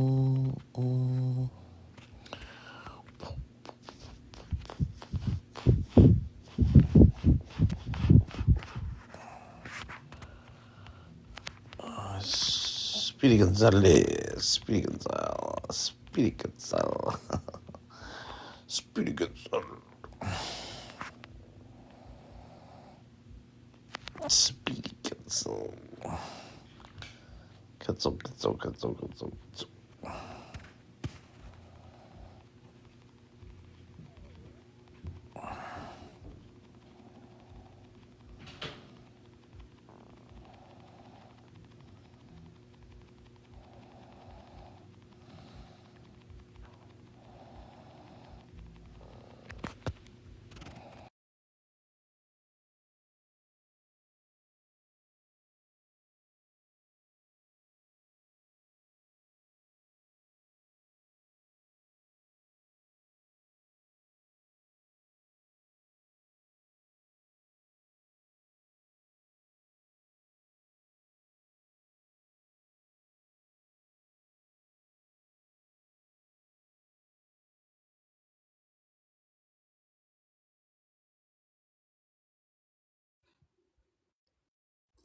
mm, mm. Speedy Gonzalez. Speedy Gonzalez. Speedy Gonzalez. Speedy Gonzalez. Speedy Gonzalez. Katzel.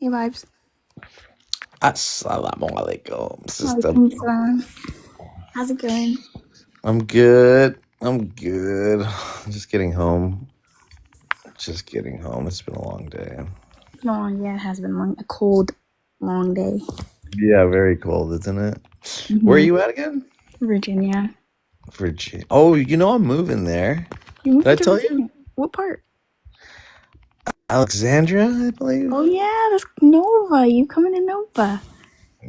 Hey, Vibes. Assalamualaikum, sister. Welcome, Salam. How's it going? I'm good. Just getting home. It's been a long day. Long, yeah, it has been a cold, long day. Yeah, very cold, isn't it? Where are you at again? Virginia. Virginia. Oh, I'm moving there. You moved Did I to tell Virginia? you? What part? Alexandria, I believe. Oh, yeah, that's Nova. You coming to Nova?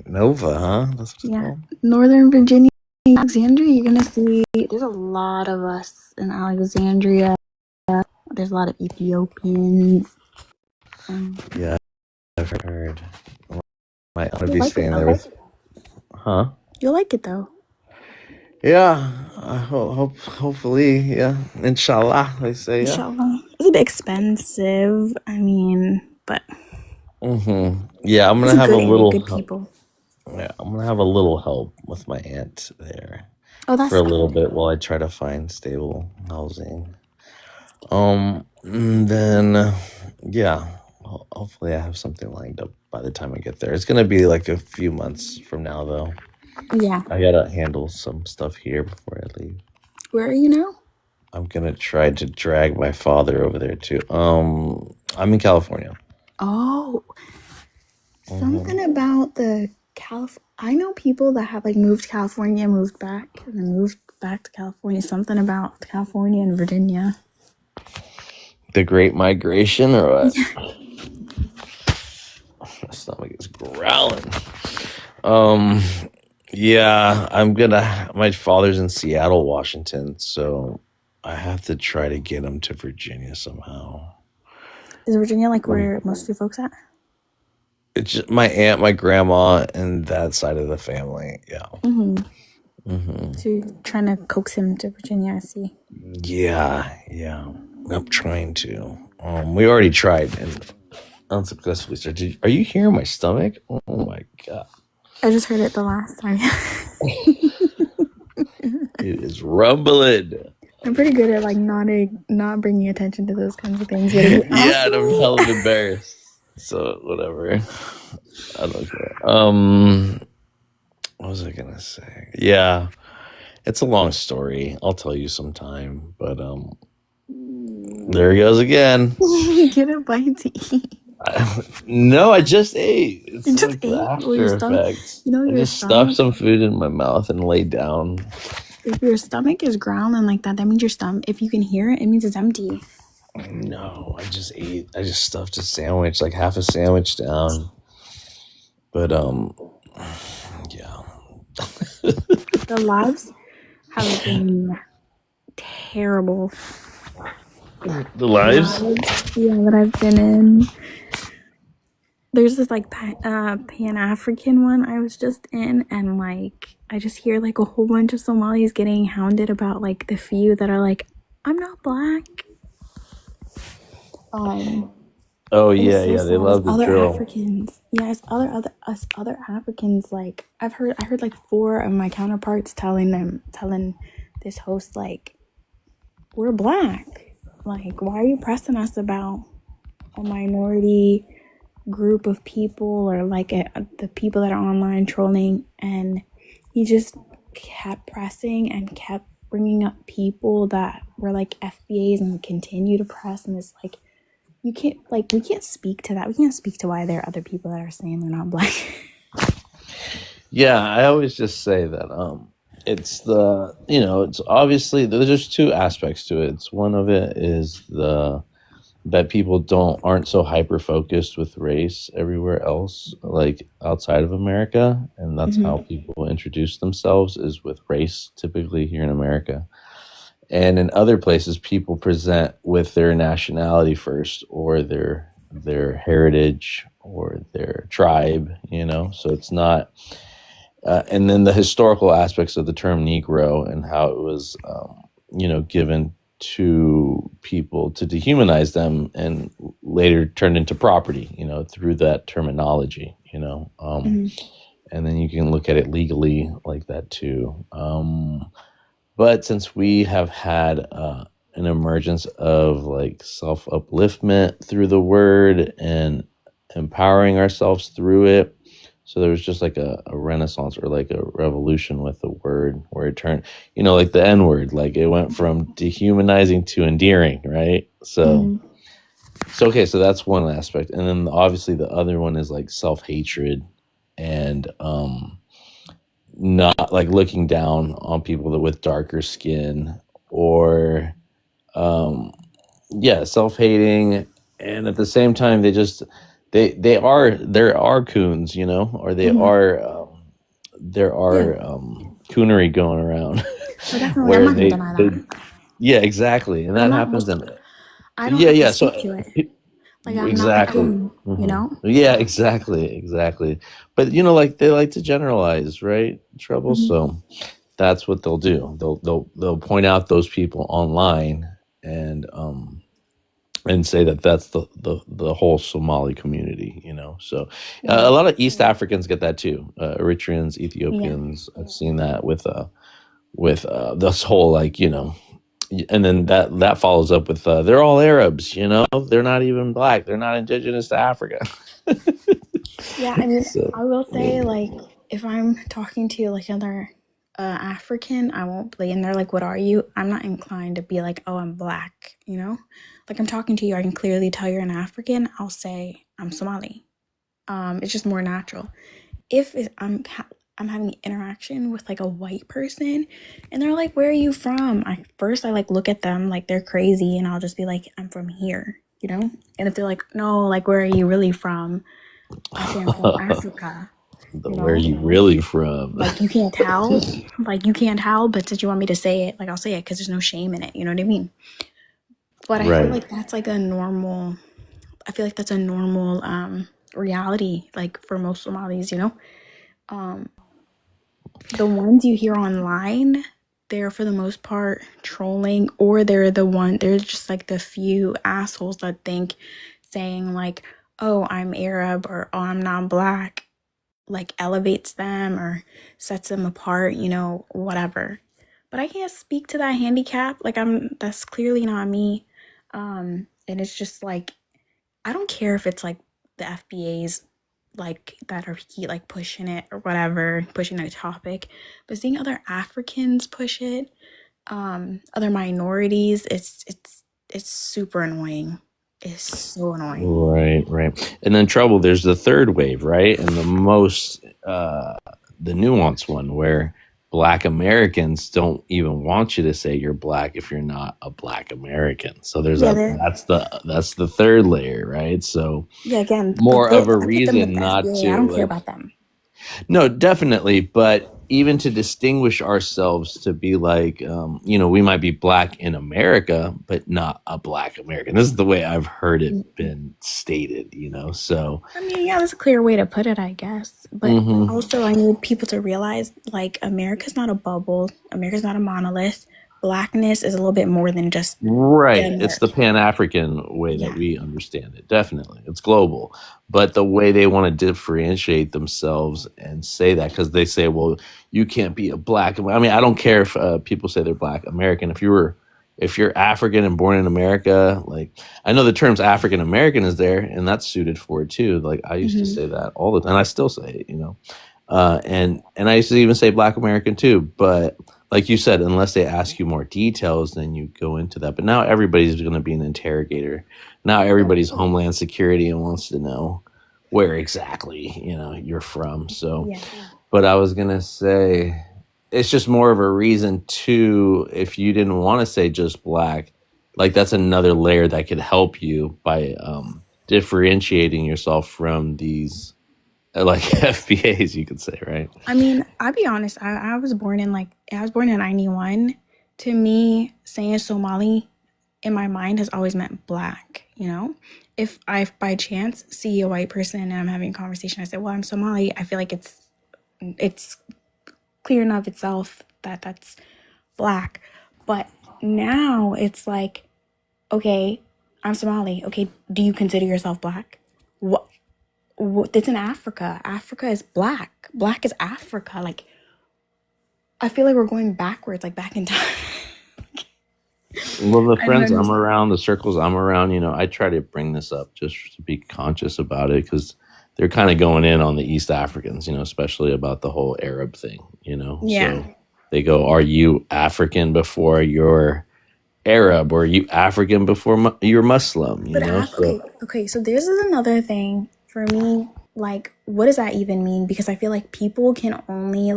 Nova, huh? That's what it's Yeah, called. Northern Virginia, Alexandria. You're gonna see. There's a lot of us in Alexandria. There's a lot of Ethiopians. Yeah, I've heard. My aunt would You'll be like it saying though. there was, huh? You'll like it though. Yeah, I hopefully, yeah. Inshallah, they say, yeah. Inshallah. It's a bit expensive. I mean, but Yeah, I'm it's gonna a have a good area, little good help. people. Yeah, I'm gonna have a little help with my aunt there Oh, for that's a little good. bit while I try to find stable housing. And then yeah, hopefully I have something lined up by the time I get there. It's gonna be like a few months from now, though. Yeah. I gotta handle some stuff here before I leave. Where are you now? I'm gonna try to drag my father over there too. I'm in California. Oh, something about the I know people that have like moved to California, moved back, and then moved back to California. Something about California and Virginia. The Great Migration, or what? My stomach is growling. Yeah, my father's in Seattle, Washington, so I have to try to get him to Virginia somehow. Is Virginia like where most of your folks at? It's just my aunt, my grandma, and that side of the family. Yeah. So you're trying to coax him to Virginia, I see. Yeah. I'm trying to. We already tried and unsuccessfully started. Are you hearing my stomach? Oh my god. I just heard it the last time. It is rumbling. I'm pretty good at like not bringing attention to those kinds of things. But if you ask Yeah, and I'm me, hella embarrassed. So whatever. I don't care. What was I gonna say? Yeah. It's a long story. I'll tell you sometime. But there he goes again. get a bite to eat. No, I just ate. It's You just like the ate? Well, after your stomach. effects. You know I your just stomach. stuffed some food in my mouth and laid down. If your stomach is growling like that, that means your stomach. If you can hear it, it means it's empty. No, I just ate. I just stuffed a sandwich, like half a sandwich down. But yeah. The lives have been terrible. The lives? Yeah, that I've been in. There's this like Pan-African one I was just in, and like I just hear like a whole bunch of Somalis getting hounded about like the few that are like, I'm not black. Oh It's yeah, so yeah. They sad. As love the other drill. Africans, yeah, as other Africans, like I heard like four of my counterparts telling this host like, we're black. Like, why are you pressing us about a minority group of people or like the people that are online trolling? And he just kept pressing and kept bringing up people that were like FBAs and continue to press. And it's like, you can't, like, we can't speak to that. We can't speak to why there are other people that are saying they're not black. Yeah, I always just say that it's the it's obviously there's just two aspects to it. It's one of it is the that people don't aren't so hyper focused with race everywhere else, like outside of America, and that's how Mm-hmm. people introduce themselves is with race, typically here in America. And in other places, people present with their nationality first, or their heritage, or their tribe. So it's not. And then the historical aspects of the term Negro and how it was, given to people to dehumanize them and later turned into property, through that terminology, Mm-hmm. and then you can look at it legally like that too. But since we have had an emergence of like self upliftment through the word and empowering ourselves through it, so there was just like a renaissance or like a revolution with the word where it turned, like the N word, like it went from dehumanizing to endearing, right? So, Mm-hmm. okay, so that's one aspect. And then obviously the other one is like self hatred and, not like looking down on people that with darker skin or yeah, self-hating, and at the same time there are coons, or Mm-hmm. there Yeah. are coonery going around Oh, definitely. I'm where not gonna deny that. yeah, exactly, and But I'm that not happens. also, And I don't yeah, have to yeah, speak so to it. Like, I'm not the exactly. coon, you Hmm. know? Yeah, exactly. But like they like to generalize, right? Trouble. Mm-hmm. So that's what they'll do. They'll point out those people online and say that that's the whole Somali community. So a Mm-hmm. lot of East Africans get that too. Eritreans, Yeah. Ethiopians. I've seen that with this whole like and then that follows up with they're all Arabs. They're not even black. They're not indigenous to Africa. Yeah, I mean, So I will say, like, if I'm talking to like another African, I won't be, and they're like, "What are you?" I'm not inclined to be like, "Oh, I'm black," you know? Like, I'm talking to you, I can clearly tell you're an African. I'll say I'm Somali. It's just more natural. If I'm having interaction with like a white person, and they're like, "Where are you from?" I like look at them like they're crazy, and I'll just be like, "I'm from here," you know. And if they're like, "No, like where are you really from?" I say I'm from Africa, you where are know? you really from? Like you can't tell. Like you can't tell, but since you want me to say it, like I'll say it because there's no shame in it. You know what I mean? But I feel Right. like that's like a normal, I feel like that's a normal reality, like for most Somalis, you know? Um, the ones you hear online, they're for the most part trolling, or they're just like the few assholes that think saying like, oh, I'm Arab or oh, I'm not black like elevates them or sets them apart, you know, whatever. But I can't speak to that handicap. Like that's clearly not me. And it's just like I don't care if it's like the FBA's like that are like pushing it or whatever, pushing a topic. But seeing other Africans push it, other minorities, it's super annoying. It's so annoying. Right. And then trouble, there's the third wave, right? And the nuanced one where black Americans don't even want you to say you're black if you're not a black American. So there's Yeah, they're that's the third layer, right? So yeah, again, but more of a I put them with reason the not FBA. I to don't care like. about them. No, definitely. But even to distinguish ourselves to be like, we might be black in America, but not a black American. This is the way I've heard it been stated, So, I mean, yeah, that's a clear way to put it, I guess. But hmm also, I need people to realize like America's not a bubble. America's not a monolith. blackness is a little bit more than just the Right. It's the American. Pan African way that Yeah. we understand it. Definitely. It's global. But the way they want to differentiate themselves and say that, because they say, well, you can't be a black. I mean, I don't care if people say they're black American. If you're African and born in America, like I know the terms African American is there, and that's suited for it too. Like I used to Hmm. say that all the time, and I still say it, and I used to even say Black American too. But like you said, unless they ask you more details, then you go into that. But now everybody's going to be an interrogator. Now everybody's Homeland Security and wants to know where exactly you're from. So, Yeah. but I was gonna say it's just more of a reason to, if you didn't want to say just black, like that's another layer that could help you by differentiating yourself from these like FBAs, you could say, right? I mean, I'll be honest. I was born in I was born in 91. To me, saying Somali in my mind has always meant black, you know? If I by chance see a white person and I'm having a conversation, I say, well, I'm Somali, I feel like it's clear enough itself that that's black. But now it's like, okay, I'm Somali. Okay, do you consider yourself black? What? It's in Africa. Africa is black. Black is Africa. Like, I feel like we're going backwards, like back in time. Well, the I don't friends I'm understand. around, the circles I'm around, I try to bring this up just to be conscious about it because they're kind of going in on the East Africans, especially about the whole Arab thing. Yeah. So they go, are you African before you're Arab, or are you African before you're Muslim, But So okay. So this is another thing for me. Like, what does that even mean? Because I feel like people can only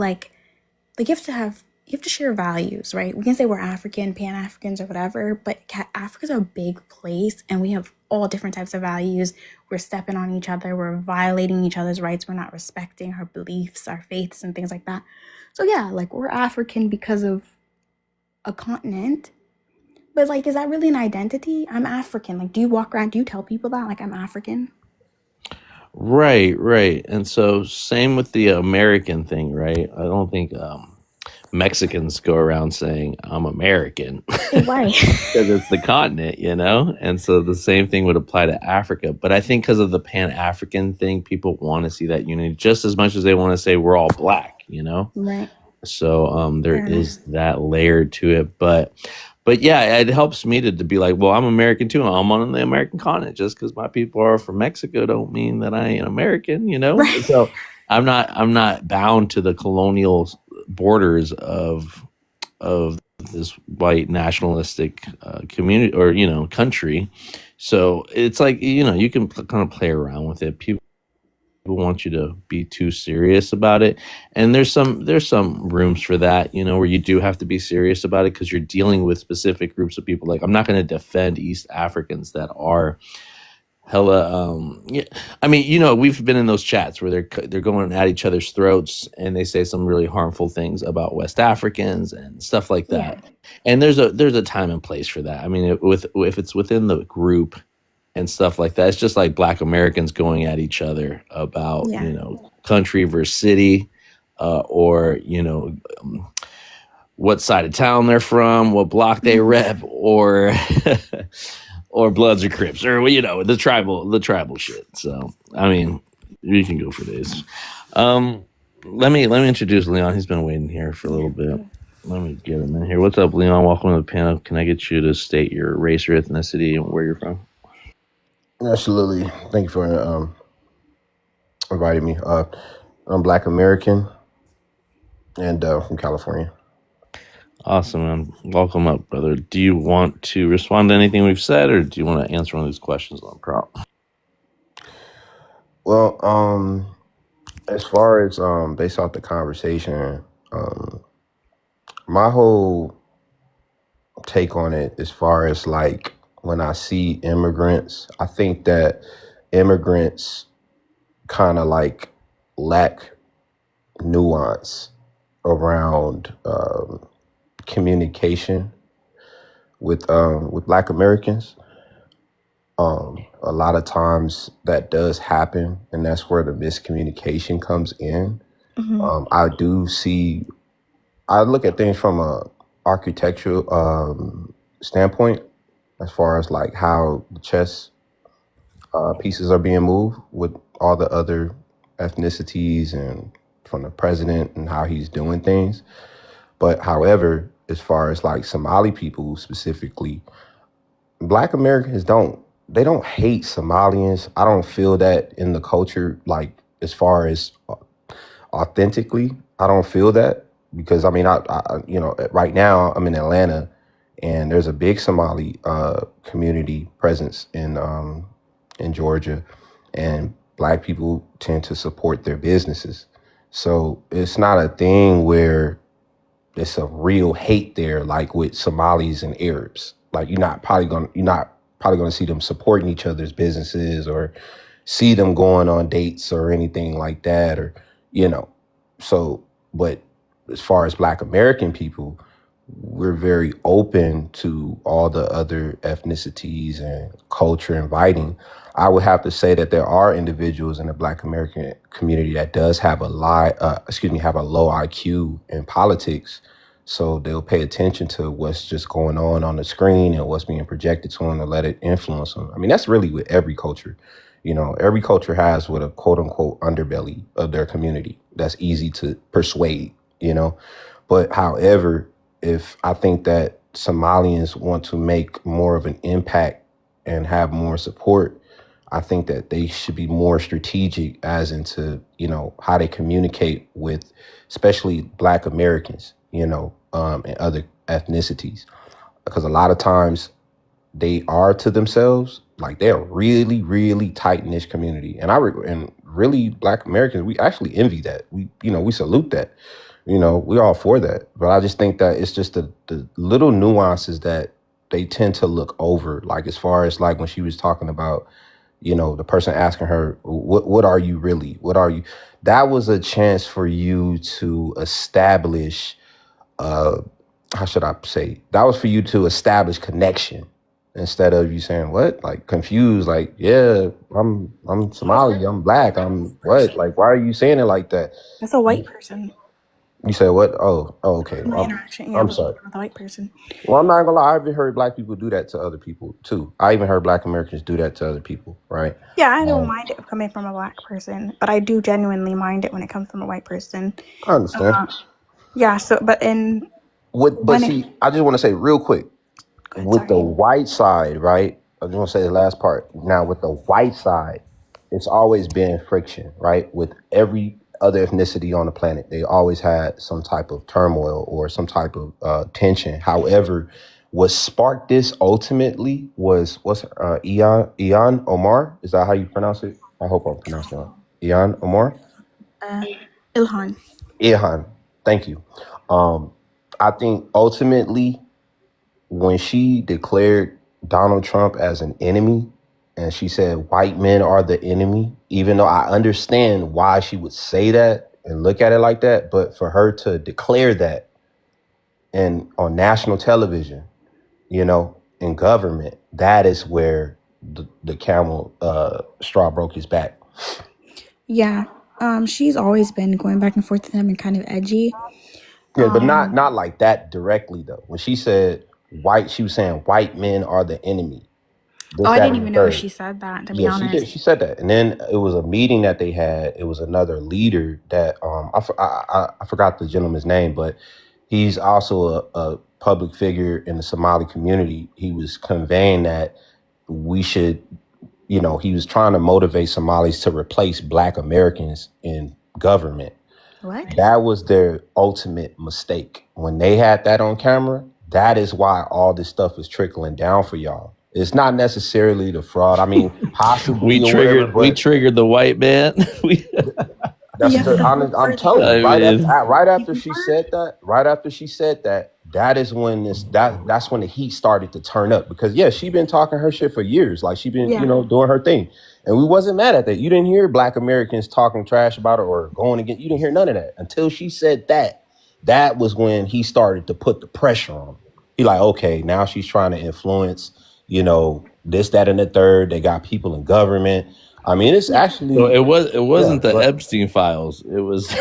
you have to share values, right? We can say we're African, Pan Africans, or whatever, but Africa's a big place, and we have all different types of values. We're stepping on each other. We're violating each other's rights. We're not respecting our beliefs, our faiths, and things like that. So yeah, like we're African because of a continent. But like, is that really an identity? I'm African. Like, do you walk around? Do you tell people that? Like, I'm African? right, right. And so same with the American thing, right? I don't think Mexicans go around saying I'm American. Right. Because it's the continent. And so the same thing would apply to Africa. But I think because of the Pan African thing, people want to see that unity just as much as they want to say we're all black. Right. So there Fair enough. is that layer to it. But yeah, it helps me to be like, well, I'm American too. I'm on the American continent. Just because my people are from Mexico don't mean that I ain't American. Right. So I'm not bound to the colonial borders of this white nationalistic community or country. So it's like you can kind of play around with it. People want you to be too serious about it, and there's some rooms for that, where you do have to be serious about it because you're dealing with specific groups of people. Like I'm not going to defend East Africans that are hella yeah. I mean, we've been in those chats where they're going at each other's throats and they say some really harmful things about West Africans and stuff like Yeah. that. And there's a time and place for that. I mean, if it's within the group and stuff like that, it's just like Black Americans going at each other about Yeah. country versus city, or what side of town they're from, what block they rep, or or Bloods or Crips, or the tribal shit. So I mean, we can go for this. Um, let me introduce Leon. He's been waiting here for a Yeah. little bit. Let me get him in here. What's up, Leon? Welcome to the panel. Can I get you to state your race or ethnicity and where you're from? Absolutely. Thank you for inviting me. I'm Black American and from California. Awesome, man. Welcome up, brother. Do you want to respond to anything we've said, or do you want to answer one of these questions on prop? Well, as far as based off the conversation, um, my whole take on it, as far as like when I see immigrants, I think that immigrants kind of like lack nuance around communication with Black Americans. A lot of times that does happen, and that's where the miscommunication comes in. Hmm. I do see. I look at things from a architectural standpoint, as far as like how the chess pieces are being moved with all the other ethnicities and from the president and how he's doing things. But however, as far as like Somali people specifically, Black Americans don't hate Somalians. I don't feel that in the culture, like as far as authentically, I don't feel that because I mean, right now I'm in Atlanta, and there's a big Somali community presence in Georgia, and Black people tend to support their businesses. So it's not a thing where it's a real hate there, like with Somalis and Arabs. Like you're not probably gonna see them supporting each other's businesses or see them going on dates or anything like that, or you know. So, but as far as Black American people, we're very open to all the other ethnicities and culture inviting. I would have to say that there are individuals in the Black American community that does have have a low IQ in politics. So they'll pay attention to what's just going on the screen and what's being projected to them to let it influence them. I mean, that's really with every culture. You know, every culture has what a quote unquote underbelly of their community that's easy to persuade, you know. But however, if I think that Somalians want to make more of an impact and have more support, I think that they should be more strategic as into, you know, how they communicate with especially Black Americans, you know, and other ethnicities. Because a lot of times they are to themselves, like they're really, really tight knit community. And really Black Americans, we actually envy that. We salute that. You know, we're all for that. But I just think that it's just the little nuances that they tend to look over. Like as far as like when she was talking about, you know, the person asking her, what are you really? What are you? That was a chance for you to establish, how should I say? That was for you to establish connection instead of you saying, what? Like confused, like, yeah, I'm Somali, I'm Black, I'm what? Like, why are you saying it like that? That's a white person. You said what? Oh, okay. My Well, interaction, I'm with sorry. a white person. Well, I'm not gonna lie. I've even heard Black people do that to other people too. I even heard Black Americans do that to other people, right? Yeah, I don't mind it coming from a Black person, but I do genuinely mind it when it comes from a white person. I understand. Yeah. So, but in I just want to say real quick with the sorry. white side, right? I just want to say the last part. Now, with the white side, it's always been friction, right? With every other ethnicity on the planet, they always had some type of turmoil or some type of tension. However, what sparked this ultimately was Ian Omar. Is that how you pronounce it? I hope I'm pronouncing it right. Ian Omar. Ilhan. Ilhan. Thank you. I think ultimately, when she declared Donald Trump as an enemy and she said white men are the enemy, even though I understand why she would say that and look at it like that, but for her to declare that and on national television, you know, in government, that is where the camel straw broke his back. Yeah. She's always been going back and forth with him and kind of edgy. Yeah, but not like that directly though. When she said she was saying white men are the enemy. I didn't even know she said that, to be honest. She said that. And then it was a meeting that they had. It was another leader that I forgot the gentleman's name, but he's also a public figure in the Somali community. He was conveying that we should, you know, he was trying to motivate Somalis to replace Black Americans in government. What? That was their ultimate mistake. When they had that on camera, that is why all this stuff is trickling down for y'all. It's not necessarily the fraud. I mean, possibly we triggered the white man. I'm telling you, right after she said that, that is when that's when the heat started to turn up. Because she been talking her shit for years. Like she been, doing her thing. And we wasn't mad at that. You didn't hear Black Americans talking trash about her or going against. You didn't hear none of that until she said that. That was when he started to put the pressure on. He like, okay, now she's trying to influence, this, that, and the third. They got people in government. I mean, it's actually. So it wasn't the Epstein files. It was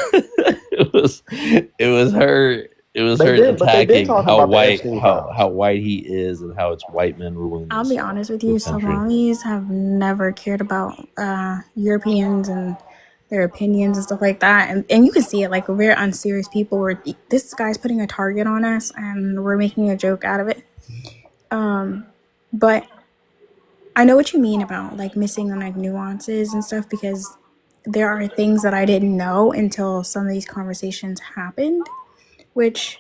it was her It was They her been, but they been attacking talking how about the white Epstein how files. white he is and how it's white men ruling I'll be honest with you, this country. Somalis have never cared about Europeans and their opinions and stuff like that. And you can see it, like, we're unserious people where this guy's putting a target on us and we're making a joke out of it. But I know what you mean about, like, missing on, like, nuances and stuff, because there are things that I didn't know until some of these conversations happened, which,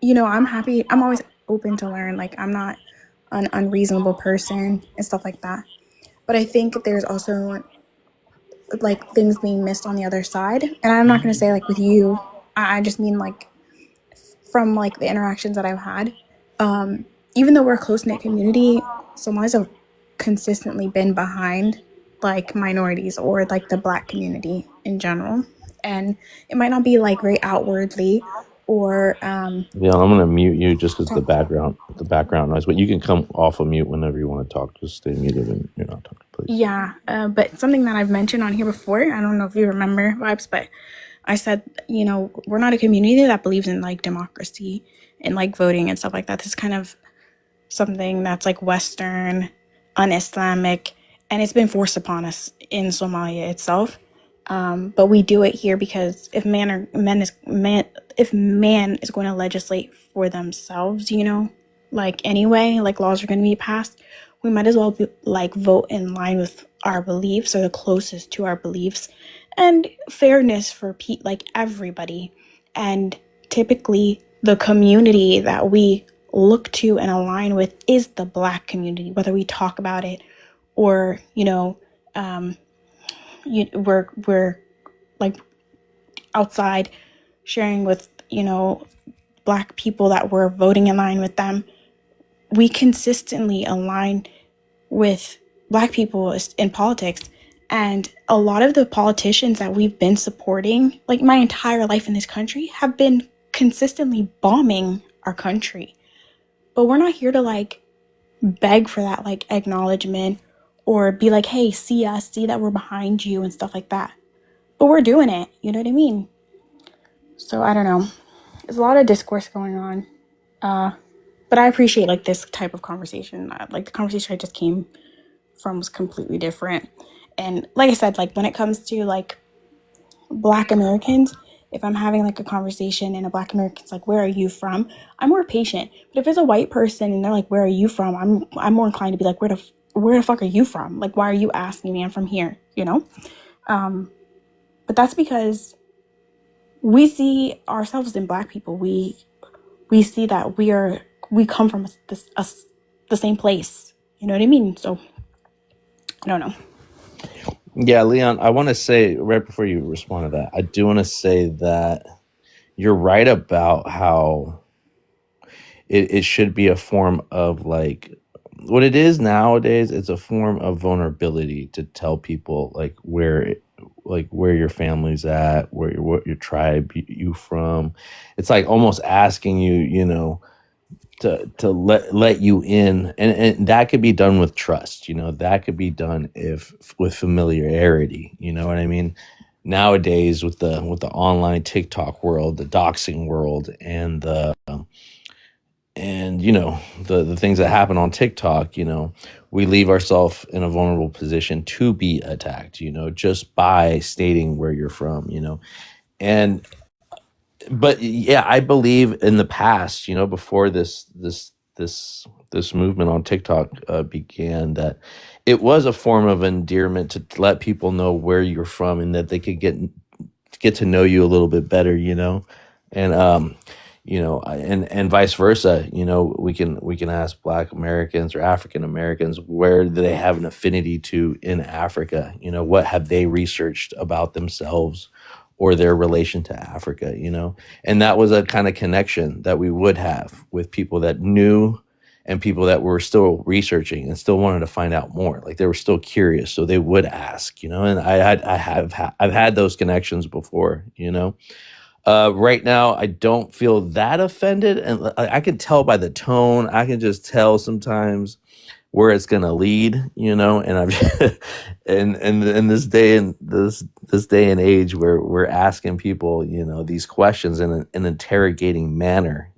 you know, I'm happy. I'm always open to learn. Like, I'm not an unreasonable person and stuff like that. But I think there's also, like, things being missed on the other side. And I'm not going to say, like, with you. I just mean, like, from, like, the interactions that I've had. Even though we're a close-knit community, Somalis have consistently been behind, like, minorities or, like, the Black community in general. And it might not be, like, very outwardly or Leon, I'm gonna mute you just because the background noise. But you can come off of mute whenever you want to talk. Just stay muted when you're not talking, please. yeah, but something that I've mentioned on here before, I don't know if you remember, Vibes, but I said, you know, we're not a community that believes in, like, democracy and, like, voting and stuff like that. This is kind of something that's, like, Western, un-Islamic, and it's been forced upon us in Somalia itself. But we do it here because if man is going to legislate for themselves, you know, like, anyway, like, laws are going to be passed, we might as well be, like, vote in line with our beliefs or the closest to our beliefs and fairness for like, everybody. And typically the community that we look to and align with is the Black community, whether we talk about it or, you know, we're like outside sharing with, you know, Black people that we're voting in line with them. We consistently align with Black people in politics. And a lot of the politicians that we've been supporting, like, my entire life in this country, have been consistently bombing our country. But we're not here to, like, beg for that, like, acknowledgement or be like, hey, see us, see that we're behind you and stuff like that. But we're doing it, you know what I mean? So I don't know. There's a lot of discourse going on. But I appreciate, like, this type of conversation. Like, the conversation I just came from was completely different. And like I said, like, when it comes to, like, Black Americans, if I'm having, like, a conversation and a Black American's like, where are you from? I'm more patient. But if it's a white person and they're like, where are you from? I'm more inclined to be like, where the fuck are you from? Like, why are you asking me? I'm from here, you know? But that's because we see ourselves in Black people. We see that we come from the same place. You know what I mean? So I don't know. Yeah, Leon, I want to say right before you respond to that, I do want to say that you're right about how it should be a form of, like, what it is nowadays. It's a form of vulnerability to tell people, like, where your family's at, what your tribe you from. It's like almost asking you, you know, to let you in, and that could be done with trust, you know, that could be done with familiarity, you know what I mean? Nowadays with the online TikTok world, the doxing world, and you know, the things that happen on TikTok, you know, we leave ourselves in a vulnerable position to be attacked, you know, just by stating where you're from, you know. But yeah, I believe in the past, you know, before this movement on TikTok began, that it was a form of endearment to let people know where you're from and that they could get to know you a little bit better, you know. And you know, and vice versa, you know, we can ask Black Americans or African Americans, where do they have an affinity to in Africa, you know, what have they researched about themselves or their relation to Africa, you know. And that was a kind of connection that we would have with people that knew and people that were still researching and still wanted to find out more. Like, they were still curious, so they would ask, you know. And I've had those connections before, you know. Right now, I don't feel that offended, and I can tell by the tone. I can just tell sometimes where it's going to lead, and I've and in this day and this day and age where we're asking people, these questions in an interrogating manner,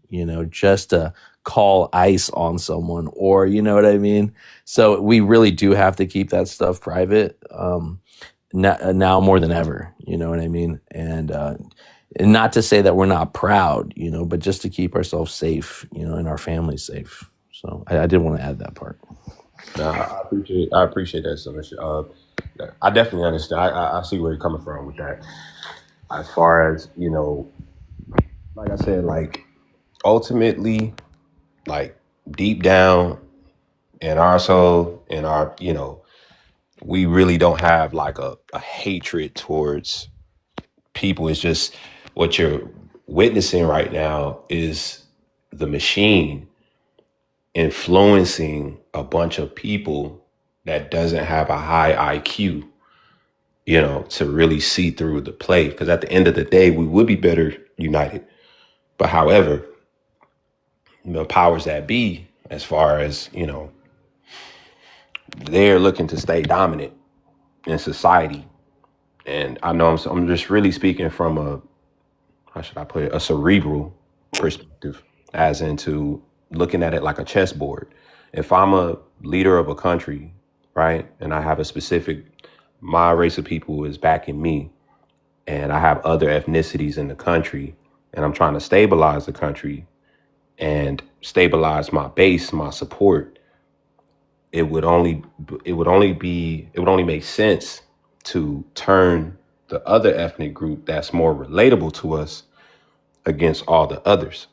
just to call ICE on someone, or you know what I mean. So we really do have to keep that stuff private, now more than ever, you know what I mean. And not to say that we're not proud, but just to keep ourselves safe, and our families safe. So I did want to add that part. Nah, I appreciate that so much. I definitely understand. I see where you're coming from with that. As far as like I said, like ultimately, like deep down in our soul, in our we really don't have like a hatred towards people. It's just what you're witnessing right now is the machine influencing a bunch of people that doesn't have a high IQ, to really see through the play. Because at the end of the day, we would be better united. But however, the powers that be, as far as, they're looking to stay dominant in society. And I know I'm just really speaking from how should I put it, a cerebral perspective, as into looking at it like a chessboard. If I'm a leader of a country, right, and I have my race of people is backing me, and I have other ethnicities in the country, and I'm trying to stabilize the country and stabilize my base, my support, it would only make sense to turn the other ethnic group that's more relatable to us against all the others.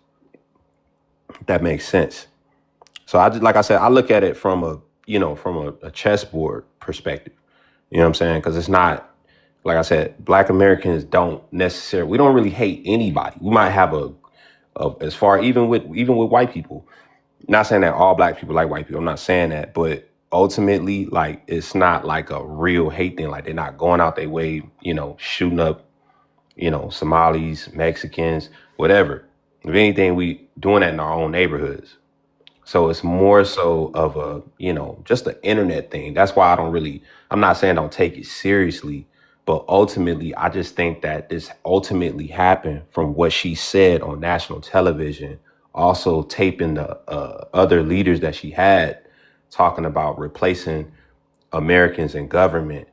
That makes sense. So like I said, I look at it from a chessboard perspective. You know what I'm saying? Because it's not, like I said, Black Americans we don't really hate anybody. We might have as far, even with white people, not saying that all Black people like white people. I'm not saying that, but ultimately, like, it's not like a real hate thing. Like, they're not going out their way, shooting up, Somalis, Mexicans, whatever. If anything, we doing that in our own neighborhoods. So it's more so of a, just an internet thing. That's why I'm not saying don't take it seriously, but ultimately, I just think that this ultimately happened from what she said on national television, also taping the other leaders that she had talking about replacing Americans in government.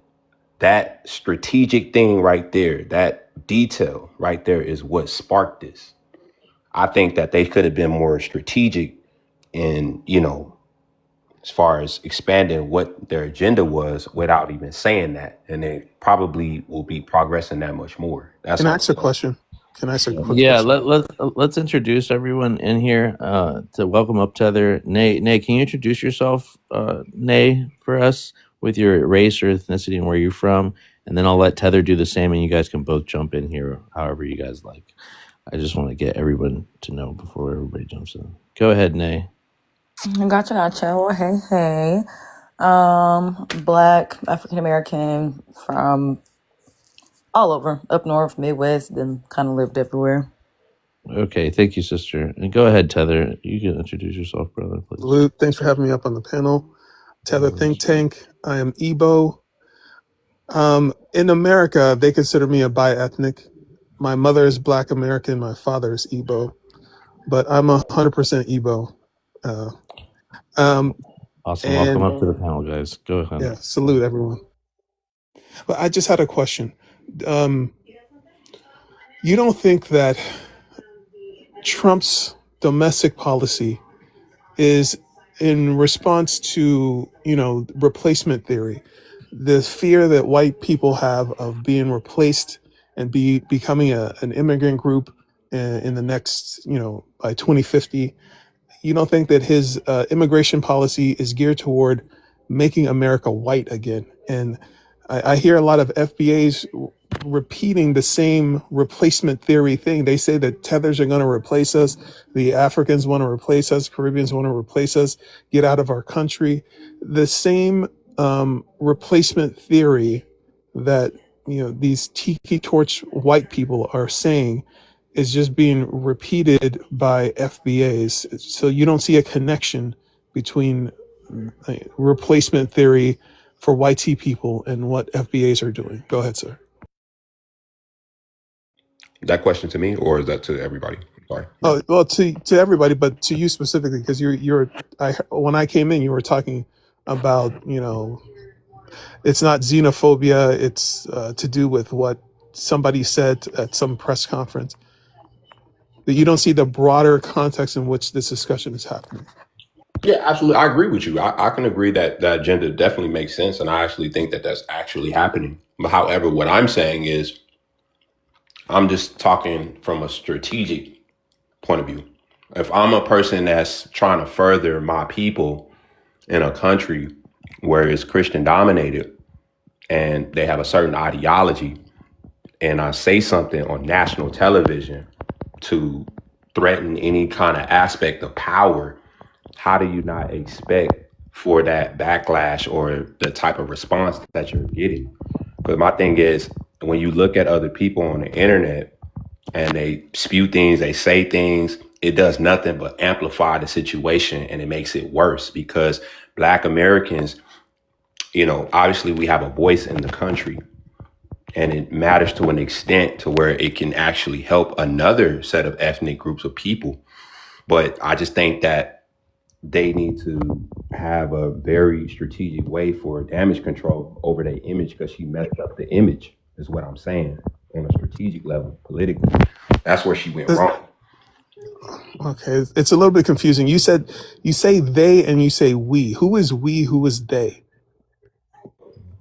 That strategic thing right there, that detail right there is what sparked this. I think that they could have been more strategic in, as far as expanding what their agenda was without even saying that. And they probably will be progressing that much more. That's Can I all. ask a question? Can I ask a quick Yeah, question? let's introduce everyone in here, to welcome up Tether. Nay, can you introduce yourself, Nay, for us, with your race or ethnicity and where you're from? And then I'll let Tether do the same, and you guys can both jump in here however you guys like. I just want to get everyone to know before everybody jumps in. Go ahead, Nay. Gotcha. Well, hey. Black, African American, from all over, up north, Midwest, then kind of lived everywhere. Okay, thank you, sister. And go ahead, Tether. You can introduce yourself, brother, please. Luke, thanks for having me up on the panel. Tether Think Tank. I am Igbo. In America, they consider me a bi-ethnic. My mother is Black American. My father is Igbo. But I'm 100% Igbo. Awesome. Welcome up to the panel, guys. Go ahead. Yeah, salute everyone. But I just had a question. You don't think that Trump's domestic policy is in response to, replacement theory, the fear that white people have of being replaced and becoming an immigrant group in the next, by 2050? You don't think that his immigration policy is geared toward making America white again? And I hear a lot of FBAs repeating the same replacement theory thing. They say that tethers are going to replace us. The Africans want to replace us. Caribbeans want to replace us. Get out of our country. The same replacement theory that these tiki torch white people are saying is just being repeated by FBAs. So you don't see a connection between replacement theory for white people and what FBAs are doing. Go ahead, sir. That question to me, or is that to everybody? Sorry. Oh, well, to everybody, but to you specifically, because when I came in, you were talking about, it's not xenophobia, it's to do with what somebody said at some press conference. That you don't see the broader context in which this discussion is happening. Yeah, absolutely. I agree with you. I can agree that that agenda definitely makes sense, and I actually think that that's actually happening. But however, what I'm saying is, I'm just talking from a strategic point of view. If I'm a person that's trying to further my people in a country where it's Christian dominated and they have a certain ideology, and I say something on national television to threaten any kind of aspect of power, how do you not expect for that backlash or the type of response that you're getting? Because my thing is, when you look at other people on the internet and they spew things, they say things, it does nothing but amplify the situation, and it makes it worse because Black Americans, obviously we have a voice in the country, and it matters to an extent to where it can actually help another set of ethnic groups of people. But I just think that they need to have a very strategic way for damage control over their image, because she messed up the image, is what I'm saying, on a strategic level, politically. That's where she went wrong. Okay, it's a little bit confusing. You say they and you say we. Who is we? Who is they?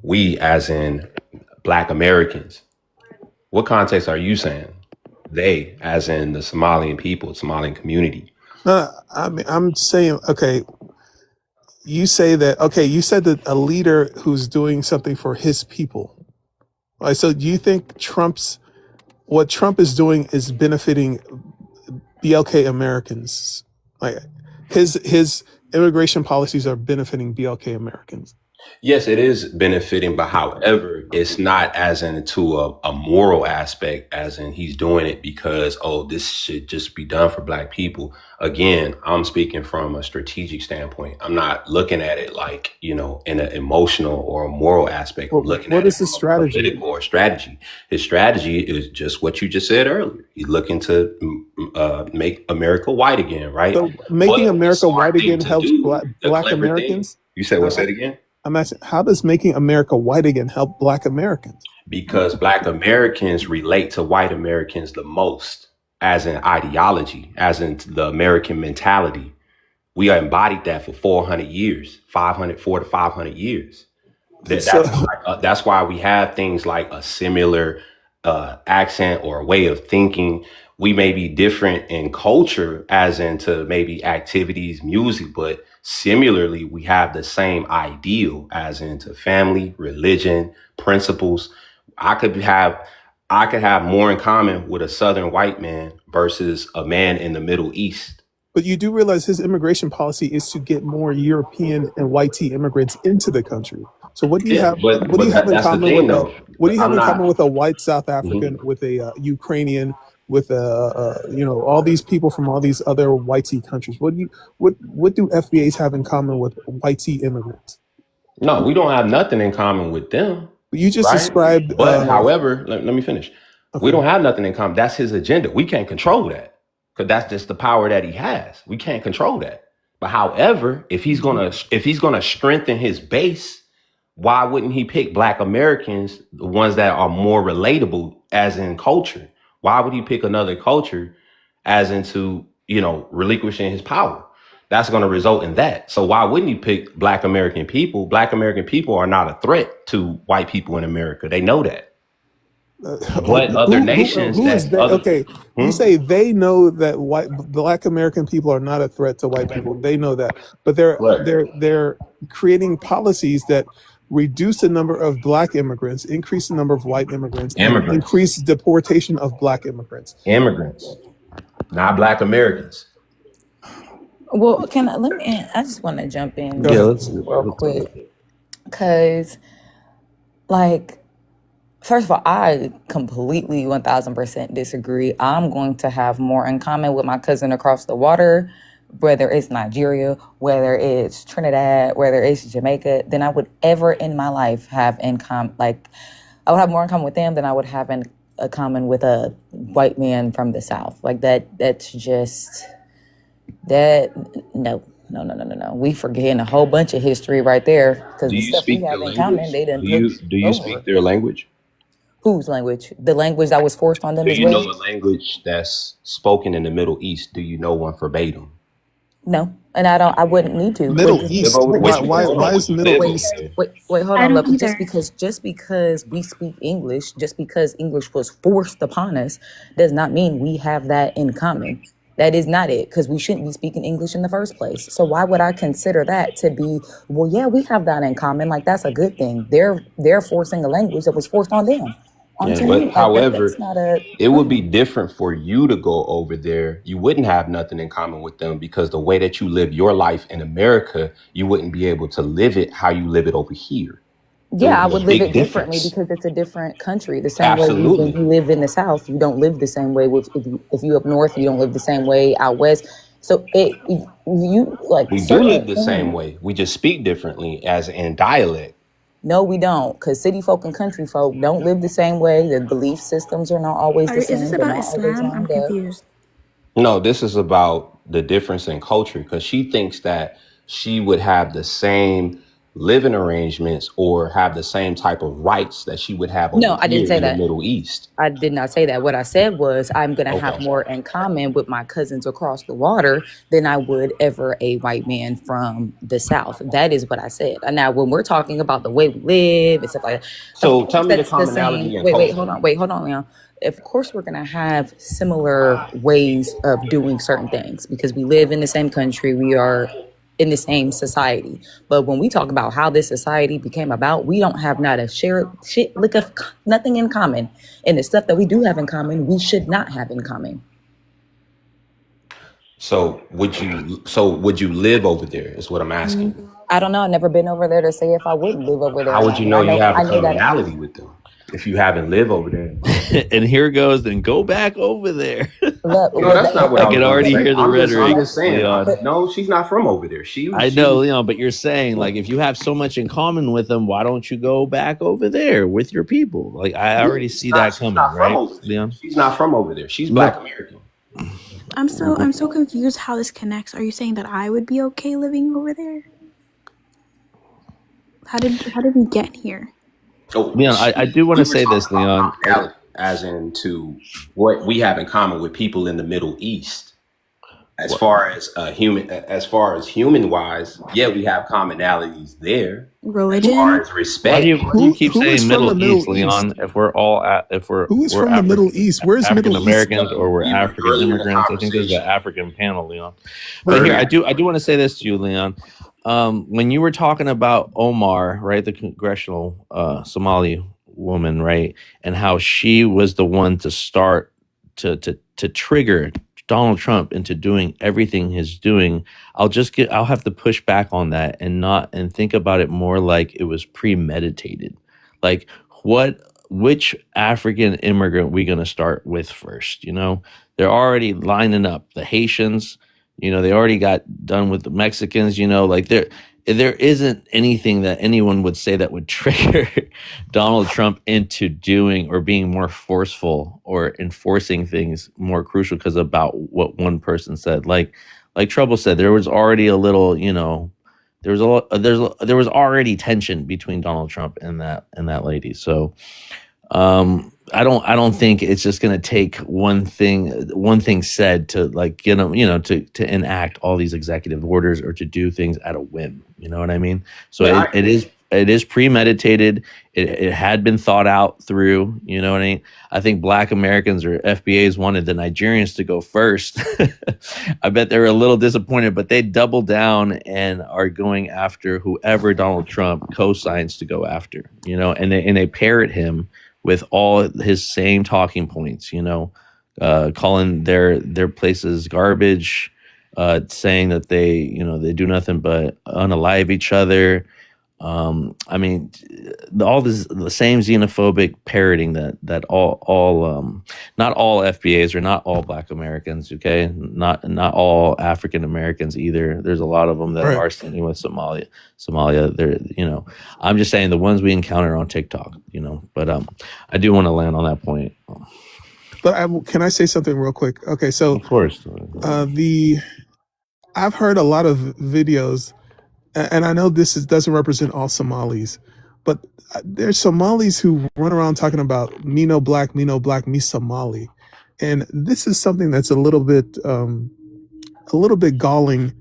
We, as in Black Americans. What context are you saying? They, as in the Somalian people, Somalian community. No, I'm saying, okay, you say that, okay, you said that a leader who's doing something for his people. All right, so do you think what Trump is doing is benefiting BLK Americans? Like his immigration policies are benefiting BLK Americans. Yes, it is benefiting, but however, it's not as into a moral aspect, as in he's doing it because, oh, this should just be done for Black people. Again, I'm speaking from a strategic standpoint. I'm not looking at it like, in an emotional or a moral aspect. I'm looking What at it is his from a strategy? political or strategy. His strategy is just what you just said earlier. He's looking to make America white again, right? So making But the America white smart thing again to helps do, Black the clever thing, Americans? you said, what's that again? I'm asking, how does making America white again help Black Americans? Because Black Americans relate to white Americans the most, as an ideology, as in the American mentality. We embodied that for 400 years, 400 to 500 years. That's why we have things like a similar accent or a way of thinking. We may be different in culture, as into maybe activities, music, but similarly, we have the same ideal, as into family, religion, principles. I could have more in common with a Southern white man versus a man in the Middle East. But you do realize his immigration policy is to get more European and white immigrants into the country. So what do you have? What do you have in That's the common thing, with though. what do you have I'm in common not. with a white South Mhm. African, with a Ukrainian, with all these people from all these other white countries? What do FBAs have in common with white immigrants? No, we don't have nothing in common with them. You just Right. described. But however, let me finish. We Okay. don't have nothing in common. That's his agenda. We can't control that, because that's just the power that he has. We can't control that. But however, if he's gonna strengthen his base, why wouldn't he pick Black Americans, the ones that are more relatable, as in culture? Why would he pick another culture, as into relinquishing his power? That's going to result in that. So why wouldn't he pick Black American people? Black American people are not a threat to white people in America. They know that. But other nations who is that they? other Okay, you say they know that Black American people are not a threat to white people. They know that, but Right. they're creating policies that reduce the number of Black immigrants, increase the number of white immigrants, and Immigrants. increase deportation of Black immigrants. Immigrants, not Black Americans. Well, I just want to jump in Go ahead. real quick, because, like, first of all, I completely 1000% disagree. I'm going to have more in common with my cousin across the water whether it's Nigeria, whether it's Trinidad, whether it's Jamaica, than I would ever in my life have in common. Like, I would have more in common with them than I would have in a common with a white man from the South. Like that's just that. No. We forgetting a whole bunch of history right there because Do the you stuff we speak their have in common, language? they done Do you took do you over. speak their language? Whose language? The language that was forced on them Do as you know well? a language that's spoken in the Middle East? Do you know one verbatim? No, and I wouldn't need to. Middle Would you live East. over? Why? Would you Why? hold Why on? is Would you Middle live over East? there? Wait, hold I on, don't love. Just either. because we speak English, just because English was forced upon us, does not mean we have that in common. That is not it, because we shouldn't be speaking English in the first place. So why would I consider that to be? Well, yeah, we have that in common. Like that's a good thing. They're forcing a language that was forced on them, Yeah, onto me. but Like however, that's not a it would be thing. different for you to go over there. You wouldn't have nothing in common with them because the way that you live your life in America, you wouldn't be able to live it how you live it over here. There would Yeah, I be a would live big it differently difference. because it's a different country. The same way when Absolutely. you live in the South, you don't live the same way with if you up north, you don't live the same way out west. So you like We do certain live the same things. way. We just speak differently as in dialect. No, we don't, because city folk and country folk don't live the same way. The belief systems are not always the Is this same. They're about not always Islam? I'm lined up. confused. No, this is about the difference in culture because she thinks that she would have the same living arrangements or have the same type of rights that she would have over No, I didn't here say in the that. Middle East. I did not say that. What I said was I'm going to have Okay. more in common with my cousins across the water than I would ever a white man from the South. That is what I said. And now, when we're talking about the way we live and stuff like that, of So tell course, me the that's the same. commonality in Wait, culture. hold on, Leon. Of course, we're going to have similar ways of doing certain things because we live in the same country. We are in the same society. But when we talk about how this society became about, we don't have not a share shit lick of nothing in common. And the stuff that we do have in common, we should not have in common. So would you live over there is what I'm asking. I don't know. I've never been over there to say if I wouldn't live over there How or would not. you But know you have a I know that commonality with them if you haven't lived over there? And here goes, then go back over there. look, No, that's not what I I can was gonna already say. hear the I'm rhetoric, just saying. Leon. No, she's not from over there. I know, Leon, but you're saying like if you have so much in common with them, why don't you go back over there with your people? Like I already see that she's coming, not from right, over there. Leon? She's not from over there. She's No. Black American. I'm so confused how this connects. Are you saying that I would be okay living over there? How did we get here? Oh, Leon, I do want to say this, Leon. commonality, as into what we have in common with people in the Middle East. As far as human wise, yeah, we have commonalities there. As far Religion? as respect, Why do you keep Who is saying from the Middle Middle East, Leon? East? If we're all Who is from the Middle East? Where's African Middle East? Americans or we're You were African early in the immigrants? I think there's an conversation. African panel, Leon. But here, I do want to say this to you, Leon. When you were talking about Omar, right, the congressional Somali woman, right, and how she was the one to start to trigger Donald Trump into doing everything he's doing, I'll have to push back on that and think about it more like it was premeditated. Like which African immigrant we going to start with first? You know, they're already lining up the Haitians. You know, they already got done with the Mexicans. You know, like there isn't anything that anyone would say that would trigger Donald Trump into doing or being more forceful or enforcing things more crucial because about what one person said. Like Trouble said, there was already a little, you know, there was already tension between Donald Trump and that lady. So I don't think it's just going to take one thing said to like get them, you know, to enact all these executive orders or to do things at a whim. You know what I mean? So Yeah, it is premeditated. It had been thought out through. You know what I mean? I think Black Americans or FBAs wanted the Nigerians to go first. I bet they were a little disappointed, but they doubled down and are going after whoever Donald Trump co-signs to go after. You know, and they parrot him with all his same talking points, you know, calling their places garbage, saying that they do nothing but unalive each other, I mean, all this the same xenophobic parroting that all not all FBAs or not all Black Americans, okay, not all African Americans either. There's a lot of them that Right. are singing with Somalia. They're I'm just saying the ones we encounter on TikTok, But I do want to land on that point. But can I say something real quick? Okay, so Of course, I've heard a lot of videos, and I know this doesn't represent all Somalis, but there's Somalis who run around talking about me no black, me Somali, and this is something that's a little bit galling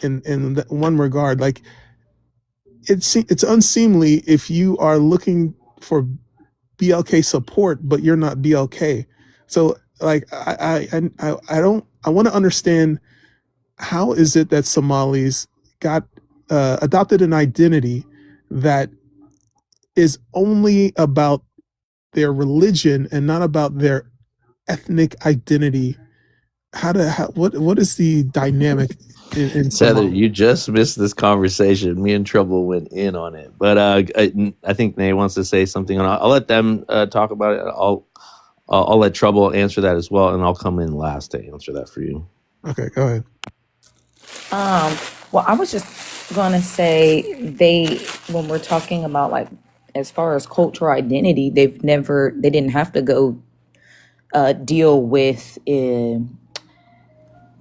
in one regard. Like it's unseemly if you are looking for BLK support, but you're not BLK. So like I want to understand, how is it that Somalis got adopted an identity that is only about their religion and not about their ethnic identity? What is the dynamic in Tether, Somalia? you just missed this conversation. Me and Trouble went in on it, but I think Nate wants to say something, and I'll let them talk about it. I'll let Trouble answer that as well, and I'll come in last to answer that for you. Okay, go ahead. Well, I was just gonna say when we're talking about like as far as cultural identity, they didn't have to go deal with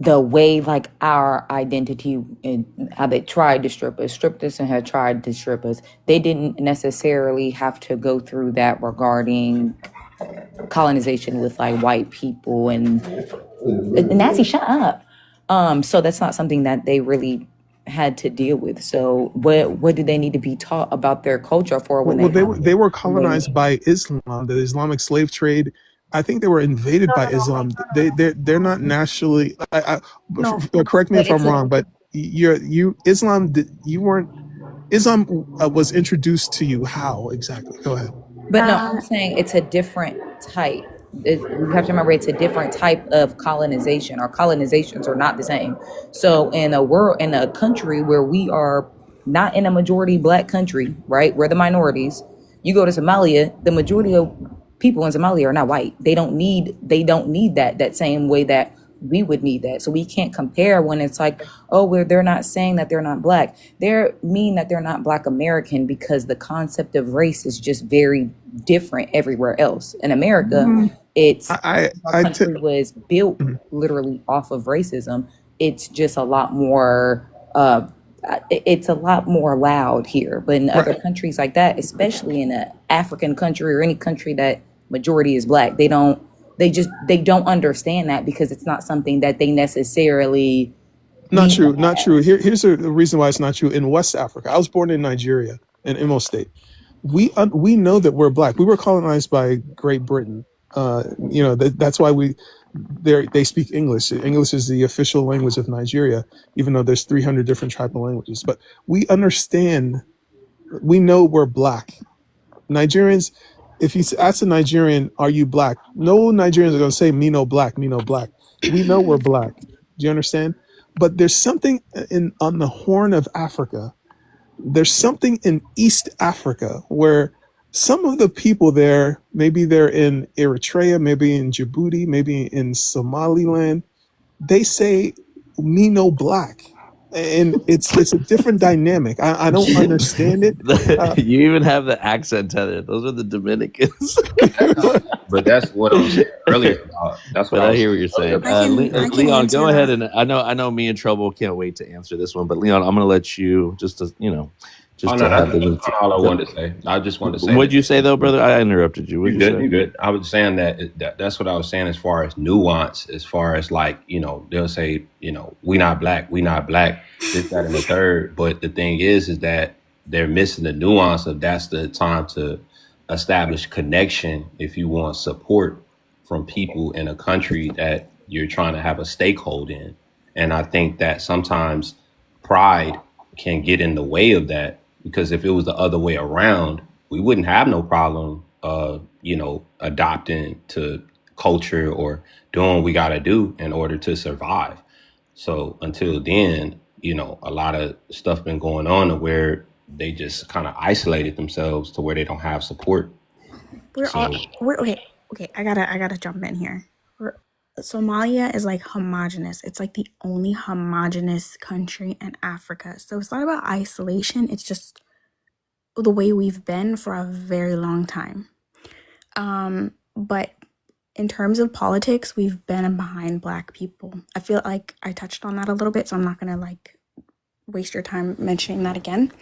the way like our identity and how they tried to stripped us and had tried to strip us. They didn't necessarily have to go through that regarding colonization with like white people and Nazi, shut up. So that's not something that they really had to deal with. So what do they need to be taught about their culture for when they were colonized by Islam, the Islamic slave trade? I think they were invaded by Islam. They're not naturally. Correct me if I'm wrong, but Islam was introduced to you how exactly? Go ahead. But no, I'm saying it's a different type. You have to remember it's a different type of colonization. Our colonizations are not the same. So in a country where we are not in a majority Black country, right? We're the minorities. You go to Somalia, the majority of people in Somalia are not white. They don't need that same way that we would need that. So we can't compare when it's like, oh, they're not saying that they're not Black. They mean that they're not Black American because the concept of race is just very different everywhere else. In America, our country was built literally off of racism. It's just a lot more loud here. But in other countries like that, especially in an African country or any country that majority is Black, they don't understand that because it's not something that they necessarily. Not true. Here's the reason why it's not true. In West Africa, I was born in Nigeria, in Imo State. We know that we're Black. We were colonized by Great Britain. That's why they speak English. English is the official language of Nigeria, even though there's 300 different tribal languages. But we understand. We know we're Black. Nigerians. If you ask a Nigerian, "Are you Black?" No Nigerians are going to say, "Me no Black, me no Black." We know we're Black. Do you understand? But there's something on the Horn of Africa. There's something in East Africa where some of the people there, maybe they're in Eritrea, maybe in Djibouti, maybe in Somaliland, they say, "Me no Black." And it's a different dynamic. I don't understand it. You even have the accent, Tether. Those are the Dominicans. But that's what I was saying earlier. That's what I hear what you're saying. Leon, go answer ahead, that. and I know me and Trouble can't wait to answer this one. But Leon, I'm going to let you just have that's all I wanted to say. I just wanted to say. What'd you say though, brother? I interrupted you. You good. I was saying that's what I was saying as far as nuance, as far as like, they'll say, we not black, this, that, and the third. But the thing is that they're missing the nuance of that's the time to establish connection if you want support from people in a country that you're trying to have a stakehold in. And I think that sometimes pride can get in the way of that, because if it was the other way around, we wouldn't have no problem, adopting to culture or doing what we got to do in order to survive. So until then, a lot of stuff been going on where they just kind of isolated themselves to where they don't have support. So We're okay. I gotta jump in here. Somalia is like homogenous. It's like the only homogenous country in Africa. So it's not about isolation. It's just the way we've been for a very long time. But in terms of politics, we've been behind Black people. I feel like I touched on that a little bit, so I'm not gonna like waste your time mentioning that again.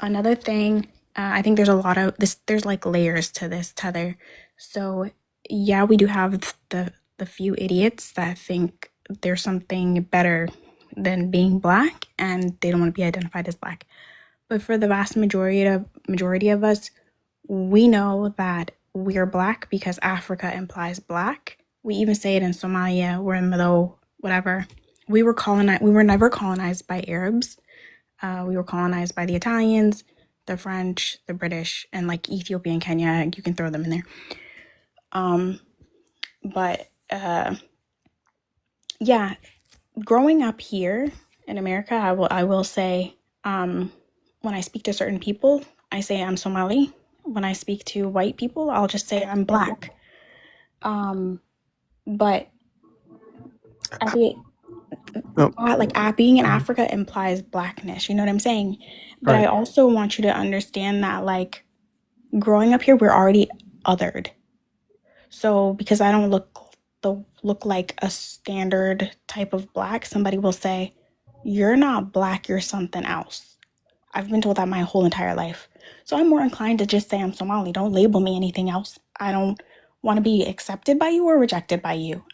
Another thing, I think there's a lot of this. There's like layers to this tether. So yeah, we do have the few idiots that think there's something better than being Black, and they don't want to be identified as Black. But for the vast majority of us, we know that we're Black because Africa implies Black. We even say it in Somalia, we're in Middle, whatever. We were never colonized by Arabs. We were colonized by the Italians, the French, the British, and like Ethiopia and Kenya. You can throw them in there. But yeah, growing up here in America, I will say, when I speak to certain people, I say I'm Somali. When I speak to white people, I'll just say I'm Black. But I think No, like being in Africa implies Blackness. You know what I'm saying? But I right. also want you to understand that like growing up here, we're already othered. So because I don't look like a standard type of Black, somebody will say, "You're not Black, you're something else." I've been told that my whole entire life. So I'm more inclined to just say I'm Somali. Don't label me anything else. I don't want to be accepted by you or rejected by you.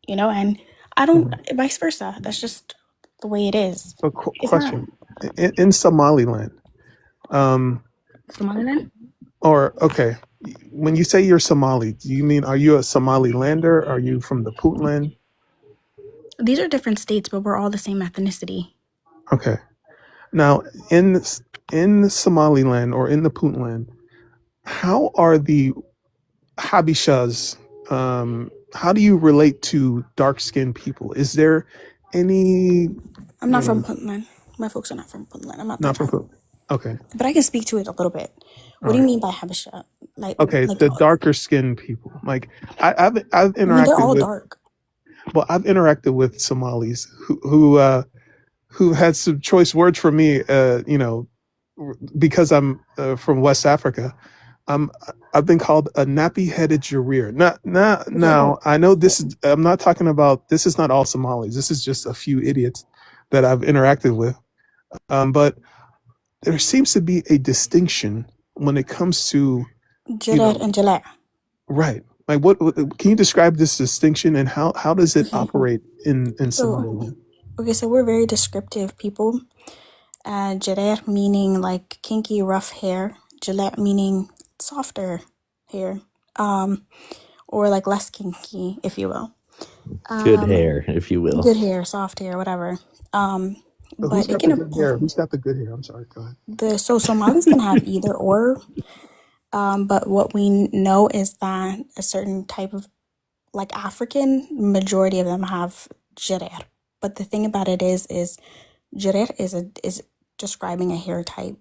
You know, and I don't vice versa. That's just the way it is. So, It's not question: in Somaliland, um, Somaliland. or okay, when you say you're Somali, do you mean are you a Somalilander? Are you from the Puntland? These are different states, but we're all the same ethnicity. Okay. Now, in Somaliland or in the Puntland, how are the Habishas? How do you relate to dark-skinned people? Is there any, I'm not you from know, Puntland. My folks are not from Puntland. I'm not that not from tribe. Okay, But I can speak to it a little bit. all What do you right. mean by Habesha? Okay, the darker skinned people. Like I've I mean, they're interacted all with dark. I've interacted with Somalis who had some choice words for me. Because I'm from West Africa. I've been called a nappy-headed Jareer. Now I know this is. I'm not talking about. This is not all Somalis. This is just a few idiots that I've interacted with. But there seems to be a distinction when it comes to Jared and Jalek. right. Like what can you describe this distinction and how does it operate in Somaliland? Okay, so we're very descriptive people. Jared meaning like kinky, rough hair. Jalek meaning softer hair. Or like less kinky, if you will. Good hair, if you will. Good hair, soft hair, whatever. So who's got the good hair? Who's got the good hair? I'm sorry, go ahead. So Somalis can have either or. But what we know is that a certain type of like African, majority of them have Jarer. But the thing about it is Jarer is describing a hair type.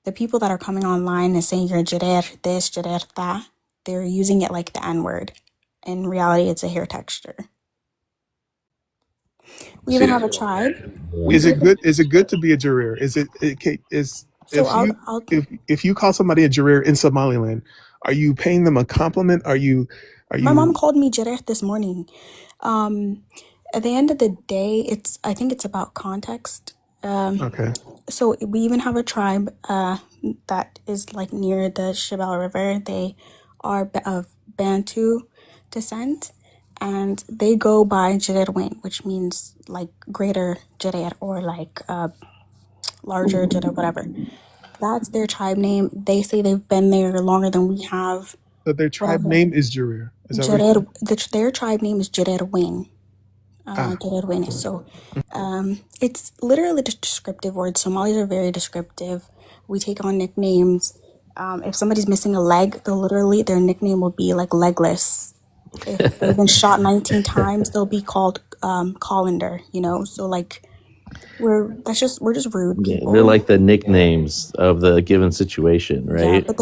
The people that are coming online and saying you're Jarer this, Jarer that, they're using it like the N-word. In reality, it's a hair texture. We even have a tribe. Is it good to be a Jareer? If you call somebody a Jareer in Somaliland, are you paying them a compliment? My mom called me Jarer this morning. At the end of the day, I think it's about context. Okay. So we even have a tribe that is like near the Shebelle River. They are of Bantu descent, and they go by Jererwin, which means like greater Jerer or like larger Jerer, whatever. That's their tribe name. They say they've been there longer than we have. So their tribe name is Jareer. Is that right? Their tribe name is Jererwin. So it's literally a descriptive word. Somalis are very descriptive. We take on nicknames. If somebody's missing a leg, their nickname will be like legless. If they've been shot 19 times, they'll be called colander, you know? So like we're just rude Yeah, they're people. like the nicknames of the given situation, Yeah, right? but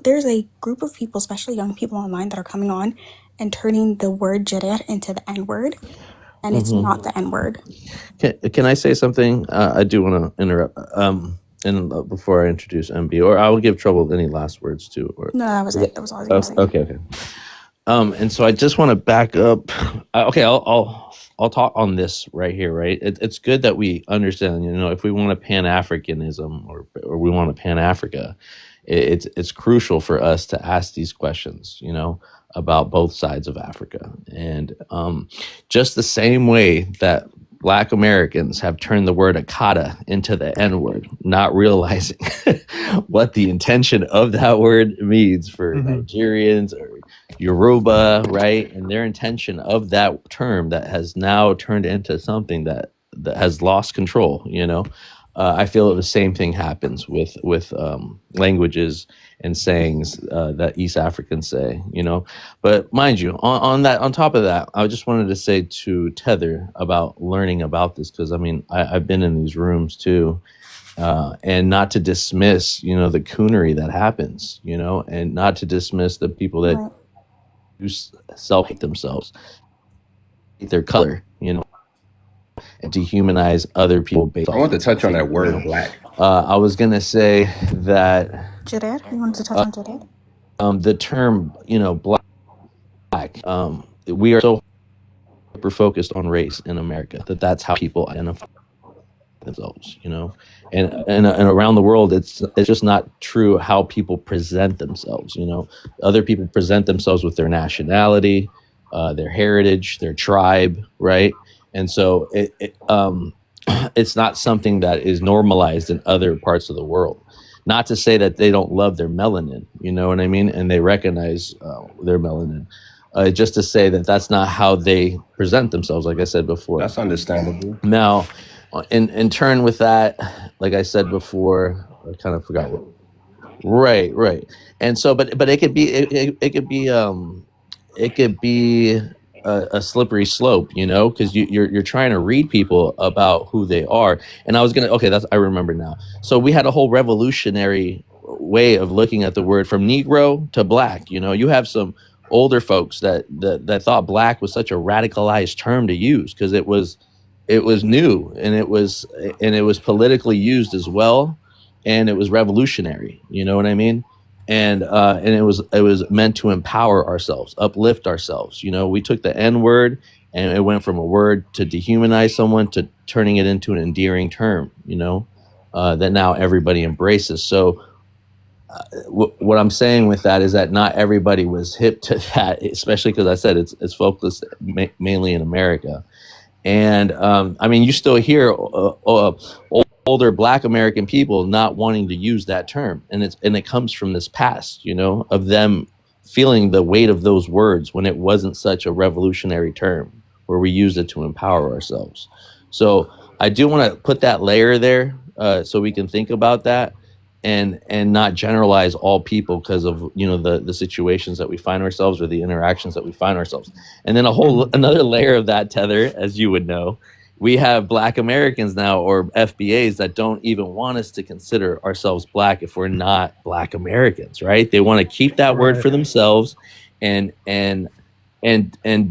there's a group of people, especially young people online, that are coming on and turning the word Jerer into the N word, and it's not the N word. Can I say something? I do want to interrupt. Before I introduce MB, or I will give Trouble any last words too. Or No, that was it. That was all I was gonna say. okay. And so I just want to back up. Okay, I'll talk on this right here. Right, it's good that we understand. If we want a Pan Africanism or we want a Pan Africa, it's crucial for us to ask these questions. About both sides of Africa, and just the same way that Black Americans have turned the word Akata into the N word, not realizing what the intention of that word means for Nigerians or Yoruba, right? And their intention of that term that has now turned into something that has lost control. I feel the same thing happens with languages and sayings that East Africans say. But mind you, on top of that, I just wanted to say to Tether about learning about this, because I've been in these rooms too, and not to dismiss the coonery that happens, and not to dismiss the people that Right. do self-hate themselves, hate their color, and dehumanize other people based I want to touch on that word black. I was gonna say that Jerer? You wanted to touch on Jerer? the term black, we are so hyper focused on race in America that's how people identify themselves, and around the world it's just not true how people present themselves. Other people present themselves with their nationality, their heritage, their tribe, right? And so it's not something that is normalized in other parts of the world. Not to say that they don't love their melanin, you know what I mean? And they recognize their melanin. Just to say that that's not how they present themselves, like I said before. That's understandable. Now, in turn with that, like I said before, I kind of forgot what. Right. And so, but it could be a slippery slope, because you're trying to read people about who they are. And I remember now. So we had a whole revolutionary way of looking at the word from Negro to Black. You have some older folks that thought Black was such a radicalized term to use because it was new and it was politically used as well, and it was revolutionary. You know what I mean? And it was meant to empower ourselves, uplift ourselves. We took the N word and it went from a word to dehumanize someone to turning it into an endearing term, that now everybody embraces. So what I'm saying with that is that not everybody was hip to that, especially because I said it's focused mainly in America. And you still hear older Black American people not wanting to use that term, and it comes from this past, of them feeling the weight of those words when it wasn't such a revolutionary term, where we used it to empower ourselves. So I do want to put that layer there, so we can think about that, and not generalize all people because of the situations that we find ourselves or the interactions that we find ourselves. And then another layer of that, Tether, as you would know, we have Black Americans now, or FBAs, that don't even want us to consider ourselves Black if we're not Black Americans, right? They want to keep that word for themselves and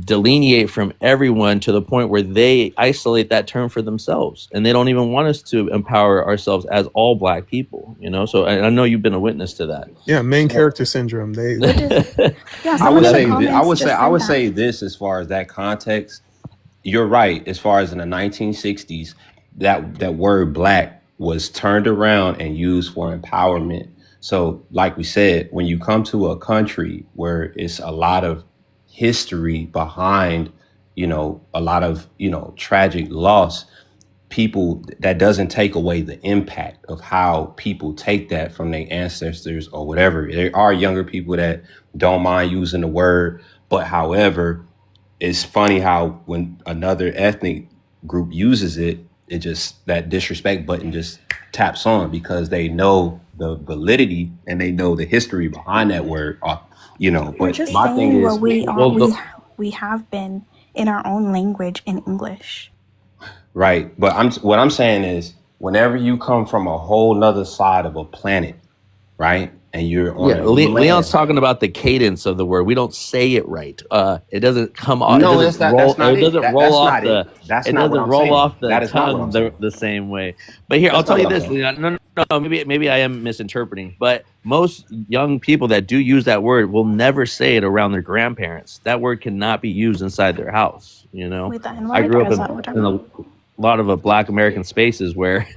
delineate from everyone to the point where they isolate that term for themselves, and they don't even want us to empower ourselves as all Black people. So I know you've been a witness to that. Yeah, main character syndrome. I would say this as far as that context. You're right. As far as in the 1960s, that word Black was turned around and used for empowerment. So like we said, when you come to a country where it's a lot of history behind, a lot of, tragic loss, people, that doesn't take away the impact of how people take that from their ancestors or whatever. There are younger people that don't mind using the word, but however, it's funny how when another ethnic group uses it, it just, that disrespect button just taps on because they know the validity and they know the history behind that word. But just my thing is, we have been in our own language in English. right? But what I'm saying is, whenever you come from a whole nother side of a planet, right, and you're on Yeah, a new Leon's land. talking about the cadence of the word. We don't say it right. It doesn't come off. It No, doesn't that's roll. not It it. doesn't roll That's off not it. the. That's It not what doesn't I'm roll saying. off the That is not what I'm tongue saying. the same way. But here, I'll That's tell not you what I'm this, saying. Leon. No. Maybe I am misinterpreting. But most young people that do use that word will never say it around their grandparents. That word cannot be used inside their house. With the N I word, grew or up is that what in a lot of Black American spaces where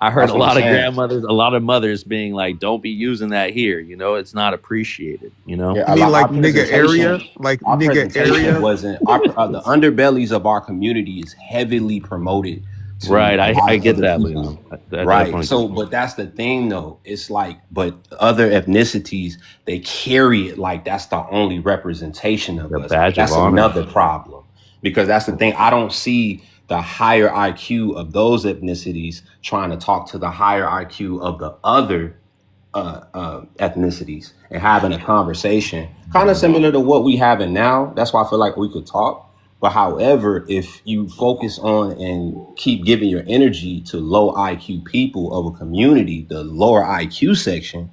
I heard That's a what I'm lot of saying. grandmothers, a lot of mothers being like, "Don't be using that here." It's not appreciated. You Yeah, mean like our nigga area? presentation, Like our nigga presentation area? wasn't the underbellies of our community is heavily promoted to Right. a I lot of get other that, people. Leon. I Right. definitely get So, that. but that's the thing though. It's like, but other ethnicities, they carry it like that's the only representation of The us. badge of That's honor. another problem because that's the thing. I don't see the higher IQ of those ethnicities trying to talk to the higher IQ of the other ethnicities and having a conversation kind of similar to what we having now. That's why I feel like we could talk. But however, if you focus on and keep giving your energy to low IQ people of a community, the lower IQ section,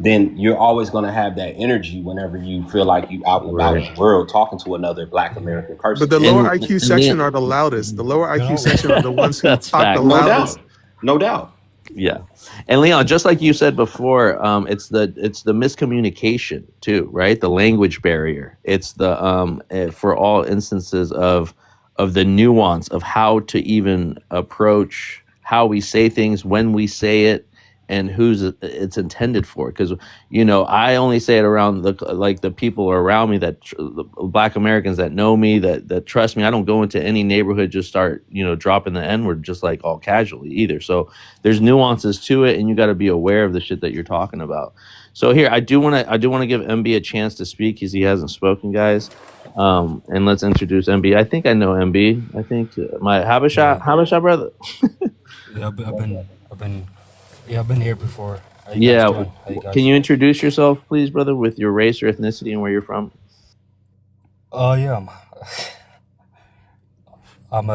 then you're always going to have that energy whenever you feel like you out and about in Right. the world talking to another Black American But person. the lower And, IQ and section Leon, are the loudest. The lower You IQ know, section are the ones who that's talk the facts. No loudest. doubt. No doubt. Yeah, and Leon, just like you said before, it's the miscommunication too, right? The language barrier. It's the for all instances of the nuance of how to even approach how we say things, when we say it, and who's it's intended for. Because I only say it around the people around me the Black Americans that know me, that trust me. I don't go into any neighborhood just start dropping the N word just like all casually either. So there's nuances to it, and you got to be aware of the shit that you're talking about. So here, I do want to give MB a chance to speak because he hasn't spoken, guys. And let's introduce MB. I think I know MB. I think my yeah, Habasha brother. yeah. I've been here before. How you guys Yeah. doing? How you Can guys? you introduce yourself, please, brother, with your race, your ethnicity, and where you're from? Oh yeah, I'm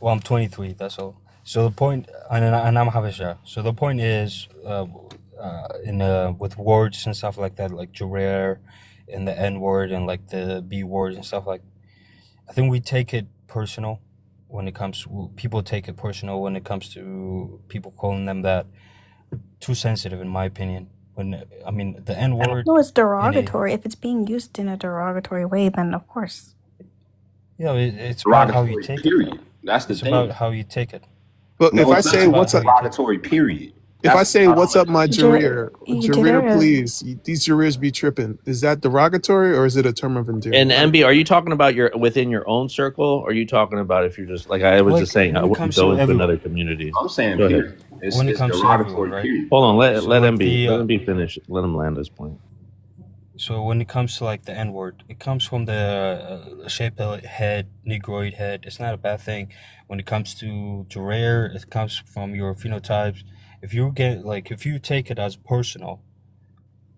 well, I'm 23. That's all. So the point, and I'm Habesha. So the point is, in with words and stuff like that, like Jarer, and the N word, and like the B word and stuff like. I think we take it personal when it comes. People take it personal when it comes to people calling them that. Too sensitive, in my opinion. I mean, the N word. No, it's derogatory. If it's being used in a derogatory way, then of course. It's about how you Derogatory, take it, period. though. That's the It's thing. about how you take it. But No, if I it's say not. what's It's up, derogatory, period. if I That's say what's up, my Jareer, Jareer, please, these Jareers be tripping. Is that derogatory or is it a term of And endearment? MB, are you talking about within your own circle, or are you talking about if you're just like I was just Like saying, I when it wouldn't comes go to into everyone, another community. I'm saying, Go ahead. period. It's when it comes to derogatory, everyone, right? period. Hold on, let So like MB finish. Let him land his point. So when it comes to like the N word, it comes from the shaped head, Negroid head. It's not a bad thing. When it comes to Jarer, it comes from your phenotypes. If you take it as personal,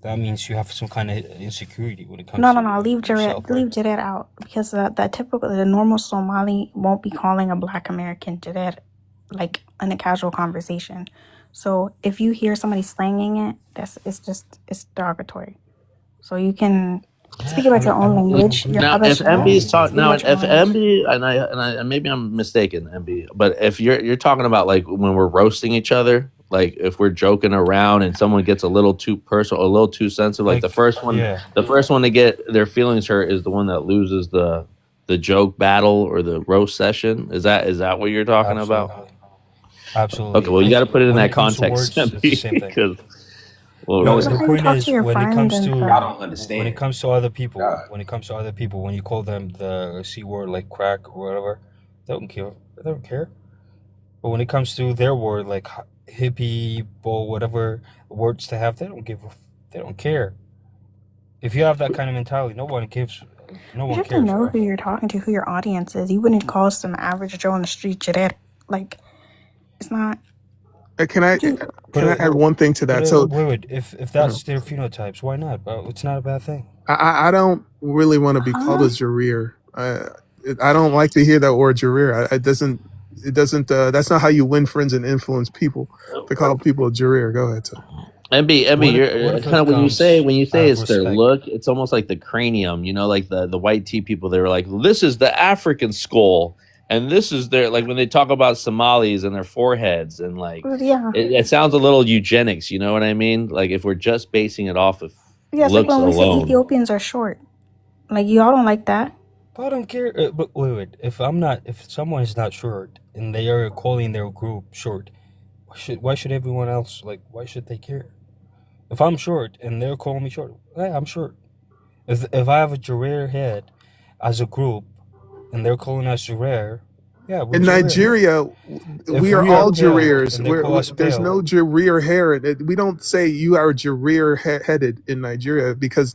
that means you have some kind of insecurity when it comes No, to leave yourself, right? Jared out because the normal Somali won't be calling a Black American Jared like in a casual conversation. So if you hear somebody slanging it, it's derogatory. So you can speak about your own language. Your Now, if Habesha. MB is talking Speak now, about your if own language. MB and maybe I'm mistaken, MB, but if you're talking about like when we're roasting each other, like if we're joking around and someone gets a little too personal, a little too sensitive, like the first one to get their feelings hurt is the one that loses the joke battle or the roast session. Is that what you're talking about? Absolutely. Okay, well you got to put it in When that it comes to context, words, it's the same thing. because No, it's the How you point talk is to your when it friend comes and to I stuff. don't understand. when it comes to other people, God. when you call them the C word like crack or whatever, they don't care. They don't care. But when it comes to their word like hippie, bull, whatever words they have, they don't care. If you have that kind of mentality, no one You cares, have to know right? who you're talking to, who your audience is. You wouldn't call some average Joe on the street Jared. Like, it's not. Can I add one thing to that? So Wait, if that's their phenotypes, why not? It's not a bad thing. I don't really want to be called a Jareer. I don't like to hear that word Jareer. It doesn't. It doesn't. That's not how you win friends and influence people. To call people Jareer. Go ahead, sir. MB, What you're if kind it of comes when you out say of it's their respect? look, it's almost like the cranium. You know, like the white tea people. They were like, this is the African skull, and this is their like when they talk about Somalis and their foreheads, and like Yeah. it sounds a little eugenics. You know what I mean? Like if we're just basing it off of Yeah, it's like looks when we say alone. Ethiopians are short. Like, y'all don't like that. I don't care. But wait. If someone is not short and they are calling their group short, why should everyone else why should they care? If I'm short and they're calling me short, yeah, I'm short. If I have a Jareer head as a group and they're calling us Jareer, yeah, we're In Jareer. Nigeria, If we are we are all pale Jareers. and they call us There's no pale, Jareer hair. We don't say you are Jareer headed in Nigeria because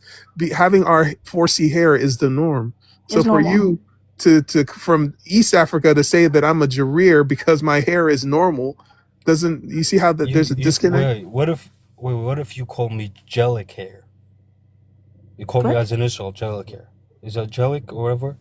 having our 4C hair is the norm. So It's for normal. you to from East Africa to say that I'm a Jareer because my hair is normal doesn't. You see how there's a disconnect? what if you call me Jellic hair? You call me What? as an insult, Jellic hair. Is that Jellic or whatever?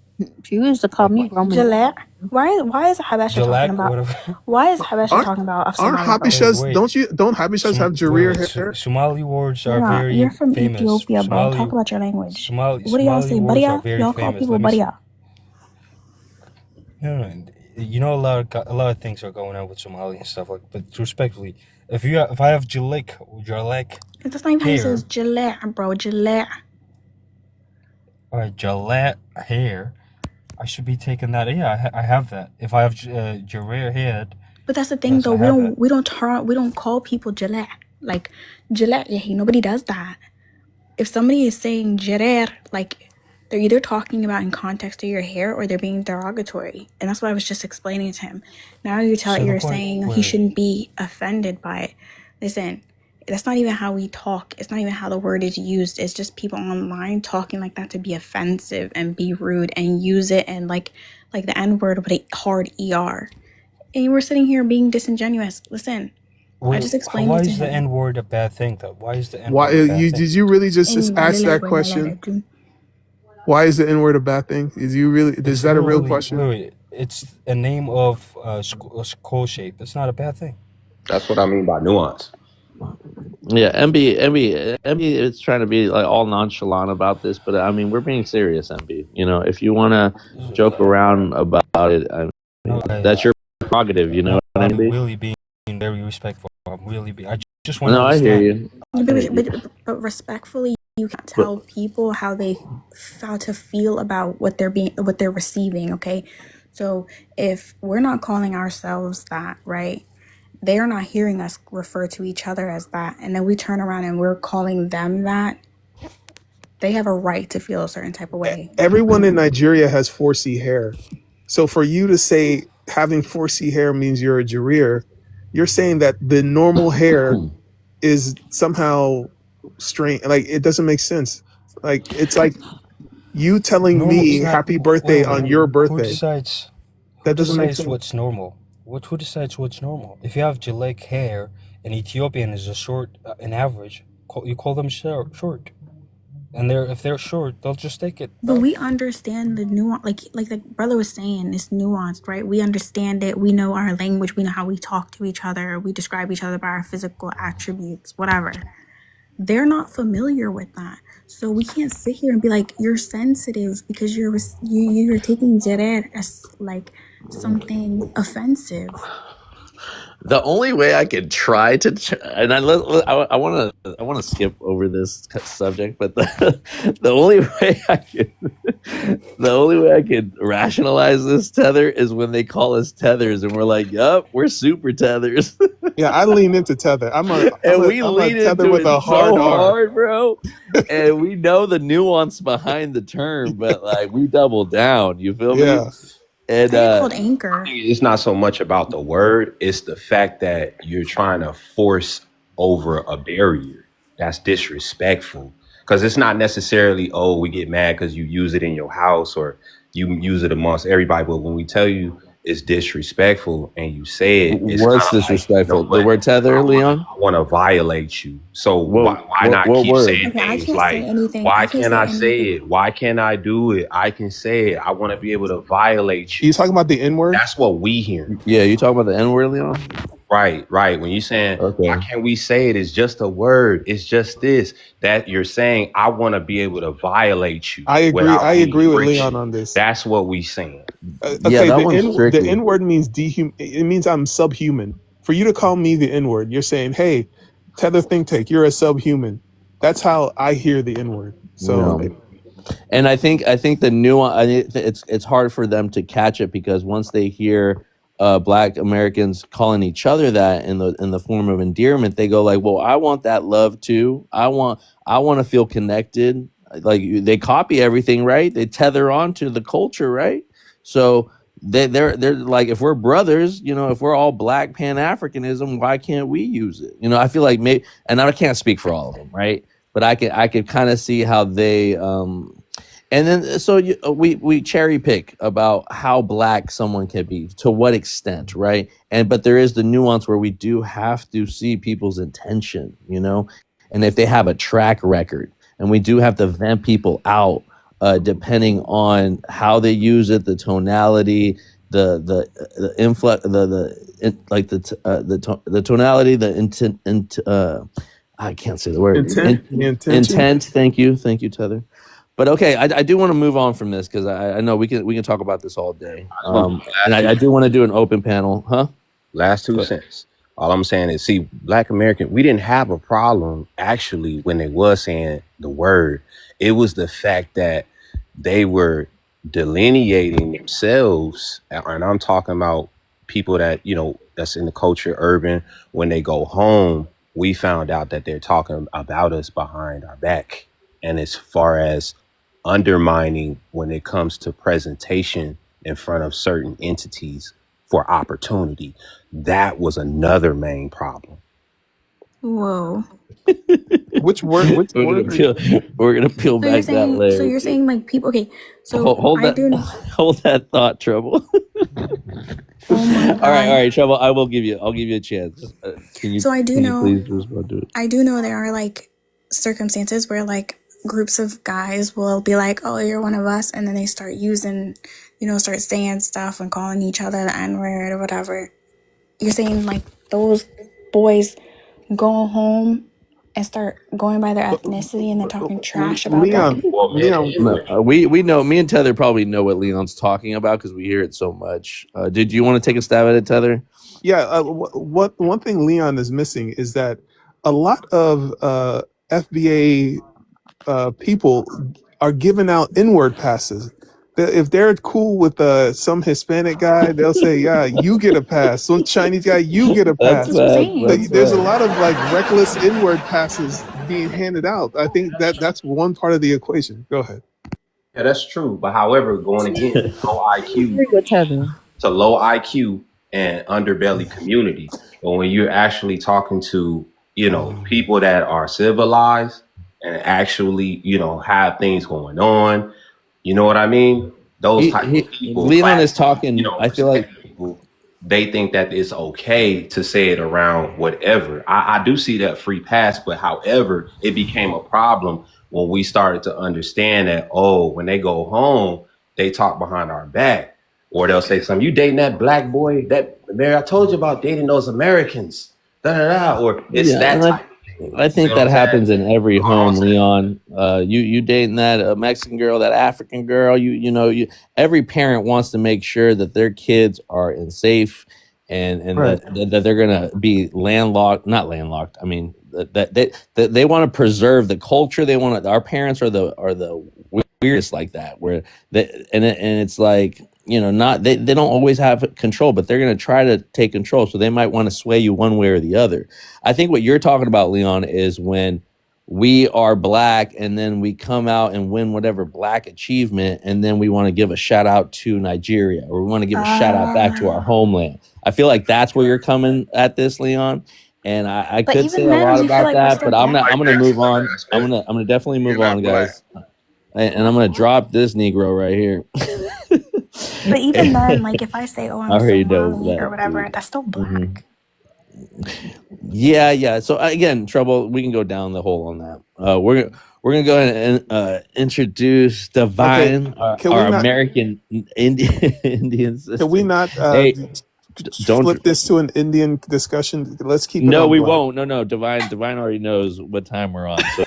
You used to call Like me Roman. Gillette? Why is Habesha talking Jalak or about? whatever? Why is Habesha Aren't talking about aren't Somali bro? Habishas? Wait. Don't Habishas have Jareer hair? Somali words You're are not. very You're from famous. Ethiopia, bro. Somali Talk about your language. Somali What do y'all Somali say? words are Badia? very Y'all call famous. people Let me see. Badia. No, you know a lot of things are going on with Somali and stuff like. But respectfully, if I have Jalek That's not even how he says hair, Gillette, bro. Gillette. all right, Jalek hair, I should be taking that. Yeah, I have that. If I have Jareer head, But that's the thing, yes, though. I have that. We don't call people Gillette. Like Gillette. Yeah, nobody does that. If somebody is saying Gerer, like they're either talking about in context of your hair or they're being derogatory, and that's what I was just explaining to him. Now you're So the you're point, saying he shouldn't be offended by it. Listen, that's not even how we talk. It's not even how the word is used. It's just people online talking like that to be offensive and be rude and use it and like the N word with a hard ER. And we're sitting here being disingenuous. Listen, I just explained why it to is the him. N word a bad thing though? Why is the N Why word a bad thing? did you really just And ask that question? Why is the N word a bad thing? Is that a real question? Wait, it's a name of a skull shape. It's not a bad thing. That's what I mean by nuance. Yeah, MB is trying to be like all nonchalant about this, but I mean we're being serious, MB. You know, if you want to joke around about it, I mean, that's your prerogative. You know what I I'm mean? really being very respectful. I just want to No, I understand. hear you. But respectfully, you can't tell people how to feel about what they're receiving. Okay, so if we're not calling ourselves that, right? They are not hearing us refer to each other as that, and then we turn around and we're calling them that. They have a right to feel a certain type of way. Everyone in Nigeria has 4C hair. So for you to say having 4C hair means you're a Jareer, you're saying that the normal hair is somehow strange. Like it doesn't make sense. Like it's like you telling Normal me is not. happy birthday on your Who birthday. decides? That Who doesn't make decides sense. what's normal? Who decides what's normal? If you have Jalek hair and Ethiopian is a short, an average, you call them short. And if they're short, they'll just take it. But we understand the nuance, like the brother was saying, it's nuanced, right? We understand it. We know our language. We know how we talk to each other. We describe each other by our physical attributes, whatever. They're not familiar with that, so we can't sit here and be like, "You're sensitive because you're taking Jared as like something offensive." The only way I could try to, and I want to skip over this subject, but the only way I could rationalize this tether is when they call us tethers, and we're like, "Yup, we're super tethers," Yeah, I lean into tether. I'm a lean tether into with it a hard so R. hard, bro. And we know the nuance behind the term, but like we double down. You feel Yeah. me? And I get called anchor. It's not so much about the word, it's the fact that you're trying to force over a barrier. That's disrespectful. Because it's not necessarily, oh, we get mad because you use it in your house or you use it amongst everybody. But when we tell you is disrespectful and you say it, it's kind What's of like, you know disrespectful? The what? word tether, Leon? I want to violate you. So why not What keep word? saying Okay, I things can't like, say anything. why I can't can't say I say anything. it? Why can't I do it? I can say it. I want to be able to violate You you. talking about the N word? That's what we hear. Yeah, you talking about the N word, Leon? Right. When you're saying, why Okay. can't we say it? It's just a word. It's just this, that you're saying, I want to be able to violate you I agree. without I being agree with Leon friction. on this. That's what we saying. Yeah, Okay, that one's the tricky. N word means it means I'm subhuman. For you to call me the N word, you're saying, "Hey, Tether Think Tank, you're a subhuman." That's how I hear the N word. So Yeah. And I think the nuance. It's hard for them to catch it because once they hear Black Americans calling each other that in the form of endearment, they go like, "Well, I want that love too. I want to feel connected." Like they copy everything, right? They tether on to the culture, right? So they're like, if we're brothers, if we're all Black Pan Africanism, why can't we use it? I feel like maybe, and I can't speak for all of them, right? But I could kind of see how they and then so we cherry pick about how Black someone can be, to what extent, right? But there is the nuance where we do have to see people's intention, and if they have a track record, and we do have to vent people out depending on how they use it, the tonality, the influx, the tonality, the intent, I can't say the word. Intent. Thank you, Tether. But okay, I do want to move on from this because I know we can talk about this all day. And I do want to do an open panel, huh? Last 2 cents. All I'm saying is, see, Black American, we didn't have a problem actually when they was saying the word. It was the fact that they were delineating themselves, and I'm talking about people that that's in the culture, urban. When they go home, we found out that they're talking about us behind our back, and as far as undermining when it comes to presentation in front of certain entities for opportunity, that was another main problem. Whoa. which word? Which word? We're gonna peel back that layer. So you're saying like people? Okay, so hold I that. do know. Hold that thought, Trouble. Oh my God. All right, Trouble. I'll give you a chance. Can you? So I do can know. You please respond to it? I do know there are like circumstances where like groups of guys will be like, "Oh, you're one of us," and then they start using, start saying stuff and calling each other the N-word or whatever. You're saying like those boys go home and start going by their ethnicity and then talking trash about Leon, No, we know. Me and Tether probably know what Leon's talking about because we hear it so much. Did you want to take a stab at it, Tether? Yeah. What one thing Leon is missing is that a lot of FBA people are giving out N-word passes. If they're cool with some Hispanic guy, they'll say, "Yeah, you get a pass." Some Chinese guy, you get a pass. There's a lot of like reckless N-word passes being handed out. I think that's one part of the equation. Go ahead. Yeah, that's true. But however, going again, low IQ With Tether. to low IQ and underbelly community. But when you're actually talking to, people that are civilized and actually, have things going on, you know what I mean? Those type of people. Leon is talking. I feel like people, they think that it's okay to say it around whatever. I do see that free pass, but however, it became a problem when we started to understand that, when they go home, they talk behind our back. Or they'll say something, "You dating that Black boy? Mary, I told you about dating those Americans." Or it's that type of thing. I think that happens in every home, Leon. You dating that Mexican girl, that African girl. Every parent wants to make sure that their kids are in safe and Right. that they're gonna be not landlocked. I mean that they want to preserve the culture. They want to. Our parents are the weirdest like that, where and it's like. Not they don't always have control, but they're going to try to take control. So they might want to sway you one way or the other. I think what you're talking about, Leon, is when we are Black and then we come out and win whatever Black achievement, and then we want to give a shout out to Nigeria, or we want to give a shout out back to our homeland. I feel like that's where you're coming at this, Leon. And I could say a lot about that, but I'm going to move on. I'm going to definitely move on, guys. And I'm going to drop this Negro right here. But even then, like if I say, "Oh, I I'm already know Somali" or that whatever, too. that's still hmm black. Yeah, yeah. So again, trouble. We can go down the hole on that. We're gonna go ahead and introduce Okay, Divine, can we our not? American Indian Can we sister. not Hey, don't. flip this to an Indian discussion? Let's keep it No, on we black. won't. No. Divine already knows what time we're on, so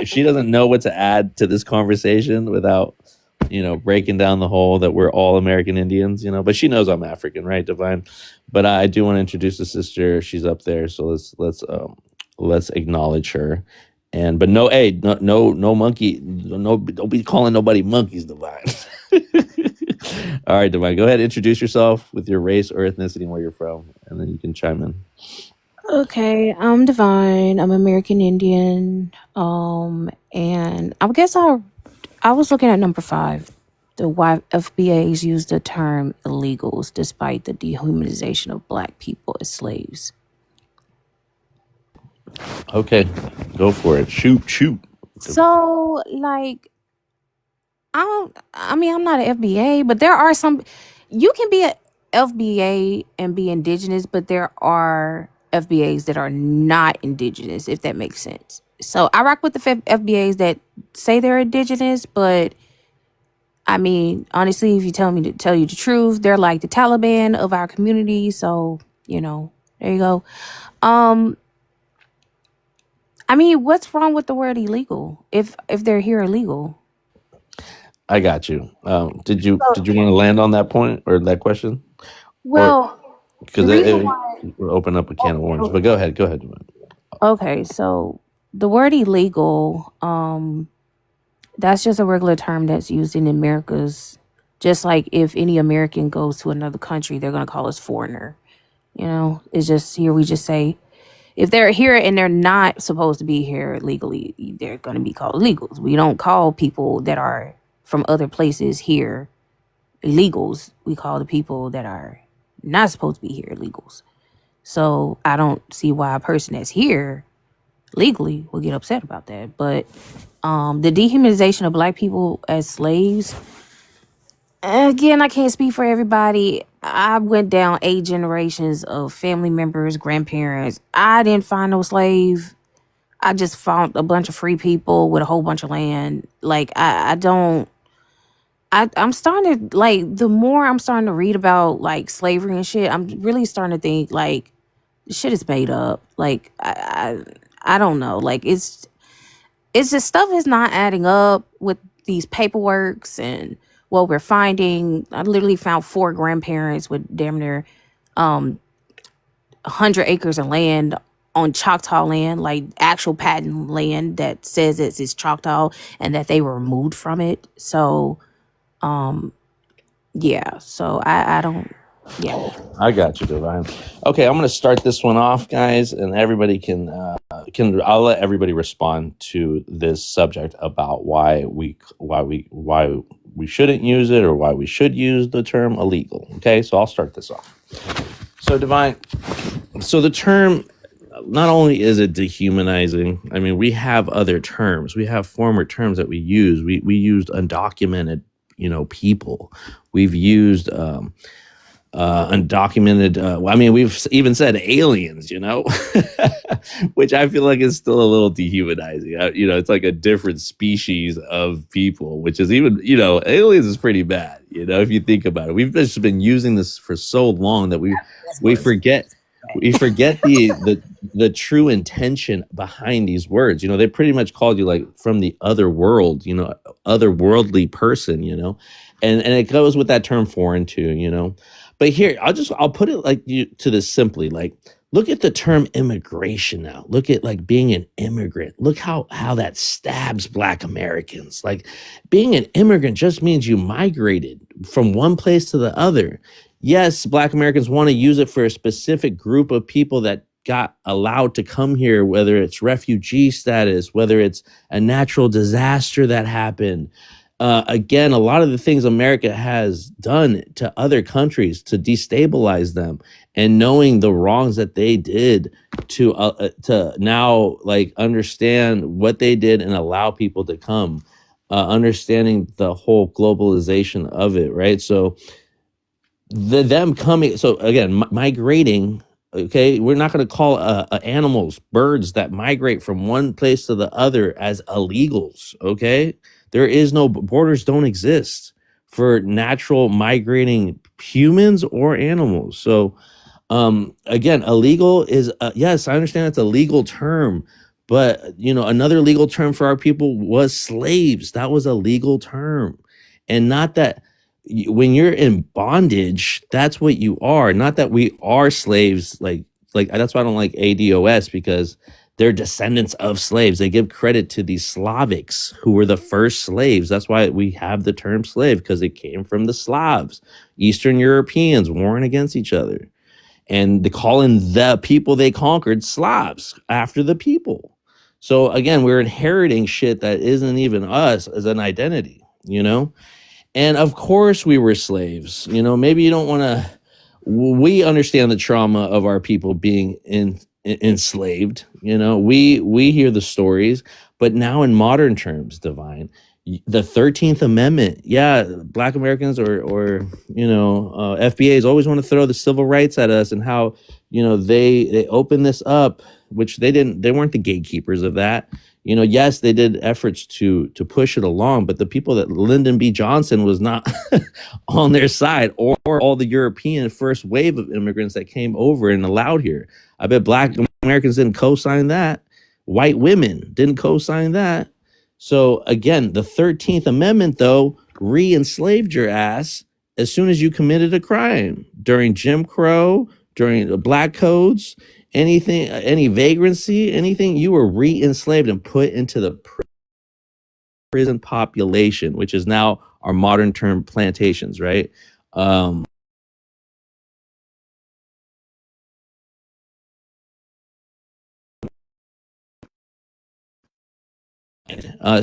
she doesn't know what to add to this conversation without breaking down the whole that we're all American Indians. But she knows I'm African, right, Divine? But I do want to introduce the sister. She's up there, so let's acknowledge her. But no, hey, no monkey, no, don't be calling nobody monkeys, Divine. All right, Divine, go ahead, introduce yourself with your race or ethnicity and where you're from, and then you can chime in. Okay, I'm Divine. I'm American Indian. And I guess I was looking at number 5. The FBAs use the term illegals despite the dehumanization of black people as slaves. Okay, go for it. Shoot. So, like, I'm not an FBA, but there are some, you can be a FBA and be indigenous, but there are FBAs that are not indigenous, if that makes sense. So I rock with the FBAs that say they're indigenous, but I mean, honestly, if you tell me to tell you the truth, they're like the Taliban of our community. So, there you go. I mean, what's wrong with the word illegal if they're here illegal? I got you. Did you So, want to land on that point or that question, or well, because the reason it why. will open up a can of worms? But go ahead. Okay, so the word illegal, that's just a regular term that's used in Americas. Just like if any American goes to another country, they're gonna call us foreigner. It's just here we just say if they're here and they're not supposed to be here legally, they're gonna be called illegals. We don't call people that are from other places here illegals. We call the people that are not supposed to be here illegals. So I don't see why a person that's here legally will get upset about that. But the dehumanization of black people as slaves, again, I can't speak for everybody. I went down 8 generations of family members, grandparents. I didn't find no slave. I just found a bunch of free people with a whole bunch of land. Like I'm starting to, like, the more I'm starting to read about like slavery and shit, I'm really starting to think like shit is made up. Like I don't know. Like it's just stuff is not adding up with these paperworks and what we're finding. I literally found 4 grandparents with damn near 100 acres of land on Choctaw land, like actual patent land that says it's Choctaw and that they were removed from it. So yeah. So I don't. Yeah. I got you, Divine. Okay, I'm going to start this one off, guys, and everybody can. I'll let everybody respond to this subject about why we shouldn't use it or why we should use the term illegal. Okay, so I'll start this off. So, Divine. So the term, not only is it dehumanizing, I mean, we have other terms. We have former terms that we use. We used undocumented, people. We've used undocumented. I mean, we've even said aliens, which I feel like is still a little dehumanizing. It's like a different species of people, which is even, aliens is pretty bad. If you think about it, we've just been using this for so long that we forget the true intention behind these words. They pretty much called you like from the other world, otherworldly person, and it goes with that term foreign too, But here, I'll put it like to this simply, like, look at the term immigration now. Look at like being an immigrant. Look how that stabs Black Americans. Like being an immigrant just means you migrated from one place to the other. Yes, Black Americans want to use it for a specific group of people that got allowed to come here, whether it's refugee status, whether it's a natural disaster that happened. Again, a lot of the things America has done to other countries to destabilize them, and knowing the wrongs that they did to now like understand what they did and allow people to come, understanding the whole globalization of it, right? So them coming. So again, migrating. Okay, we're not going to call animals, birds that migrate from one place to the other as illegals. Okay, there is no borders, don't exist for natural migrating humans or animals. So again, illegal is yes, I understand it's a legal term, but another legal term for our people was slaves. That was a legal term, and not that when you're in bondage, that's what you are. Not that we are slaves. Like that's why I don't like ADOS, because they're descendants of slaves. They give credit to these Slavics who were the first slaves. That's why we have the term slave, because it came from the Slavs, Eastern Europeans warring against each other. And they calling the people they conquered Slavs after the people. So again, we're inheriting shit that isn't even us as an identity, And of course we were slaves. Maybe you don't want to. We understand the trauma of our people being enslaved. We hear the stories, but now in modern terms, Divine, the 13th Amendment, yeah, Black Americans or FBAs always want to throw the civil rights at us, and how they open this up, which they weren't the gatekeepers of that. Yes, they did efforts to push it along, but the people that Lyndon B. Johnson was not on their side, or all the European first wave of immigrants that came over and allowed here. I bet Black Americans didn't co-sign that. White women didn't co-sign that. So again, the 13th Amendment, though, re-enslaved your ass as soon as you committed a crime. During Jim Crow, during the Black Codes, anything, any vagrancy, anything, you were re-enslaved and put into the prison population, which is now our modern term plantations, right?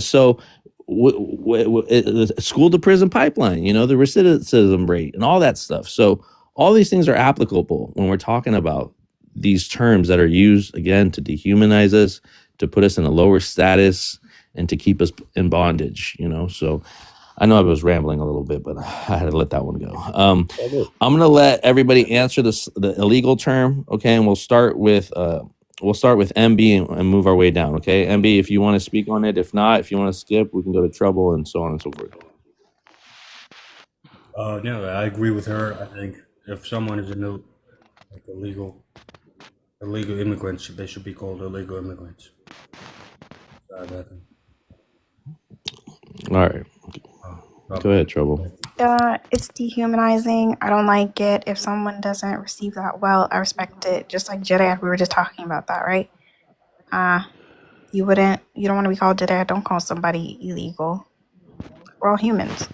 So the school to prison pipeline, the recidivism rate and all that stuff. So all these things are applicable when we're talking about these terms that are used, again, to dehumanize us, to put us in a lower status, and to keep us in bondage, So I know I was rambling a little bit, but I had to let that one go. I'm going to let everybody answer the illegal term, okay? And we'll start with MB and move our way down, okay? MB, if you want to speak on it. If not, if you want to skip, we can go to trouble and so on and so forth. Yeah, I agree with her. I think if someone is illegal immigrants, they should be called illegal immigrants. All right. Go ahead, trouble. It's dehumanizing. I don't like it. If someone doesn't receive that well, I respect it. Just like Jedi, we were just talking about that, right? You don't want to be called Jedi. Don't call somebody illegal. We're all humans.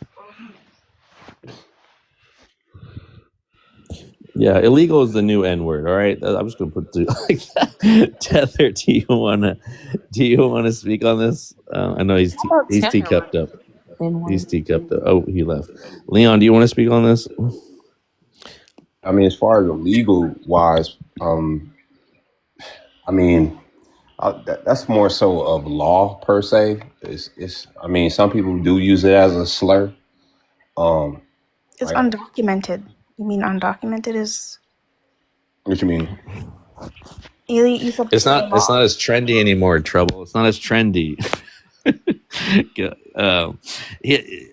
Yeah, illegal is the new N word. All right, I'm just gonna put it like that. Tether, do you wanna speak on this? I know he's teacupped up. He's teacupped up. Oh, he left. Leon, do you want to speak on this? I mean, as far as illegal wise, that's more so of law per se. I mean, some people do use it as a slur. It's undocumented. You mean undocumented is? What you mean? It's not as trendy anymore. Trouble. It's not as trendy.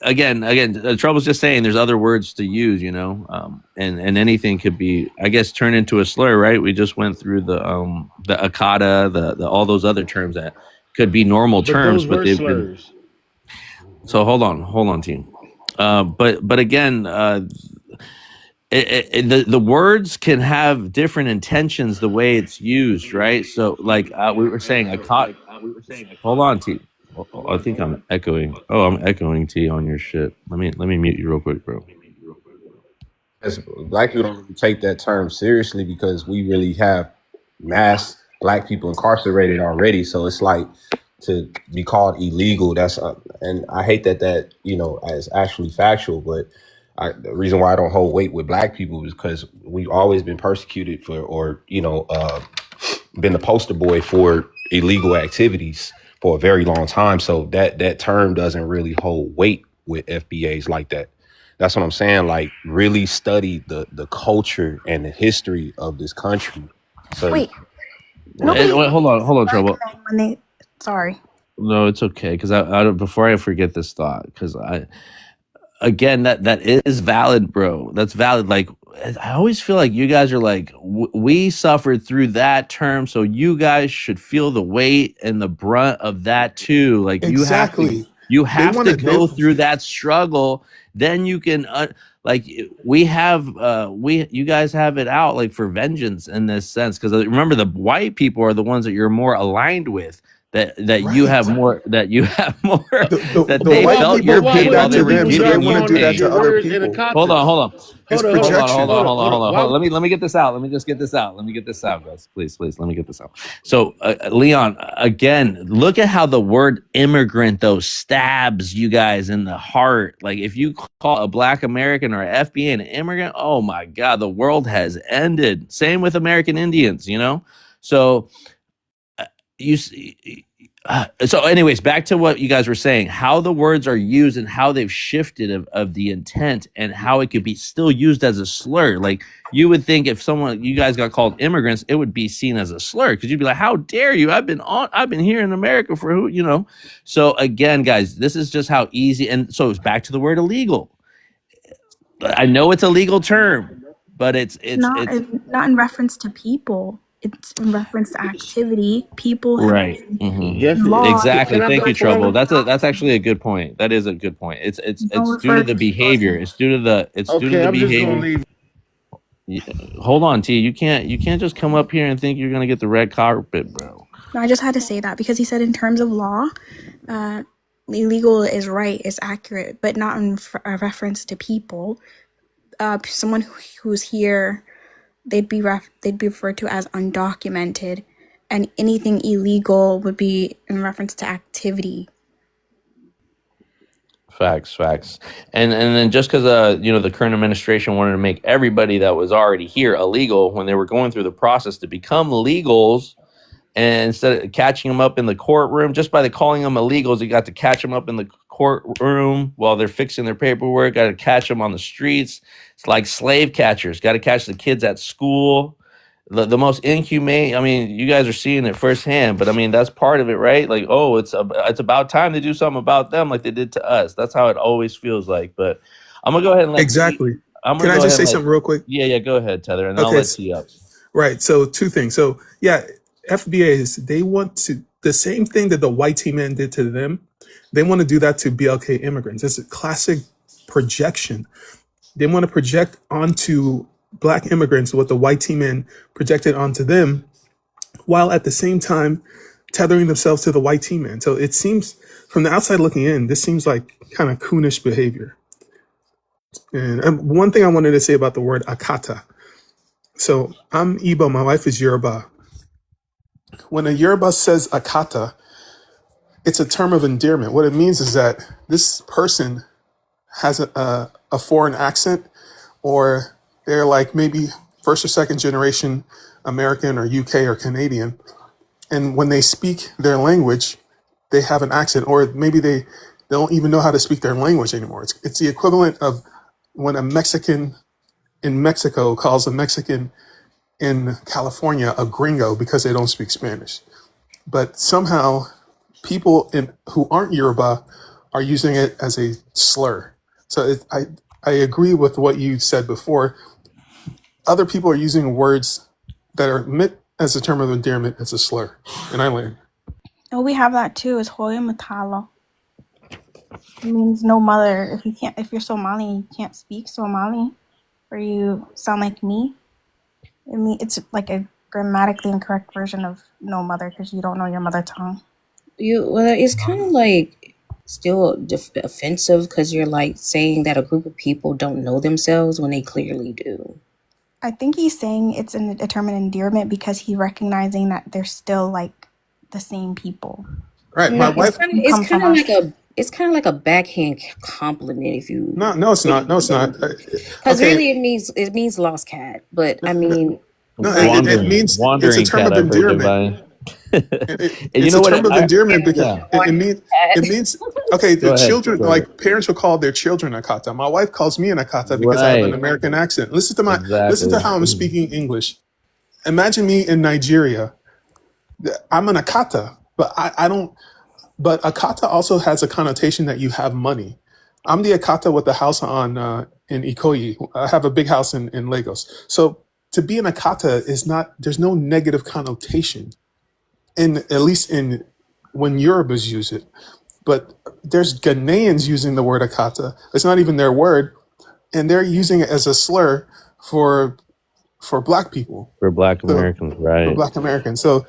Again, Trouble's just saying there's other words to use, and anything could be, I guess, turned into a slur, right? We just went through the Akata, the all those other terms that could be normal terms, but they've slurs. Been. So hold on, team. But again, the words can have different intentions the way it's used, right? So like we were saying, Akata. Hold on, team. I think I'm echoing. Oh, I'm echoing T on your shit. Let me mute you real quick, bro. Black people don't really take that term seriously because we really have mass Black people incarcerated already. So it's like to be called illegal. That's and I hate that is actually factual. But the reason why I don't hold weight with Black people is because we've always been persecuted for, been the poster boy for illegal activities for a very long time. So that term doesn't really hold weight with FBAs like that. That's what I'm saying. Like, really study the culture and the history of this country. So Wait, Wait, nobody hold on, black Trouble. men when they. Sorry. No, it's okay because before I forget this thought, because again that is valid, bro. That's valid. Like I always feel like you guys are like we suffered through that term, so you guys should feel the weight and the brunt of that too. Like Exactly. you They have want to to. go through that struggle. Then you can like we have you guys have it out like for vengeance in this sense because remember the white people are the ones that you're more aligned with. That you have Right. more that The they white felt people your did pain while that they to were them, so they giving want you to do that pain. to other people. Hold on. It's Hold projection. on. Let me get this out. Let me just get this out. Let me get this out, guys. Please. Let me get this out. So, Leon, again, look at how the word immigrant though stabs you guys in the heart. Like if you call a Black American or a FBA an immigrant, oh my God, the world has ended. Same with American Indians, you know. So you see. So anyways, back to what you guys were saying, how the words are used and how they've shifted of the intent and how it could be still used as a slur. Like you would think if you guys got called immigrants, it would be seen as a slur because you'd be like, how dare you? I've been here in America for who, you know? So again, guys, this is just how easy. And so it's back to the word illegal. I know it's a legal term, but it's not in reference to people. It's in reference to activity. People have right. law. Exactly. Thank you, Trouble. That's actually a good point. That is a good point. It's due to the behavior. It's due to the behavior. Hold on, T. You can't just come up here and think you're gonna get the red carpet, bro. No, I just had to say that because he said in terms of law, illegal is right, is accurate, but not in reference to people. Someone who's here, they'd be referred to as undocumented, and anything illegal would be in reference to activity. Facts. And then just because the current administration wanted to make everybody that was already here illegal when they were going through the process to become legals, and instead of catching them up in the courtroom, just by calling them illegals, you got to catch them up in the courtroom while they're fixing their paperwork. Got to catch them on the streets. It's like slave catchers. Got to catch the kids at school. The most inhumane. I mean, you guys are seeing it firsthand, but I mean that's part of it, right? Like, oh, it's about time to do something about them, like they did to us. That's how it always feels like. But I'm gonna go ahead and let Exactly. Can I just say something real quick? Yeah, go ahead, Tether, and then I'll let T up. Right. So two things. So yeah, FBAs, they want to the same thing that the white team men did to them. They want to do that to BLK immigrants. It's a classic projection. They want to project onto Black immigrants what the white team men projected onto them, while at the same time tethering themselves to the white team men. So it seems, from the outside looking in, this seems like kind of coonish behavior. And one thing I wanted to say about the word akata. So I'm Igbo, my wife is Yoruba. When a Yoruba says akata, it's a term of endearment. What it means is that this person has a foreign accent, or they're like maybe first or second generation American or UK or Canadian. And when they speak their language, they have an accent, or maybe they don't even know how to speak their language anymore. It's the equivalent of when a Mexican in Mexico calls a Mexican in California a gringo because they don't speak Spanish. But somehow people who aren't Yoruba are using it as a slur. So I agree with what you said before. Other people are using words that are meant as a term of endearment as a slur. And I land. Oh, we have that too. It's Hoya Matalo. It means no mother. If you're Somali, you can't speak Somali, or you sound like me. I mean, it's like a grammatically incorrect version of no mother because you don't know your mother tongue. It's kind of like still offensive because you're like saying that a group of people don't know themselves when they clearly do. I think he's saying it's a term of endearment because he's recognizing that they're still like the same people. Right. My wife. It's kind of like a backhand compliment if you. No, it's not. No, it's not. Because really, it means lost cat. But I mean, no, it means wandering it's a term cat, of endearment. It, And you it's know a what? term of endearment because Yeah. it means okay. Go The ahead. children, Go ahead. like parents will call their children Akata. My wife calls me an Akata because I have an Right. American accent. Listen to Exactly. how I'm speaking English. Imagine me in Nigeria. I'm an Akata, but I don't. But Akata also has a connotation that you have money. I'm the Akata with the house on in Ikoyi. I have a big house in Lagos. So to be an Akata is not. There's no negative connotation in at least in when Yorubas use it. But there's Ghanaians using the word Akata. It's not even their word, and they're using it as a slur for for Black people. For Black So Americans, for right? Black Americans. So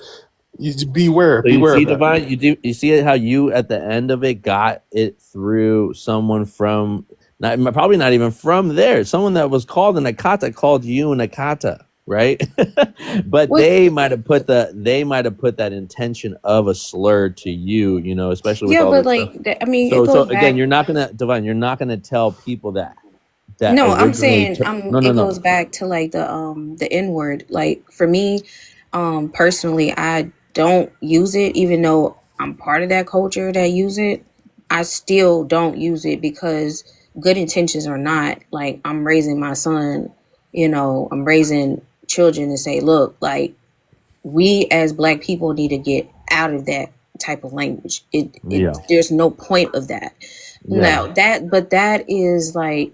you beware, So you beware see, of that. Divine, you see how you at the end of it got it through someone from probably not even from there. Someone that was called an Akata called you an Akata, right? But What? they might have put that intention of a slur to you, especially with Yeah, all but this stuff. like, I mean, it So goes again, back. you're not gonna Divine. You're not gonna tell people that No, I'm originally. saying No, no, it no. goes back to like the N word. Like for me, personally, I don't use it, even though I'm part of that culture that use it. I still don't use it because good intentions or not, like I'm raising my son, I'm raising children to say, look, like we as Black people need to get out of that type of language. Yeah, There's no point of that. yeah, Now that is like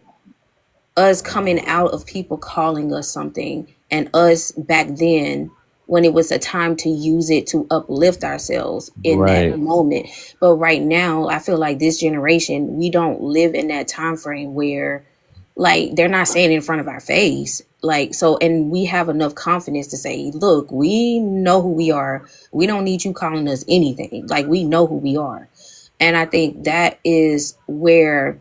us coming out of people calling us something, and us back then when it was a time to use it to uplift ourselves in that right. moment. But right now I feel like this generation, we don't live in that time frame where like they're not saying it in front of our face, like, so, and we have enough confidence to say, look, we know who we are, we don't need you calling us anything, like we know who we are. And I think that is where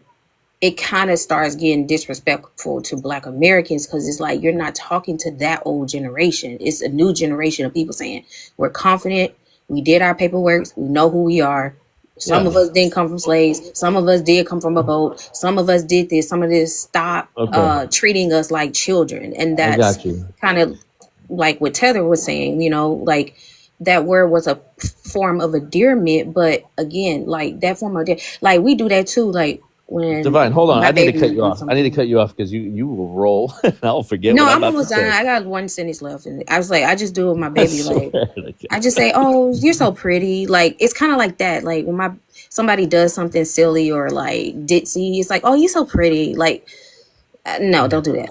it kind of starts getting disrespectful to Black Americans, because it's like you're not talking to that old generation. It's a new generation of people saying we're confident, we did our paperwork, we know who we are. Some Yeah. of us didn't come from slaves, some of us did come from a boat, some of us did this, some of this. Stop Okay, treating us like children. And I that's got you. kind of like what Tether was saying, like that word was a form of endearment, but again, like that form of like we do that too, like when Divine, hold on. my I need to baby cut you wants off. I need to something. cut you off because you will roll and I'll forget No, what I'm I'm about to almost done. say. I got one sentence left, and I was like, I just do it with my I baby. Like, swear to God. I just say, "Oh, you're so pretty." Like, it's kind of like that. Like when somebody does something silly or like ditzy, it's like, "Oh, you're so pretty." Like, no, don't do that.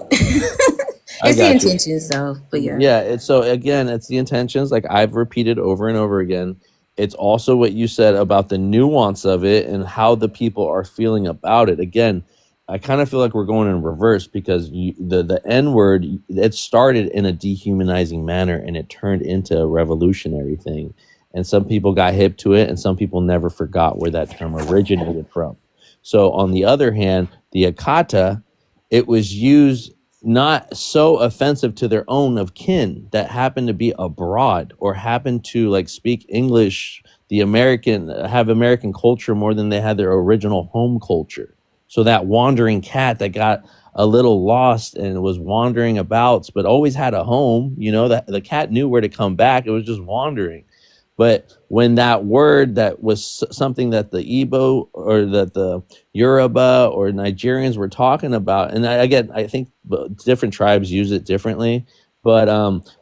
I It's the got you. intentions, though. But yeah. Yeah, so again, it's the intentions, like I've repeated over and over again. It's also what you said about the nuance of it and how the people are feeling about it. Again, I kind of feel like we're going in reverse because the N word, it started in a dehumanizing manner and it turned into a revolutionary thing. And some people got hip to it and some people never forgot where that term originated from. So on the other hand, the Akata, it was used not so offensive to their own of kin that happened to be abroad or happened to like speak English, have American culture more than they had their original home culture. So that wandering cat that got a little lost and was wandering about, but always had a home, that the cat knew where to come back. It was just wandering. But when that word that was something that the Igbo or that the Yoruba or Nigerians were talking about, and I think different tribes use it differently. But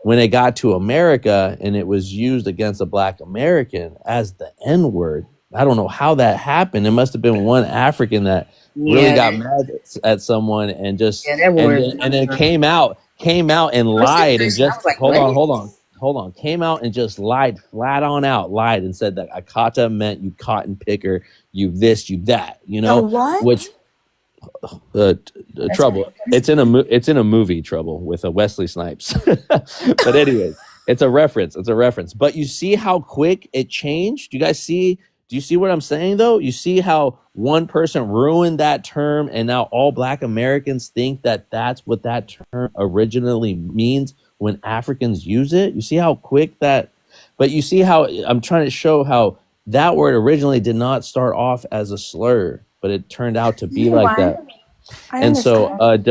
when it got to America and it was used against a Black American as the N word, I don't know how that happened. It must have been one African that really got mad at someone and just Yeah, that word. and then came out and First lied and impression, I just was like, what? hold on, came out and just lied flat on out, lied and said that Akata meant you cotton picker, you this, you that, which Trouble. It's in a movie, Trouble, with a Wesley Snipes. But anyways, it's a reference. But you see how quick it changed? Do you see what I'm saying though? You see how one person ruined that term and now all Black Americans think that that's what that term originally means when Africans use it? You see how quick that, but you see how I'm trying to show how that word originally did not start off as a slur, but it turned out to be like that. I And so understand.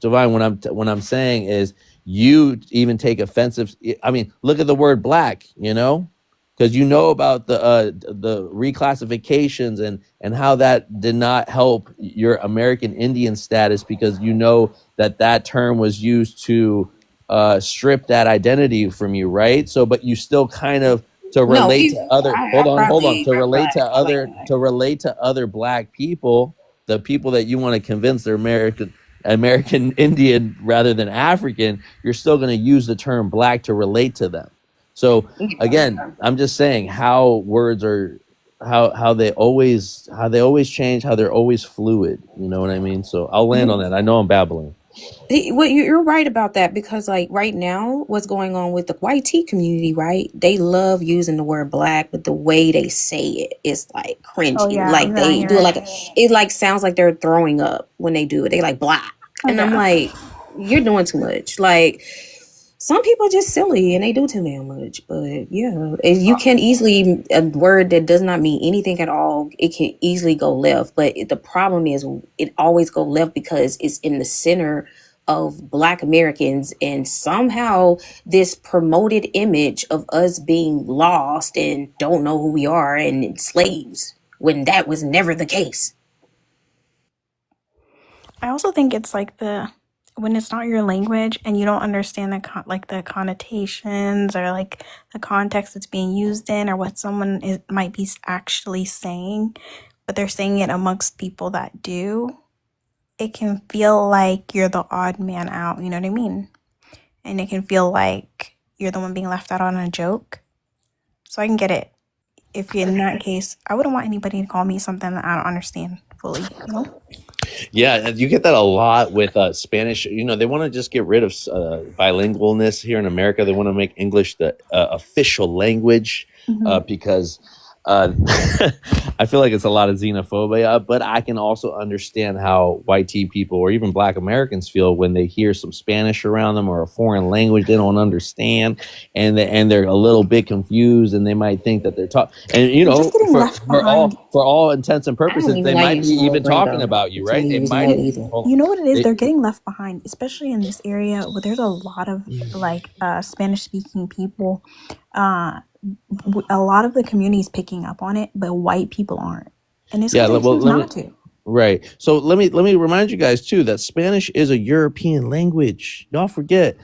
divine, what I'm saying is you even take offensive. I mean, look at the word black, you know, because you know about the reclassifications and how that did not help your American Indian status, because you know that that term was used to strip that identity from you, right? So, but you still kind of to No, relate to other. Hold on, I to relate to other black people, the people that you want to convince they're American Indian rather than African, you're still going to use the term black to relate to them. So again, I'm just saying how words are how they always change, how they're always fluid. You know what I mean? So I'll land on that. I know I'm babbling. Well, you're right about that, because like right now, what's going on with the white tea community, right? They love using the word black, but the way they say it is like Oh cringy. yeah, Like they do it right. like it like sounds like they're throwing up when they do it. They like black, Oh and I'm yeah. like, you're doing too much. Like some people are just silly and they do too damn much. But yeah, you can easily a word that does not mean anything at all. It can easily go left. But the problem is it always go left because it's in the center of Black Americans, and somehow this promoted image of us being lost and don't know who we are and slaves, when that was never the case. I also think it's like when it's not your language and you don't understand the connotations or like the context it's being used in, or what someone might be actually saying, but they're saying it amongst people that do. It can feel like you're the odd man out. You know what I mean? And it can feel like you're the one being left out on a joke. So I can get it. If in that case, I wouldn't want anybody to call me something that I don't understand fully. You know? Yeah, you get that a lot with Spanish. You know, they want to just get rid of bilingualness here in America. They want to make English the official language because I feel like it's a lot of xenophobia. But I can also understand how white tea people or even Black Americans feel when they hear some Spanish around them or a foreign language they don't understand, and they're a little bit confused, and they might think that they're talking. And you know, for all intents and purposes, they might be even talking about you, right? They might. You know what it is? They're getting left behind, especially in this area where there's a lot of like Spanish speaking people. A lot of the community is picking up on it, but white people aren't, and it's not to. Right. So let me remind you guys too that Spanish is a European language. Y'all forget,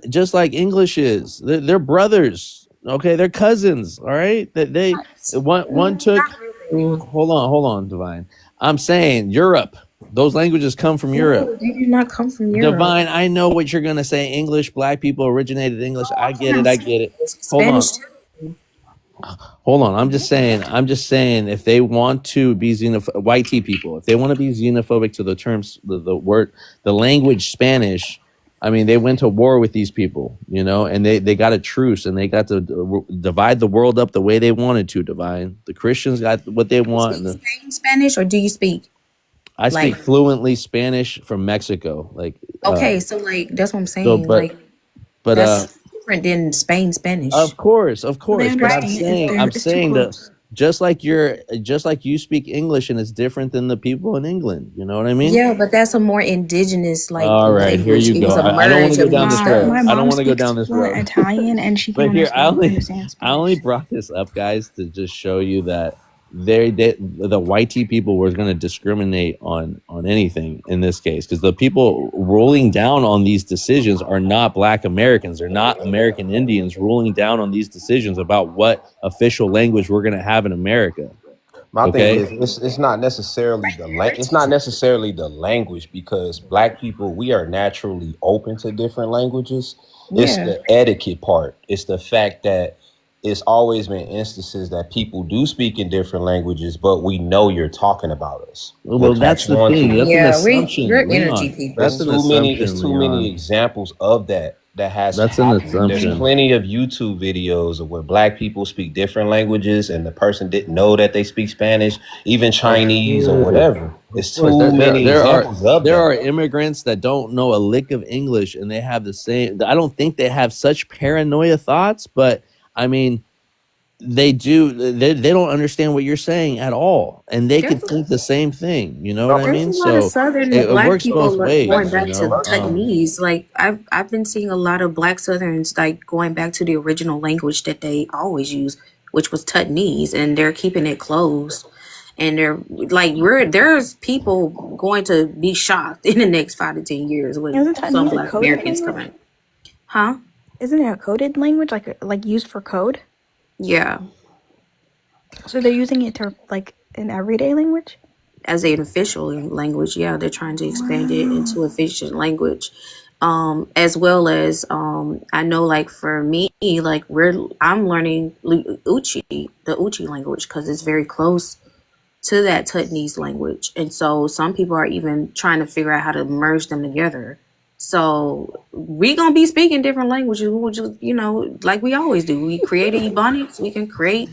just like English is. They're brothers. Okay, they're cousins. All right. That one took. Hold on, Divine. I'm saying Europe. Those languages come from Europe. They do not come from Europe. Divine, I know what you're gonna say. English, Black people originated English. I get it. Hold on. I'm just saying if they want to be white tea people, if they want to be xenophobic to the terms, the word, the language Spanish, I mean, they went to war with these people, you know, and they got a truce, and they got to divide the world up the way they wanted to. Divine, the Christians got what they want. Do you speak Spanish, or do you speak? I speak fluently Spanish from Mexico. Like okay, so like that's what I'm saying. But that's different than Spain Spanish. Of course. But I'm saying that just like you speak English, and it's different than the people in England. You know what I mean? Yeah, but that's a more indigenous like. All right, language. Here you go. I don't want to go down this road. I don't want to go down this road. Italian, and she. But here, I only brought this up, guys, to just show you that the white tea people were going to discriminate on anything in this case, because the people ruling down on these decisions are not Black Americans. They're not American Indians ruling down on these decisions about what official language we're going to have in America. My thing is, it's not necessarily the language, because Black people, we are naturally open to different languages. Yeah. It's the etiquette part. It's the fact that it's always been instances that people do speak in different languages, but we know you're talking about us. Well, that's the thing. That's an assumption. We're energy people. There's too many examples of that has that's happened. An assumption. There's plenty of YouTube videos of where Black people speak different languages, and the person didn't know that they speak Spanish, even Chinese or whatever. It's too many examples of that. There are immigrants that don't know a lick of English, and they have the same. I don't think they have such paranoia thoughts, but I mean, they do. They don't understand what you're saying at all, and they could There's a, think the same thing. You know what I there's a mean? lot of So Southern it Black works people both going ways. You back to know. Taiwanese. Like I've been seeing a lot of Black Southerns like going back to the original language that they always use, which was Taiwanese, and they're keeping it closed. And they're like, there's people going to be shocked in the next 5 to 10 years when Isn't some Taiwanese a Black coded Americans come language? in. Huh? Isn't it a coded language, like used for code? Yeah, So they're using it to like an everyday language? as an official language. Yeah, they're trying to expand it into Wow. official language. As well as I know, like for me, like I'm learning the Uchi language, because it's very close to that Taiwanese language, and so some people are even trying to figure out how to merge them together. So we gonna be speaking different languages. We'll just, like we always do. We created Ebonics. We can create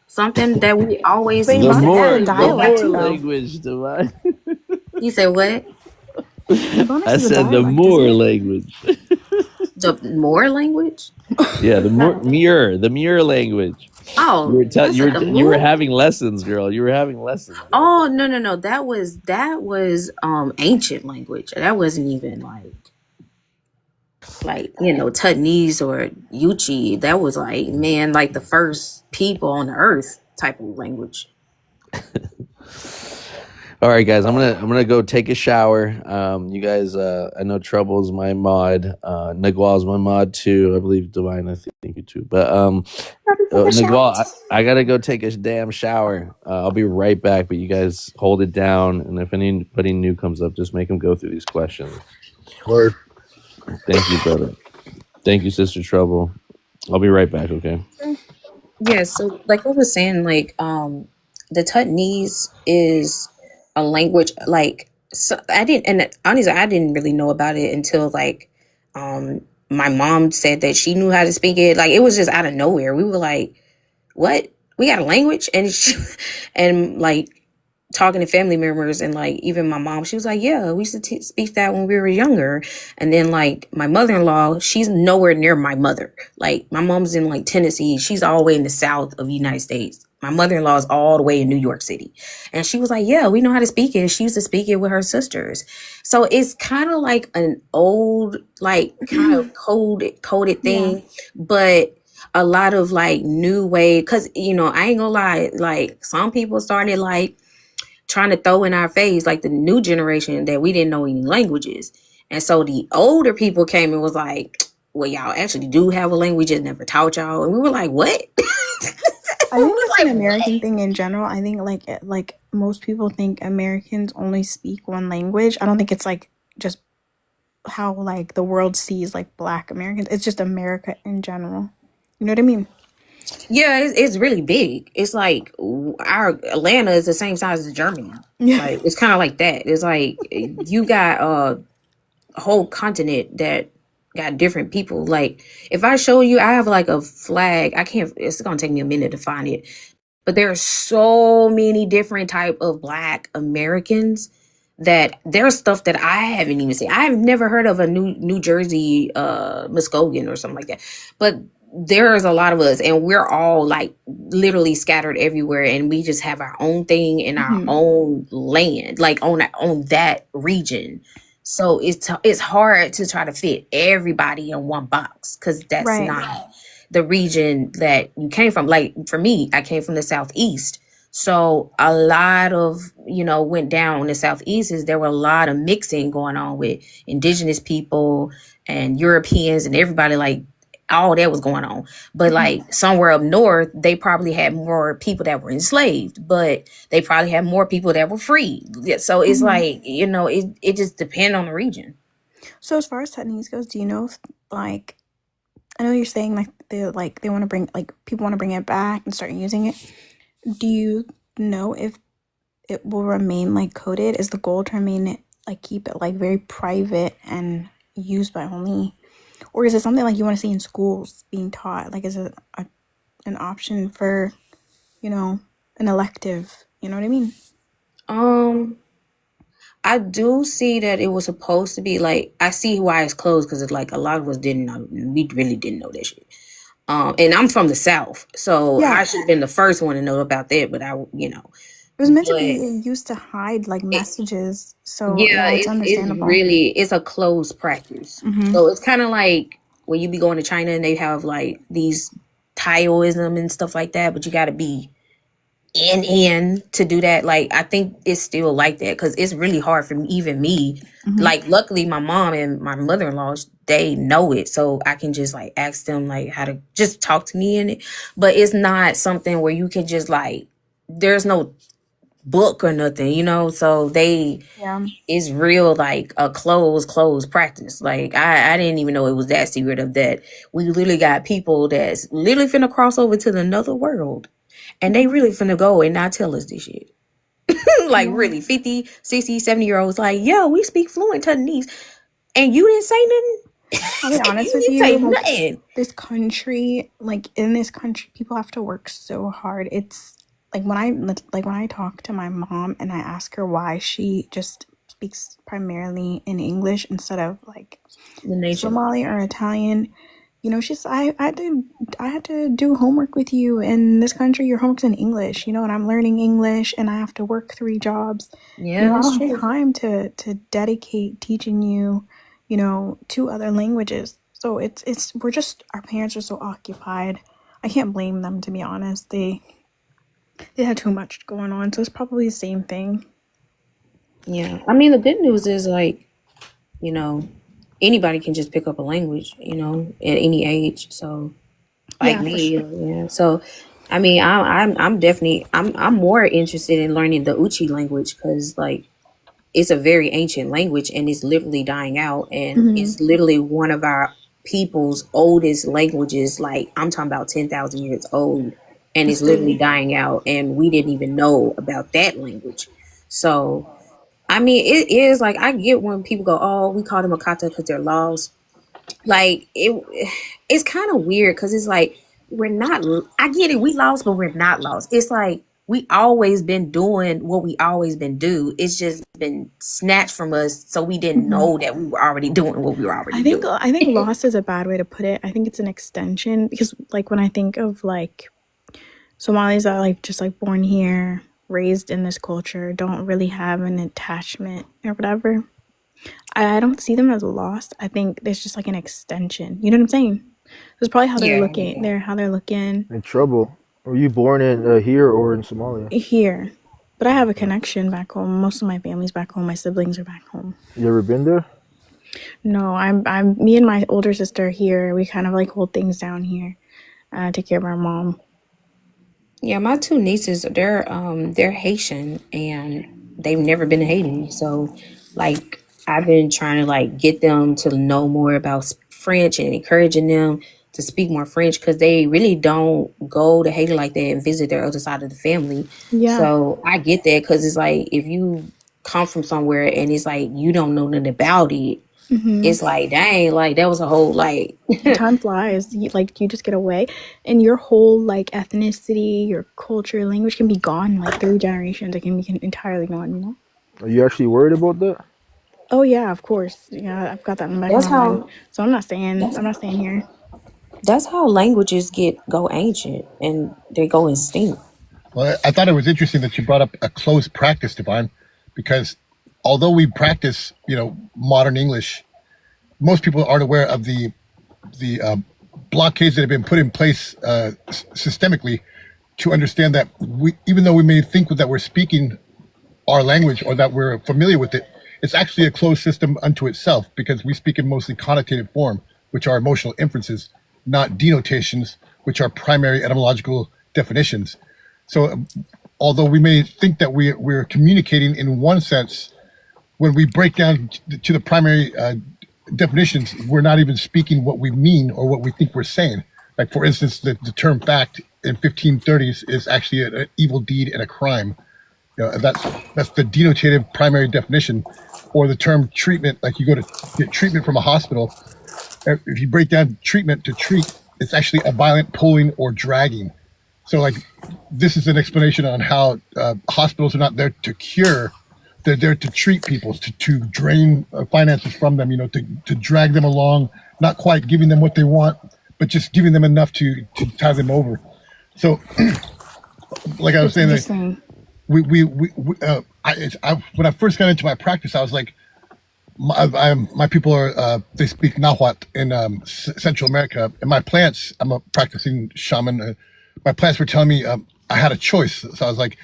something that we always Wait, The used to Ebonics is a more, have. the Go back dialect more to though. language, Divine. you said what? Ebonics I is a said the dialect, isn't more it? language. The more language? Yeah, the more No. the mirror language. Oh, I said the You were more. having lessons, girl. You were having lessons. Oh, no. That was ancient language. That wasn't even like Taiwanese or Yuchi. That was like, man, like the first people on the earth type of language. All right, guys. I'm gonna go take a shower. You guys. I know Trouble's my mod. Nagwal's my mod too. I believe Divine. I think you too. But Nagwal, I gotta go take a damn shower. I'll be right back. But you guys hold it down, and if anybody new comes up, just make them go through these questions. Word. Thank you, brother. Thank you, Sister Trouble. I'll be right back. Okay. Yeah, so like I was saying, like the Taiwanese is a language, like, so I didn't, and honestly I didn't really know about it until like my mom said that she knew how to speak it. Like it was just out of nowhere. We were like, what? We got a language? And and like talking to family members, and like even my mom, she was like, yeah, we used to speak that when we were younger. And then like my mother-in-law, she's nowhere near my mother. Like my mom's in like Tennessee, she's all the way in the south of the United States. My mother-in-law is all the way in New York City, and she was like, yeah, we know how to speak it. She used to speak it with her sisters. So it's kind of like an old, like kind of coded Yeah. thing, but a lot of like new way, because I ain't gonna lie, like some people started like trying to throw in our face, like the new generation, that we didn't know any languages. And so the older people came and was like, well, y'all actually do have a language, just never taught y'all. And we were like, what? I We think was it's an like, American what? thing in general. I think like most people think Americans only speak one language. I don't think it's like just how like the world sees like Black Americans. It's just America in general. You know what I mean? Yeah, it's really big. It's like our Atlanta is the same size as Germany. Yeah. Like it's kind of like that. It's like you got a whole continent that got different people. Like if I show you, I have like a flag. I can't. It's gonna take me a minute to find it. But there are so many different type of Black Americans that there's stuff that I haven't even seen. I've never heard of a New Jersey Muskogee or something like that. But there's a lot of us, and we're all like literally scattered everywhere, and we just have our own thing in our Mhm. own land, like on that region. So it's hard to try to fit everybody in one box, because that's Right. not the region that you came from. Like for me, I came from the Southeast. So a lot of, went down in the Southeast is there were a lot of mixing going on with indigenous people and Europeans and everybody, like all that was going on. But like somewhere up north, they probably had more people that were enslaved, but they probably had more people that were free. Yeah, so it's like, it just depends on the region. So as far as Taiwanese goes, do you know if like I know you're saying like they want to bring like people want to bring it back and start using it. Do you know if it will remain like coded? Is the goal to remain it like keep it like very private and used by only, or is it something like you want to see in schools being taught? Like is it an option for an elective? You know what I mean? I do see that it was supposed to be like, I see why it's closed, because it's like a lot of us didn't know. We really didn't know that shit. And I'm from the South, so Yeah, I should have been the first one to know about that. But it was meant to but be used to hide like it, messages. So yeah, yeah, it's it's understandable. really it's a closed practice. Hmm. So it's kind of like when you be going to China and they have like these Taoism and stuff like that, but you got to be in to do that. Like I think it's still like that because it's really hard for even me. Hmm. Like luckily my mom and my mother-in-law, they know it, so I can just like ask them like how to just talk to me in it. But it's not something where you can just like there's no book or nothing, so Yeah. it's real like a closed practice. Like I didn't even know it was that secretive that we literally got people that's literally finna cross over to another world and they really finna go and not tell us this shit. Like Yeah. really 50, 60, 70-year-olds like, yo, we speak fluent Taiwanese and you didn't say nothing. I'll be honest You with didn't say you, like nothing. this country, like in this country, people have to work so hard. It's like when I talk to my mom and I ask her why she just speaks primarily in English instead of like The nature. Somali or Italian. She's I had to do homework with you in this country. Your homework's in English, and I'm learning English, and I have to work 3 jobs. Yeah, I that's don't have true. time to dedicate teaching you, 2 other languages. So it's we're just our parents are so occupied. I can't blame them, to be honest. They had too much going on, so it's probably the same thing. Yeah. I mean, the good news is like, anybody can just pick up a language, at any age. So like Yeah, for me, sure. yeah. So I mean, I'm definitely I'm more interested in learning the Uchi language because like it's a very ancient language and it's literally dying out and Hmm. it's literally one of our people's oldest languages. Like I'm talking about 10,000 years old and it's That's literally crazy. dying out and we didn't even know about that language. So I mean, it is like I get when people go, "Oh, we call them Akata because they're lost." Like it's kind of weird because it's like we're not. I get it, we lost, but we're not lost. It's like we always been doing what we always been do. It's just been snatched from us, so we didn't Hmm. know that we were already doing what we were already I think doing. lost is a bad way to put it. I think it's an extension because like when I think of like Somalis that are like just like born here, raised in this culture, don't really have an attachment or whatever. I don't see them as lost. I think there's just like an extension. You know what I'm saying? That's probably how they're Yeah, looking. How they're looking In trouble. Were you born in here or in Somalia? here. But I have a connection back home. Most of my family's back home. My siblings are back home. You ever been there? No, I'm me and my older sister here. We kind of like hold things down here. Take care of our mom. yeah. My 2 nieces, they're Haitian and they've never been to Haiti. So, like, I've been trying to like get them to know more about French and encouraging them to speak more French because they really don't go to Haiti like that and visit their other side of the family. Yeah. So I get that because it's like if you come from somewhere and it's like you don't know nothing about it, Hmm. it's like dang, like that was a whole like Time flies. You just get away, and your whole like ethnicity, your culture, language can be gone like 3 generations. It can be entirely gone. Are you actually worried about that? Oh yeah, of course. Yeah, I've got that in the back of that's my mind. how So I'm not staying here. that's how languages go ancient and they go extinct. Well, I thought it was interesting that you brought up a closed practice, Divine, because although we practice, modern English, most people aren't aware of the blockades that have been put in place systemically to understand that even though we may think that we're speaking our language or that we're familiar with it, it's actually a closed system unto itself because we speak in mostly connotative form, which are emotional inferences, not denotations, which are primary etymological definitions. So although we may think that we're communicating in one sense, when we break down to the primary definitions, we're not even speaking what we mean or what we think we're saying. Like, for instance, the term fact in 1530s is actually an evil deed and a crime. That's the denotative primary definition. Or the term treatment, like you go to get treatment from a hospital. If you break down treatment to treat, it's actually a violent pulling or dragging. So, like, this is an explanation on how hospitals are not there to cure; they're there to treat people, to drain finances from them. To drag them along, not quite giving them what they want, but just giving them enough to tie them over. So, like I was That's saying, that interesting. when I first got into my practice, I was like, my people are they speak Nahuatl in Central America, and my plants. I'm a practicing shaman. My plants were telling me I had a choice. So I was like,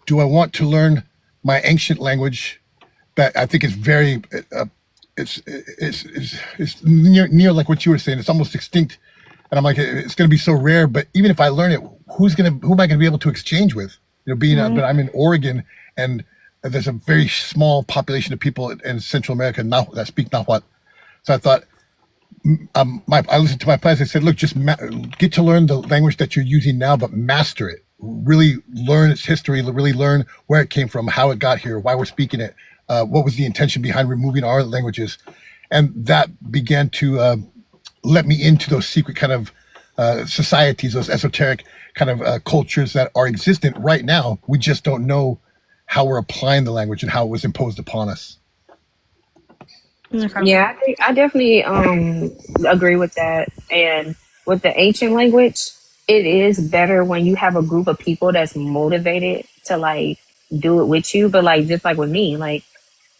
do I want to learn my ancient language that I think is very it's near like what you were saying. It's almost extinct, and I'm like, it's going to be so rare. But even if I learn it, who am I going to be able to exchange with? Being but Right. I'm in Oregon, and there's a very small population of people in Central America now that speak Nahuatl. So I thought, I listened to my plans. I said, look, just get to learn the language that you're using now, but master it. Really learn its history. Really learn where it came from, how it got here, why we're speaking it, what was the intention behind removing our languages, and that began to let me into those secret kind of societies, those esoteric kind of cultures that are existent right now. We just don't know how we're applying the language and how it was imposed upon us. It's incredible. Yeah, I definitely agree with that. And with the ancient language, it is better when you have a group of people that's motivated to like do it with you. But like just like with me, like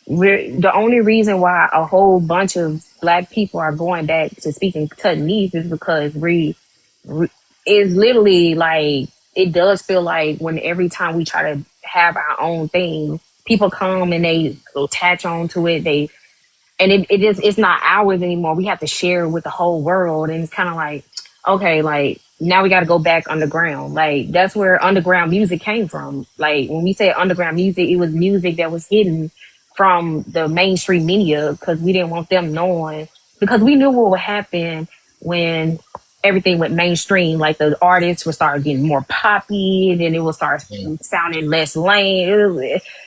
we're the only reason why a whole bunch of black people are going back to speaking Cantonese is because we is literally like it does feel like when every time we try to have our own thing, people come and they attach on to it. It's not ours anymore. We have to share it with the whole world. And it's kind of like, okay, like now we got to go back underground. Like that's where underground music came from. Like when we say underground music, it was music that was hidden from the mainstream media because we didn't want them knowing, because we knew what would happen when everything went mainstream. Like the artists would start getting more poppy, and then it would start sounding less lame.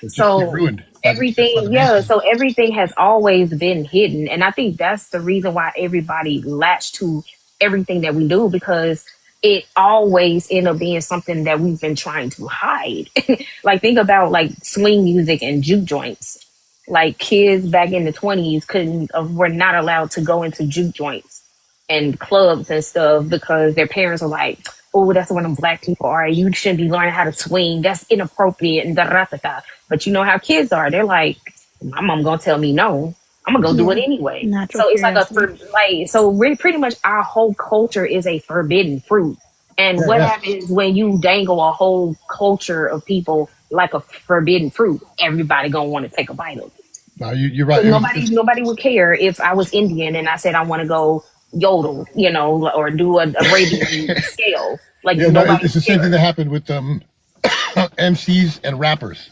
It's just So ruined everything, yeah, so everything has always been hidden, and I think that's the reason why everybody latched to everything that we do, because it always end up being something that we've been trying to hide. Like think about like swing music and juke joints. Like kids back in the 20s couldn't were not allowed to go into juke joints and clubs and stuff because their parents were like, oh, that's where them black people are. You shouldn't be learning how to swing. That's inappropriate and da da da da. But you know how kids are. They're like, my mom gonna tell me no. I'm gonna go do it Yeah. anyway. Natural So it's like curiosity. so really pretty much our whole culture is a forbidden fruit. And Yeah, what yeah. happens when you dangle a whole culture of people like a forbidden fruit? Everybody gonna want to take a bite of it. No, you're right. Nobody would care if I was Indian and I said I want to go yodel, or do a Arabian scale. Like Yeah, no, nobody it's the would same thing care. that happened with MCs and rappers.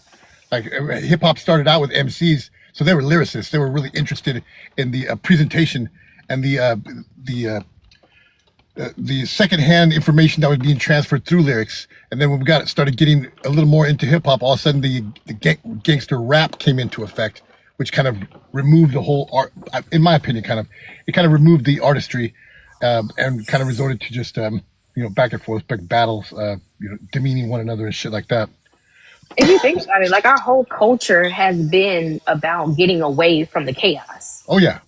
Like hip hop started out with MCs, so they were lyricists. They were really interested in the presentation and the secondhand information that was being transferred through lyrics. And then when we started getting a little more into hip hop, all of a sudden the gangster rap came into effect, which kind of removed the whole art. In my opinion, it kind of removed the artistry, and kind of resorted to just back and forth, like battles, demeaning one another and shit like that. If you think about it, like our whole culture has been about getting away from the chaos. Oh yeah,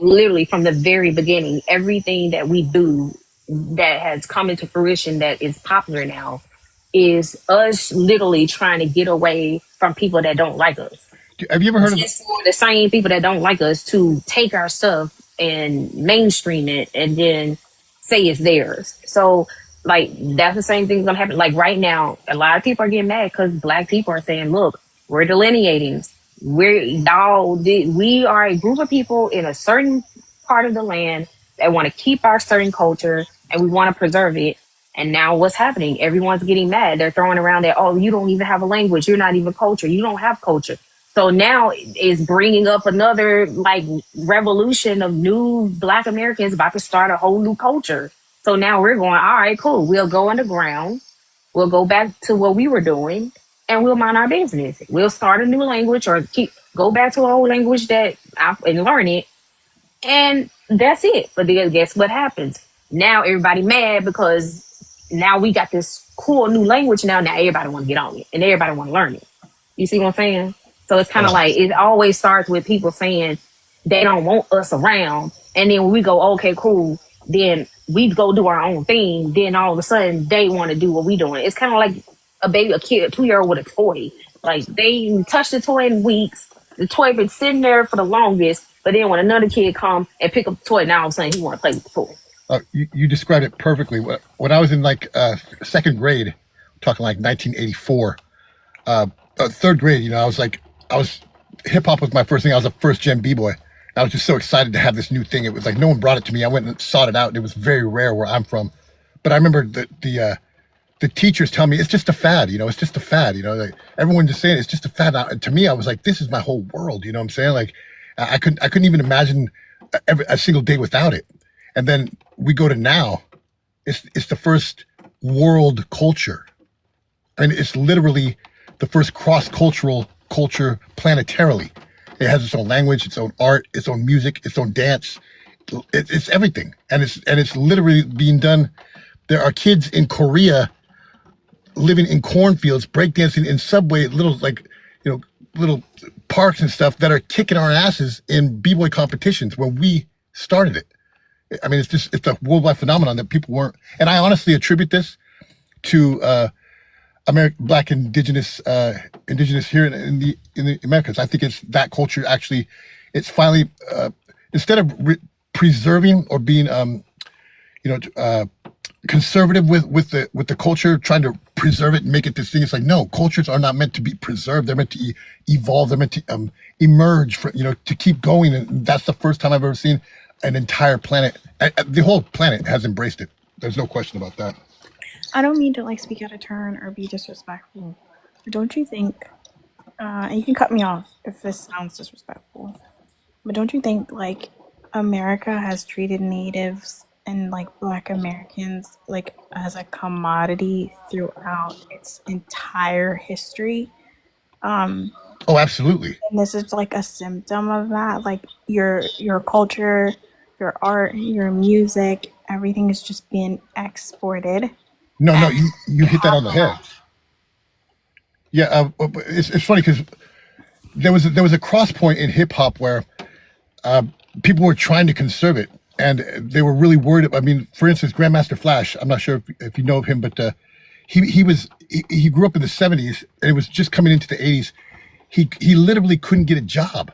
Literally from the very beginning, everything that we do that has come into fruition that is popular now is us literally trying to get away from people that don't like us. have you ever heard of? It's for the same people that don't like us to take our stuff and mainstream it and then say it's theirs. So like that's the same thing's gonna happen. Like right now, a lot of people are getting mad because black people are saying, look, we're delineating. We are a group of people in a certain part of the land that want to keep our certain culture and we want to preserve it. And now what's happening? Everyone's getting mad. They're throwing around that, oh, you don't even have a language. You're not even culture. You don't have culture. So now it's bringing up another like revolution of new black Americans about to start a whole new culture. So now we're going, all right, cool. We'll go underground. We'll go back to what we were doing and we'll mind our business. We'll start a new language or go back to an old language and learn it. And that's it. But then guess what happens? Now everybody mad because now we got this cool new language. Now everybody want to get on it and everybody want to learn it. You see what I'm saying? So it's kind of like it always starts with people saying they don't want us around. And then we go, okay, cool. then we go do our own thing. Then all of a sudden they want to do what we doing. It's kind of like a 2-year-old with a toy. Like they touch the toy in weeks. The toy been sitting there for the longest, but then when another kid come and pick up the toy, now all of a sudden he want to play with the toy. You described it perfectly. When I was in like second grade, talking like 1984, third grade, I was hip hop was my first thing. I was a first gen b-boy. I was just so excited to have this new thing. It was like no one brought it to me. I went and sought it out. And it was very rare where I'm from. But I remember the teachers tell me it's just a fad. It's just a fad. Like everyone just saying it's just a fad. To me, I was like, this is my whole world. You know what I'm saying? Like I couldn't even imagine a single day without it. And then we go to now. It's the first world culture. I mean, it's literally the first cross-cultural culture planetarily. It has its own language, its own art, its own music, its own dance. It's everything, and it's literally being done. There are kids in Korea living in cornfields, breakdancing in subway, little parks and stuff that are kicking our asses in b-boy competitions when we started it. I mean, it's a worldwide phenomenon that people weren't. And I honestly attribute this to Black indigenous here in the Americas. I think it's that culture actually. It's finally instead of preserving or being conservative with the culture, trying to preserve it and make it this thing. It's like, no, cultures are not meant to be preserved. They're meant to evolve. They're meant to emerge to keep going. And that's the first time I've ever seen an entire planet. The whole planet has embraced it. There's no question about that. I don't mean to speak out of turn or be disrespectful, but don't you think, and you can cut me off if this sounds disrespectful, but don't you think America has treated natives and Black Americans as a commodity throughout its entire history? Oh, absolutely. And this is a symptom of that. Your culture, your art, your music, everything is just being exported. No, you hit that on the head. Yeah, it's funny because there was a cross point in hip hop where people were trying to conserve it, and they were really worried. I mean, for instance, Grandmaster Flash. I'm not sure if you know of him, but he grew up in the '70s, and it was just coming into the '80s. He literally couldn't get a job.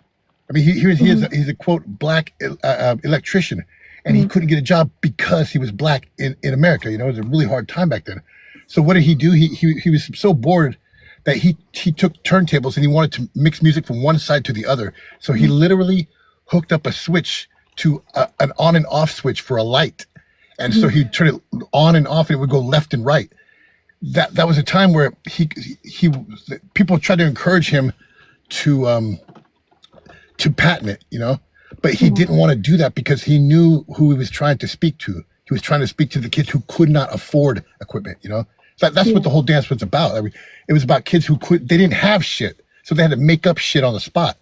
I mean, he's a quote Black electrician. And he couldn't get a job because he was Black in America. It was a really hard time back then. So what did he do? He was so bored that he took turntables and he wanted to mix music from one side to the other. So he literally hooked up a switch to an on and off switch for a light. And so he'd turn it on and off and it would go left and right. That was a time where people tried to encourage him to patent it, But he didn't want to do that because he knew who he was trying to speak to. He was trying to speak to the kids who could not afford equipment, That's what the whole dance was about. I mean, it was about kids they didn't have shit. So they had to make up shit on the spot.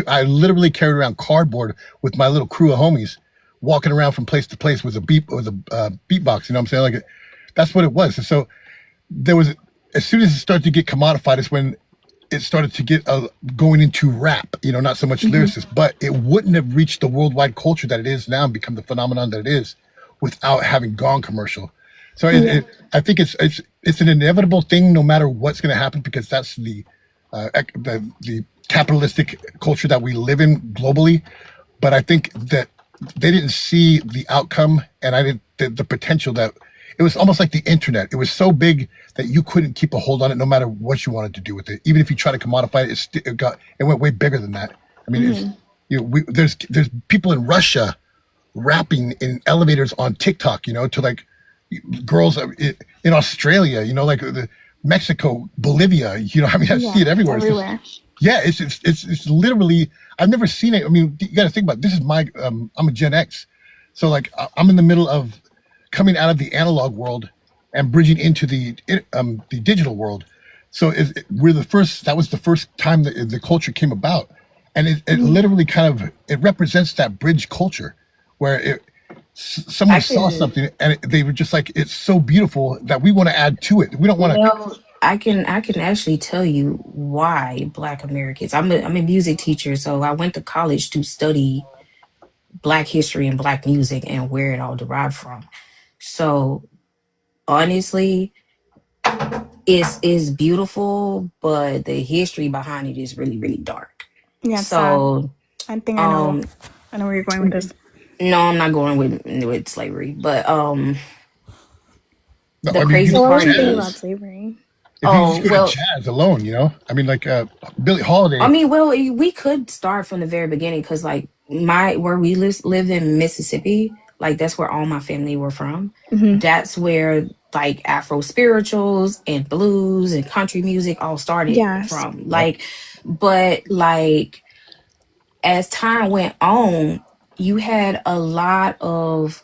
I literally carried around cardboard with my little crew of homies, walking around from place to place with a beatbox, I'm saying? That's what it was. And so as soon as it started to get commodified, it's when it started to get going into rap, not so much lyricists, but it wouldn't have reached the worldwide culture that it is now and become the phenomenon that it is without having gone commercial. So I think it's an inevitable thing, no matter what's going to happen, because that's the capitalistic culture that we live in globally. But I think that they didn't see the outcome, and the potential that. It was almost like the internet. It was so big that you couldn't keep a hold on it, no matter what you wanted to do with it. Even if you try to commodify it, it went way bigger than that. I mean, there's people in Russia rapping in elevators on TikTok, to girls in Australia, Mexico, Bolivia. I see it everywhere. It's everywhere. It's literally. I've never seen it. I mean, you got to think about it. This is my. I'm a Gen X, so I'm in the middle of coming out of the analog world and bridging into the digital world. So we're the first. That was the first time that the culture came about, and it literally it represents that bridge culture, where someone saw something and they were just like, it's so beautiful that we want to add to it. We don't want to. I can actually tell you why Black Americans. I'm a music teacher, so I went to college to study Black history and Black music and where it all derived from. So honestly, it's beautiful, but the history behind it is really, really dark. Yeah, it's sad. So I think um I know where you're going with this. no, I'm not going with slavery, but No, the I mean, you crazy So look what at would part you think jazz. about is, slavery? If you just oh go to well, jazz alone, I mean, like Billie I Holiday. mean, well, we could start from the very beginning because, like, where we lived in Mississippi, like that's where all my family were from. Mm-hmm. That's where like Afro spirituals and blues and country music all started Yes. from. Yep. Like, but like as time went on, you had a lot of,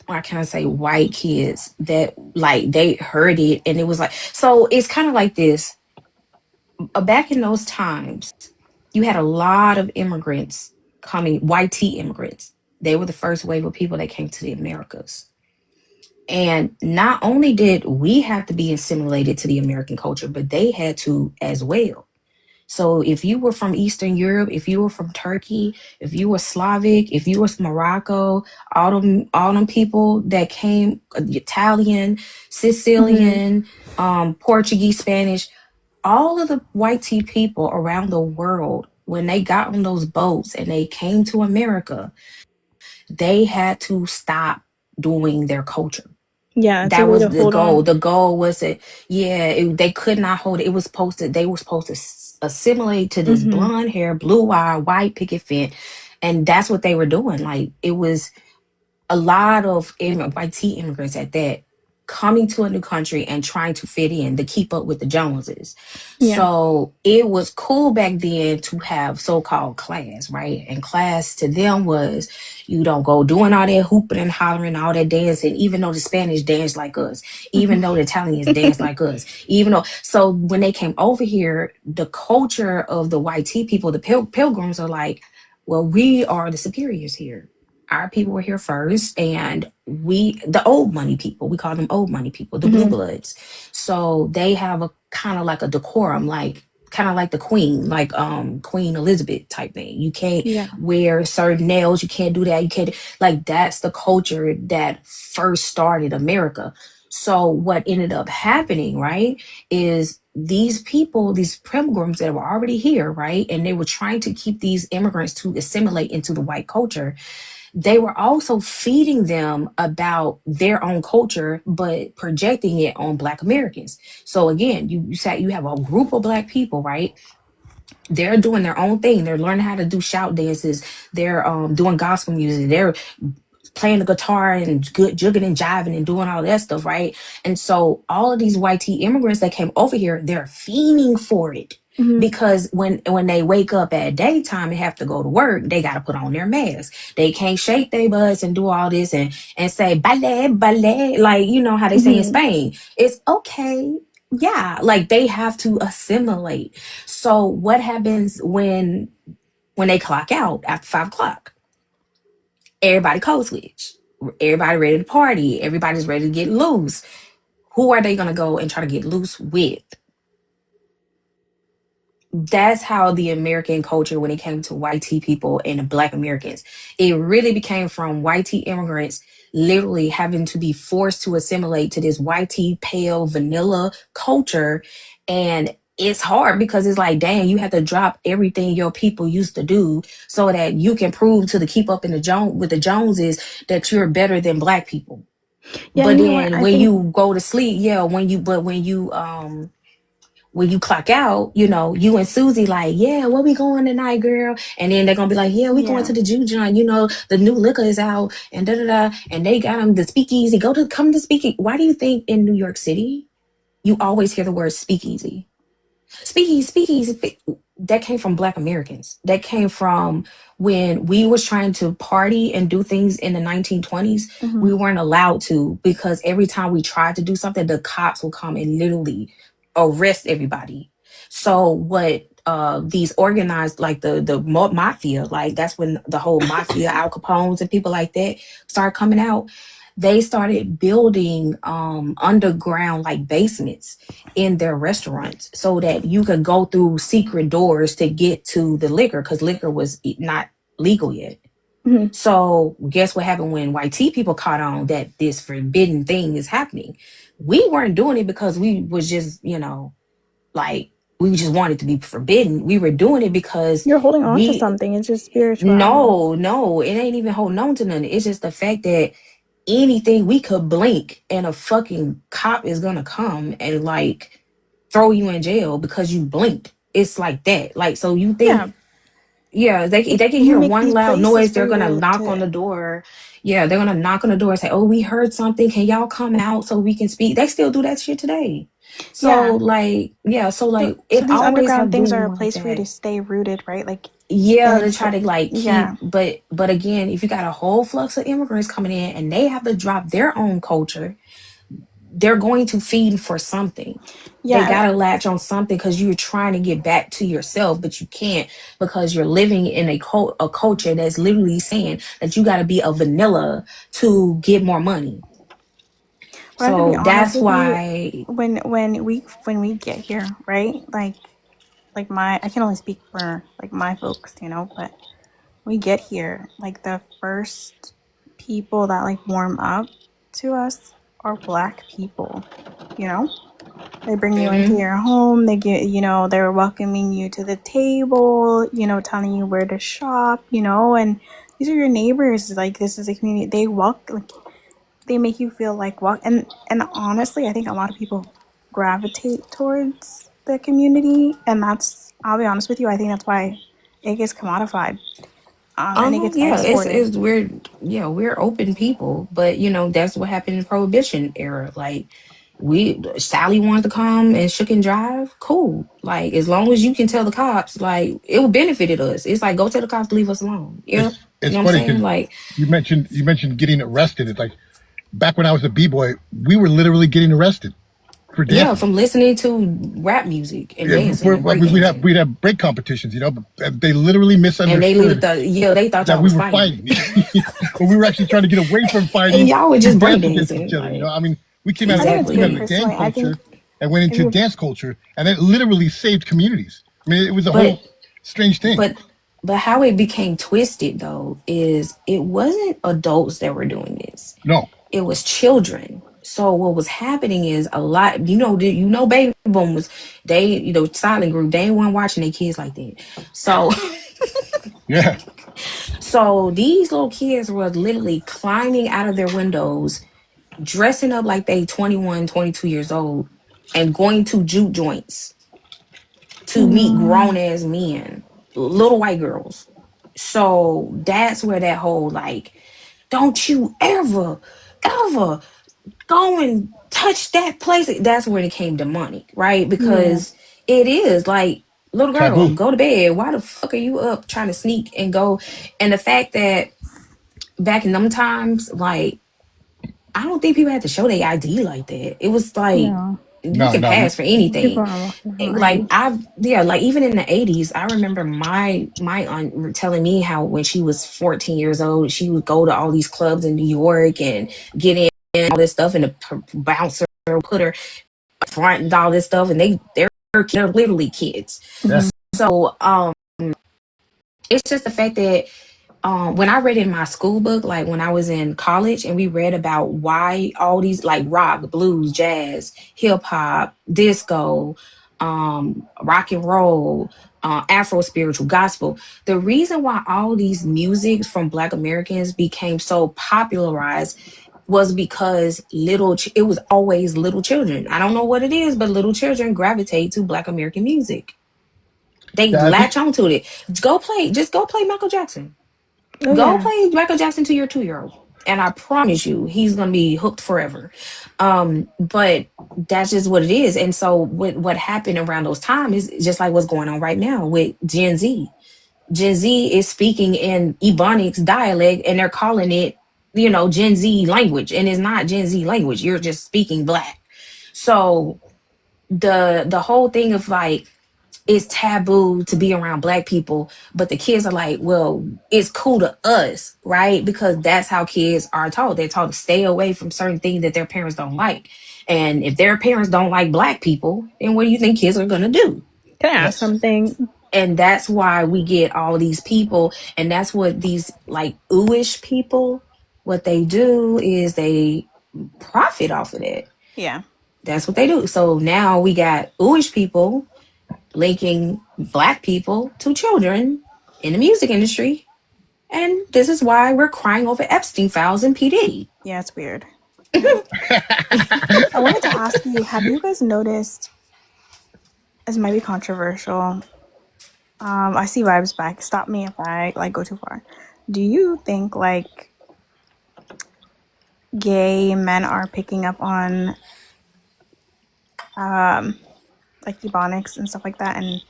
why can I say, white kids that like they heard it and it was like, so it's kind of like this. Back in those times, you had a lot of immigrants coming, white immigrants. They were the first wave of people that came to the Americas. And not only did we have to be assimilated to the American culture, but they had to as well. So if you were from Eastern Europe, if you were from Turkey, if you were Slavic, if you were from Morocco, all them people that came, Italian, Mm-hmm. Sicilian, Portuguese, Spanish, all of the white people around the world, when they got on those boats and they came to America, they had to stop doing their culture. Yeah, it's a That way to was the hold goal. on. The goal was that, yeah, they could not hold it. It was supposed to, they were supposed to assimilate to this Mm-hmm. blonde hair, blue eye, white picket fence. And that's what they were doing. Like, it was a lot of white immigrants at that coming to a new country and trying to fit in to keep up with the Joneses. Yeah. So it was cool back then to have so-called class, right? And class to them was, you don't go doing all that hooping and hollering, all that dancing, even though the Spanish dance like us, even though the Italians dance like us, even though. So when they came over here, the culture of the white people, the pilgrims are like, well, we are the superiors here. Our people were here first, and the old money people, we call them old money people, the blue Mm-hmm. bloods. So they have a kind of like a decorum, like kind of like the queen, like Queen Elizabeth type thing. You can't Yeah. wear certain nails, you can't do that, you can't, like, that's the culture that first started America. So what ended up happening, right, is these people, these pilgrims that were already here, right, and they were trying to keep these immigrants to assimilate into the white culture. They were also feeding them about their own culture, but projecting it on Black Americans. So again, you say you have a group of Black people, right? They're doing their own thing. They're learning how to do shout dances. They're doing gospel music. They're playing the guitar and good jugging and jiving and doing all that stuff, right? And so all of these white immigrants that came over here, they're fiending for it. Mm-hmm. Because when they wake up at daytime and have to go to work, they got to put on their mask. They can't shake their butts and do all this and say ballet, ballet, like, you know how they say in Mm-hmm. Spain. It's okay. Yeah, like they have to assimilate. So what happens when they clock out after 5 o'clock? Everybody code switch. Everybody ready to party. Everybody's ready to get loose. Who are they going to go and try to get loose with? That's how the American culture, when it came to white people and Black Americans, it really became from white immigrants literally having to be forced to assimilate to this white pale vanilla culture. And it's hard because it's like, dang, you have to drop everything your people used to do so that you can prove to the keep up in the with the Joneses that you're better than Black people. Yeah, But you know what? then I when think you go to sleep, when you clock out, you know, you and Susie like, yeah, where we going tonight, girl? And then they're gonna be like, yeah, we going yeah. to the Jew joint, you know, the new liquor is out and da-da-da. And they got them the speakeasy. Come to speakeasy. Why do you think in New York City, you always hear the word speakeasy? Speakeasy. That came from Black Americans. That came from when we was trying to party and do things in the 1920s. Mm-hmm. We weren't allowed to, because every time we tried to do something, the cops would come and literally arrest everybody. So what these organized, like the mafia, like that's when the whole mafia, Al Capones and people like that started coming out. They started building underground like basements in their restaurants so that you could go through secret doors to get to the liquor, because liquor was not legal yet. Mhm. So guess what happened when white tea people caught on that this forbidden thing is happening? We weren't doing it because we was just, like we just wanted to be forbidden. We were doing it because You're holding on to we something. It's just spirituality. no, it ain't even holding on to nothing. It's just the fact that anything we could blink and a fucking cop is gonna come and like throw you in jail because you blinked. It's like that. Like, so you Yeah, think, yeah, they can you hear make one these loud places noise, for they're you gonna to knock on the door. Yeah, they're gonna knock on the door and say, "Oh, we heard something. Can y'all come out so we can speak?" They still do that shit today. So yeah. like, yeah, so So like so it these always underground have things are been a like place for you to that. stay rooted, right? Like Yeah, to and try so to like keep, yeah. but again, if you got a whole flux of immigrants coming in and they have to drop their own culture, they're going to feed for something. They Yeah, got to latch on something because you're trying to get back to yourself, but you can't because you're living in a culture that's literally saying that you got to be a vanilla to get more money. but I have to be So honest that's with you, why, when we get here, right? Like my I can only speak for like my folks, but we get here, like the first people that like warm up to us are black people, you know? They bring you into hmm your home, they get, they're welcoming you to the table, telling you where to shop, and these are your neighbors. Like this is a community. They make you feel like and honestly, I think a lot of people gravitate towards the community, and I'll be honest with you, I think that's why it gets commodified, and it gets yeah, exported. it's weird. Yeah, we're open people, but that's what happened in Prohibition era. Like Sally wanted to come and shook and drive, cool. Like as long as you can tell the cops, like it would benefited us. It's like go tell the cops to leave us alone. Yeah, It's you know what I'm funny saying? because Like you mentioned getting arrested. It's like back when I was a b-boy, we were literally getting arrested for yeah, dancing. from listening to rap music and Yeah, dancing and break dancing, we'd have break competitions, but they literally and they literally misunderstood thought they thought that y'all we was were fighting, fighting, but we were actually trying to get away from and fighting y'all were to just break dance against each dancing. other. Like I mean, we came I think it's we came good out of the exactly, gang personally. I think culture and went if into you dance culture, and it literally saved communities. I mean, it was a but whole strange thing. But but how it became twisted though is it wasn't adults that were doing this. No, It was children. So what was happening is a lot, baby boomers, they, silent group, they weren't watching their kids like that. So yeah, so these little kids were literally climbing out of their windows, dressing up like they 21, 22 years old, and going to juke joints to meet grown ass men, little white girls. So that's where that whole like, don't you ever go and touch that place. That's where it came demonic, right? yeah, Because it is like, little girl, taboo. go to bed. Why the fuck are you up trying to sneak and go? And the fact that back in them times, like, I don't think people had to show their ID like that. It was like no, you No, can no, pass for people anything. are walking around Like ID. like even in the 80s, I remember my aunt telling me how when she was 14 years old, she would go to all these clubs in New York and get in and all this stuff, and the bouncer would put her front and all this stuff, and they're literally kids. yeah, Mhm. So it's just the fact that when I read in my school book, like when I was in college, and we read about why all these like rock, blues, jazz, hip hop, disco, rock and roll, Afro spiritual, gospel. The reason why all these musics from Black Americans became so popularized was because it was always little children. I don't know what it is, but little children gravitate to Black American music. They yeah. I think latch onto it. Just go play Michael Jackson. Oh Go yeah, play Michael Jackson to your 2-year-old. And I promise you, he's gonna be hooked forever. But that's just what it is. And so what happened around those times is just like what's going on right now with Gen Z. Gen Z is speaking in Ebonics dialect, and they're calling it, Gen Z language. And it's not Gen Z language. You're just speaking black. So the whole thing of like, it's taboo to be around Black people, but the kids are like, well, it's cool to us, right? Because that's how kids are taught. They're taught to stay away from certain things that their parents don't like. And if their parents don't like Black people, then what do you think kids are gonna do? can I ask yes, something? And that's why we get all these people, and that's what these like ooish people, what they do is they profit off of that. Yeah. That's what they do. So now we got ooish people linking black people to children in the music industry. And this is why we're crying over Epstein files and P. Diddy. Yeah, it's weird. I wanted to ask you, have you guys noticed, this might be controversial, I see Vibes back, stop me if I like go too far. Do you think like gay men are picking up on like ebonics and stuff like that and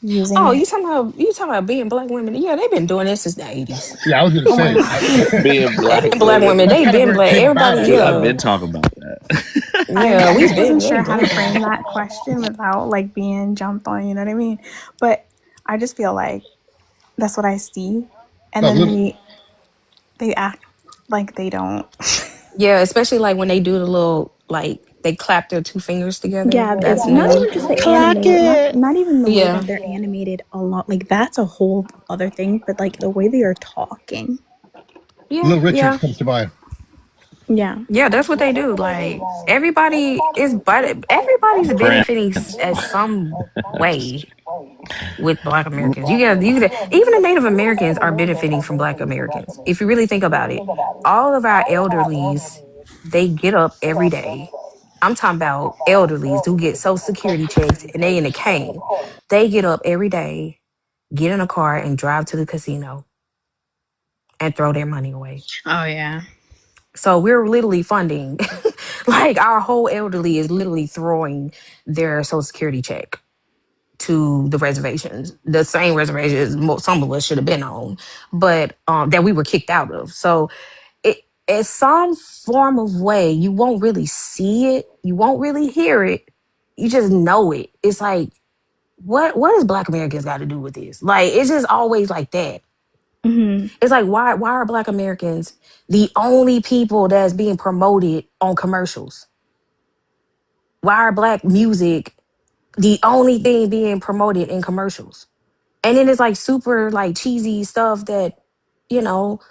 using Oh, it? you talking about being black women? Yeah, they've been doing this since the 80s. Yeah, I was gonna Oh my say. god. Being black Being black women, women. That's they've kind of been where it black. came Everybody, back. Dude, I've been yeah, talking about that. yeah, I we've just wasn't been, sure they've how been to frame black. that question without like being jumped on, you know what I mean? But I just feel like that's what I see. And No, then look, they act like they don't. Yeah, especially like when they do the little like they clap their two fingers together. Yeah, That's not new. even just the Clock animated, it. not even the way that Yeah, they're animated a lot. Like that's a whole other thing, but like the way they are talking. yeah, Little Richard yeah, comes to mind. Yeah. yeah. That's what they do. Like everybody's Prince. benefiting at some way with Black Americans. You get even the Native Americans are benefiting from Black Americans. If you really think about it, all of our elderlies, they get up every day. I'm talking about elderlies who get Social Security checks and they in a cane. They get up every day, get in a car, and drive to the casino and throw their money away. Oh yeah. So we're literally funding, like our whole elderly is literally throwing their Social Security check to the reservations, the same reservations some of us should have been on, but that we were kicked out of. So it, in some form of way, you won't really see it, you won't really hear it, you just know it. It's like, what does Black Americans got to do with this? Like, it's just always like that. Mm-hmm. It's like, why are Black Americans the only people that's being promoted on commercials? Why are Black music the only thing being promoted in commercials? And then it's like super like cheesy stuff that, you know,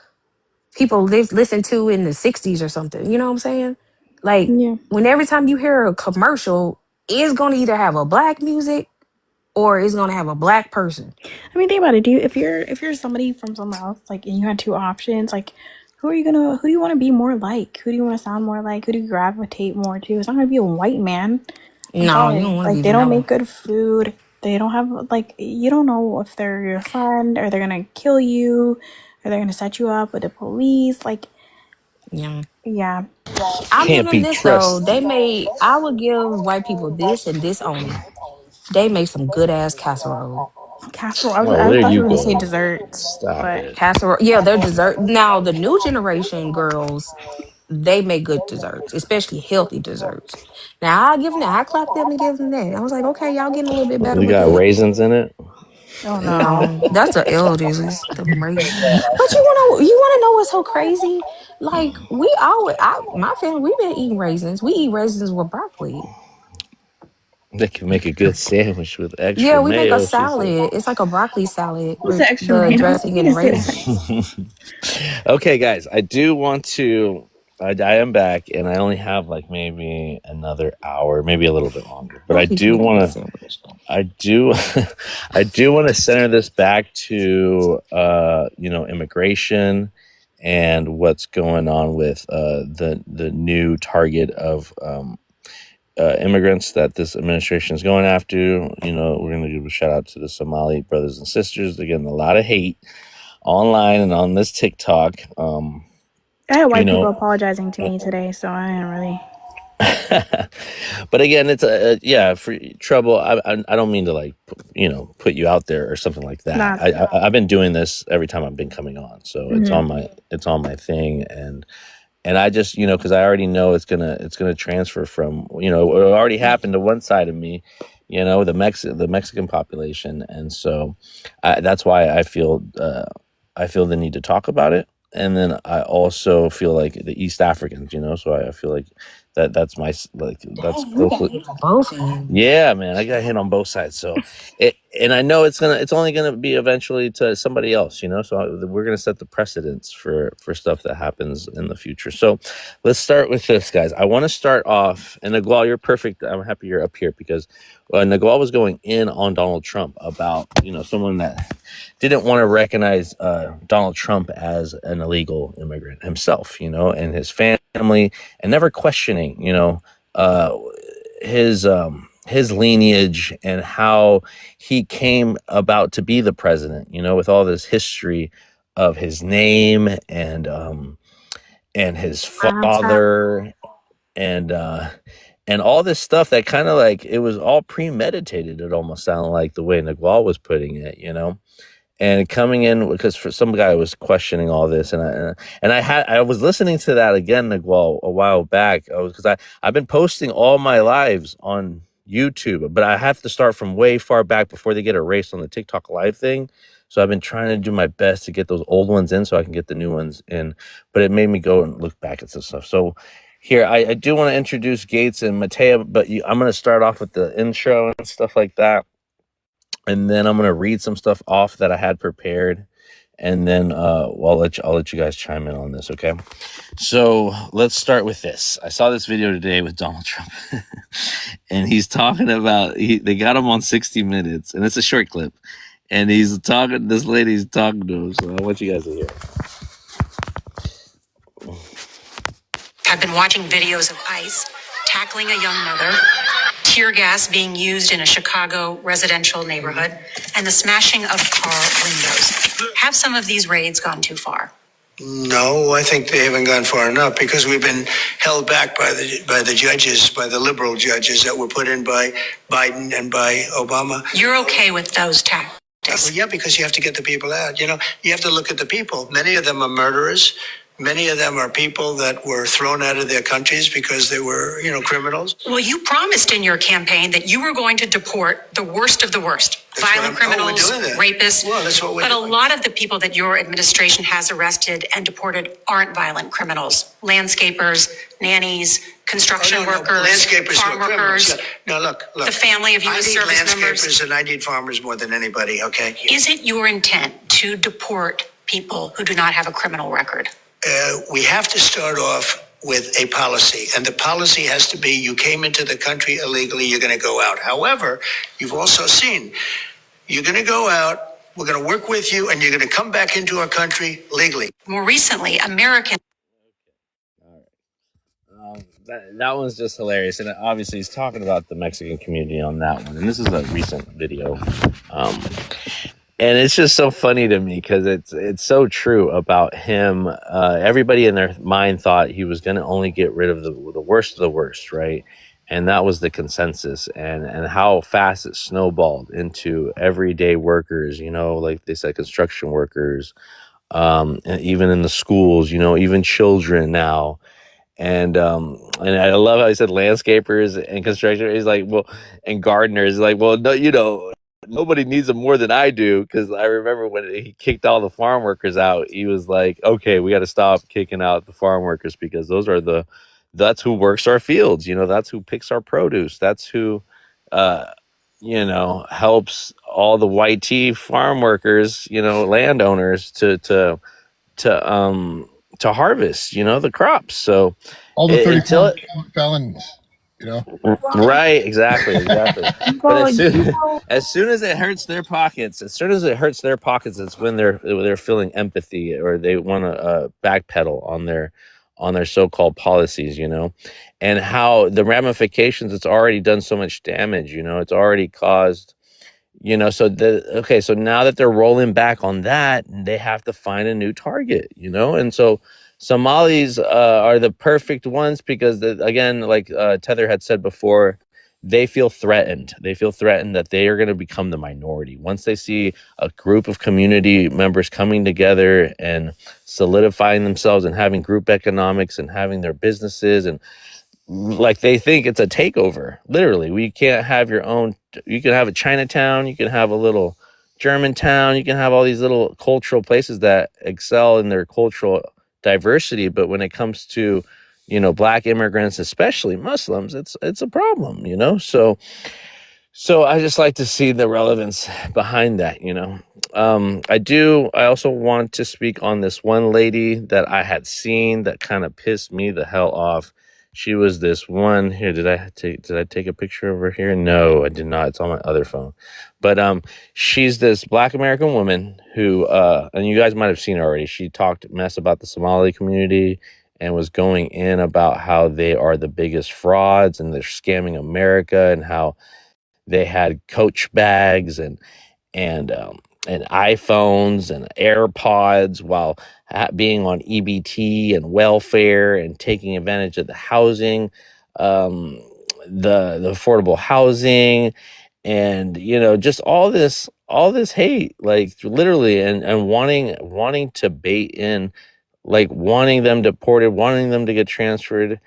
people listen to in the 60s or something. You know what I'm saying? Like Yeah. when every time you hear a commercial, it's gonna either have a Black music or it's gonna have a Black person. I mean, think about it. If you're somebody from somewhere else, like, and you had two options, like, who do you want to be more like? Who do you want to sound more like? Who do you gravitate more to? It's not gonna be a white man. I'm No, you sorry. don't want to Like, be they don't make vanilla. good food. They don't have, like, you don't know if they're your friend or they're gonna kill you or they're gonna set you up with the police. Like, Yeah. yeah. I'll give Can't them be this though. trusted. I would give white people this and this only. They make some good ass casserole. Casserole. Well, I there thought you you were gonna say go. desserts, Stop but it. Casserole. Yeah, they're dessert. Now the new generation girls, they make good desserts, especially healthy desserts. Now I give them that. I clap them and give them that. I was like, okay, y'all getting a little bit better You with got that. raisins in it? oh no. No, that's the elders, the raisins. But you wanna know what's so crazy? Like my family, we've been eating raisins. We eat raisins with broccoli. They can make a good sandwich with Yeah, extra we make a mayo, she said. salad. It's like a broccoli salad What's the with extra the mayo? dressing You and didn't say that. raisins. Okay, guys, I do want to. I am back, and I only have like maybe another hour, maybe a little bit longer. But I'll I teach do you making want a to. sandwich. I do. I do want to center this back to immigration and what's going on with the new target of immigrants that this administration is going after. You know, we're going to give a shout out to the Somali brothers and sisters. They're getting a lot of hate online and on this TikTok. I had white people know, apologizing to me today, so I didn't really. but again, it's for trouble. I don't mean to like put you out there or something like that. Nah. I've been doing this every time I've been coming on, so it's on my thing, and I just because I already know it's gonna transfer from it already happened to one side of me, the Mexican population, and so that's why I feel the need to talk about it. And then I also feel like the East Africans, so I feel like that's my that's Dang, you got hit on both ends. yeah, man. I got hit on both sides, so and I know it's only gonna be eventually to somebody else, you know. So we're gonna set the precedents for stuff that happens in the future. So let's start with this, guys. I want to start off, and Nagual, you're perfect. I'm happy you're up here because Nagual was going in on Donald Trump about, you know, someone that didn't want to recognize Donald Trump as an illegal immigrant himself, you know, and his family, and never questioning, you know, uh, his lineage and how he came about to be the president, you know, with all this history of his name and his father and all this stuff that kind of like it was all premeditated. It almost sounded like the way Nagual was putting it, you know. And coming in because for some guy was questioning all this, and I was listening to that again, Nagual, a while back, because I've been posting all my lives on YouTube, but I have to start from way far back before they get erased on the TikTok live thing. So I've been trying to do my best to get those old ones in so I can get the new ones in, but it made me go and look back at some stuff. So here I do want to introduce Gates and Mateo, but I'm going to start off with the intro and stuff like that. And then I'm gonna read some stuff off that I had prepared, and then I'll let you guys chime in on this, okay? So let's start with this. I saw this video today with Donald Trump, and he's talking about they got him on 60 Minutes, and it's a short clip, and he's talking. This lady's talking to him, so I want you guys to hear. I've been watching videos of ICE tackling a young mother, tear gas being used in a Chicago residential neighborhood, and the smashing of car windows. Have some of these raids gone too far? No, I think they haven't gone far enough because we've been held back by the judges, by the liberal judges that were put in by Biden and by Obama. You're okay with those tactics? Well, yeah, because you have to get the people out. You know, you have to look at the people. Many of them are murderers. Many of them are people that were thrown out of their countries because they were, you know, criminals. Well, you promised in your campaign that you were going to deport the worst of the worst. Violent criminals, rapists. Well, that's what we're But doing. a lot of the people that your administration has arrested and deported aren't violent criminals. Landscapers, nannies, construction workers, Landscapers farm who are criminals. workers. Yeah. No, look. The family of I U.S. need service members. landscapers and I need farmers more than anybody, okay? Is it your intent to deport people who do not have a criminal record? We have to start off with a policy, and the policy has to be you came into the country illegally, you're going to go out. However, you've also seen you're going to go out, we're going to work with you, and you're going to come back into our country legally. More recently, American. That one's just hilarious, and obviously he's talking about the Mexican community on that one, and this is a recent video. And it's just so funny to me because it's so true about him. Everybody in their mind thought he was going to only get rid of the worst of the worst, right? And that was the consensus. And how fast it snowballed into everyday workers, you know, like they said, construction workers, and even in the schools, you know, even children now. And I love how he said landscapers and construction. He's like, well, and gardeners. He's like, well, no, you know. Nobody needs them more than I do, because I remember when he kicked all the farm workers out, he was like, okay, we got to stop kicking out the farm workers because that's who works our fields. You know, that's who picks our produce. That's who, you know, helps all the white tea farm workers, you know, landowners to harvest, you know, the crops. So all the 34 felons. You know, right? Exactly. But as soon as it hurts their pockets, it's when they're feeling empathy or they want to backpedal on their so-called policies. You know, and how the ramifications. It's already done so much damage. You know, it's already caused. You know, so now that they're rolling back on that, they have to find a new target. You know, and so. Somalis are the perfect ones because, again, like Tether had said before, they feel threatened. They feel threatened that they are going to become the minority. Once they see a group of community members coming together and solidifying themselves and having group economics and having their businesses, and like they think it's a takeover. Literally, we can't have your own. You can have a Chinatown. You can have a little Germantown. You can have all these little cultural places that excel in their cultural diversity, but when it comes to, you know, black immigrants, especially Muslims, it's a problem, you know. So So I just like to see the relevance behind that, you know. I also want to speak on this one lady that I had seen that kind of pissed me the hell off. She was this one here. Did I take a picture of her here? No, I did not. It's on my other phone. But she's this Black American woman who and you guys might have seen her already. She talked mess about the Somali community and was going in about how they are the biggest frauds and they're scamming America and how they had Coach bags and iPhones and AirPods while being on EBT and welfare and taking advantage of the housing, the affordable housing, and you know just all this hate, like literally, and wanting to bait in, like wanting them deported, wanting them to get transferred,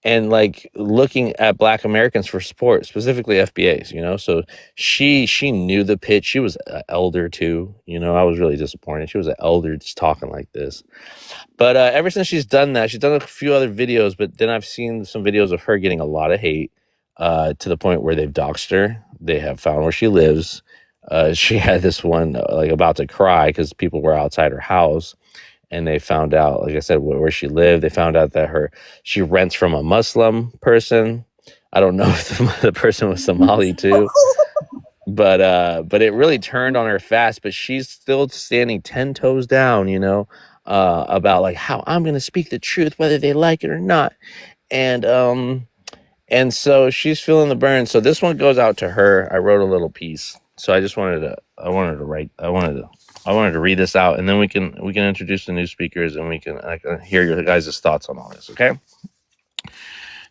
and like looking at Black Americans for support, specifically FBAs, you know. So she knew the pitch. She was an elder too, you know. I was really disappointed. She was an elder just talking like this. But ever since she's done that, she's done a few other videos, but then I've seen some videos of her getting a lot of hate to the point where they've doxed her. They have found where she lives. She had this one like about to cry because people were outside her house. And they found out, like I said, where she lived. They found out that she rents from a Muslim person. I don't know if the person was Somali too, but it really turned on her fast. But she's still standing 10 toes down, you know, about like how I'm going to speak the truth, whether they like it or not. And so she's feeling the burn. So this one goes out to her. I wrote a little piece. So I wanted to read this out, and then we can introduce the new speakers, and I can hear your guys' thoughts on all this, okay?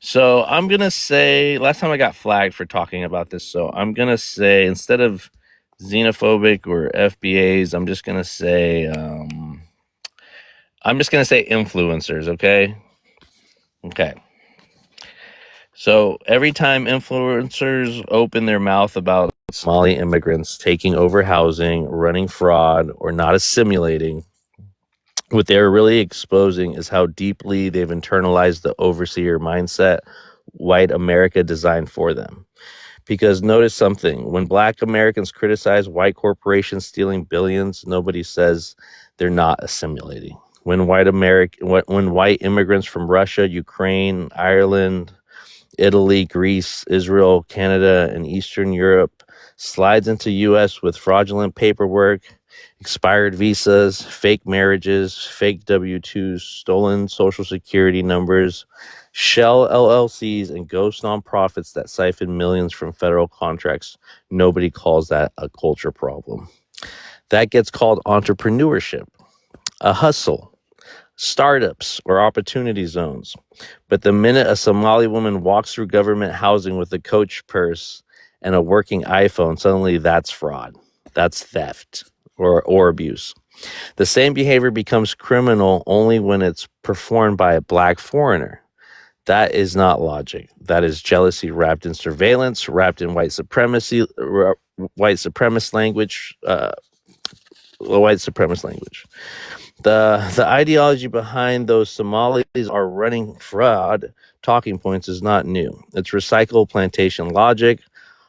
So I'm going to say, last time I got flagged for talking about this, so I'm going to say, instead of xenophobic or FBAs, I'm just going to say influencers, okay? Okay. So every time influencers open their mouth about Somali immigrants taking over housing, running fraud, or not assimilating, what they're really exposing is how deeply they've internalized the overseer mindset white America designed for them. Because notice something, when Black Americans criticize white corporations stealing billions, nobody says they're not assimilating. When white immigrants from Russia, Ukraine, Ireland, Italy, Greece, Israel, Canada, and Eastern Europe slides into U.S. with fraudulent paperwork, expired visas, fake marriages, fake W-2s, stolen Social Security numbers, shell LLCs, and ghost nonprofits that siphon millions from federal contracts. Nobody calls that a culture problem. That gets called entrepreneurship, a hustle, startups, or opportunity zones. But the minute a Somali woman walks through government housing with a Coach purse and a working iPhone, suddenly that's fraud. That's theft or abuse. The same behavior becomes criminal only when it's performed by a Black foreigner. That is not logic. That is jealousy wrapped in surveillance, wrapped in white supremacist language. The ideology behind those Somalis are running fraud talking points is not new. It's recycled plantation logic.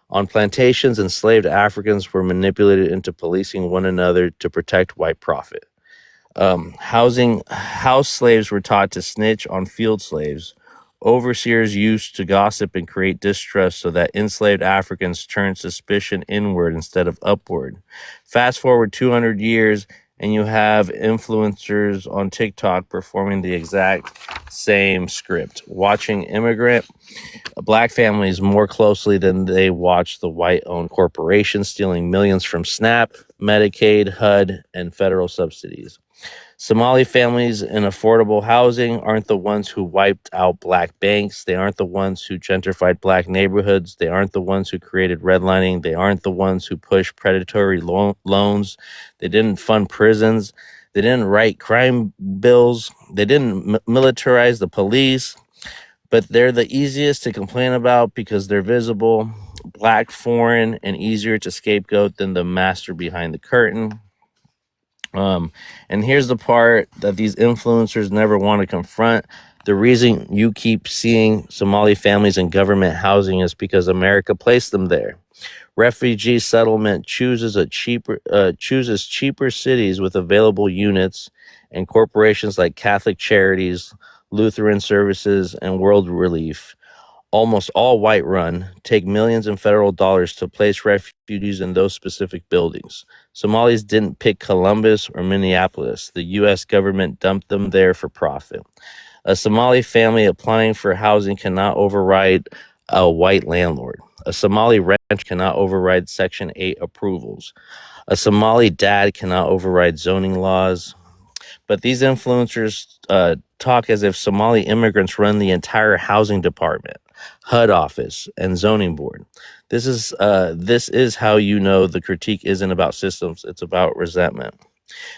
On plantations, enslaved Africans were manipulated into policing one another to protect white profit. House slaves were taught to snitch on field slaves. Overseers used to gossip and create distrust so that enslaved Africans turned suspicion inward instead of upward. Fast forward 200 years, and you have influencers on TikTok performing the exact same script, watching immigrant Black families more closely than they watch the white-owned corporations stealing millions from SNAP, Medicaid, HUD, and federal subsidies. Somali families in affordable housing aren't the ones who wiped out Black banks. They aren't the ones who gentrified Black neighborhoods. They aren't the ones who created redlining. They aren't the ones who pushed predatory loans. They didn't fund prisons. They didn't write crime bills. They didn't militarize the police. But they're the easiest to complain about because they're visible, Black, foreign, and easier to scapegoat than the master behind the curtain. And here's the part that these influencers never want to confront. The reason you keep seeing Somali families in government housing is because America placed them there. Refugee settlement chooses cheaper cities with available units, and corporations like Catholic Charities, Lutheran Services, and World Relief, almost all white run, take millions in federal dollars to place refugees in those specific buildings. Somalis didn't pick Columbus or Minneapolis. The U.S. government dumped them there for profit. A Somali family applying for housing cannot override a white landlord. A Somali ranch cannot override Section 8 approvals. A Somali dad cannot override zoning laws. But these influencers talk as if Somali immigrants run the entire housing department, HUD office, and zoning board. This is how you know the critique isn't about systems, it's about resentment.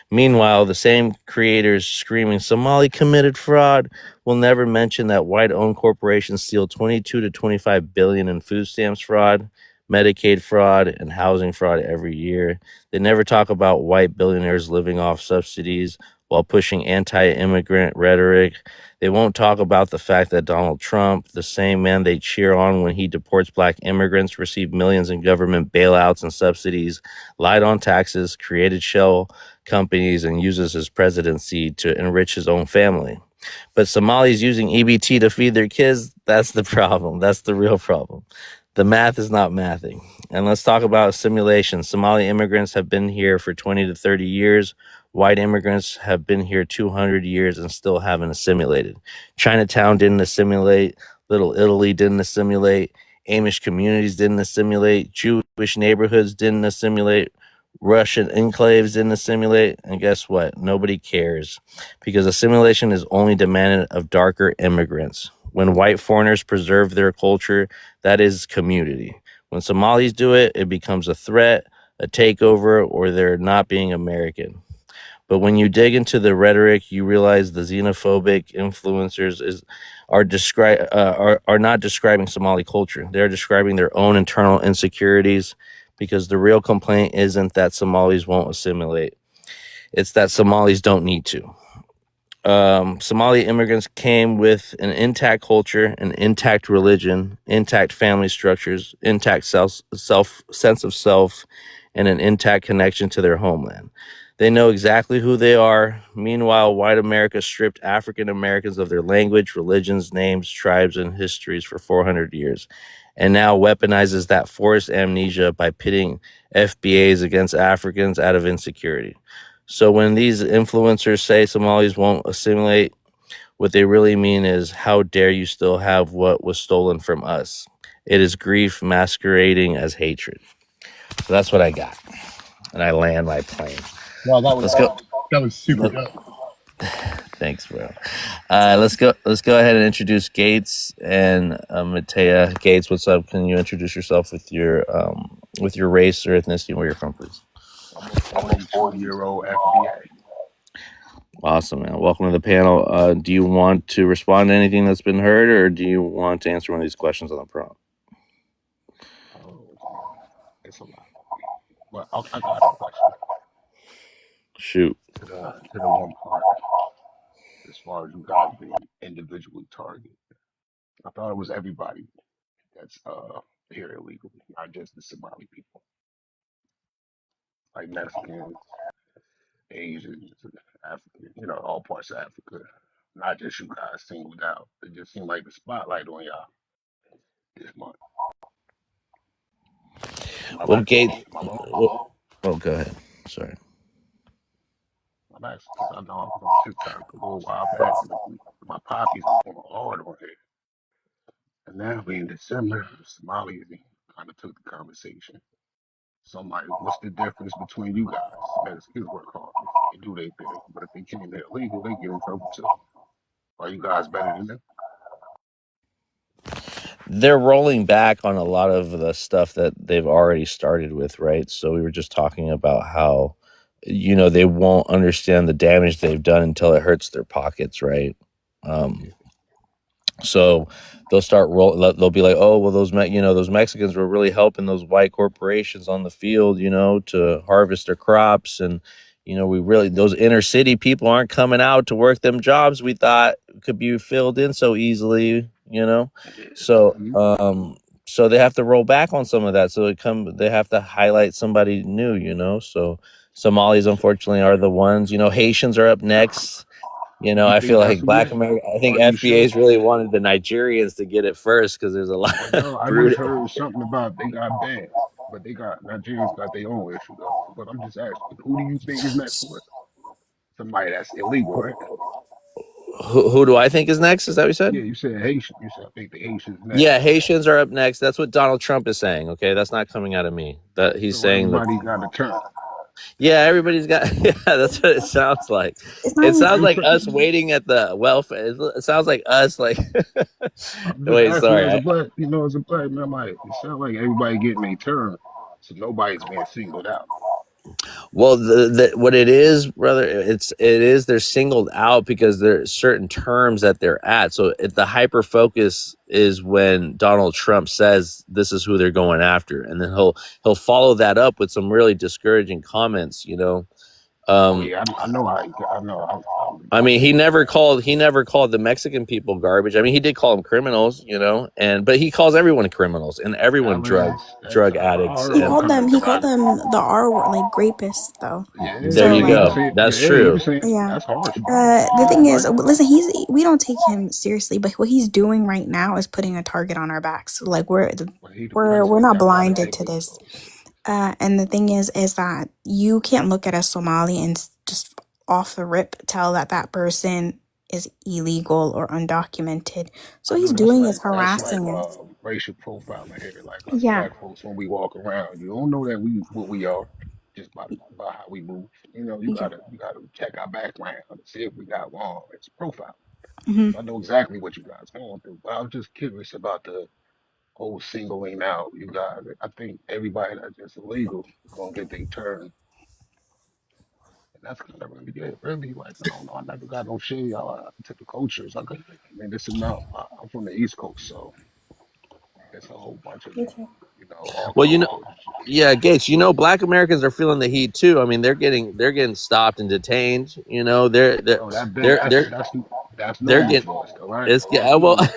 Meanwhile, the same creators screaming Somali committed fraud will never mention that white-owned corporations steal 22 to 25 billion in food stamps fraud, Medicaid fraud, and housing fraud every year. They never talk about white billionaires living off subsidies while pushing anti-immigrant rhetoric. They won't talk about the fact that Donald Trump, the same man they cheer on when he deports black immigrants, received millions in government bailouts and subsidies, lied on taxes, created shell companies, and uses his presidency to enrich his own family. But Somalis using EBT to feed their kids, that's the problem. That's the real problem. The math is not mathing. And let's talk about assimilation. Somali immigrants have been here for 20 to 30 years. White immigrants have been here 200 years and still haven't assimilated. Chinatown didn't assimilate. Little Italy didn't assimilate. Amish communities didn't assimilate. Jewish neighborhoods didn't assimilate. Russian enclaves didn't assimilate. And guess what? Nobody cares, because assimilation is only demanded of darker immigrants. When white foreigners preserve their culture, that is community. When Somalis do it, it becomes a threat, a takeover, or they're not being American. But when you dig into the rhetoric, you realize the xenophobic influencers are not describing Somali culture. They're describing their own internal insecurities, because the real complaint isn't that Somalis won't assimilate. It's that Somalis don't need to. Somali immigrants came with an intact culture, an intact religion, intact family structures, intact sense of self, and an intact connection to their homeland. They know exactly who they are. Meanwhile, white America stripped African Americans of their language, religions, names, tribes, and histories for 400 years, and now weaponizes that forced amnesia by pitting FBAs against Africans out of insecurity. So when these influencers say Somalis won't assimilate, what they really mean is, how dare you still have what was stolen from us? It is grief masquerading as hatred. So that's what I got. And I land my plane. Wow, that Let's was super good. Thanks, bro. Let's go ahead and introduce Gates and Matea. Gates, what's up? Can you introduce yourself with your race or ethnicity and where you're from, please? I'm a 44-year-old FBA. Awesome, man. Welcome to the panel. Do you want to respond to anything that's been heard, or do you want to answer one of these questions on the prompt? Oh, it's a lot. But I got a question. Shoot. To the one part, as far as you guys being individually targeted. I thought it was everybody that's here illegally, not just the Somali people. Like Mexicans, Asians, African, all parts of Africa. Not just you guys singled out. It just seemed like the spotlight on y'all this month. Well, Gates. Oh, go ahead. Sorry. I'm asking because I know I was on TikTok a little while back, and my poppies was going hard on here. And now we in December, Somalia kind of took the conversation. So I'm like, what's the difference between you guys? Mexicans work hard, they do their thing, but if they came here illegal, they get in trouble too. Are you guys better than them? They're rolling back on a lot of the stuff that they've already started with, right? So we were just talking about how, they won't understand the damage they've done until it hurts their pockets, right? So they'll start they'll be like, oh, well, those Mexicans were really helping those white corporations on the field, to harvest their crops, and we really, those inner city people aren't coming out to work them jobs we thought could be filled in so easily. So You, so they have to roll back on some of that. So they have to highlight somebody new. So Somalis unfortunately are the ones. Haitians are up next. you I feel think that's like who Black next? America. I think Are you sure? FBA's really wanted the Nigerians to get it first because there's a lot Well, of no, I just brood. heard something about they got banned, but they got Nigerians got their own issue though. But I'm just asking, who do you think is next for it? Somebody that's illegal, right? Who do I think is next? Is that what you said? Yeah, you said Haitian. You said I think the Haitians next. Yeah, Haitians are up next. That's what Donald Trump is saying. Okay, that's not coming out of me. That he's So saying that. everybody got a turn. Yeah, everybody's got. Yeah, that's what it sounds like. It's not It even. I sounds ain't like trying. us waiting at the welfare. It sounds like us. Like, I'm just wait, asking sorry. as a black, as a black man, like it sounds like everybody getting a turn, so nobody's being singled out. Well, what it is, brother, they're singled out because there are certain terms that they're at. So the hyper focus is when Donald Trump says this is who they're going after, and then he'll follow that up with some really discouraging comments. Oh Um, yeah, I know. I know. I mean, he never called the Mexican people garbage. I mean, he did call them criminals, but he calls everyone criminals and everyone drug addicts. He And called coming them. from He that. called them the R word, like rapists, though. there So Yeah, you he like, was go. saying. That's Yeah, he was true. saying yeah. that's harsh, bro. The thing is, Like, listen, we don't take him seriously, but what he's doing right now is putting a target on our backs. Like but he the we're president. not Y'all gotta blinded take to what he this. talking. And the thing is that you can't look at a Somali and just off the rip tell that person is illegal or undocumented. So I he's know doing is harassing us. racial profiling here. Like us Yeah. black folks, when we walk around, you don't know that what we are just by how we move. You Yeah. gotta check our background to see if we got wrong. It's profile. Hmm. So I know exactly what you guys going through. But I was just curious about the whole singling out. You guys, I think everybody that's just illegal gonna get their turn, and that's kind of really good. Really, like I don't know. I never got no shade to the cultures. I mean, this amount. I'm from the East Coast, so it's a whole bunch of all Well, cultures. yeah, Gates. Black Americans are feeling the heat too. I mean, they're getting stopped and detained. Oh, that been They're they're that's they're normal getting for us, though, right? it's That's well. normal.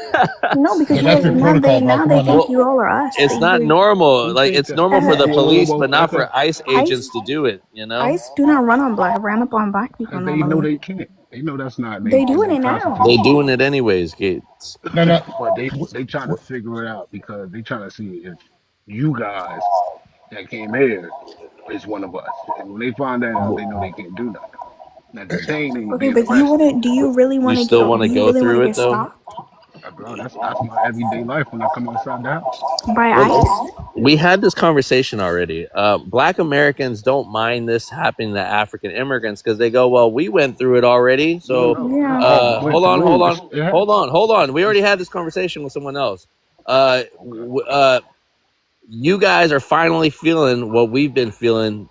No, because Yeah, that's been protocol, bro. now Come they on now. think Well, you all are us. it's not normal. Who Like think it's that? normal for the police, Whoa. but not for ICE ICE agents to do it. ICE do not run on black people Because they know normally. they can't. They know that's not They in doing their it now. They constitution. doing it anyways, Gates. No, no. But they trying to figure it out because they trying to see if you guys that came here is one of us. And when they find that out, they know they can't do nothing. Now detaining and Okay, being but you arrested, wouldn't. Do you really You want to still get? want Do to you go really want to through it get though? stopped bro, that's my everyday life when I come outside the house. by ICE? We had this conversation already. Black Americans don't mind this happening to African immigrants because they go, "Well, we went through it already." So, Yeah. All we went hold on, hold through. on, hold on. We already had this conversation with someone else. Okay. You guys are finally feeling what we've been feeling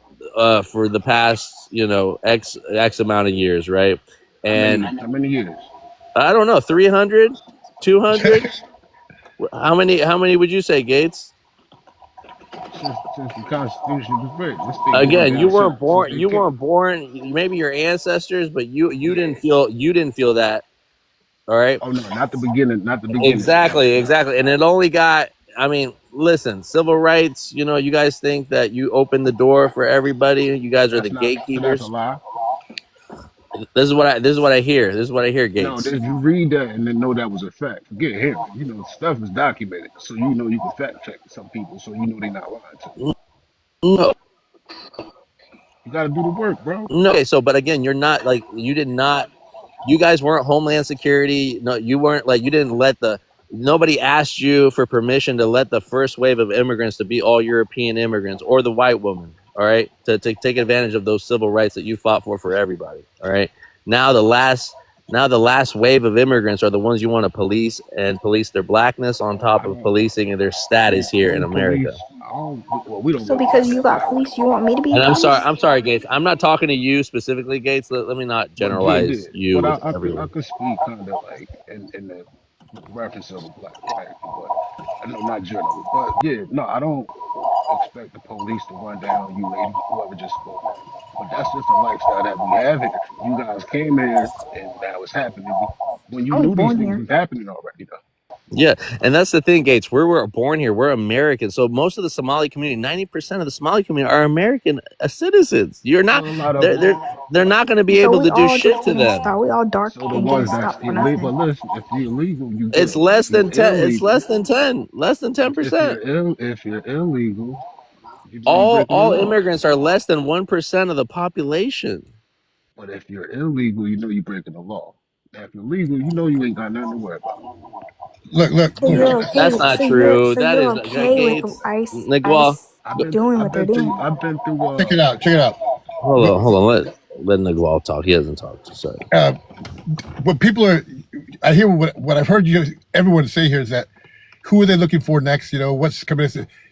for the past, x amount of years, right? And How many years? I don't know, 300, 200. How many would you say, Gates? Since the Constitution was written, it's been going Again, you down weren't since born. they You came. weren't born. Maybe your ancestors, but you Yeah. didn't feel that. All right. Oh no, not the beginning. Not the beginning. No, Exactly. no. Exactly. And it only got. I mean, listen, civil rights. You guys think that you open the door for everybody. You guys are the That's a gatekeepers. lie. This is what I hear. This is what I hear, No, Gates. did you read that and then know that was a fact? Forget hearing. Stuff is documented, so you can fact check some people, so they're not lying to you. No. You got to do the work, bro. No. Okay. So, but again, you're not like you did not. You guys weren't Homeland Security. No, you weren't like you didn't let the. Nobody asked you for permission to let the first wave of immigrants to be all European immigrants or the white woman. All right, to take advantage of those civil rights that you fought for everybody. All right. Now the last wave of immigrants are the ones you want to police and police their blackness on top I of don't. policing their status here in We America. police. I don't. Well, we don't So go to because war. you That's got not. police, you want me to be And I'm police? sorry, Gates. I'm not talking to you specifically, Gates. Let me not But yeah, generalize you but with I everyone. could speak kind of like in the reference of a Black American, but I know not general. But yeah, no, I don't expect the police to run down you, lady, whoever just spoke. But that's just a lifestyle that we have here. You guys came here and now it's happening. When you I was knew these born things here. was happening already, though. Yeah, and that's the thing, Gates. We're born here. We're American. So most of the Somali community, 90% of the Somali community are American citizens. You're not. Well, a lot of They're them. they're they're not going to be So able we to do all shit just to getting them. stopped. We all dark So the and getting ones that's stopped for illegal, nothing. but listen, if you're illegal, you It's good. less If you're than 10. It's illegal, less than 10. Less than if you're 10%. if you're illegal, you know you're All breaking the all law. immigrants are less than 1% of the population. But if you're illegal, you know you're breaking the law. Now, if you're legal, you know you ain't got nothing to worry about. Look. So you're okay. That's not So you're true. That is okay with Gates. Niguel. ICE doing what they're doing. I've been through. Check it out. Check it out. Hold on. Let Niguel talk. He hasn't talked. Sorry. What people are, I hear what I've heard everyone say here is that who are they looking for next? You know, what's coming?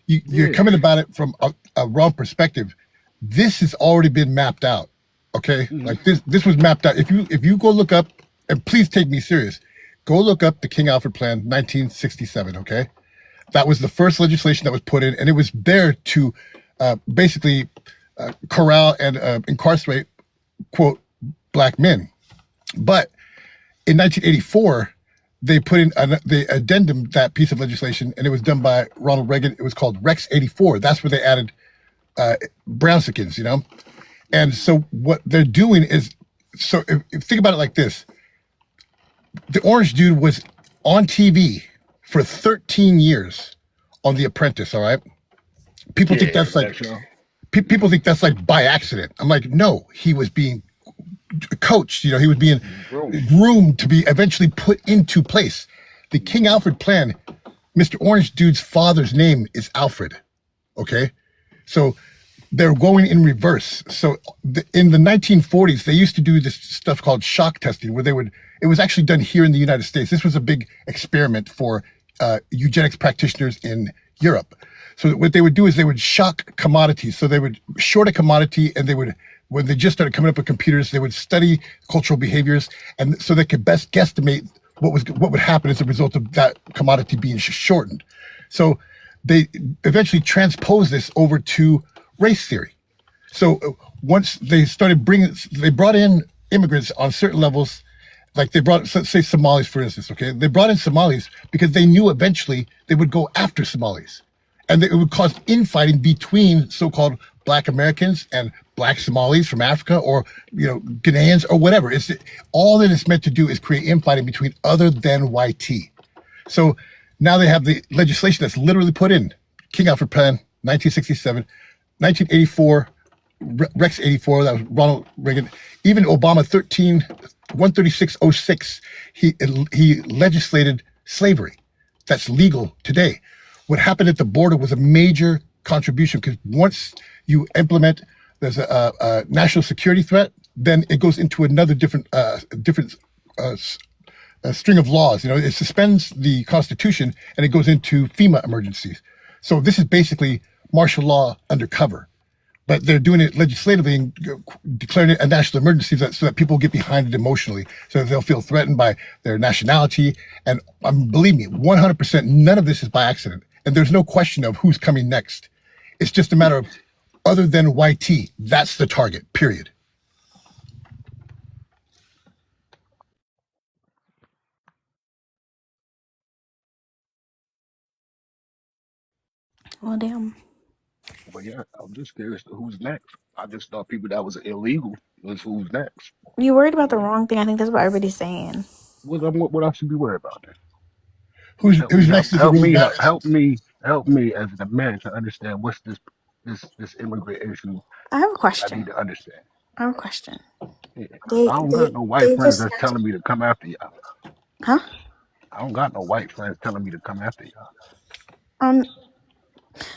You're Yeah. coming about it from a wrong perspective. This has already been mapped out. Okay, like this was mapped out. If you go look up, and please take me serious, go look up the King Alfred Plan, 1967. Okay, that was the first legislation that was put in, and it was there to basically corral and incarcerate, quote, black men. But in 1984, they put in they addendum that piece of legislation, and it was done by Ronald Reagan. It was called Rex 84. That's where they added Brownsicans, you know. And so what they're doing is, so if think about it like this: the orange dude was on TV for 13 years on The Apprentice. All right, people think that's like people think that's like by accident. I'm like, no, he was being coached. You know, he was being groomed to be eventually put into place. The King Alfred Plan, Mr. Orange Dude's father's name is Alfred. Okay, so they're going in reverse. So in the 1940s, they used to do this stuff called shock testing, where it was actually done here in the United States. This was a big experiment for eugenics practitioners in Europe. So what they would do is they would shock commodities. So they would short a commodity, and when they just started coming up with computers, they would study cultural behaviors, and so they could best guesstimate what would happen as a result of that commodity being shortened. So they eventually transposed this over to race theory. So once they brought in immigrants on certain levels, like they brought, say Somalis, for instance, okay? They brought in Somalis because they knew eventually they would go after Somalis. And it would cause infighting between so-called Black Americans and Black Somalis from Africa, or, you know, Ghanaians or whatever. All that it's meant to do is create infighting between other than YT. So now they have the legislation that's literally put in King Alfred Plan, 1967, 1984, Rex 84, that was Ronald Reagan. Even Obama 13606, he legislated slavery. That's legal today. What happened at the border was a major contribution, because once you implement, there's a national security threat, then it goes into another different string of laws. You know, it suspends the Constitution and it goes into FEMA emergencies. So this is basically martial law undercover, but they're doing it legislatively and declaring it a national emergency so that people get behind it emotionally, so that they'll feel threatened by their nationality. And believe me, 100%, none of this is by accident. And there's no question of who's coming next. It's just a matter of other than YT. That's the target, period. Well, damn. But yeah, I'm just curious to who's next. I just thought people that was illegal was who's next. You worried about the wrong thing. I think that's what everybody's saying. What I should be worried about then? Who's next? Help me as a man to understand what's this immigrant issue. I have a I question. need to understand. I have a question. Yeah. They I don't got no white they friends just that's telling me to come after y'all. huh? I don't got no white friends telling me to come after y'all. I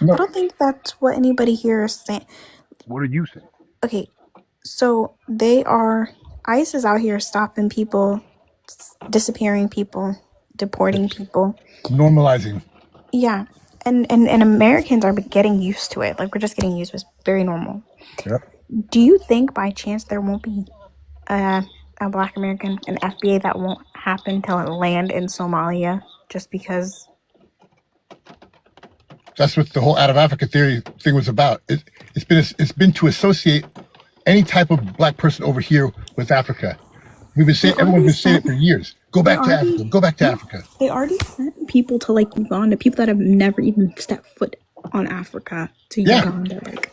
No, don't think that's what anybody here is saying. What are you saying? Okay, so ICE is out here stopping people, disappearing people, deporting people. normalizing. Yeah, and Americans are getting used to it. Like, we're just getting used to it. It's very normal. Yep. Do you think by chance there won't be a Black American, an FBA, that won't happen till it land in Somalia just because? That's what the whole out of Africa theory thing was about. It's been to associate any type of black person over here with Africa. We've been They saying, everyone's already been saying it sent. for years. Go They back to Africa. already. Go back to No, Africa. they already sent people to like Uganda. People that have never even stepped foot on Africa to Yeah, Uganda. Like,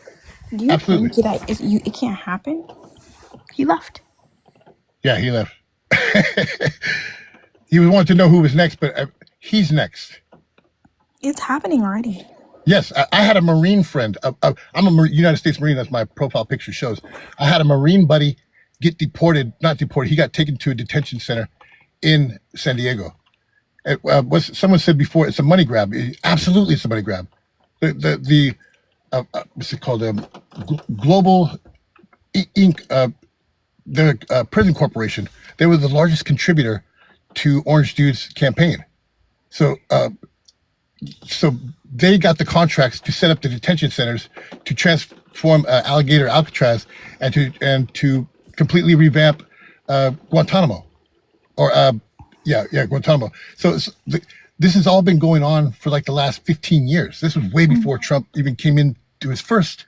do you absolutely. think that it can't happen? He left. Yeah, he left. He wanted to know who was next, but he's next. It's happening already. Yes, I had a Marine friend. I'm a United States Marine, as my profile picture shows. I had a Marine buddy get deported, not deported, he got taken to a detention center in San Diego. Someone said before, it's a money grab. Absolutely, it's a money grab. The what's it called? Global Inc., the prison corporation, they were the largest contributor to Orange Jude's campaign. So they got the contracts to set up the detention centers to transform Alligator Alcatraz and to completely revamp Guantanamo, or Guantanamo. So this has all been going on for like the last 15 years. This was way before Trump even came into his first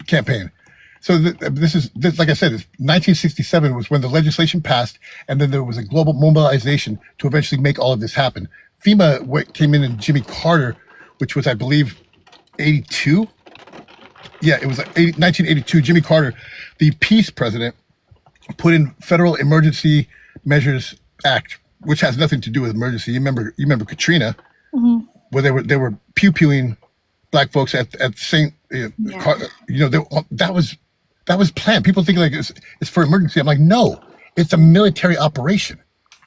campaign. So this is like I said, 1967 was when the legislation passed, and then there was a global mobilization to eventually make all of this happen. FEMA came in Jimmy Carter, which was, I believe, 82. Yeah, it was 1982. Jimmy Carter, the peace president, put in Federal Emergency Measures Act, which has nothing to do with emergency. You remember Katrina, where they were pew-pewing black folks at St. That was planned. People think like it's for emergency. I'm like, no, it's a military operation.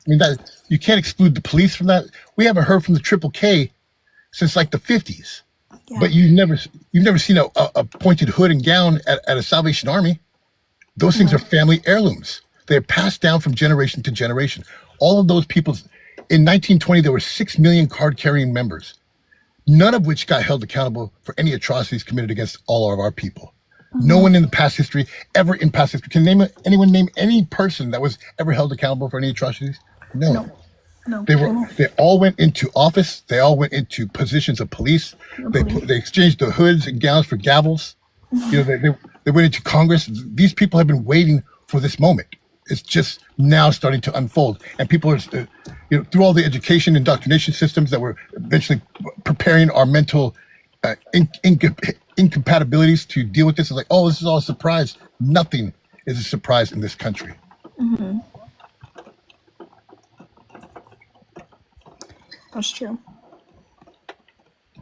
I mean, that you can't exclude the police from that. We haven't heard from the Triple K since like the 50s. Yeah. But you've never seen a pointed hood and gown at a Salvation Army. Those things are family heirlooms. They're passed down from generation to generation. All of those people, in 1920, there were 6 million card-carrying members, none of which got held accountable for any atrocities committed against all of our people. No one in the past history, ever in past history, can anyone name any person that was ever held accountable for any atrocities? No. They all went into office. They all went into positions of police. They exchanged the hoods and gowns for gavels. They went into Congress. These people have been waiting for this moment. It's just now starting to unfold, and people are, through all the education indoctrination systems that were eventually preparing our mental incompatibilities to deal with this. It's like, oh, this is all a surprise. Nothing is a surprise in this country. That's true.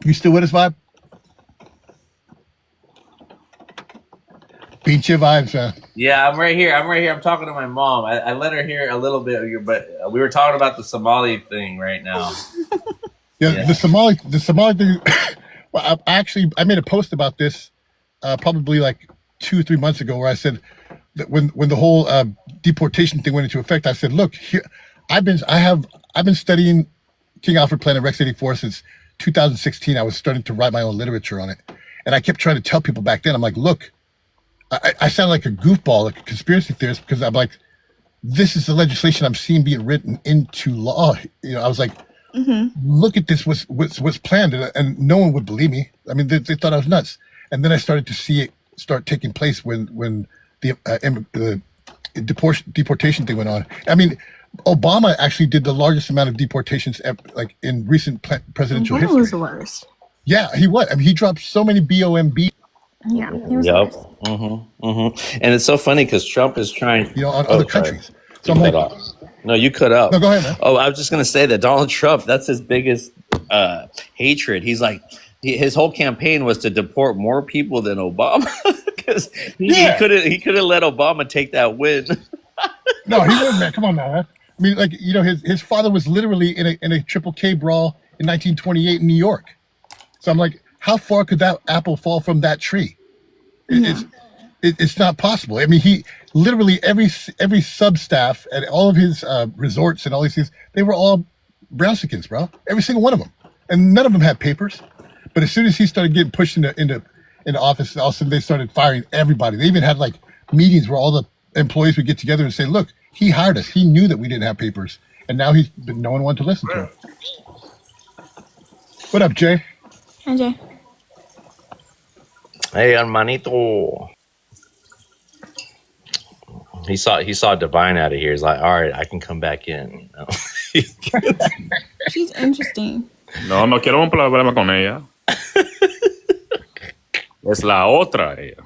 You still with us, Vibe? Beat your vibes, man. Yeah, I'm right here. I'm talking to my mom. I let her hear a little bit of your, but we were talking about the Somali thing right now. Yeah, the Somali thing. Well, I made a post about this probably like 2 or 3 months ago, where I said that when the whole deportation thing went into effect, I said, look, here, I've been studying King Alfred Planet Rex 84 since 2016. I was starting to write my own literature on it, and I kept trying to tell people back then. I'm like, look, I sound like a goofball, like a conspiracy theorist, because I'm like, this is the legislation I'm seeing being written into law. I was like, look at this, what's planned, and no one would believe me. I mean, they thought I was nuts. And then I started to see it start taking place when the deportation thing went on. I mean, Obama actually did the largest amount of deportations like in recent presidential Obama history. was the worst. Yeah, he was. I mean, he dropped so many BOMB. Yeah, he was the Yep. worst. And it's so funny because Trump is trying. On other countries. So You I'm cut like, off. No, you cut out. no, go ahead, man. Oh, I was just gonna say that Donald Trump, that's his biggest hatred. He's like, his whole campaign was to deport more people than Obama because he couldn't let Obama take that win. No, he wouldn't, man. Come on now, man. I mean, like, his father was literally in a Triple K brawl in 1928 in New York. So I'm like, how far could that apple fall from that tree? It's not possible. I mean, he literally every sub staff at all of his resorts and all these things, they were all brownskins, bro. Every single one of them, and none of them had papers. But as soon as he started getting pushed into office, all of a sudden they started firing everybody. They even had like meetings where all the employees would get together and say, "Look, he hired us. He knew that we didn't have papers, and now no one wanted to listen to him." What up, Jay? Hi, Jay. Hey, hermanito. He saw Divine out of here. He's like, all right, I can come back in. She's interesting. No, no quiero un problema con ella. Es la otra ella.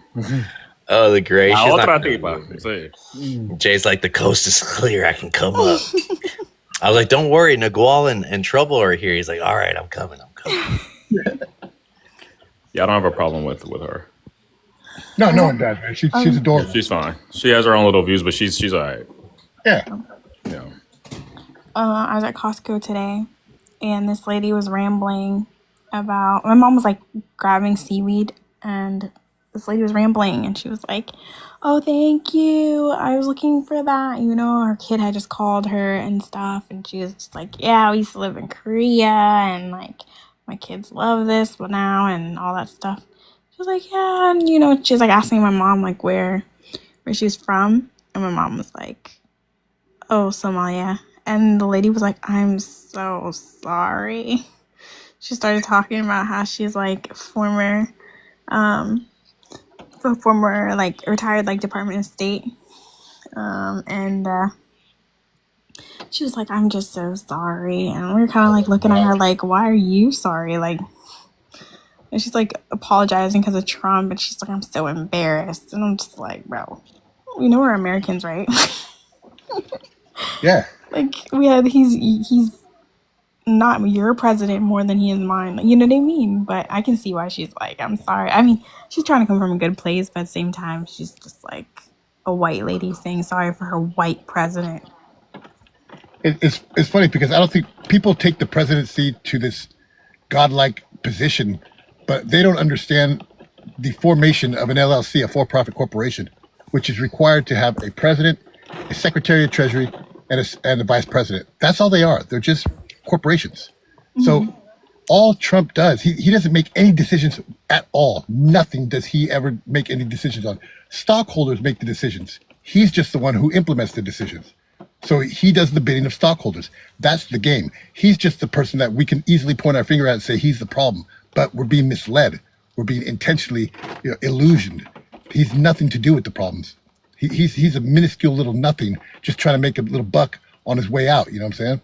Oh, the gray. La She's otra not tipa. Sí. Jay's like, the coast is clear. I can come up. I was like, don't worry, Nagual and Trouble are here. He's like, all right, I'm coming. Yeah, I don't have a problem with her. No one does, man. She's adorable. She's fine. She has her own little views, but she's all right. Yeah. Yeah. I was at Costco today, and this lady was rambling about. My mom was like grabbing seaweed, and this lady was rambling, and she was like, "Oh, thank you. I was looking for that." You know, her kid had just called her and stuff, and she was just like, "Yeah, we used to live in Korea, and like my kids love this, but now and all that stuff." She was like, "Yeah," and you know, she was like asking my mom like where she's from, and my mom was like, "Oh, Somalia." And the lady was like, "I'm so sorry." She started talking about how she's like former like retired like Department of State. And she was like, "I'm just so sorry." And we were kind of like looking at her like, "Why are you sorry?" Like, and she's like apologizing because of Trump, and she's like, "I'm so embarrassed." And I'm just like, bro, you know we're Americans, right? Yeah. Like he's not your president more than he is mine. You know what I mean? But I can see why she's like, "I'm sorry." I mean, she's trying to come from a good place, but at the same time, she's just like a white lady saying sorry for her white president. It's funny because I don't think people take the presidency to this godlike position, but they don't understand the formation of an LLC, a for-profit corporation, which is required to have a president, a secretary of treasury, and a vice president. That's all they are. They're just corporations. So all Trump does, he doesn't make any decisions at all. Nothing does he ever make any decisions on. Stockholders make the decisions. He's just the one who implements the decisions. So he does the bidding of stockholders. That's the game. He's just the person that we can easily point our finger at and say he's the problem. But we're being misled. We're being intentionally illusioned. He's nothing to do with the problems. He's a minuscule little nothing, just trying to make a little buck on his way out. You know what I'm saying?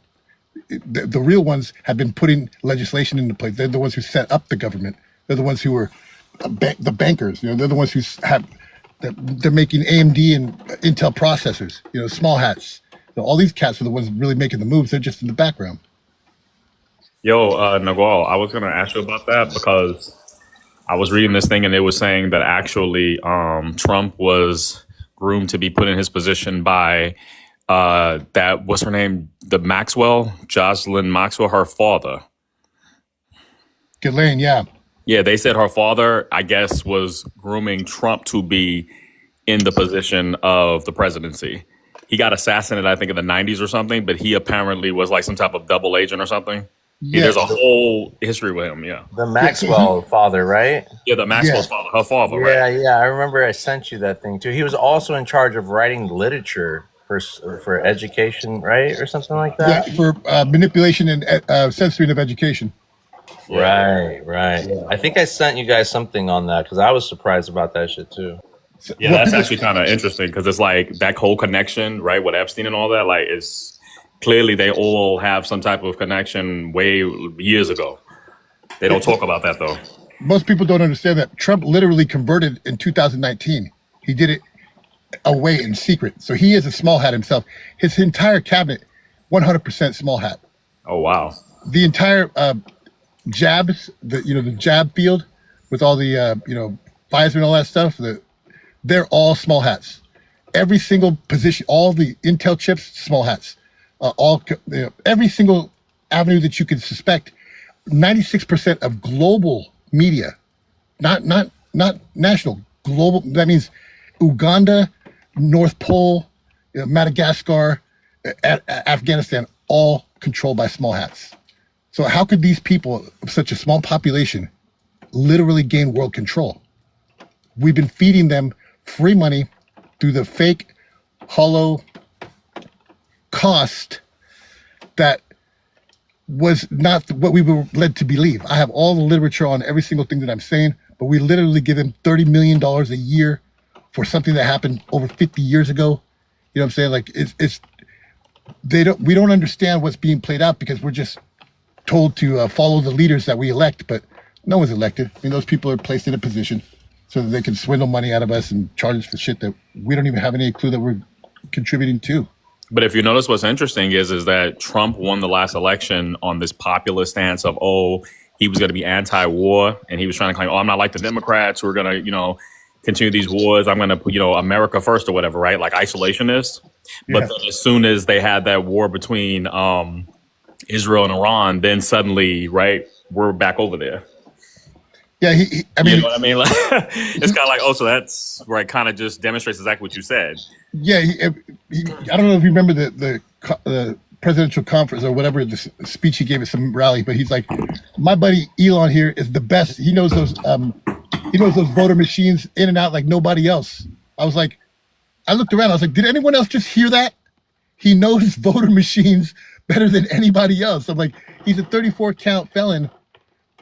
The real ones have been putting legislation into place. They're the ones who set up the government. They're the ones who are the bankers. You know, they're the ones who they're making AMD and Intel processors. You know, small hats. So all these cats are the ones really making the moves. They're just in the background. Yo, Nagual, I was going to ask you about that because I was reading this thing and it was saying that actually Trump was groomed to be put in his position by what's her name? The Maxwell, Jocelyn Maxwell, her father. Ghislaine, yeah. Yeah, they said her father, I guess, was grooming Trump to be in the position of the presidency. He got assassinated, I think, in the 90s or something, but he apparently was like some type of double agent or something. Yeah, there's a whole history with him, yeah. The Maxwell father, right? Yeah, the Maxwell's father, her father, right? Yeah, I remember I sent you that thing too. He was also in charge of writing literature for education, right? Or something like that? Yeah, for manipulation and censoring of education. Right. Yeah. I think I sent you guys something on that because I was surprised about that shit too. Yeah, that's actually kind of interesting because it's like that whole connection, right, with Epstein and all that, like it's clearly they all have some type of connection way years ago. They don't talk about that though. Most people don't understand that Trump literally converted in 2019. He did it away in secret. So he is a small hat himself. His entire cabinet, 100% small hat. Oh, wow. The entire jabs, the jab field with all the, Pfizer and all that stuff, they're all small hats. Every single position, all the Intel chips, small hats. Every single avenue that you can suspect, 96% of global media, not national, global. That means Uganda, North Pole, Madagascar, Afghanistan, all controlled by small hats. So how could these people of such a small population literally gain world control? We've been feeding them free money through the fake, hollow cost that was not what we were led to believe. I have all the literature on every single thing that I'm saying, but we literally give them $30 million a year for something that happened over 50 years ago. You know what I'm saying? Like it's we don't understand what's being played out because we're just told to follow the leaders that we elect, but no one's elected. I mean, those people are placed in a position so that they can swindle money out of us and charge us for shit that we don't even have any clue that we're contributing to. But if you notice, what's interesting is that Trump won the last election on this populist stance of, he was going to be anti-war, and he was trying to claim, I'm not like the Democrats who are going to, continue these wars. I'm going to put, America first or whatever, right? Like isolationist. Yeah. But then as soon as they had that war between Israel and Iran, then suddenly, right, we're back over there. Yeah, I mean, you know what I mean? Like, it's kind of like, so that's where it kind of just demonstrates exactly what you said. Yeah, I don't know if you remember the presidential conference or whatever the speech he gave at some rally, but he's like, my buddy Elon here is the best. He knows those voter machines in and out like nobody else. I was like, I looked around. I was like, did anyone else just hear that? He knows voter machines better than anybody else. I'm like, he's a 34 count felon,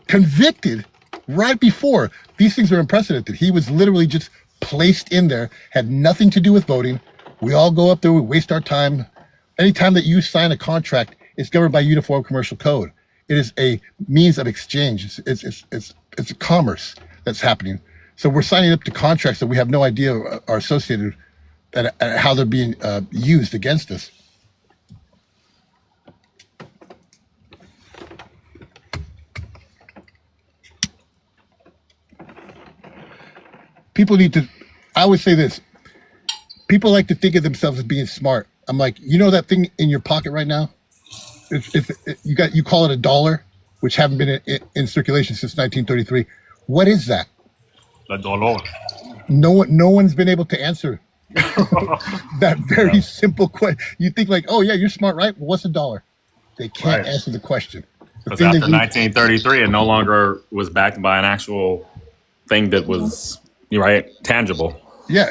convicted right before. These things are unprecedented. He was literally just placed in there, had nothing to do with voting. We all go up there, we waste our time. Anytime that you sign a contract, it's governed by Uniform Commercial Code. It is a means of exchange. It's a commerce that's happening. So we're signing up to contracts that we have no idea are associated and how they're being used against us. People need to, I would say this, people like to think of themselves as being smart. I'm like, that thing in your pocket right now? You call it $1, which haven't been in circulation since 1933. What is that? $1. No one's been able to answer that very simple question. You think like, oh yeah, you're smart, right? Well, what's $1? They can't answer the question. Because after 1933, it no longer was backed by an actual thing that was, tangible. Yeah,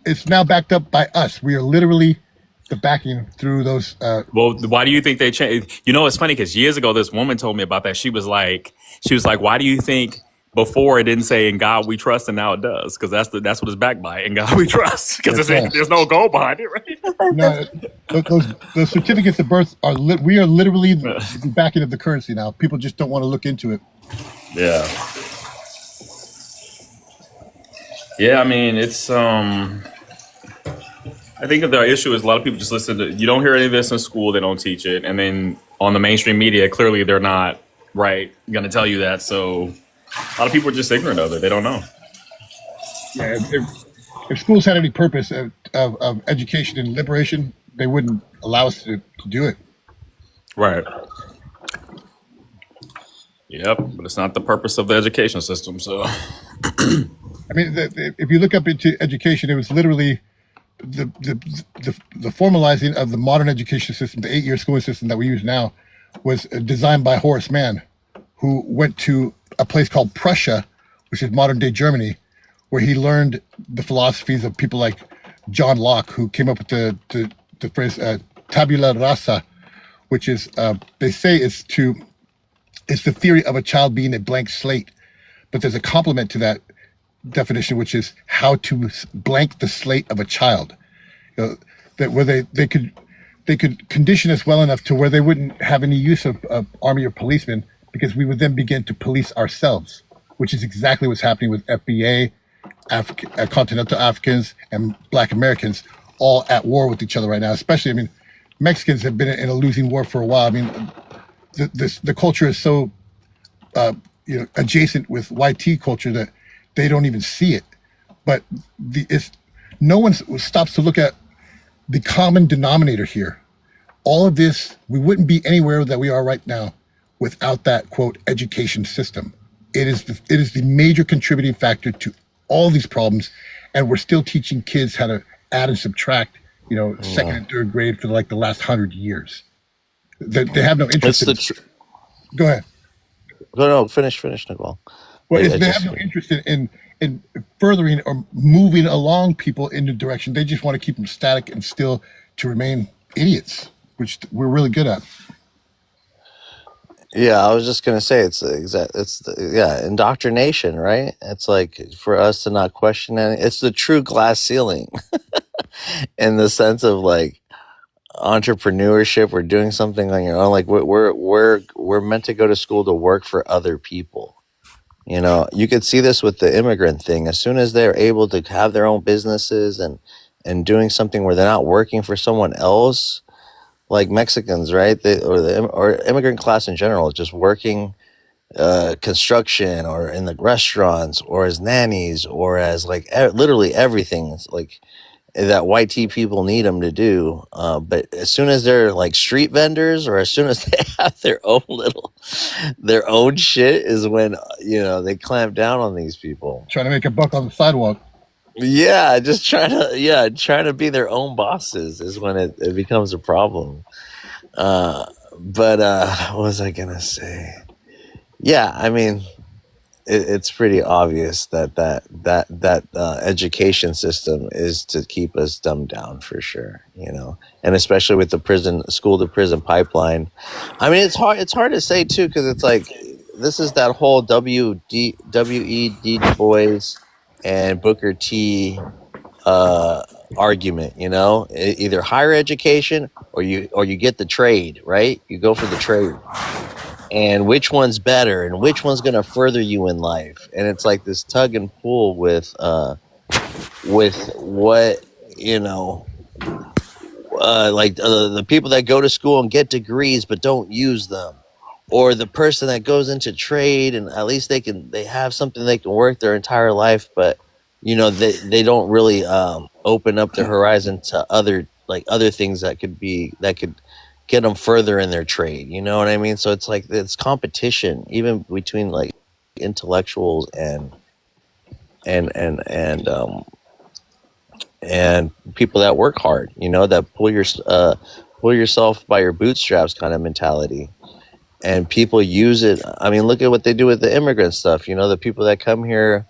it's now backed up by us. We are literally the backing through those. Well, why do you think they changed? It's funny because years ago, this woman told me about that. She was like, why do you think before it didn't say "In God We Trust" and now it does? Because that's what it's backed by. In God We Trust. Because there's no goal behind it, right? No, those certificates of birth we are literally the backing of the currency now. People just don't want to look into it. Yeah. Yeah, I mean, it's I think that the issue is a lot of people just listen to, you don't hear any of this in school, they don't teach it, and then on the mainstream media, clearly they're not going to tell you that, so a lot of people are just ignorant of it, they don't know. Yeah, if schools had any purpose of education and liberation, they wouldn't allow us to do it. Right. Yep, but it's not the purpose of the education system, so... I mean, if you look up into education, it was literally the formalizing of the modern education system, the 8-year schooling system that we use now, was designed by Horace Mann, who went to a place called Prussia, which is modern day Germany, where he learned the philosophies of people like John Locke, who came up with the phrase tabula rasa, which is they say it's the theory of a child being a blank slate, but there's a complement to that definition, which is how to blank the slate of a child. That where they could condition us well enough to where they wouldn't have any use of army or policemen, because we would then begin to police ourselves, which is exactly what's happening with FBA, continental Africans, and Black Americans all at war with each other right now. Especially, I mean, Mexicans have been in a losing war for a while. I mean, the culture is so adjacent with YT culture that they don't even see it. But no one stops to look at the common denominator here. All of this, we wouldn't be anywhere that we are right now without that, quote, education system. It is the major contributing factor to all these problems, and we're still teaching kids how to add and subtract, second and third grade for like the last 100 years. They have no interest. Go ahead. No, finish, Nicole. Well, they have no interest in furthering or moving along people in the direction. They just want to keep them static and still to remain idiots, which we're really good at. Yeah, I was just gonna say it's indoctrination, right? It's like for us to not question any. It's the true glass ceiling. in the sense of like entrepreneurship or doing something on your own. Like we're meant to go to school to work for other people. You know, you could see this with the immigrant thing. As soon as they're able to have their own businesses and doing something where they're not working for someone else, like Mexicans, right? Or immigrant class in general, just working construction or in the restaurants or as nannies or as like literally everything. It's like that white tea people need them to do. But as soon as they're like street vendors or as soon as they have their own shit is when, they clamp down on these people. Trying to make a buck on the sidewalk. Yeah, just trying to be their own bosses is when it becomes a problem. But what was I going to say? Yeah, I mean, it's pretty obvious that education system is to keep us dumbed down for sure, and especially with the school to prison pipeline. I mean, it's hard to say too, because it's like this is that whole W.E.D. Du Bois and Booker T argument, either higher education or you get the trade, right? You go for the trade. And which one's better and which one's going to further you in life. And it's like this tug and pull with what, the people that go to school and get degrees but don't use them, or the person that goes into trade and at least they have something they can work their entire life, but they don't really open up the horizon to other things that could get them further in their trade. You know what I mean? So it's like it's competition even between like intellectuals and people that work hard, that pull yourself by your bootstraps kind of mentality. And people use it. I mean, look at what they do with the immigrant stuff. The people that come here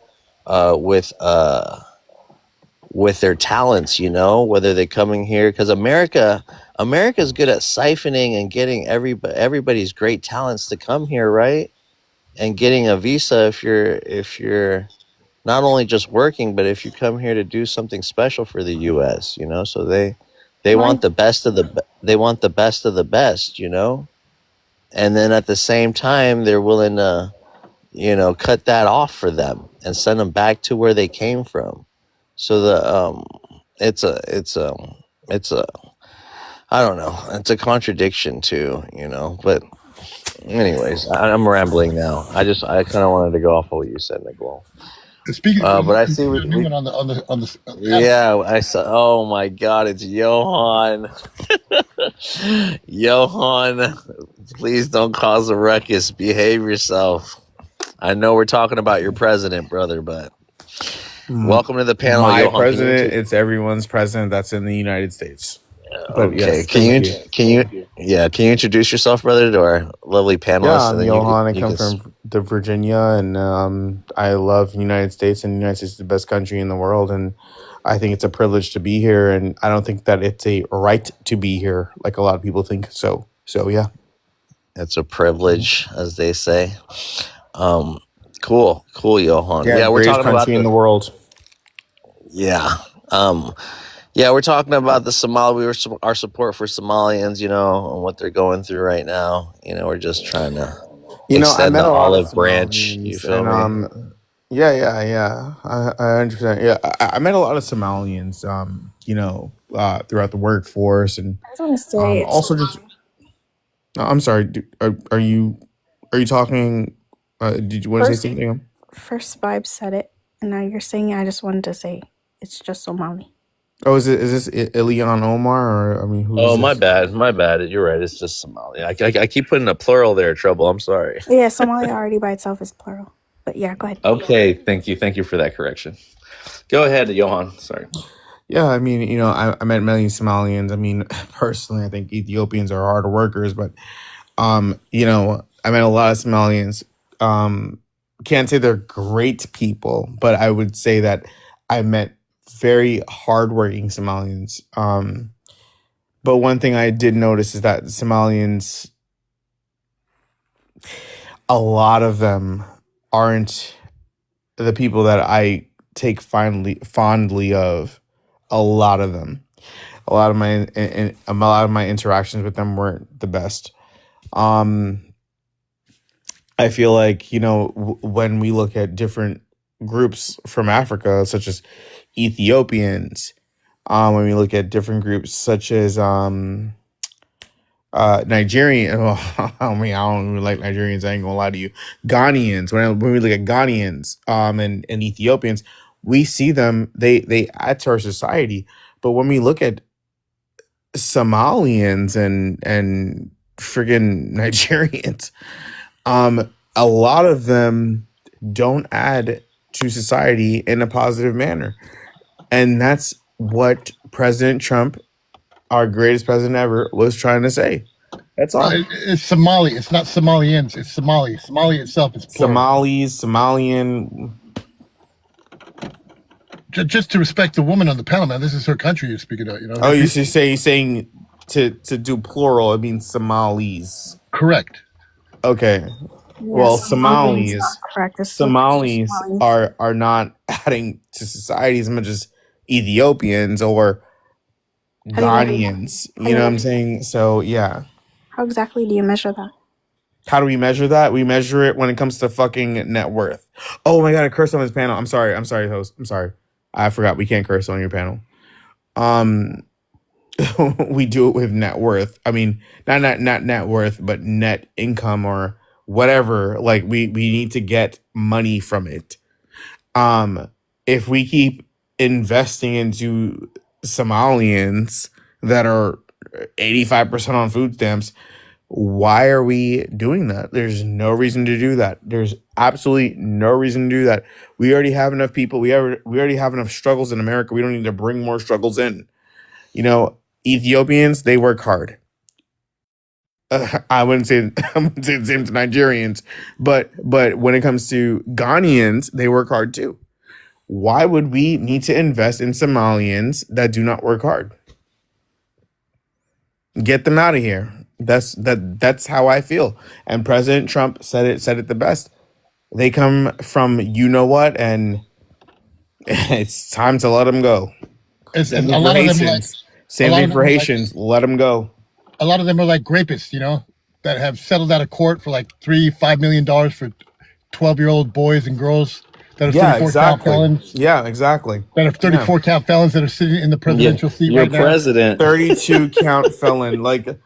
with their talents, whether they're coming here because America's good at siphoning and getting everybody's great talents to come here, right? And getting a visa if you're not only just working, but if you come here to do something special for the U.S., So they want the best of the best, And then at the same time, they're willing to, cut that off for them and send them back to where they came from. So it's a I don't know. It's a contradiction too, But anyways, I'm rambling now. I kind of wanted to go off of what you said, Nicole. Speaking, but I see on the yeah, I saw. Oh my God, it's Johan. Johan, please don't cause a ruckus. Behave yourself. I know we're talking about your president, brother, but welcome to the panel. My Johan. president, it's everyone's president that's in the United States. But Okay, yes, can you introduce yourself, brother, to our lovely panelists? yeah, I'm and then Johan. I you come can from the Virginia, and I love the United States, and the United States is the best country in the world, and I think it's a privilege to be here, and I don't think that it's a right to be here like a lot of people think. So yeah. It's a privilege, as they say. Cool, Johan. Yeah, We're greatest talking about country in the world. yeah, we're talking about the our support for Somalians, and what they're going through right now. We're just trying to I extend met the a lot of olive branch. You Somalians, feel and me? yeah. I understand. Yeah, I met a lot of Somalians, throughout the workforce, and I just want to say it's also just. I'm sorry. Are you talking? Did you want to say first something? first Vibe said it, and now you're saying it. I just wanted to say it's just Somali. Oh, is this Ilian Omar, or who is Oh, my this? bad. You're right. It's just Somalia. I keep putting a plural there. Trouble. I'm sorry. Yeah, Somalia already by itself is plural. But yeah, go ahead. Okay, thank you for that correction. Go ahead, Johan. Sorry. Yeah, I met many Somalians. Personally, I think Ethiopians are hard workers, but I met a lot of Somalians. Can't say they're great people, but I would say that I met very hardworking Somalians. But one thing I did notice is that Somalians, a lot of them aren't the people that I take fondly of. A lot of them. A lot of my interactions with them weren't the best. I feel like, when we look at different groups from Africa, such as Ethiopians, when we look at different groups such as Nigerian, I mean, I don't really like Nigerians, I ain't gonna lie to you. Ghanaians, when we look at Ghanaians and Ethiopians, we see them, they add to our society. But when we look at Somalians and friggin' Nigerians, a lot of them don't add to society in a positive manner. And that's what President Trump, our greatest president ever, was trying to say. That's all. It's Somali. It's not Somalians. It's Somali. Somali itself is plural. Somalis, Somalian. Just to respect the woman on the panel, man. This is her country you're speaking of. Oh, you're saying to do plural, it means Somalis. Correct. Okay. Well, Somalis are not adding to society as much as Ethiopians or Ghanaians. You know what I'm saying? So, yeah. How exactly do you measure that? How do we measure that? We measure it when it comes to fucking net worth. Oh my God, I cursed on this panel. I'm sorry, host. I'm sorry. I forgot we can't curse on your panel. We do it with net worth. I mean, not net worth, but net income or whatever. Like we need to get money from it. If we keep investing into Somalians that are 85% on food stamps, why are we doing that? There's no reason to do that. There's absolutely no reason to do that. We already have enough people. We already have enough struggles in America. We don't need to bring more struggles in. Ethiopians, they work hard. I wouldn't say the same to Nigerians, but when it comes to Ghanaians, they work hard too. Why would we need to invest in Somalians that do not work hard? Get them out of here. That's how I feel. And President Trump said it the best. They come from you know what, and it's time to let them go. Same thing for Haitians. Let them go. A lot of them are like rapists, that have settled out of court for like $3-5 million for 12-year-old boys and girls that are 34-count felons. Yeah, exactly. That are 34-count felons that are sitting in the presidential seat right now. Your president. 32-count felon. Like,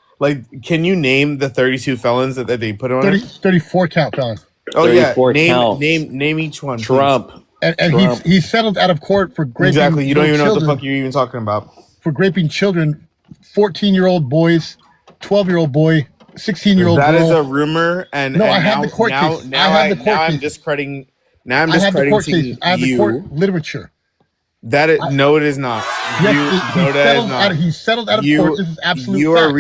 can you name the 32 felons that they put on it? 34-count felons. Oh yeah, name each one. Trump. Please. And he's settled out of court for raping. Exactly. You don't even know what the fuck you're even talking about. For raping children, 14-year-old boys, 12-year-old boy, 16-year-old girl. That is a rumor, and I have the court case. I'm discrediting. Now I'm discrediting I have the court literature. No, it is not. He settled out of court. This is absolute. You are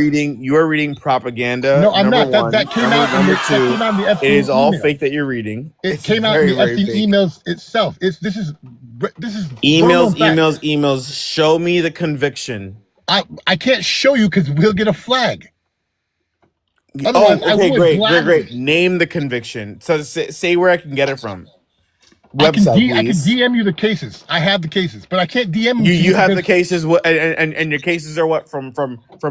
reading propaganda. No, I'm not. One. That came out. Number two, in the Epstein it is all email. fake that you're reading. It came out in the Epstein emails itself. This is emails. Show me the conviction. I can't show you because we'll get a flag. Otherwise, great. Name the conviction. So say where I can get it from. I can DM you the cases. I have the cases, but I can't DM them. You have the cases, and your cases are what from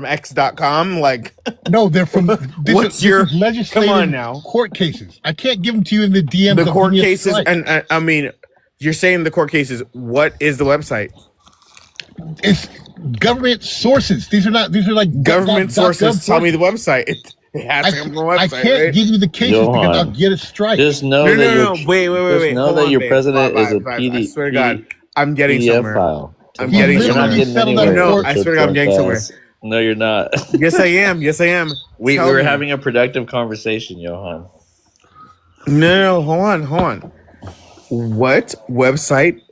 X.com? Like, no, they're from. What's your legislative? Come on now, court cases. I can't give them to you in the DM. The court cases, and I mean, you're saying the court cases. What is the website? It's government sources. These are like government sources. Tell me the website. It has to come from a website. I can't give you the cases because I'll get a strike. Just know Wait. Just know that your president is a PD. I swear to God, I'm getting PDF somewhere. File. I'm getting somewhere. I swear to God, I'm getting somewhere. No, you're not. Yes, I am. We were having a productive conversation, Johan. No, hold on. What website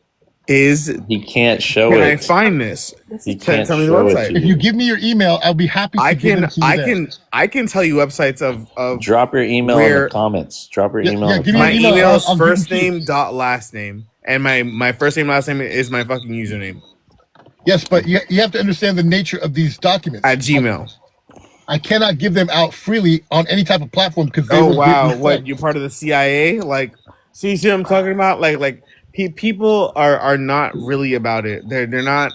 is? He can't show Can it. I find this? He can't tell me the show it website. to If you give me your email, I'll be happy to give it to you. I can tell you websites of Drop your email in the comments. Drop your email. give me my your email is I'll first give it to you. name dot last name, and my first name last name is my fucking username Yes, but you have to understand the nature of these documents. at Gmail. I cannot give them out freely on any type of platform because they Oh will wow, get me what flagged. you part of the CIA? Like, see what I'm talking about? Like people are not really about it. They're not.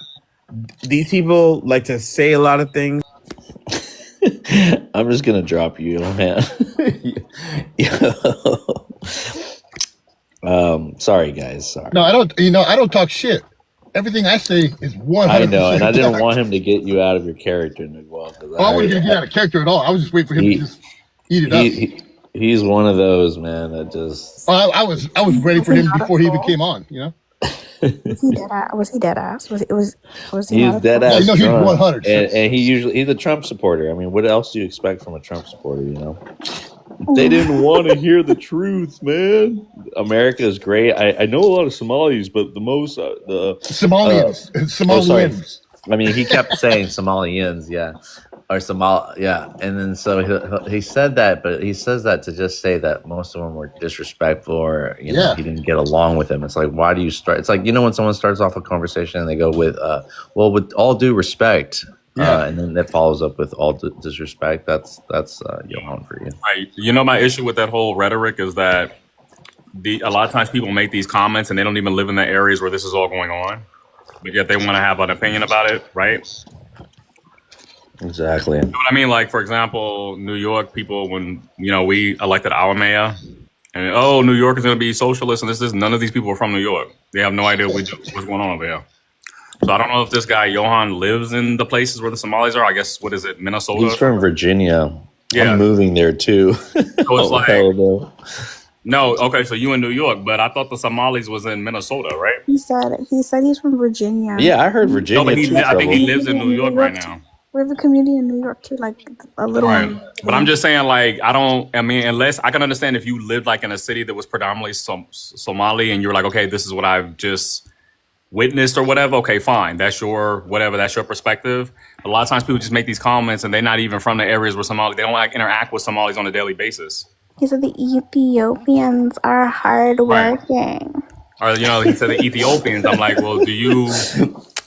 these people like to say a lot of things. I'm just gonna drop you, man. Sorry guys, sorry. No, I don't. I don't talk shit. Everything I say is 100%. I know, and I didn't want him to get you out of your character, Niguel. I wasn't gonna get out of character at all. I was just waiting for him to just eat it up. He's one of those, man, that just. I was ready for him before he even came on. Was he dead ass? Was he dead ass? Was he He's not a dead troll? ass No, he's Trump, 100. and he's a Trump supporter. I mean, what else do you expect from a Trump supporter? They didn't want to hear the truth, man. America is great. I know a lot of Somalis, but the most Somalians. Somalians. I mean, he kept saying Somalians, yeah, or yeah. And then so he said that, but he says that to just say that most of them were disrespectful, or he didn't get along with him. It's like, why do you start? It's like, when someone starts off a conversation and they go with, well, with all due respect. And then that follows up with all disrespect. That's Johan for you. Right. My issue with that whole rhetoric is that a lot of times people make these comments and they don't even live in the areas where this is all going on, but yet they want to have an opinion about it, right? Exactly. You know what I mean? Like, for example, New York people, when we elected our mayor, and New York is going to be socialist, and this is none of these people are from New York. They have no idea what's going on over there. So I don't know if this guy Johan lives in the places where the Somalis are. I guess, what is it, Minnesota? He's from Virginia. Yeah. I'm moving there too. So it's like, no, okay, so you in New York, but I thought the Somalis was in Minnesota, right? He said he's from Virginia. Yeah, I heard Virginia. No, but I think he lives in New York right now. We have a community in New York too, like a little. Right. But I'm just saying, like, unless I can understand if you lived like in a city that was predominantly Somali, and you're like, okay, this is what I've just witnessed or whatever, okay, fine, that's your perspective. A lot of times people just make these comments and they're not even from the areas where they don't like interact with Somalis on a daily basis. He said the Ethiopians are hardworking. Or he said the Ethiopians. I'm like, well, do you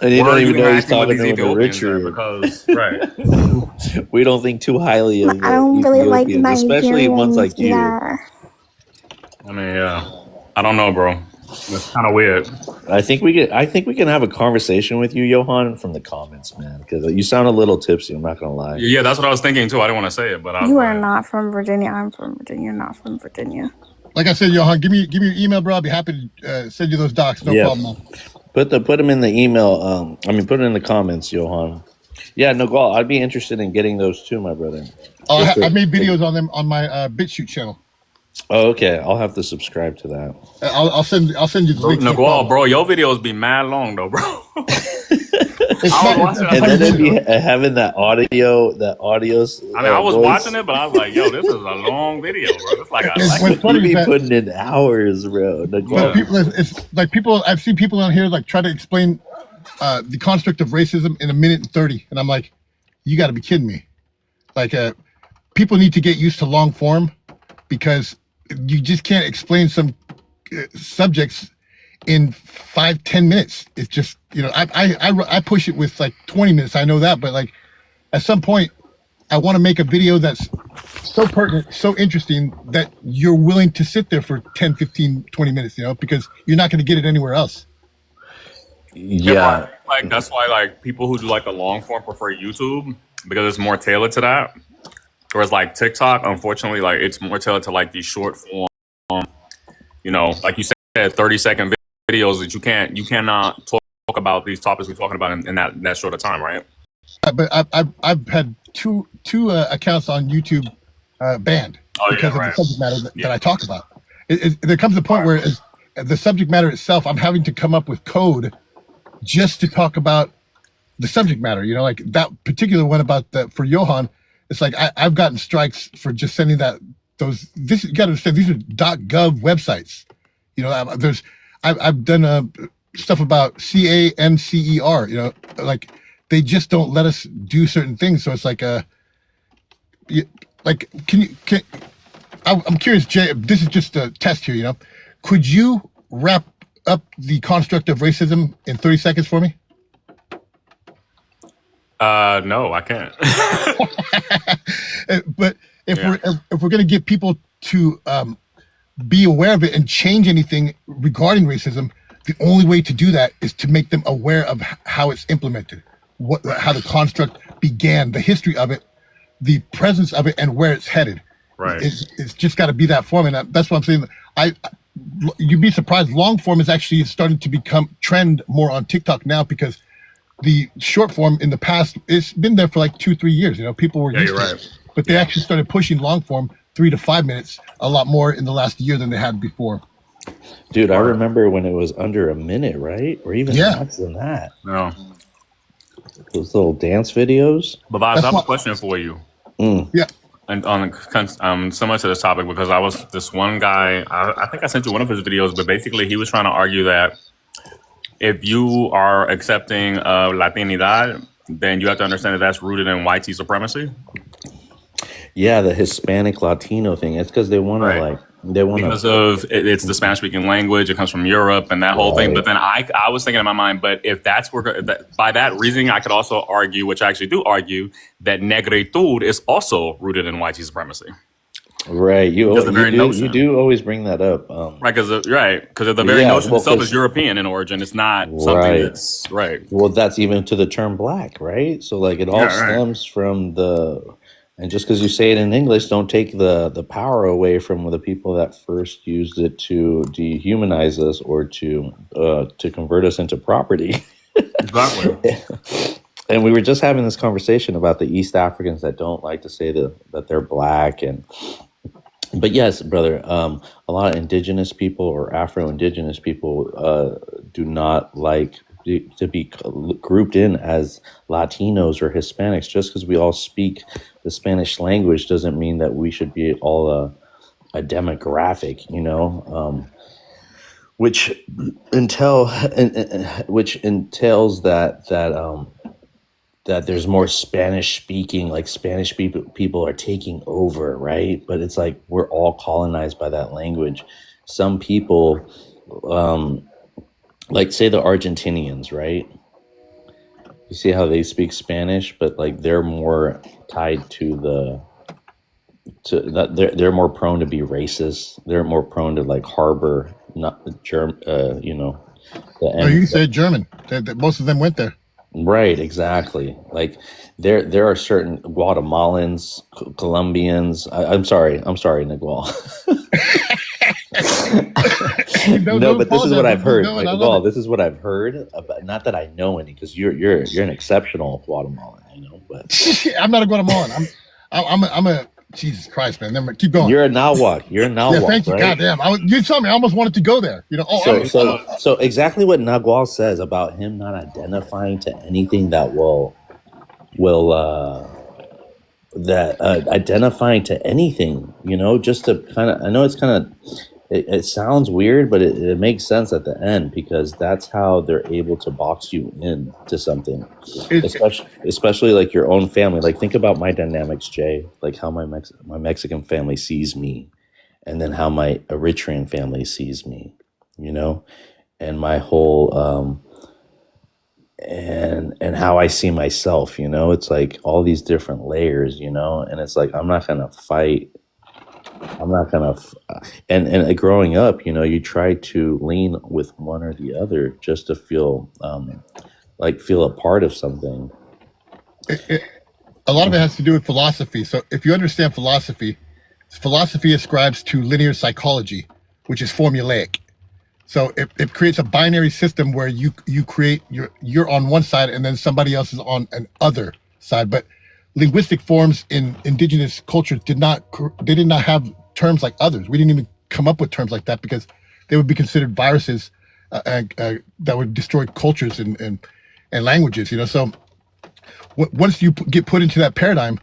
and you don't even know he's talking to the Richard because right. We don't think too highly of I don't really like Ethiopians, especially ones like you. Yeah. I mean, I don't know, bro. It's kind of weird. I think we can have a conversation with you, Johan, from the comments, man, because you sound a little tipsy. I'm not gonna lie. Yeah, that's what I was thinking too. I didn't want to say it, but you are not from Virginia. I'm from Virginia. You're not from Virginia. Like I said, Johan, give me your email, bro. I'll be happy to send you those docs. No problem. Put them in the email. Put it in the comments, Johan. Yeah, Niguel, I'd be interested in getting those too, my brother. I made videos on them on my BitChute channel. Oh, okay. I'll have to subscribe to that. I'll send you the link. Niguel, bro, your videos be mad long though, bro. And then it'd be having that audio. I was watching it, but I was like, "Yo, this is a long video, bro." It's like you be putting in hours, bro. People. I've seen people on here like try to explain the construct of racism in a minute and 30, and I'm like, you got to be kidding me. Like, people need to get used to long form because you just can't explain some subjects in 5-10 minutes. It's just, I push it with like 20 minutes. I know that, but like at some point I want to make a video that's so pertinent, so interesting that you're willing to sit there for 10, 15, 20 minutes, because you're not going to get it anywhere else. Yeah. Like that's why like people who do like the long form prefer YouTube because it's more tailored to that. Whereas like TikTok, unfortunately, like it's more tailored to like these short form, like you said, 30-second videos that you cannot talk about these topics we're talking about in that short of time, right? But I've had two accounts on YouTube banned because of the subject matter that I talk about. There comes a point where the subject matter itself, I'm having to come up with code just to talk about the subject matter. Like that particular one about for Johan. It's like I've gotten strikes for just sending this. You got to understand, these are .gov websites. I've done stuff about CANCER. Like they just don't let us do certain things. So it's like I'm curious, Jay. This is just a test here. Could you wrap up the construct of racism in 30 seconds for me? No, I can't. But if we're going to get people to be aware of it and change anything regarding racism, the only way to do that is to make them aware of how it's implemented, how the construct began, the history of it, the presence of it, and where it's headed. Right. It's just got to be that form, and that's what I'm saying. You'd be surprised. Long form is actually starting to become trend more on TikTok now, because the short form in the past, it's been there for like 2-3 years. People were used to it, but they actually started pushing long form 3 to 5 minutes a lot more in the last year than they had before. Dude, I remember when it was under a minute, right? Or even less than that. No. Those little dance videos. But Vaz, I have a question for you. Yeah. And on similar to this topic, because I was this one guy, I think I sent you one of his videos, but basically he was trying to argue that if you are accepting Latinidad, then you have to understand that that's rooted in white supremacy. Yeah, the Hispanic Latino thing. It's because they want to because of it's the Spanish speaking language. It comes from Europe and that whole thing. But then I was thinking in my mind, but if that's where by that reasoning, I could also argue, which I actually do argue, that negritude is also rooted in white supremacy. Right. You do always bring that up. Right, because the very notion itself is European in origin. It's not something that's right. Well, that's even to the term black, right? So like it all stems from and just because you say it in English, don't take the power away from the people that first used it to dehumanize us or to convert us into property. Exactly. And we were just having this conversation about the East Africans that don't like to say that they're black. But yes, brother, a lot of indigenous people or Afro-Indigenous people do not like to be grouped in as Latinos or Hispanics. Just because we all speak the Spanish language doesn't mean that we should be all a demographic, which entails that there's more Spanish speaking, like Spanish people are taking over, right? But it's like we're all colonized by that language. Some people, like say the Argentinians, right? You see how they speak Spanish, but like they're more tied they're more prone to be racist. They're more prone to like harbor not the German, you said German. Most of them went there. Right, exactly. Like there are certain Guatemalans, Colombians. I'm sorry, Nagual. No, but this is what I've heard. Like, this is what I've heard. Not that I know any, because you're an exceptional Guatemalan, But I'm not a Guatemalan. I'm a Jesus Christ, man. Never, keep going. You're a Nahuatl. You're a Nahuatl. Yeah, thank you. Right? Goddamn. You told me I almost wanted to go there. So exactly what Nagual says about him not identifying to anything that identifying to anything, just to kind of, I know it's kind of, it sounds weird, but it makes sense at the end, because that's how they're able to box you in to something, especially like your own family. Like think about my dynamics, Jay, like how my Mexican family sees me, and then how my Eritrean family sees me, and my whole, and how I see myself, it's like all these different layers, and it's like, I'm not going to fight. And growing up, you try to lean with one or the other just to feel a part of something. A lot of it has to do with philosophy. So if you understand philosophy ascribes to linear psychology, which is formulaic. So it creates a binary system where you create you're on one side and then somebody else is on an other side. But linguistic forms in indigenous cultures did not have terms like others. We didn't even come up with terms like that, because they would be considered viruses that would destroy cultures and languages. So once you get put into that paradigm,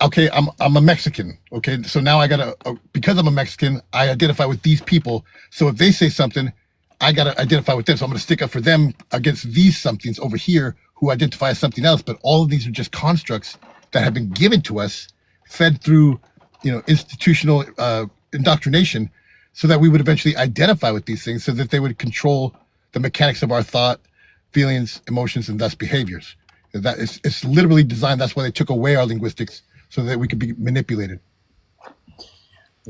okay, I'm a Mexican. Okay, so now I gotta, because I'm a Mexican, I identify with these people. So if they say something, I gotta identify with them. So I'm gonna stick up for them against these somethings over here who identify as something else. But all of these are just constructs that have been given to us, fed through, institutional indoctrination, so that we would eventually identify with these things, so that they would control the mechanics of our thought, feelings, emotions, and thus behaviors. That it's literally designed. That's why they took away our linguistics, so that we could be manipulated.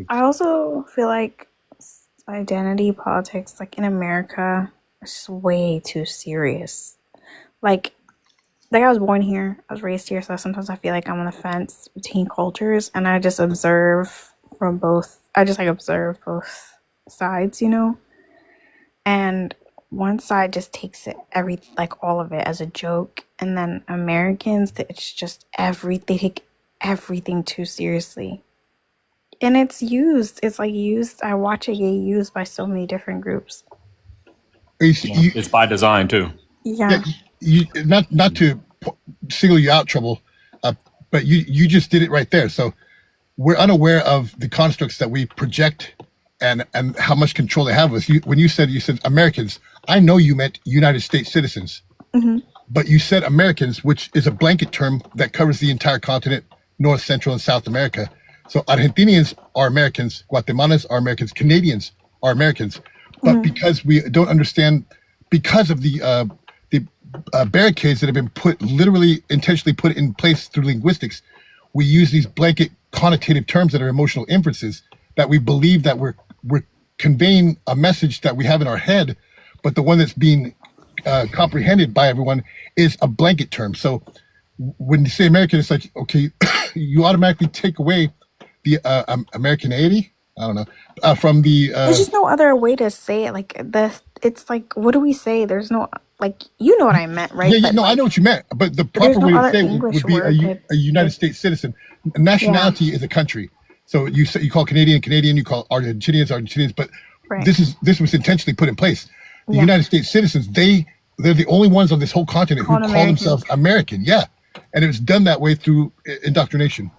I also feel like identity politics, like in America, is just way too serious. Like I was born here, I was raised here, so sometimes I feel like I'm on the fence between cultures, and I just observe from both. I just like observe both sides, you know. And one side just takes it all of it as a joke, and then Americans, it's just they take everything too seriously, and it's like used. I watch it get used by so many different groups. It's by design too. Yeah. Not to single you out, Trouble, but you just did it right there. So we're unaware of the constructs that we project and how much control they have with you. When you said Americans, I know you meant United States citizens, but you said Americans, which is a blanket term that covers the entire continent, North, Central, and South America. So Argentinians are Americans, Guatemalans are Americans, Canadians are Americans, but because we don't understand, because of the barricades that have been intentionally put in place through linguistics, we use these blanket connotative terms that are emotional inferences, that we believe that we're conveying a message that we have in our head, but the one that's being comprehended by everyone is a blanket term. So when you say American, it's like, okay, you automatically take away the Americanity, I don't know, from the There's just no other way to say it. It's like, what do we say? There's no, like, you know what I meant, right? I know what you meant, but the proper way to say it would be a United States citizen. Nationality is a country. So you call Canadian, you call Argentinians, but this was intentionally put in place. The United States citizens, they're the only ones on this whole continent who call themselves American. Yeah. And it was done that way through indoctrination.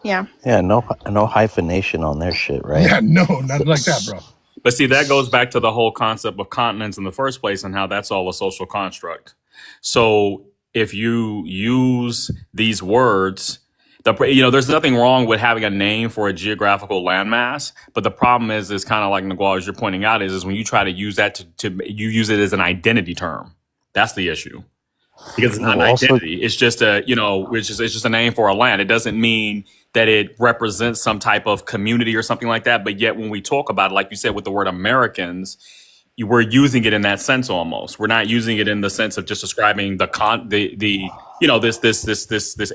Yeah. Yeah, no hyphenation on their shit, right? Yeah, no, not like that, bro. But see, that goes back to the whole concept of continents in the first place and how that's all a social construct. So if you use these words, there's nothing wrong with having a name for a geographical landmass. But the problem is kind of like Nagual, as you're pointing out, is when you try to use that you use it as an identity term. That's the issue. Because it's not an identity. It's just it's just a name for a land. It doesn't mean that it represents some type of community or something like that. But yet when we talk about it, like you said, with the word Americans, we're using it in that sense almost. We're not using it in the sense of just describing this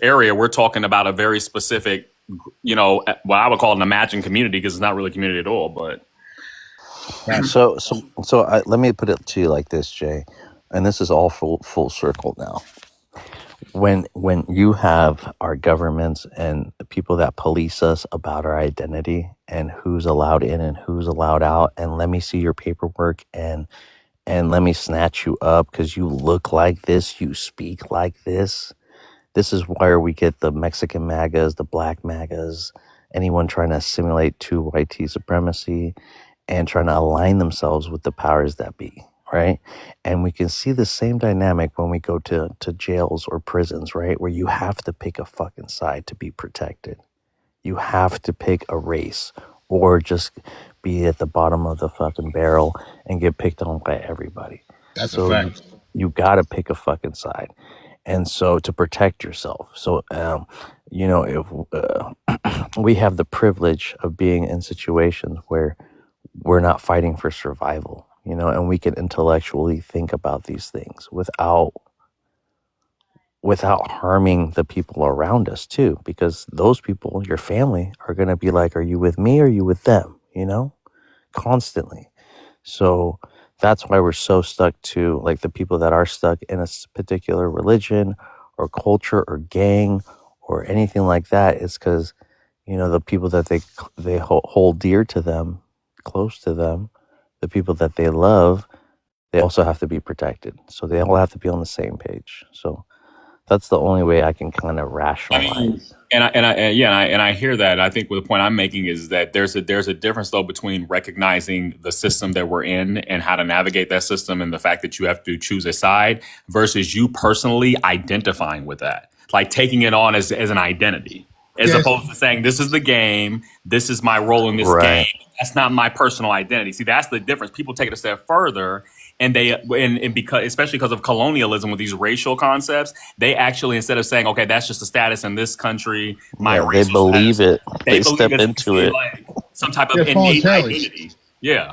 area. We're talking about a very specific, what I would call an imagined community, because it's not really a community at all. But So let me put it to you like this, Jay, and this is all full circle now. When you have our governments and the people that police us about our identity and who's allowed in and who's allowed out, and let me see your paperwork and let me snatch you up because you look like this, you speak like this. This is where we get the Mexican MAGAs, the black MAGAs, anyone trying to assimilate to white supremacy and trying to align themselves with the powers that be. Right. And we can see the same dynamic when we go to jails or prisons, right? Where you have to pick a fucking side to be protected. You have to pick a race or just be at the bottom of the fucking barrel and get picked on by everybody. That's a fact. You got to pick a fucking side. And so to protect yourself. So, if we have the privilege of being in situations where we're not fighting for survival, and we can intellectually think about these things without harming the people around us too, because those people, your family, are going to be like, are you with me or are you with them, constantly. So that's why we're so stuck to, like, the people that are stuck in a particular religion or culture or gang or anything like that is because, the people that they hold dear to them, close to them, the people that they love, they also have to be protected. So they all have to be on the same page. So that's the only way I can kind of rationalize. I hear that. I think the point I'm making is that there's a difference though between recognizing the system that we're in and how to navigate that system, and the fact that you have to choose a side versus you personally identifying with that, like taking it on as an identity. As opposed to saying, this is the game, this is my role in this game. That's not my personal identity. See, that's the difference. People take it a step further, and especially because of colonialism with these racial concepts, they actually, instead of saying, okay, that's just a status in this country, my racial they believe status, it. They step into it. like some type of innate identity. Yeah,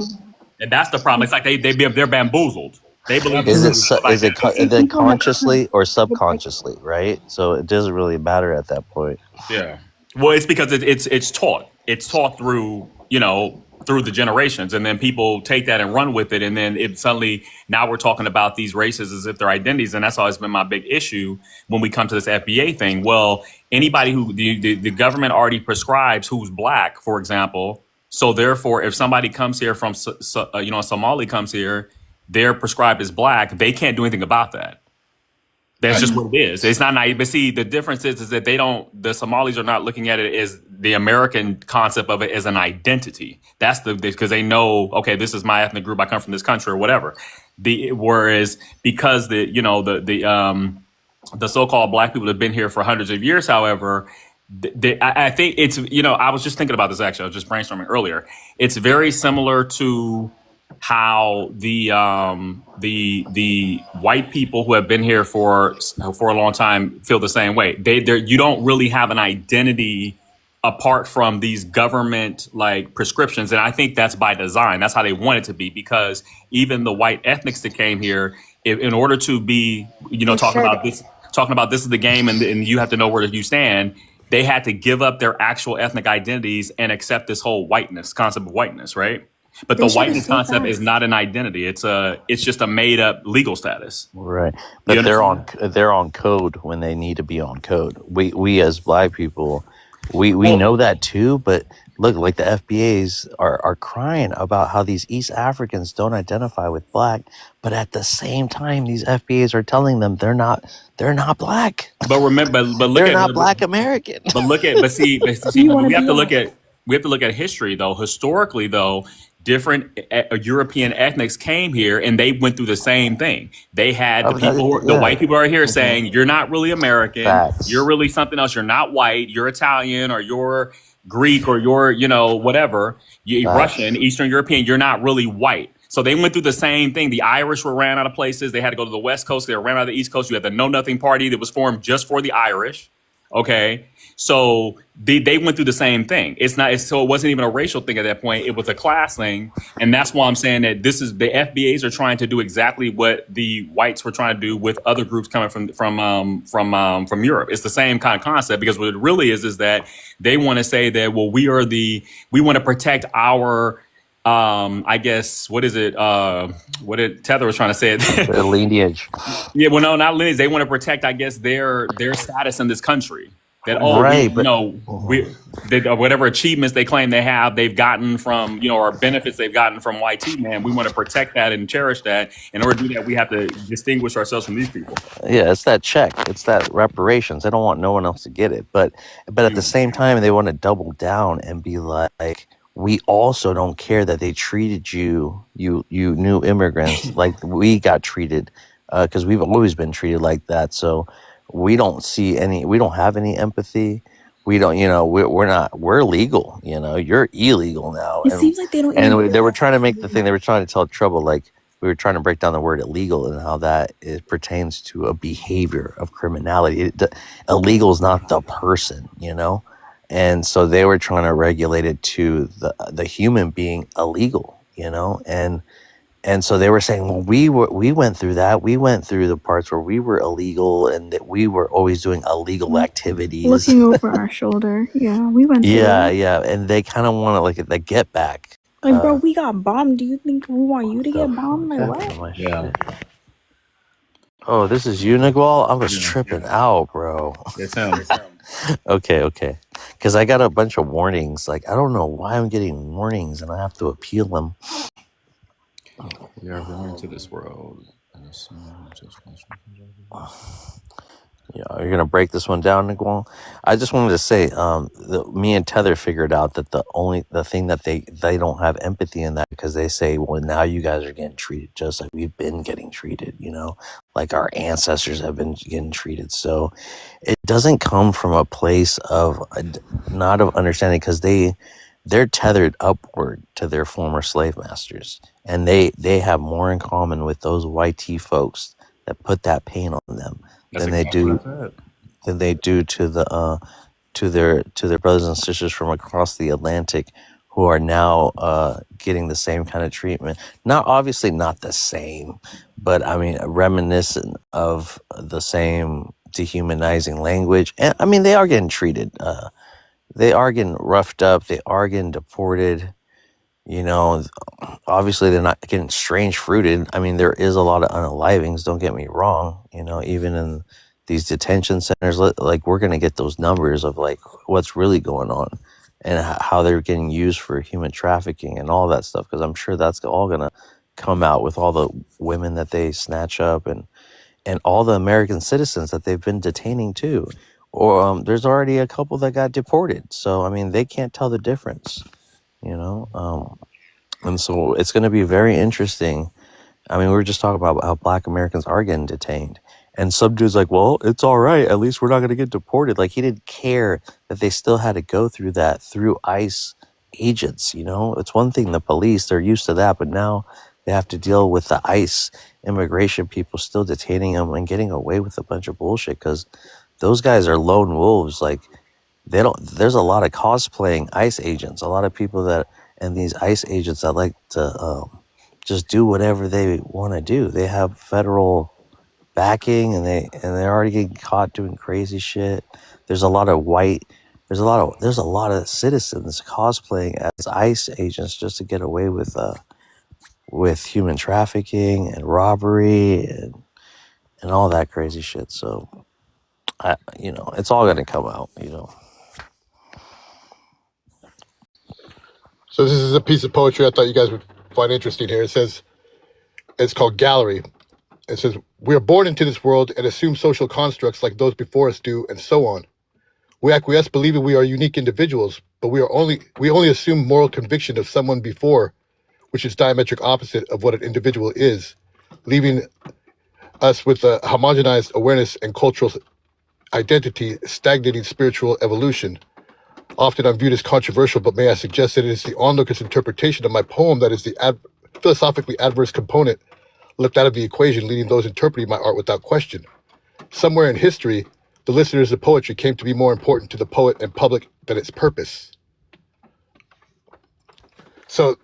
and that's the problem. It's like they're bamboozled. They believe Is this it is su- like is it this. co- is it consciously or subconsciously, right? So it doesn't really matter at that point. Yeah. Well, it's because it's taught. It's taught through through the generations, and then people take that and run with it, and then it suddenly now we're talking about these races as if they're identities, and that's always been my big issue when we come to this FBA thing. Well, anybody who the government already prescribes who's black, for example, so therefore, if somebody comes here from Somali comes here, they're prescribed as black. They can't do anything about that. That's just what it is. It's not naive. But see, the difference is that the Somalis are not looking at it as the American concept of it as an identity. That's because they know, okay, this is my ethnic group. I come from this country or whatever. Whereas because the so-called black people have been here for hundreds of years, however, I think it's, I was just thinking about this actually. I was just brainstorming earlier. It's very similar to how the white people who have been here for a long time feel the same way. You don't really have an identity apart from these government like prescriptions, and I think that's by design. That's how they want it to be, because even the white ethnics that came here, in order to be, talking about this is the game, and you have to know where you stand. They had to give up their actual ethnic identities and accept this whole concept of whiteness, right? But the whiteness concept is not an identity. It's just a made up legal status. Right. But they're on code when they need to be on code. We as black people, we know that too, but look, like the FBAs are crying about how these East Africans don't identify with black, but at the same time these FBAs are telling them they're not black. But remember, but look they're at not black American. But see, we have to look at history though. Historically though, different European ethnics came here and they went through the same thing. They had the white people are here saying, you're not really American. Facts. You're really something else. You're not white. You're Italian or you're Greek or you're, whatever. You're Russian, Eastern European. You're not really white. So they went through the same thing. The Irish were ran out of places. They had to go to the West Coast. They were ran out of the East Coast. You had the Know Nothing Party that was formed just for the Irish. Okay. So they went through the same thing. So it wasn't even a racial thing at that point. It was a class thing. And that's why I'm saying that the FBAs are trying to do exactly what the whites were trying to do with other groups coming from Europe. It's the same kind of concept, because what it really is that they want to say that, well, we want to protect our, I guess, what is it? What did Tether was trying to say? Their lineage. Yeah, well, no, not lineage. They want to protect, I guess, their status in this country. That whatever achievements they claim they have, they've gotten from or benefits they've gotten from YT, man. We want to protect that and cherish that. In order to do that, we have to distinguish ourselves from these people. Yeah, it's that check. It's that reparations. They don't want no one else to get it. But at the same time, they want to double down and be like, we also don't care that they treated you new immigrants like we got treated, because we've always been treated like that. So we don't have any empathy. We don't, we're legal, you're illegal now. It seems like they don't. And they were trying to make the thing, they were trying to tell trouble, like we were trying to break down the word illegal and how that it pertains to a behavior of criminality. Illegal is not the person, And so they were trying to regulate it to the human being illegal, and so they were saying, well, we went through that. We went through the parts where we were illegal and that we were always doing illegal activities. Looking over our shoulder. Yeah, we went through that. Yeah. And they kind of want to like get back. Like, bro, we got bombed. Do you think we want you to get bombed? Like, what? Yeah. Oh, this is you, Niguel? I was tripping out, bro. It's him. Okay. Because I got a bunch of warnings. Like, I don't know why I'm getting warnings and I have to appeal them. We are going to this world. Yeah, you're gonna break this one down, Niguel. I just wanted to say, me and Tether figured out that the thing that they don't have empathy in that, because they say, well, now you guys are getting treated just like we've been getting treated, like our ancestors have been getting treated. So it doesn't come from a place of not of understanding, because they're tethered upward to their former slave masters, and they have more in common with those YT folks that put that pain on them than they do to the to their brothers and sisters from across the Atlantic who are now getting the same kind of treatment. Not obviously not the same, but I mean reminiscent of the same dehumanizing language. And I mean they are getting treated. They are getting roughed up. They are getting deported. You know, obviously they're not getting strange fruited. I mean, there is a lot of unalivings, don't get me wrong. You know, even in these detention centers, like we're going to get those numbers of like what's really going on and how they're getting used for human trafficking and all that stuff. Because I'm sure that's all going to come out with all the women that they snatch up and all the American citizens that they've been detaining too. Or there's already a couple that got deported. So, I mean, they can't tell the difference, you know? And so it's going to be very interesting. I mean, we were just talking about how Black Americans are getting detained. And some dude's like, well, it's all right. At least we're not going to get deported. Like, he didn't care that they still had to go through that through ICE agents, you know? It's one thing, the police, they're used to that. But now they have to deal with the ICE immigration people still detaining them and getting away with a bunch of bullshit because those guys are lone wolves. Like, there's a lot of cosplaying ICE agents, a lot of people that, and these ICE agents that like to just do whatever they want to do. They have federal backing, and they're already getting caught doing crazy shit. There's a lot of citizens cosplaying as ICE agents just to get away with human trafficking and robbery and all that crazy shit. So, it's all gonna come out, you know. So this is a piece of poetry I thought you guys would find interesting here. It says, it's called Gallery. It says, we are born into this world and assume social constructs like those before us do, and so on. We acquiesce believing we are unique individuals, but we only assume moral conviction of someone before, which is diametric opposite of what an individual is, leaving us with a homogenized awareness and cultural identity, stagnating spiritual evolution. Often I'm viewed as controversial, but may I suggest that it is the onlooker's interpretation of my poem that is the philosophically adverse component left out of the equation, leading those interpreting my art without question. Somewhere in history, the listeners of poetry came to be more important to the poet and public than its purpose. So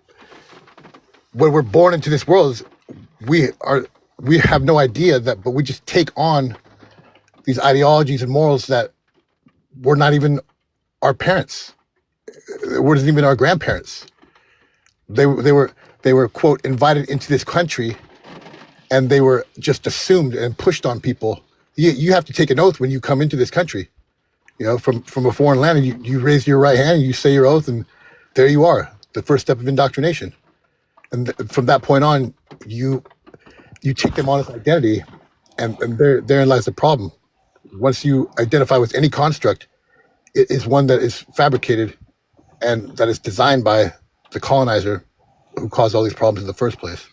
when we're born into this world, we have no idea that, but we just take on these ideologies and morals that were not even our parents. It wasn't even our grandparents. They were quote invited into this country, and they were just assumed and pushed on people. You have to take an oath when you come into this country, you know, from a foreign land, and you raise your right hand and you say your oath, and there you are, the first step of indoctrination. And from that point on, you take them on as identity, and therein lies the problem. Once you identify with any construct, it is one that is fabricated and that is designed by the colonizer who caused all these problems in the first place.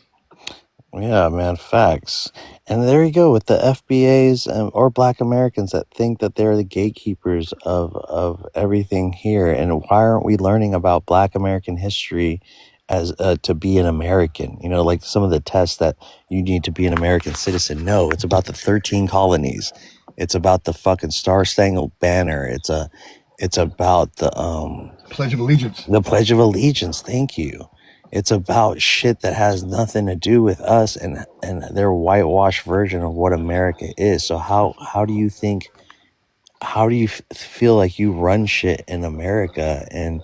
Yeah, man, facts. And there you go with the FBAs or Black Americans that think that they're the gatekeepers of everything here. And why aren't we learning about Black American history as to be an American? You know, like some of the tests that you need to be an American citizen. No, it's about the 13 colonies. It's about the fucking Star-Spangled Banner. It's about the Pledge of Allegiance. The Pledge of Allegiance. Thank you. It's about shit that has nothing to do with us and their whitewashed version of what America is. So how do you feel like you run shit in America? And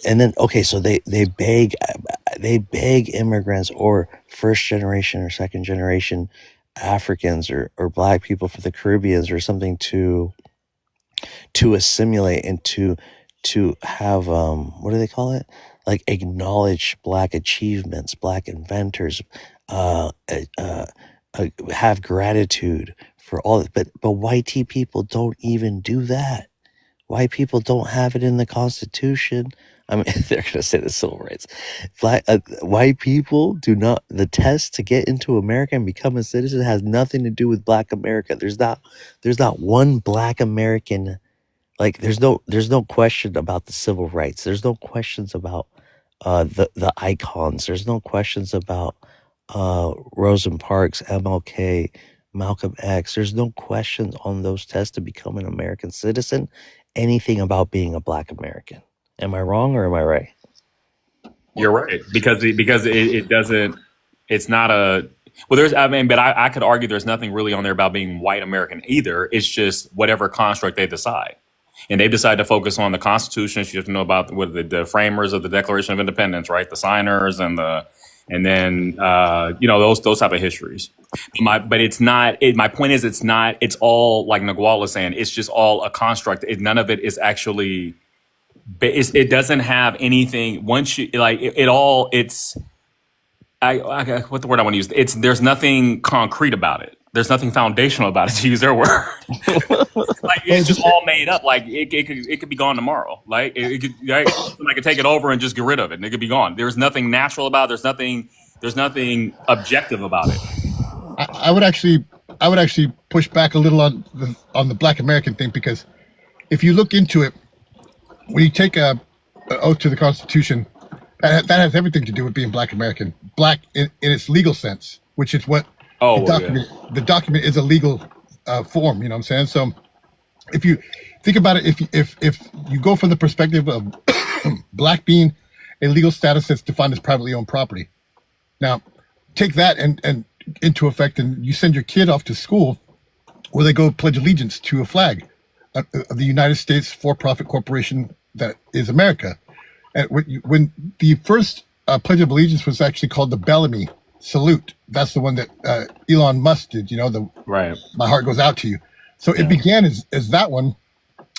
then okay, so they beg immigrants or first generation or second generation Africans or Black people from the Caribbeans or something to assimilate and to have what do they call it? Like acknowledge Black achievements, Black inventors, have gratitude for all. But white people don't even do that. White people don't have it in the Constitution. I mean, they're gonna say the civil rights. White people do not. The test to get into America and become a citizen has nothing to do with Black America. There's not one Black American. Like there's no question about the civil rights. There's no questions about the icons. There's no questions about Rosa Parks, MLK, Malcolm X. There's no questions on those tests to become an American citizen. Anything about being a Black American. Am I wrong or am I right? You're right, because it doesn't. It's not a. Well, there's. I mean, but I could argue there's nothing really on there about being white American either. It's just whatever construct they decide, and they've decided to focus on the Constitution. You have to know about what the framers of the Declaration of Independence, right? The signers and then those type of histories. But it's not. My point is, it's not. It's all like Nagual was saying. It's just all a construct. None of it is actually. It doesn't have anything. Once you like it all, it's. What the word I want to use? There's nothing concrete about it. There's nothing foundational about it, to use their word. Like it's just all made up. Like it could be gone tomorrow. Like somebody could take it over and just get rid of it, and it could be gone. There's nothing natural about it. There's nothing objective about it. I would actually push back a little on the Black American thing, because if you look into it, when you take an oath to the Constitution, that has everything to do with being Black American. Black in its legal sense, which is what the document is, a legal form. You know what I'm saying? So if you think about it, if you go from the perspective of Black being a legal status that's defined as privately owned property, now take that and into effect, and you send your kid off to school where they go pledge allegiance to a flag of the United States for-profit corporation that is America. And when the first Pledge of Allegiance was actually called the Bellamy Salute, that's the one that Elon Musk did. Right. My heart goes out to you. So it began as that one,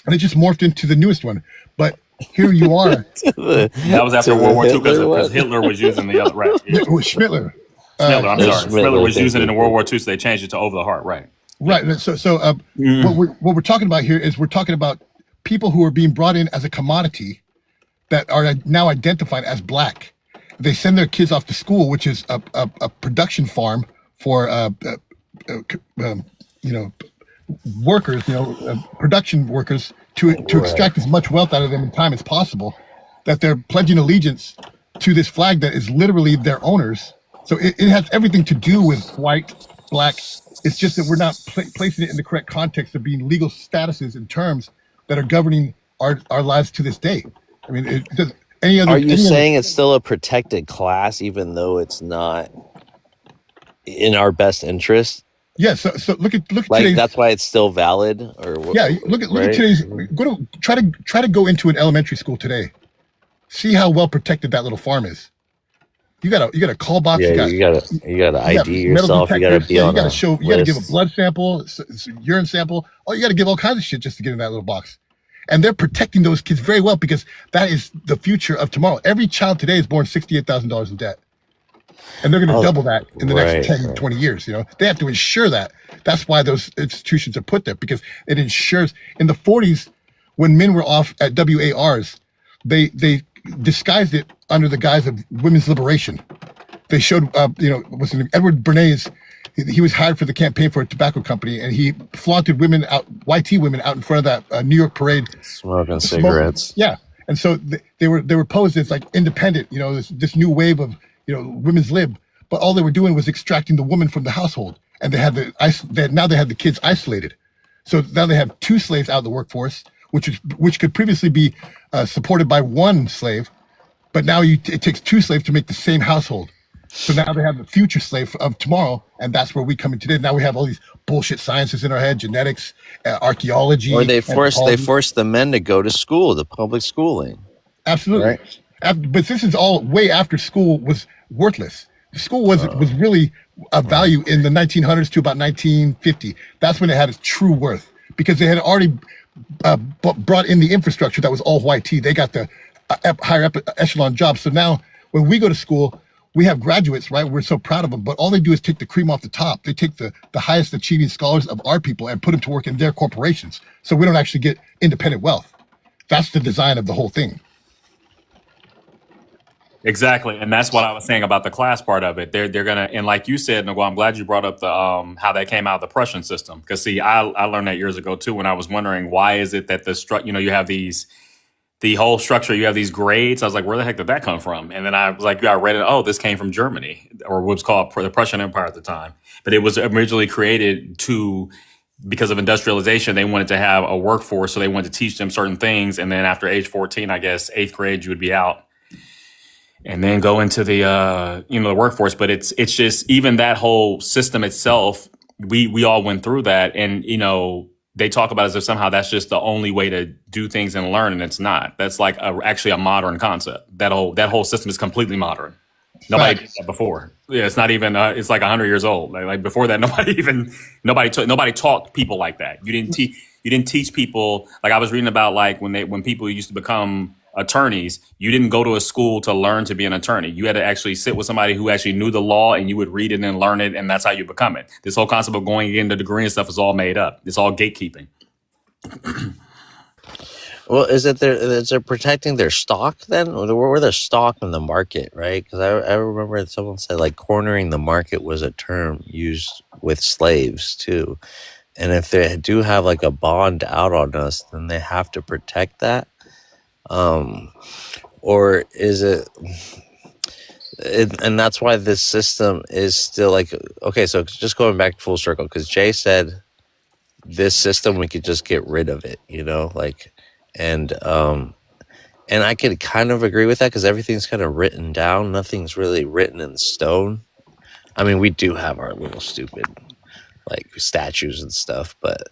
and it just morphed into the newest one. But here you are. That was after World War II because Hitler was using the other. Right. Yeah. It was Schmittler. I'm sorry. Schmittler was using it in World War II, so they changed it to over the heart. Right. Right. So what we're talking about here is we're talking about people who are being brought in as a commodity that are now identified as Black. They send their kids off to school, which is a production farm for workers, production workers to extract as much wealth out of them in time as possible. That they're pledging allegiance to this flag that is literally their owners. So it has everything to do with white, Black. It's just that we're not placing it in the correct context of being legal statuses and terms that are governing our lives to this day. I mean, Are you saying it's still a protected class, even though it's not in our best interest? Yeah. So look at like today's, that's why it's still valid, or what? Yeah. Look at today's. Try to go into an elementary school today. See how well protected that little farm is. You got a call box. Yeah, you got to ID yourself. You got to be on. You got to give a blood sample, urine sample. Oh, you got to give all kinds of shit just to get in that little box. And they're protecting those kids very well, because that is the future of tomorrow. Every child today is born $68,000 in debt. And they're going to double that in the next 10, 20 years. They have to ensure that. That's why those institutions are put there, because it ensures. In the 40s, when men were off at WARs, they disguised it under the guise of women's liberation. They showed, what's his name? Edward Bernays. He was hired for the campaign for a tobacco company, and he flaunted YT women out in front of that New York parade, smoking cigarettes. Yeah, and so they were posed as like independent, this new wave of women's lib, but all they were doing was extracting the woman from the household, and they had the kids isolated. So now they have 2 slaves out of the workforce, which could previously be supported by 1 slave, but now it takes 2 slaves to make the same household. So now they have the future slave of tomorrow, and that's where we come in today. Now we have all these bullshit sciences in our head, genetics, archaeology. Or they force the men to go to school, the public schooling. Absolutely. Right? But this is all way after school was worthless. School was really of value in the 1900s to about 1950. That's when it had its true worth, because they had already brought in the infrastructure that was all white tea. They got the higher echelon jobs. So now when we go to school, we have graduates, right? We're so proud of them, but all they do is take the cream off the top. They take the highest achieving scholars of our people and put them to work in their corporations. So we don't actually get independent wealth. That's the design of the whole thing. Exactly, and that's what I was saying about the class part of it. They're gonna, and like you said, Nagual, I'm glad you brought up the how that came out of the Prussian system, because see, I learned that years ago too, when I was wondering why is it that you have the whole structure, you have these grades. I was like, where the heck did that come from? And then I was like, I read it. Oh, this came from Germany, or what was called the Prussian Empire at the time. But it was originally created to because of industrialization, they wanted to have a workforce, so they wanted to teach them certain things. And then after age 14, I guess 8th grade, you would be out and then go into the the workforce. But it's just, even that whole system itself, we all went through that, and they talk about it as if somehow that's just the only way to do things and learn, and it's not. That's like actually a modern concept. That whole system is completely modern. Nobody did that before. Yeah, it's not even. It's like 100 years old. Like before that, nobody taught people like that. You didn't teach people. Like I was reading about, like when people used to become attorneys, you didn't go to a school to learn to be an attorney. You had to actually sit with somebody who actually knew the law, and you would read it and learn it, and that's how you become it. This whole concept of going into the degree and stuff is all made up. It's all gatekeeping. Well, is they're protecting their stock then? Or were their stock in the market, right? Because I remember someone said like cornering the market was a term used with slaves too. And if they do have like a bond out on us, then they have to protect that. Or is it, and that's why this system is still like, okay, so just going back full circle, because Jay said this system, we could just get rid of it, and I could kind of agree with that, because everything's kind of written down. Nothing's really written in stone. I mean, we do have our little stupid like statues and stuff, but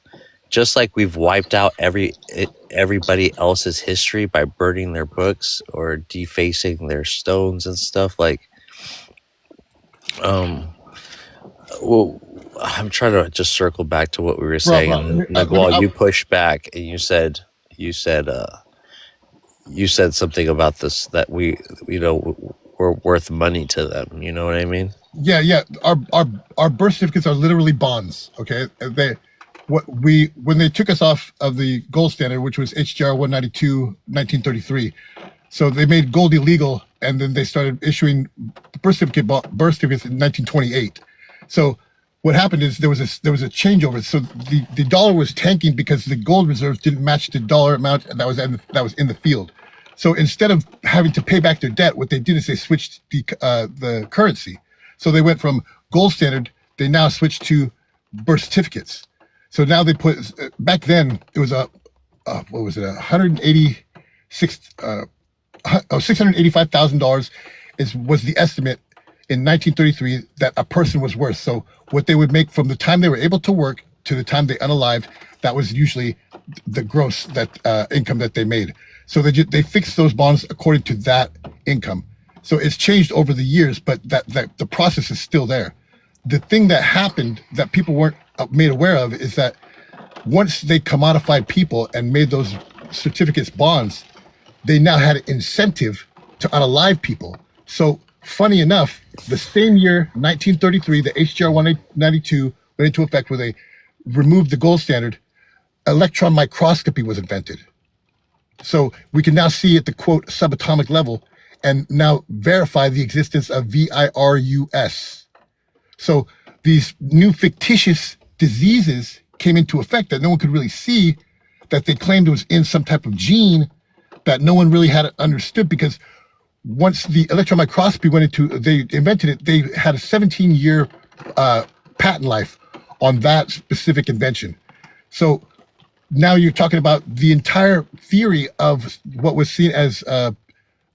just like we've wiped out everybody else's history by burning their books or defacing their stones and stuff, like well, I'm trying to just circle back to what we were saying. And Nagwal, you pushed back and you said something about this, that we're worth money to them. You know what I mean? Yeah. Our birth certificates are literally bonds. Okay, when they took us off of the gold standard, which was HJR 192, 1933, so they made gold illegal, and then they started issuing birth certificates in 1928. So what happened is there was a changeover. So the dollar was tanking because the gold reserves didn't match the dollar amount that was in the field. So instead of having to pay back their debt, what they did is they switched the currency. So they went from gold standard, they now switched to birth certificates. So now they put, back then it was $685,000 was the estimate in 1933 that a person was worth. So what they would make from the time they were able to work to the time they unalived, that was usually the gross income that they made. So they fixed those bonds according to that income. So it's changed over the years, but that the process is still there. The thing that happened that people weren't made aware of is that once they commodified people and made those certificates bonds, they now had an incentive to unalive people. So funny enough, the same year, 1933, the HJR 192 went into effect, where they removed the gold standard. Electron microscopy was invented. So we can now see at the quote subatomic level and now verify the existence of virus. So these new fictitious diseases came into effect that no one could really see, that they claimed it was in some type of gene that no one really had understood, because once the electron microscopy they invented it, they had a 17-year patent life on that specific invention. So now you're talking about the entire theory of what was seen as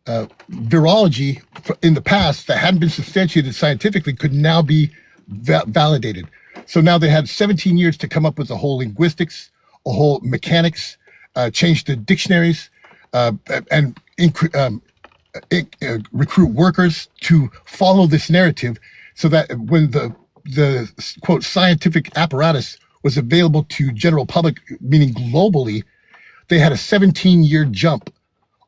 virology in the past that hadn't been substantiated scientifically could now be validated. So now they had 17 years to come up with a whole linguistics, a whole mechanics, change the dictionaries, and recruit workers to follow this narrative, so that when the quote scientific apparatus was available to general public, meaning globally, they had a 17-year jump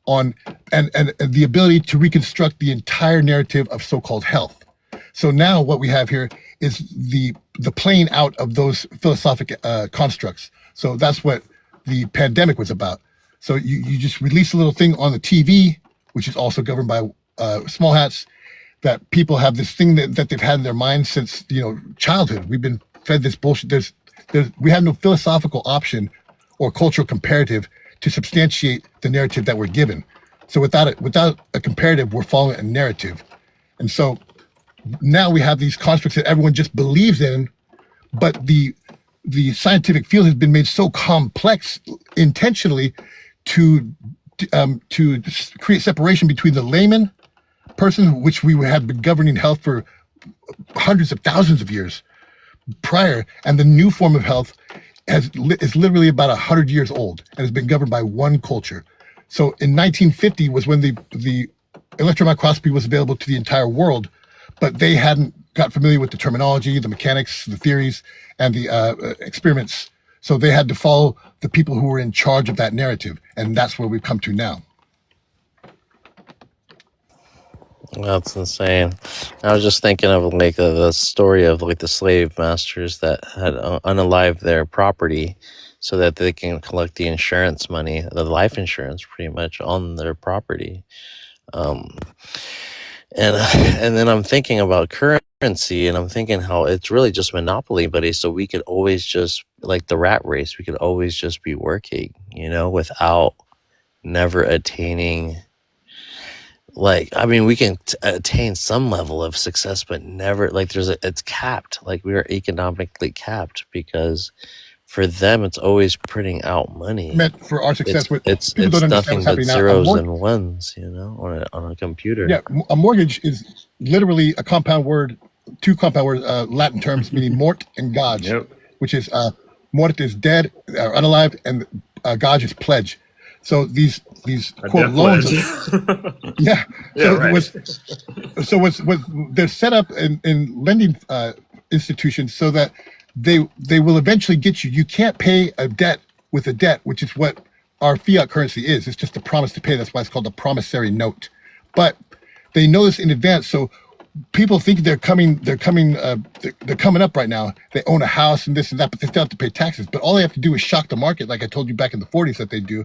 on and the ability to reconstruct the entire narrative of so-called health. So now what we have here is the playing out of those philosophic constructs. So that's what the pandemic was about. So you just release a little thing on the TV, which is also governed by small hats, that people have this thing that they've had in their minds since childhood. We've been fed this bullshit. We have no philosophical option or cultural comparative to substantiate the narrative that we're given. So without a comparative, we're following a narrative. And so now we have these constructs that everyone just believes in, but the the scientific field has been made so complex intentionally to create separation between the layman person, which we had been governing health for hundreds of thousands of years prior, and the new form of health is literally about 100 years old and has been governed by one culture. So in 1950 was when the electron microscopy was available to the entire world, but they hadn't got familiar with the terminology, the mechanics, the theories, and the experiments. So they had to follow the people who were in charge of that narrative, and that's where we've come to now. That's insane. I was just thinking of like the story of like the slave masters that had unalived their property so that they can collect the insurance money, the life insurance, pretty much on their property. And then I'm thinking about currency, and I'm thinking how it's really just monopoly, buddy. So we could always just like the rat race. We could always just be working, without never attaining. Like, I mean, we can attain some level of success, but never like it's capped. Like we are economically capped because for them, it's always printing out money. Meant for our success, It's people don't understand nothing what's but happening now. zeros and ones, on a computer. Yeah, a mortgage is literally a compound word, two compound words, Latin terms meaning mort and gage, which is mort is dead or unalive, and gage is pledge. So these quote loans, yeah. So what's they're set up in lending institutions so that they will eventually get you. You can't pay a debt with a debt, which is what our fiat currency is. It's just a promise to pay. That's why it's called a promissory note. But they know this in advance, so people think they're coming up right now. They own a house and this and that, but they still have to pay taxes. But all they have to do is shock the market, like I told you back in the 40s that they do.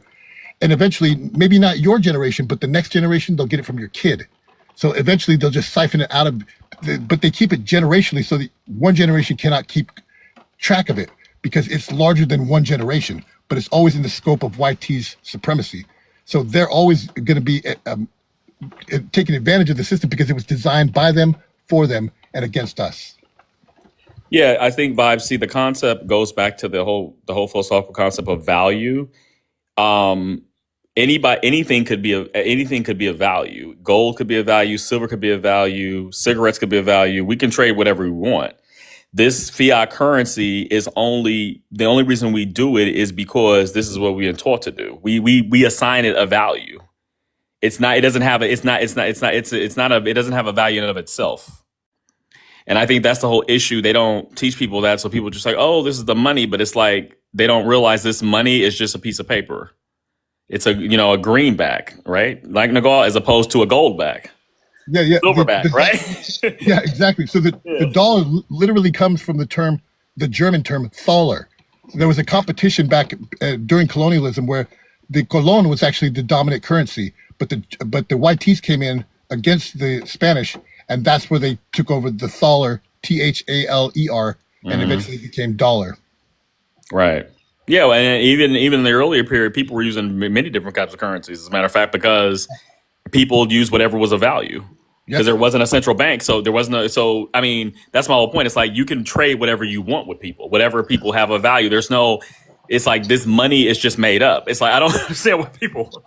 And eventually, maybe not your generation, but the next generation, they'll get it from your kid. So eventually they'll just siphon it out of, but they keep it generationally so that one generation cannot keep track of it because it's larger than one generation, but it's always in the scope of YT's supremacy. So they're always going to be taking advantage of the system because it was designed by them, for them, and against us. Yeah, I think Vibes. See, the concept goes back to the whole philosophical concept of value. Anything could be a value. Gold could be a value. Silver could be a value. Cigarettes could be a value. We can trade whatever we want. This fiat currency is the only reason we do it is because this is what we are taught to do. We assign it a value. It doesn't have a value in and of itself. And I think that's the whole issue. They don't teach people that. So people just like, oh, this is the money, but it's like they don't realize this money is just a piece of paper. It's a greenback, right? Like Nagal, as opposed to a goldback. Yeah. Silverback, right? Yeah, exactly. So the dollar literally comes from the German term Thaler. There was a competition back during colonialism where the colon was actually the dominant currency, but the YTs came in against the Spanish, and that's where they took over the Thaler, Thaler, and eventually became dollar. Right. Yeah, and even in the earlier period, people were using many different types of currencies. As a matter of fact, because people used whatever was of value, because there wasn't a central bank, so there wasn't. So I mean, that's my whole point. It's like you can trade whatever you want with people, whatever people have a value. There's no. It's like this money is just made up. It's like I don't understand what people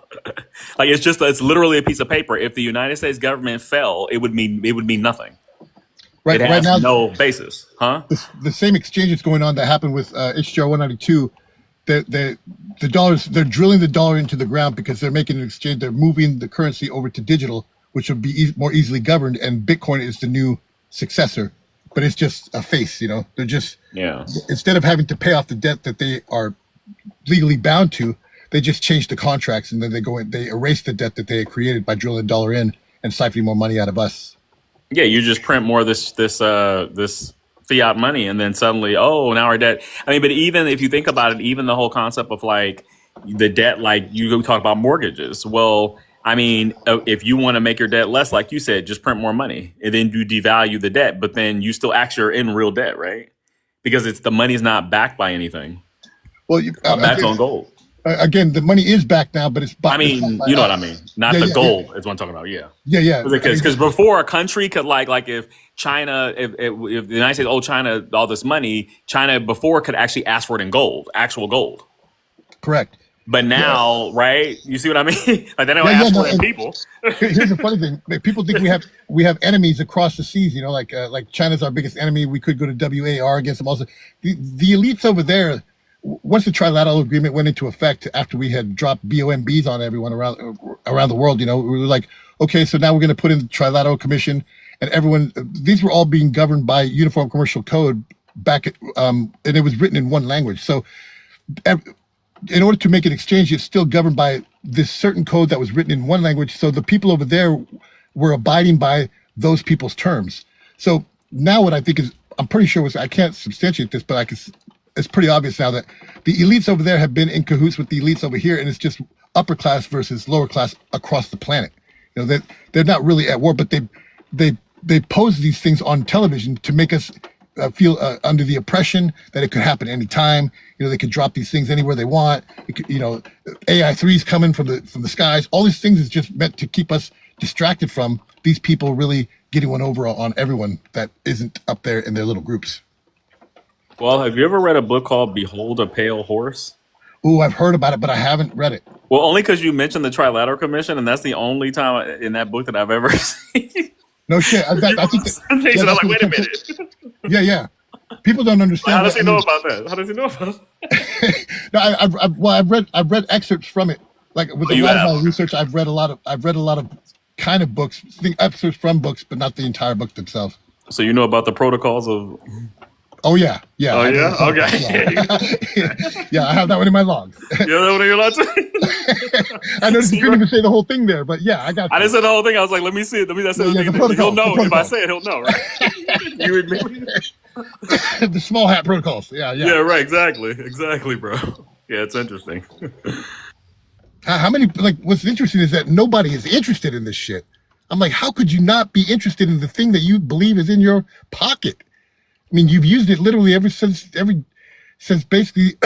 like. It's literally a piece of paper. If the United States government fell, it would mean nothing. Right, it has right now, no basis, huh? The same exchange that's going on that happened with HGR 192. The dollars, they're drilling the dollar into the ground because they're making an exchange. They're moving the currency over to digital, which will be more easily governed. And Bitcoin is the new successor, but it's just a face. They're just instead of having to pay off the debt that they are legally bound to, they just change the contracts and then they erase the debt that they had created by drilling the dollar in and siphoning more money out of us. Yeah, you just print more of this fiat money, and then suddenly, now our debt. I mean, but even if you think about it, even the whole concept of like the debt, like you talk about mortgages. Well, I mean, if you want to make your debt less, like you said, just print more money, and then you devalue the debt, but then you still actually are in real debt, right? Because the money's not backed by anything. Well, backed on gold. again, the money is back now, but it's I bought. mean, you know what I mean. Not Yeah, the yeah, gold is what I'm talking about. Yeah. yeah. I mean, Because before a country could like if China, if the United States owed China all this money, China before could actually ask for it in gold, actual gold. correct. But Yeah, now, right? You see what I mean? Like they don't yeah. ask No, for it in and people. here's the funny thing: like, people think we have enemies across the seas. You know, like China's our biggest enemy. We could go to WAR against them. Also, the elites over there. Once the trilateral agreement went into effect, after we had dropped BOMBs on everyone around the world, you know, we were like, okay, so now we're going to put in the Trilateral Commission, and everyone. These were all being governed by Uniform Commercial Code and it was written in one language. So, in order to make an exchange, it's still governed by this certain code that was written in one language. So the people over there were abiding by those people's terms. So now what I think is, I'm pretty sure I can't substantiate this, but it's pretty obvious now that the elites over there have been in cahoots with the elites over here, and it's just upper class versus lower class across the planet. You know, they're not really at war, but they pose these things on television to make us feel under the oppression that it could happen anytime. You know, they could drop these things anywhere they want. It could, you know, AI3 is coming from the skies. All these things is just meant to keep us distracted from these people really getting one over on everyone that isn't up there in their little groups. Well, have you ever read a book called Behold a Pale Horse? Ooh, I've heard about it, but I haven't read it. Well, only because you mentioned the Trilateral Commission, and that's the only time in that book that I've ever seen. No shit. I think I was like, wait a minute. Yeah. People don't understand. How does he that. know about that? How does he know about it? No, I've read excerpts from it. Like with a lot of my research, I've read a lot of kind of books, excerpts from books, but not the entire book themselves. So you know about the protocols of. Oh yeah. Oh yeah. Okay. Yeah, I have that one in my logs. You know what you're allowed to. I noticed you couldn't even say the whole thing there, but yeah, I got. I didn't say the whole thing. I was like, let me see it. He'll know if I say it. He'll know, right? You and me. The small hat protocols. Yeah. Yeah. Right. Exactly, bro. Yeah, it's interesting. How many? Like, what's interesting is that nobody is interested in this shit. I'm like, how could you not be interested in the thing that you believe is in your pocket? I mean, you've used it literally ever since basically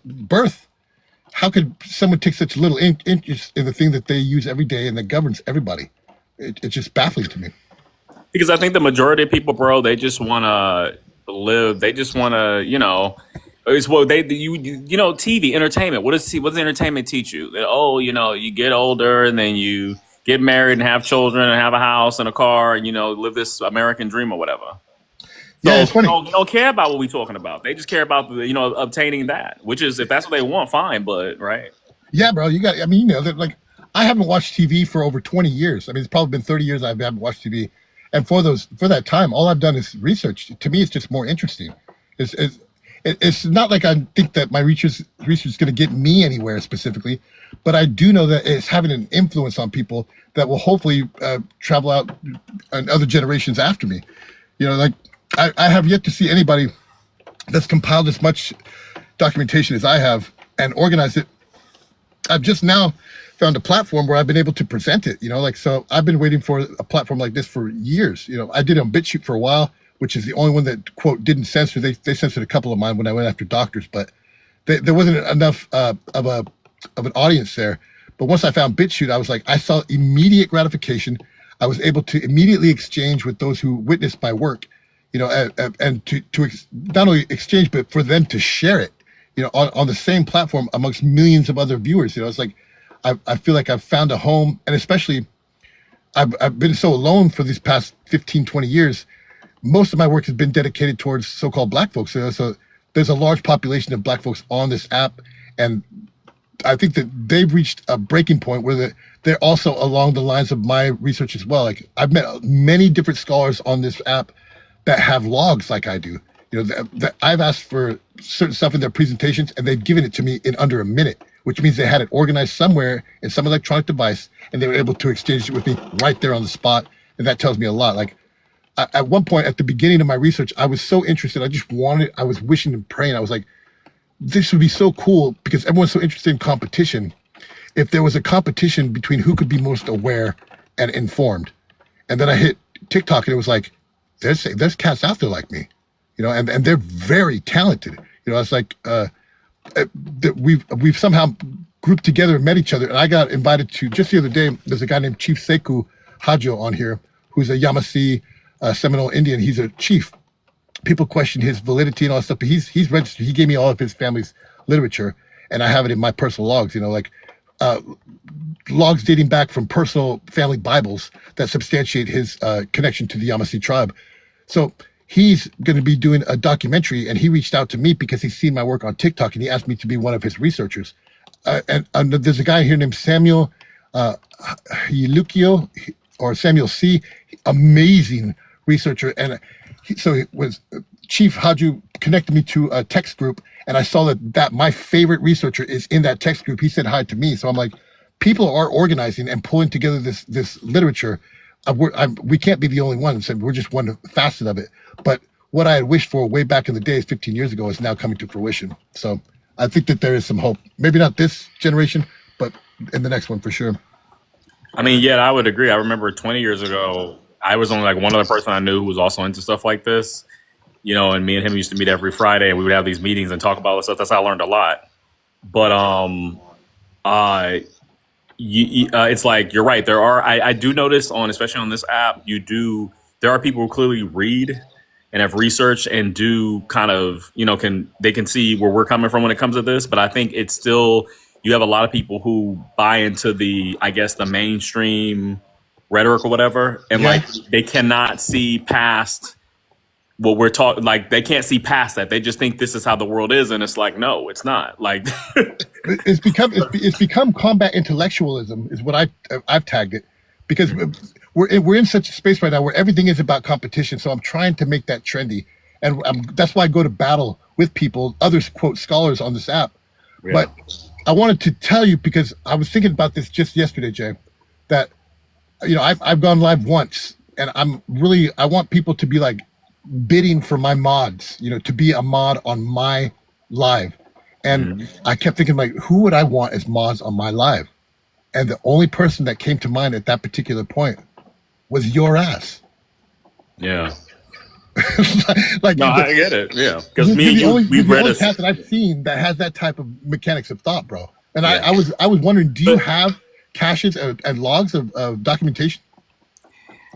birth. How could someone take such little interest in the thing that they use every day and that governs everybody? It's just baffling to me. Because I think the majority of people, bro, they just want to live. They just want to, you know, it's what you know, TV, entertainment. What does entertainment teach you? That, oh, you know, you get older and then you get married and have children and have a house and a car and, you know, live this American dream or whatever. Yeah, it's funny. They don't care about what we're talking about. They just care about obtaining that, which is, if that's what they want, fine. But right. Yeah, bro, you got. I mean, you know, like I haven't watched TV for over 20 years. I mean, it's probably been 30 years I haven't watched TV, and for that time, all I've done is research. To me, it's just more interesting. It's not like I think that my research is going to get me anywhere specifically, but I do know that it's having an influence on people that will hopefully travel out and other generations after me. You know, like. I have yet to see anybody that's compiled as much documentation as I have and organized it. I've just now found a platform where I've been able to present it, you know, like, so I've been waiting for a platform like this for years. You know, I did it on BitChute for a while, which is the only one that, quote, didn't censor. They censored a couple of mine when I went after doctors, but there wasn't enough of an audience there. But once I found BitChute, I was like, I saw immediate gratification. I was able to immediately exchange with those who witnessed my work. You know, and to not only exchange, but for them to share it, you know, on the same platform amongst millions of other viewers. You know, it's like, I feel like I've found a home, and especially I've been so alone for these past 15, 20 years. Most of my work has been dedicated towards so-called Black folks. You know, so there's a large population of Black folks on this app, and I think that they've reached a breaking point where they're also along the lines of my research as well. Like, I've met many different scholars on this app that have logs like I do. You know, that I've asked for certain stuff in their presentations, and they've given it to me in under a minute, which means they had it organized somewhere in some electronic device, and they were able to exchange it with me right there on the spot. And that tells me a lot. Like, at one point at the beginning of my research, I was so interested. I was wishing and praying. I was like, this would be so cool, because everyone's so interested in competition. If there was a competition between who could be most aware and informed. And then I hit TikTok, and it was like, there's cats out there like me, you know, and they're very talented. You know, it's like we've somehow grouped together and met each other. And I got invited to, just the other day, there's a guy named Chief Sekou Hajo on here, who's a Yamasee Seminole Indian. He's a chief. People question his validity and all that stuff, but he's registered. He gave me all of his family's literature, and I have it in my personal logs, like logs dating back from personal family Bibles that substantiate his connection to the Yamasee tribe. So he's going to be doing a documentary, and he reached out to me because he's seen my work on TikTok, and he asked me to be one of his researchers. And there's a guy here named Samuel Yilukio, or Samuel C. Amazing researcher. And so it was Chief Haju connected me to a text group, and I saw that my favorite researcher is in that text group. He said hi to me. So I'm like, people are organizing and pulling together this literature. We can't be the only ones, and we're just one facet of it. But what I had wished for way back in the days, 15 years ago, is now coming to fruition. So I think that there is some hope. Maybe not this generation, but in the next one for sure. I mean, yeah, I would agree. I remember 20 years ago, I was only like one other person I knew who was also into stuff like this, and me and him used to meet every Friday, and we would have these meetings and talk about all this stuff. That's how I learned a lot. But it's like, you're right. There are, I do notice especially on this app, there are people who clearly read and have researched and do kind of, they can see where we're coming from when it comes to this. But I think it's still, you have a lot of people who buy into the mainstream rhetoric or whatever. And they cannot see past what we're talking, they can't see past that. They just think this is how the world is. And it's like, no, it's not. It's become combat intellectualism is what I've tagged it, because we're in such a space right now where everything is about competition. So I'm trying to make that trendy, and that's why I go to battle with people, others quote scholars on this app. Yeah. But I wanted to tell you, because I was thinking about this just yesterday, Jay, that I've gone live once, and I want people to be bidding for my mods, to be a mod on my live. And I kept thinking, who would I want as mods on my live? And the only person that came to mind at that particular point was your ass. Yeah. No, I get it. Yeah. Because me and you, we've read a cat that I've seen that has that type of mechanics of thought, bro. And I was wondering, do you have caches and logs of documentation?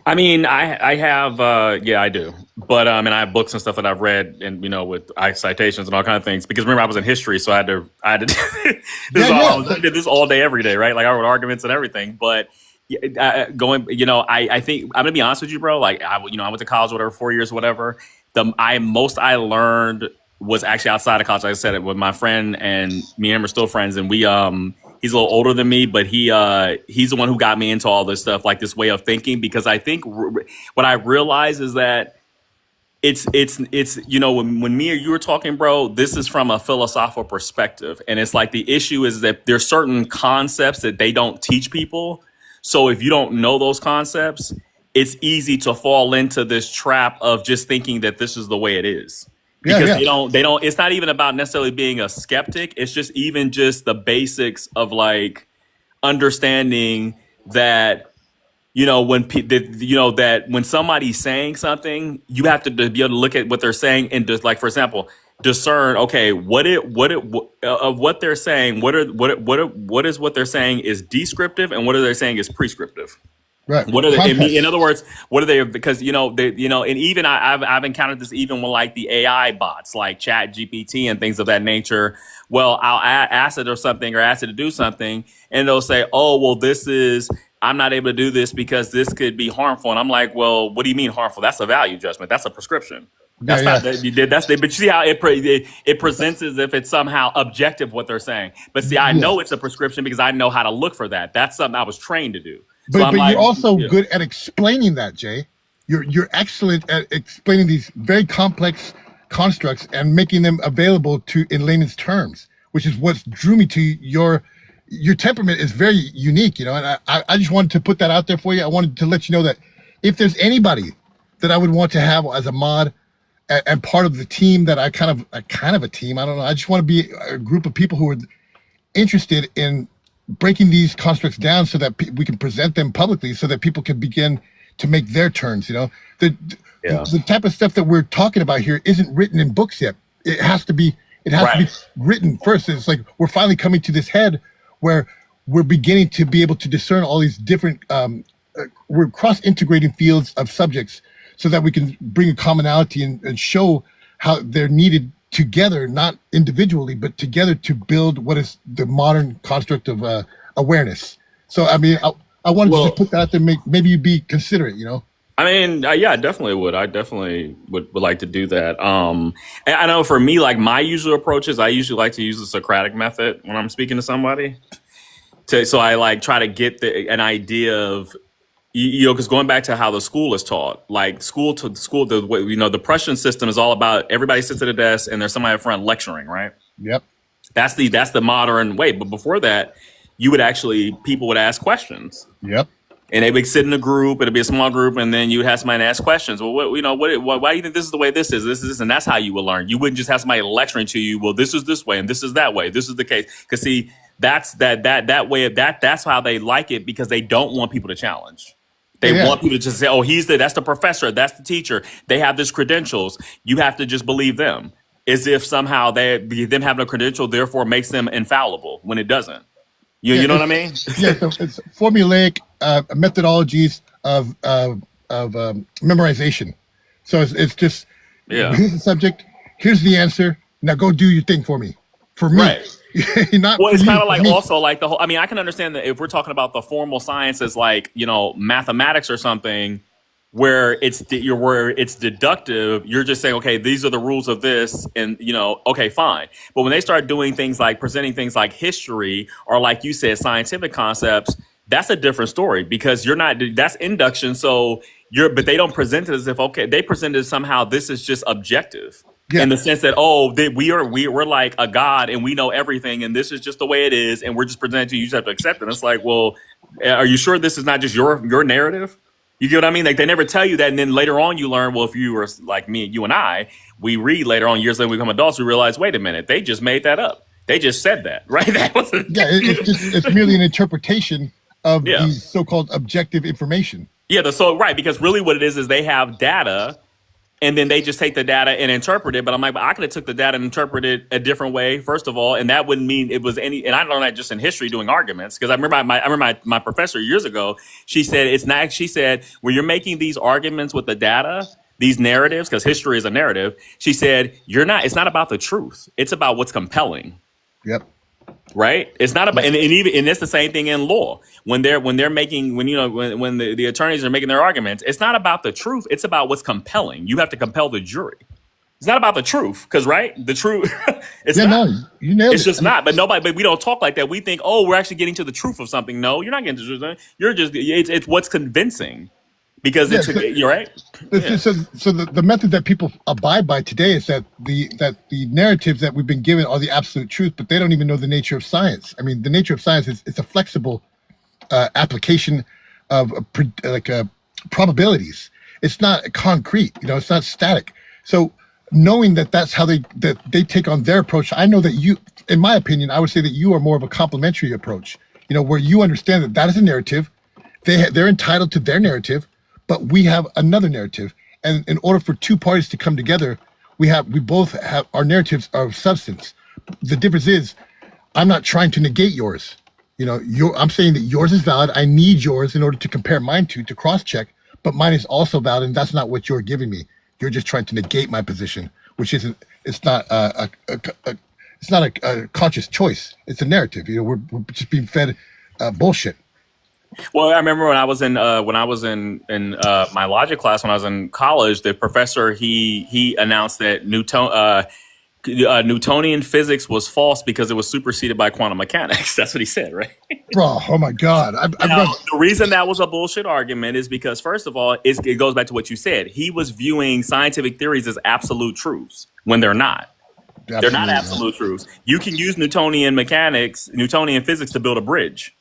I mean, I have, I do. But and I have books and stuff that I've read, and with citations and all kinds of things. Because remember, I was in history, so I had to I did this all day, every day, right? I wrote arguments and everything. But I think I'm gonna be honest with you, bro. I went to college, whatever, 4 years, whatever. Most I learned was actually outside of college. Like I said, it with my friend, and me and him are still friends, and we he's a little older than me, but he's the one who got me into all this stuff, this way of thinking. Because I think what I realize is that it's when me or you were talking, bro, this is from a philosophical perspective, and it's the issue is that there's certain concepts that they don't teach people. So if you don't know those concepts, it's easy to fall into this trap of just thinking that this is the way it is. Because they don't, it's not even about necessarily being a skeptic. It's just the basics of understanding that, that when somebody's saying something, you have to be able to look at what they're saying and just for example, discern, okay, what they're saying, what is what they're saying is descriptive, and what are they saying is prescriptive. Right. What are they? In other words, what are they? Because and even I've encountered this even with the AI bots, like Chat GPT and things of that nature. Well, I'll ask it or something, or ask it to do something, and they'll say, "Oh, well, I'm not able to do this because this could be harmful." And I'm like, "Well, what do you mean harmful? That's a value judgment. That's a prescription. That's not. But you see how it presents as if it's somehow objective what they're saying. But see, I know it's a prescription because I know how to look for that. That's something I was trained to do." But you're also good at explaining that, Jay. You're excellent at explaining these very complex constructs and making them available in layman's terms, which is what drew me to your temperament is very unique, and I just wanted to put that out there for you. I wanted to let you know that if there's anybody that I would want to have as a mod and part of the team that I kind of a team, I don't know. I just want to be a group of people who are interested in breaking these constructs down so that we can present them publicly so that people can begin to make their turns. The type of stuff that we're talking about here isn't written in books yet. It has to be written first. It's we're finally coming to this head where we're beginning to be able to discern all these different, we're cross-integrating fields of subjects so that we can bring a commonality and show how they're needed together, not individually, but together to build what is the modern construct of awareness. So, I mean, I wanted to just put that out there, maybe you'd be considerate, you know? I mean, yeah, I definitely would. I definitely would like to do that. And I know for me, like my usual approach is I usually like to use the Socratic method when I'm speaking to somebody. So I like try to get an idea of, you know, because going back to how the school is taught, like school, the Prussian system is all about everybody sits at a desk and there's somebody up front lecturing, right? Yep. That's the modern way. But before that, people would ask questions. Yep. And they would sit in a group, it'd be a small group, and then you'd have somebody ask questions. Well, why do you think this is the way this is? This is this, and that's how you will learn. You wouldn't just have somebody lecturing to you. Well, this is this way, and this is that way. This is the case. Because see, that's that way of that. That's how they like it because they don't want people to challenge. They want people to just say, "Oh, that's the professor, that's the teacher. They have these credentials. You have to just believe them." As if somehow them having a credential therefore makes them infallible when it doesn't. You know what I mean? Yeah, so it's formulaic methodologies of memorization. So it's just, here's the subject, here's the answer, now go do your thing for me. For me. Right. Not well, it's for you, kind of like me. also like the whole, I mean, I can understand that if we're talking about the formal sciences like, you know, mathematics or something, where it's deductive, you're just saying, okay, these are the rules of this, and you know, okay, fine. But when they start doing things like presenting things like history or like you said, scientific concepts, that's a different story because that's induction. So but they don't present it as if, okay, they present it as somehow this is just objective. Yeah. In the sense that, we're like a god and we know everything and this is just the way it is and we're just presenting to you, you just have to accept it. It's like, well, are you sure this is not just your narrative? You get what I mean? Like they never tell you that, and then later on you learn. Well, if you were like me, you and I, we read later on years later we become adults. We realize, wait a minute, they just made that up. They just said that, right? That wasn't. It's merely an interpretation of the so-called objective information. Yeah, because really what it is they have data, and then they just take the data and interpret it. But I'm like, I could have took the data and interpreted it a different way, first of all, and that wouldn't mean it was any. And I learned that just in history doing arguments, because I remember my professor years ago. She said it's not. She said when you're making these arguments with the data, these narratives, because history is a narrative. She said it's not about the truth. It's about what's compelling. Yep. Right. It's not about, and it's the same thing in law when the attorneys are making their arguments. It's not about the truth. It's about what's compelling. You have to compel the jury. It's not about the truth, because the truth. It's you nailed it. It's just not. But we don't talk like that. We think, we're actually getting to the truth of something. No, you're not getting to the truth. You're just. It's what's convincing. Because you're right. So the method that people abide by today is that the narratives that we've been given are the absolute truth, but they don't even know the nature of science. I mean, the nature of science is it's a flexible application of probabilities. It's not concrete. It's not static. So knowing that that's how they take on their approach, I know that you, in my opinion, I would say that you are more of a complementary approach. Where you understand that is a narrative. They're entitled to their narrative. But we have another narrative, and in order for two parties to come together, we both have our narratives are of substance. The difference is, I'm not trying to negate yours. I'm saying that yours is valid. I need yours in order to compare mine to cross-check, but mine is also valid, and that's not what you're giving me. You're just trying to negate my position, which isn't. It's not a conscious choice. It's a narrative. We're just being fed bullshit. Well, I remember when I was in my logic class when I was in college, the professor he announced that Newtonian physics was false because it was superseded by quantum mechanics. That's what he said, right? Bro, oh my God! The reason that was a bullshit argument is because, first of all, it goes back to what you said. He was viewing scientific theories as absolute truths when they're not. Absolutely. They're not absolute truths. You can use Newtonian physics to build a bridge.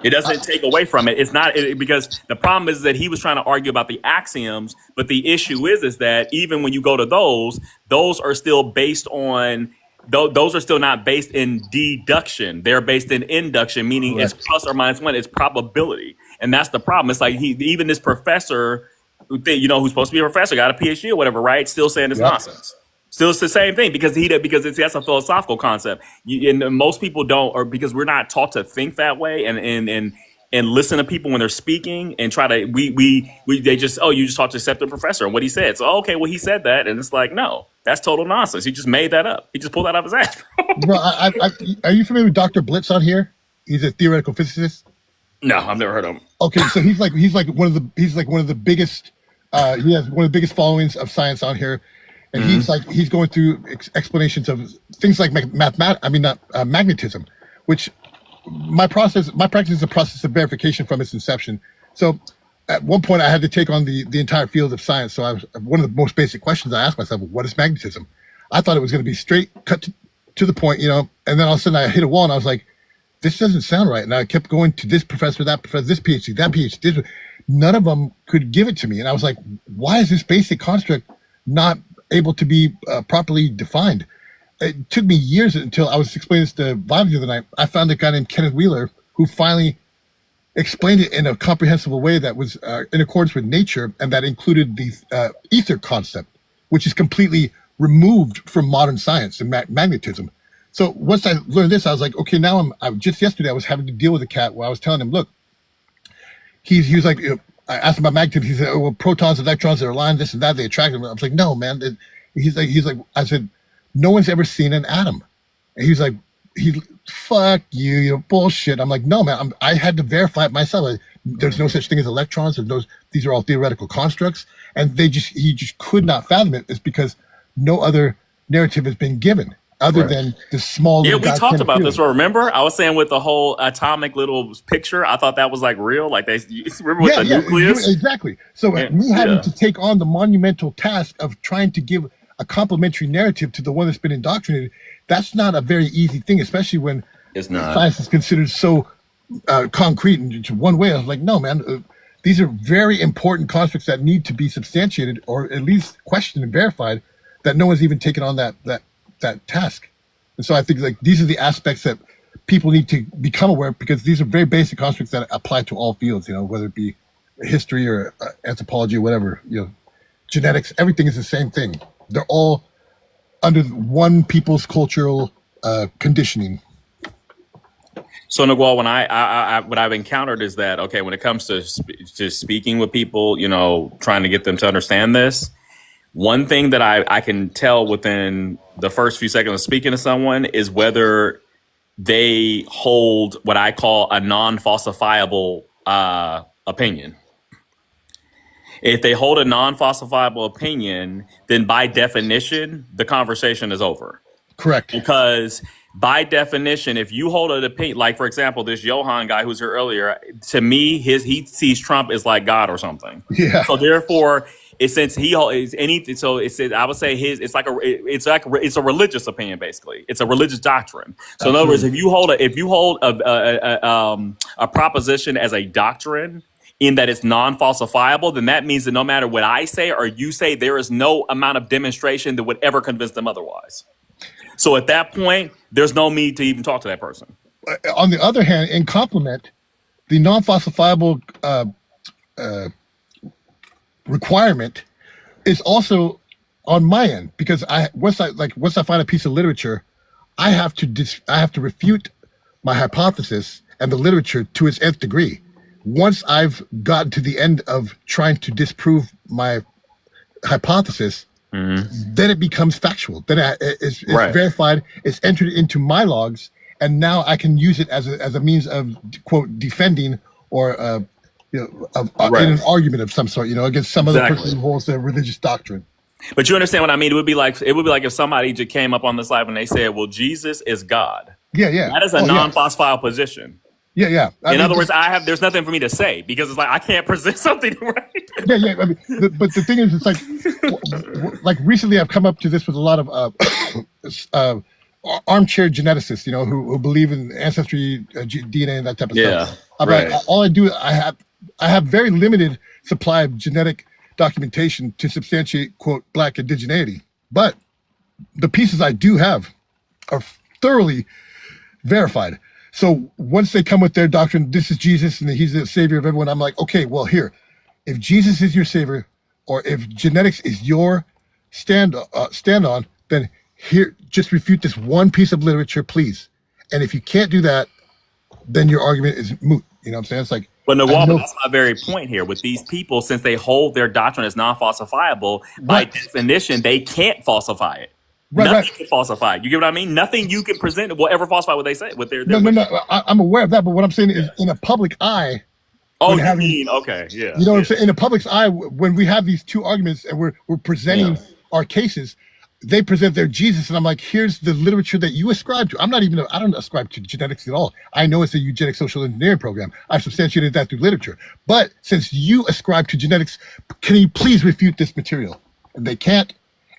It doesn't take away from it. It's not because the problem is that he was trying to argue about the axioms, but the issue is that even when you go to those are still based on those are still not based in deduction. They're based in induction, meaning Correct. It's plus or minus one. It's probability, and that's the problem. It's like even this professor, who's supposed to be a professor, got a PhD or whatever, right? Still saying it's nonsense. Still, it's the same thing because that's a philosophical concept. And most people don't, or because we're not taught to think that way, and listen to people when they're speaking, and try to they just, oh, you just talk to accept the professor and what he said. So okay, well, he said that, and it's like, no, that's total nonsense. He just made that up. He just pulled that out of his ass. Bro, are you familiar with Dr. Blitz on here? He's a theoretical physicist. No, I've never heard of him. Okay, so he's like one of the biggest. He has one of the biggest followings of science on here, and he's going through explanations of things like magnetism, which my practice is a process of verification from its inception. So at one point I had to take on the entire field of science. So one of the most basic questions I asked myself, what is magnetism? I thought it was going to be straight, cut to the point, and then all of a sudden I hit a wall and I was like, this doesn't sound right. And I kept going to this professor, that professor, this PhD, that PhD. None of them could give it to me. And I was like, why is this basic construct not able to be properly defined? It took me years until I was explaining this to Vibe the other night. I found a guy named Kenneth Wheeler who finally explained it in a comprehensible way that was in accordance with nature, and that included the ether concept, which is completely removed from modern science and magnetism. So once I learned this, I was like, okay, now just yesterday I was having to deal with a cat where I was telling him, look, he was like, I asked him about magnetism. He said, oh, well, protons, electrons, they're aligned, this and that, they attract them. I was like, no, man. He's like, I said, no one's ever seen an atom. And he was like, fuck you, you're bullshit. I'm like, no, man, I had to verify it myself. There's no such thing as electrons. These are all theoretical constructs. And he just could not fathom it. It's because no other narrative has been given other than the small. Yeah, we talked about this. Remember, I was saying with the whole atomic little picture, I thought that was like real. Like remember with the nucleus? Exactly. So me having to take on the monumental task of trying to give a complementary narrative to the one that's been indoctrinated, that's not a very easy thing, especially when science is considered so concrete and one way. I was like, no, man, these are very important constructs that need to be substantiated or at least questioned and verified, that no one's even taken on that task. And so I think like these are the aspects that people need to become aware of, because these are very basic constructs that apply to all fields, whether it be history or anthropology or whatever, genetics, everything is the same thing. They're all under one people's cultural conditioning. So Nagual, when what I've encountered is that, okay, when it comes to speaking with people, trying to get them to understand this, one thing that I can tell within the first few seconds of speaking to someone is whether they hold what I call a non-falsifiable opinion. If they hold a non-falsifiable opinion, then by definition, the conversation is over. Correct. Because by definition, if you hold an opinion, like for example, this Johan guy who's here earlier, to me, he sees Trump as like God or something. Yeah. So therefore, since he is anything, so I would say it's a religious opinion basically. It's a religious doctrine. So in other words, if you hold a proposition as a doctrine, in that it's non-falsifiable, then that means that no matter what I say or you say, there is no amount of demonstration that would ever convince them otherwise. So at that point, there's no need to even talk to that person. On the other hand, in complement, the non-falsifiable requirement is also on my end, because once I find a piece of literature, I have to refute my hypothesis and the literature to its nth degree. Once I've gotten to the end of trying to disprove my hypothesis, then it becomes factual. Then it's verified. It's entered into my logs, and now I can use it as a means of quote defending or in an argument of some sort. Against some other person who holds a religious doctrine. But you understand what I mean? It would be like if somebody just came up on this live and they said, "Well, Jesus is God." Yeah. That is a non-falsifiable position. Yeah. In other words, there's nothing for me to say because it's like I can't present something right. Yeah. I mean, but the thing is, it's like recently I've come up to this with a lot of armchair geneticists, who believe in ancestry, DNA, and that type of stuff. All I do, I have very limited supply of genetic documentation to substantiate quote Black indigeneity, but the pieces I do have are thoroughly verified. So once they come with their doctrine, this is Jesus and he's the savior of everyone, I'm like, okay, well, here, if Jesus is your savior, or if genetics is your stand on, then here, just refute this one piece of literature, please. And if you can't do that, then your argument is moot. You know what I'm saying? It's like, But I Nawal, but know, that's my very point here. With these people, since they hold their doctrine as non-falsifiable, by definition, they can't falsify it. Nothing can falsify it. You get what I mean? Nothing you can present will ever falsify what they say. What they're No. I'm aware of that, but what I'm saying is, in a public eye. Oh, you mean okay, yeah. You know what I'm saying? In the public's eye, when we have these two arguments and we're presenting our cases, they present their Jesus, and I'm like, here's the literature that you ascribe to. I don't ascribe to genetics at all. I know it's a eugenic social engineering program. I've substantiated that through literature. But since you ascribe to genetics, can you please refute this material? And they can't,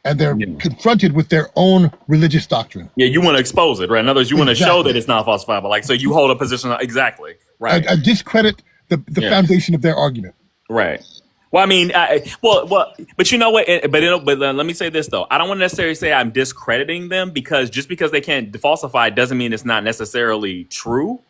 and they're confronted with their own religious doctrine. Yeah, you want to expose it, right? In other words, you want to show that it's not falsifiable. Like, so you hold a position exactly, right? I discredit the foundation of their argument. Right. Well, I mean, but you know what? But let me say this though. I don't want to necessarily say I'm discrediting them, because just because they can't falsify it doesn't mean it's not necessarily true.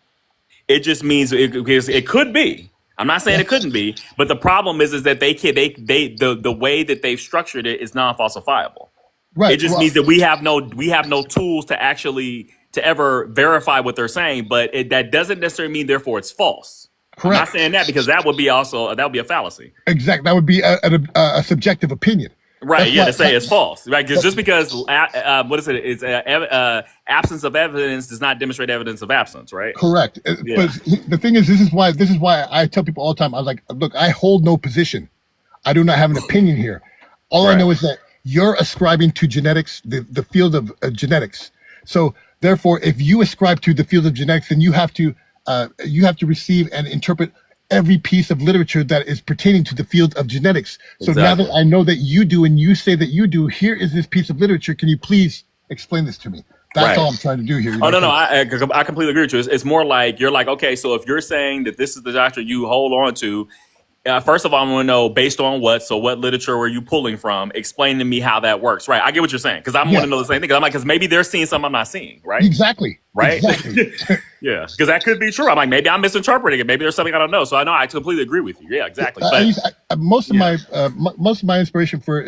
It just means it could be. I'm not saying it couldn't be, but the problem is that the way that they've structured it is non-falsifiable. Right. It just means that we have no tools to ever verify what they're saying, but that doesn't necessarily mean therefore it's false. Correct. I'm not saying that, because that would be a fallacy. Exactly. That would be a subjective opinion. Right. To say it's false. Right. Because just because what is it? It's absence of evidence does not demonstrate evidence of absence. Right. Correct. Yeah. But the thing is, this is why I tell people all the time. I was like, look, I hold no position. I do not have an opinion here. All I know is that you're ascribing to genetics, the field of genetics. So therefore, if you ascribe to the field of genetics, then you have to receive and interpret every piece of literature that is pertaining to the field of genetics. So now that I know that you do, and you say that you do, here is this piece of literature. Can you please explain this to me? That's all I'm trying to do here. Oh, no, I completely agree with you. It's more like, you're like, okay, so if you're saying that this is the doctrine you hold on to, first of all, I want to know based on what. So what literature are you pulling from? Explain to me how that works. Right. I get what you're saying, because I want to know the same thing. Because I'm like, because maybe they're seeing something I'm not seeing. Right. Exactly. Right. Exactly. Yeah. Because that could be true. I'm like, maybe I'm misinterpreting it. Maybe there's something I don't know. So I completely agree with you. Yeah, exactly. But most of my inspiration for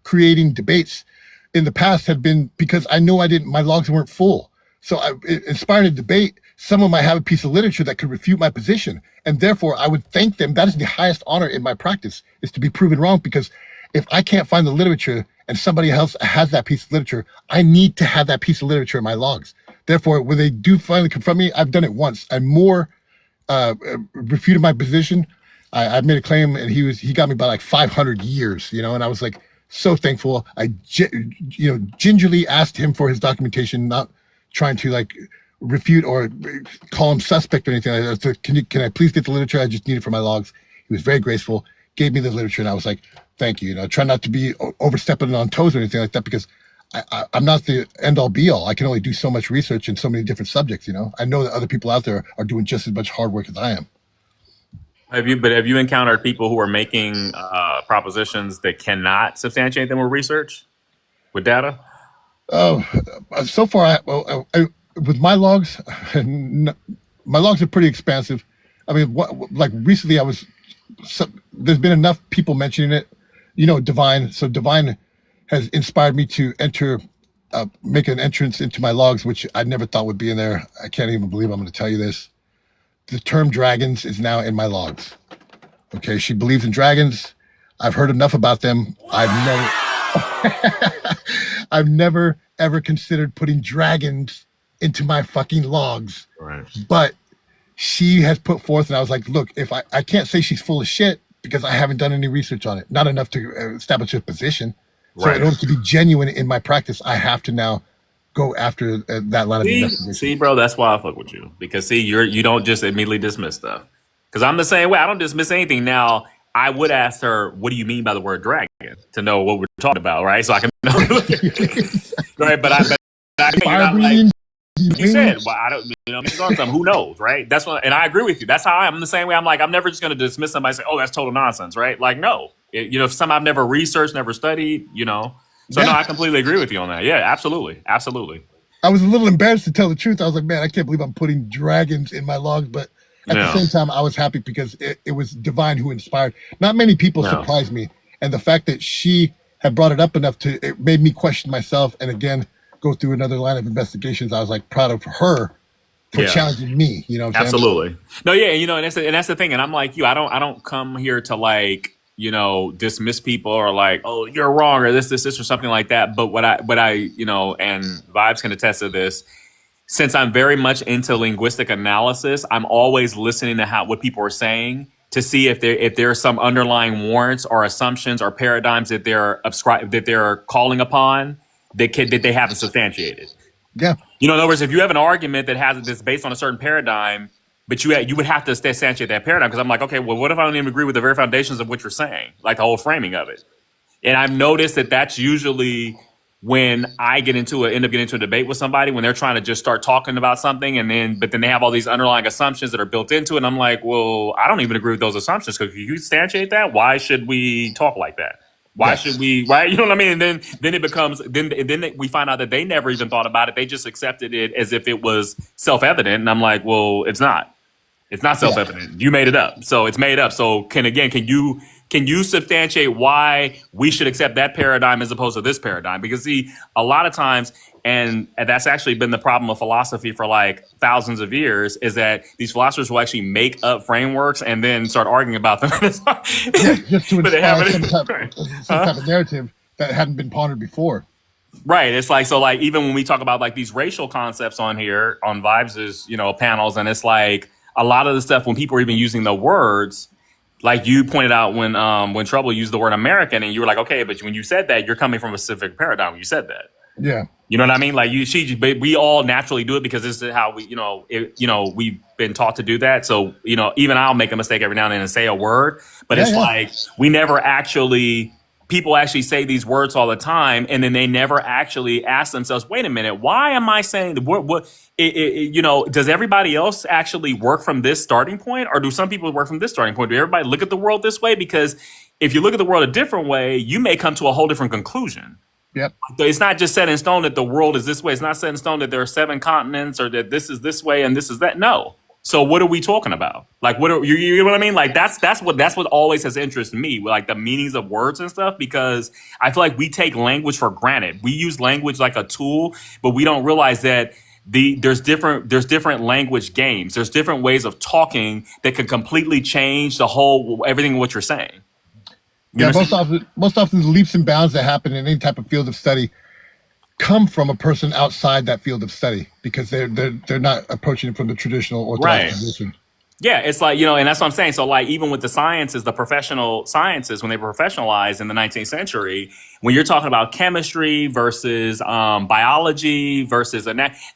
creating debates in the past had been because I know my logs weren't full. So it inspired a debate. Someone might have a piece of literature that could refute my position. And therefore, I would thank them. That is the highest honor in my practice, is to be proven wrong. Because if I can't find the literature and somebody else has that piece of literature, I need to have that piece of literature in my logs. Therefore, when they do finally confront me, I've done it once. I more refuted my position. I made a claim, and he got me by like 500 years, and I was like so thankful. I gingerly asked him for his documentation, not trying to like refute or call him suspect or anything. I said, can I please get the literature? I just need it for my logs. He was very graceful, gave me the literature, and I was like, thank you. Try not to be overstepping on toes or anything like that, because I'm not the end all be all. I can only do so much research in so many different subjects. I know that other people out there are doing just as much hard work as I am. Have you encountered people who are making propositions that cannot substantiate them with research, with data? So far, with my logs, my logs are pretty expansive. I mean, like recently, there's been enough people mentioning it. Divine. So Divine has inspired me to make an entrance into my logs, which I never thought would be in there. I can't even believe I'm going to tell you this. The term dragons is now in my logs. Okay, she believes in dragons. I've heard enough about them. I've never ever considered putting dragons into my fucking logs. Right. But she has put forth, and I was like, look, if I can't say she's full of shit because I haven't done any research on it, not enough to establish a position. So in order to be genuine in my practice, I have to now go after that line of investigation. See, bro, that's why I fuck with you, because you don't just immediately dismiss stuff. Because I'm the same way. I don't dismiss anything. Now, I would ask her, what do you mean by the word dragon, to know what we're talking about, right? So I can know. Right, but I think like you said, well, I don't, it's on something. Who knows, right? That's what, and I agree with you. That's how I am. I'm the same way. I'm like, I'm never just going to dismiss somebody and say, oh, that's total nonsense, right? Like, no. If something I've never researched, never studied, So no, I completely agree with you on that. Yeah, absolutely. Absolutely. I was a little embarrassed to tell the truth. I was like, man, I can't believe I'm putting dragons in my logs. But at the same time, I was happy because it was Divine who inspired. Not many people surprised me. And the fact that she had brought it up enough it made me question myself, and again go through another line of investigations. I was like proud of her for Yeah. challenging me. You know what I'm saying? Absolutely. No, yeah, you know, and that's the thing. And I'm like you, I don't come here to like, you know, dismiss people or like, oh, you're wrong or this or something like that. But what I, you know, and Vibes can attest to this, since I'm very much into linguistic analysis, I'm always listening to what people are saying to see if there are some underlying warrants or assumptions or paradigms that they're calling upon that they haven't substantiated. Yeah. You know, in other words, if you have an argument that's based on a certain paradigm, but you would have to substantiate that paradigm, because I'm like, okay, well, what if I don't even agree with the very foundations of what you're saying, like the whole framing of it? And I've noticed that that's usually when I end up getting into a debate with somebody, when they're trying to just start talking about something, but then they have all these underlying assumptions that are built into it. And I'm like, well, I don't even agree with those assumptions, because if you substantiate that, why should we talk like that? Why should we? Right? You know what I mean? And then it becomes then we find out that they never even thought about it. They just accepted it as if it was self-evident. And I'm like, well, it's not. It's not self-evident. You made it up. So it's made up. So can you substantiate why we should accept that paradigm as opposed to this paradigm? Because see, a lot of times, and that's actually been the problem of philosophy for like thousands of years, is that these philosophers will actually make up frameworks and then start arguing about them. Just to But they inspire haven't- some type of narrative that hadn't been pondered before. Right. It's like, so like, even when we talk about like these racial concepts on here on Vibes' panels, and it's like a lot of the stuff when people are even using the words, like you pointed out when Trouble used the word American, and you were like, okay, but when you said that, you're coming from a specific paradigm when you said that. Yeah. You know what I mean? Like we all naturally do it because this is how we've been taught to do that. So, even I'll make a mistake every now and then and say a word, but it's like we never actually, people actually say these words all the time, and then they never actually ask themselves, wait a minute, why am I saying the word? Does everybody else actually work from this starting point, or do some people work from this starting point? Do everybody look at the world this way? Because if you look at the world a different way, you may come to a whole different conclusion. Yep. So it's not just set in stone that the world is this way. It's not set in stone that there are 7 continents or that this is this way and this is that. No. So what are we talking about? Like, what are you know what I mean? Like that's what always has interested me, like the meanings of words and stuff, because I feel like we take language for granted. We use language like a tool, but we don't realize that there's different language games. There's different ways of talking that can completely change everything what you're saying. Most often the leaps and bounds that happen in any type of field of study come from a person outside that field of study, because they're not approaching it from the traditional orthodox position. Yeah, it's like, and that's what I'm saying. So like, even with the sciences, the professional sciences, when they were professionalized in the 19th century, when you're talking about chemistry versus biology versus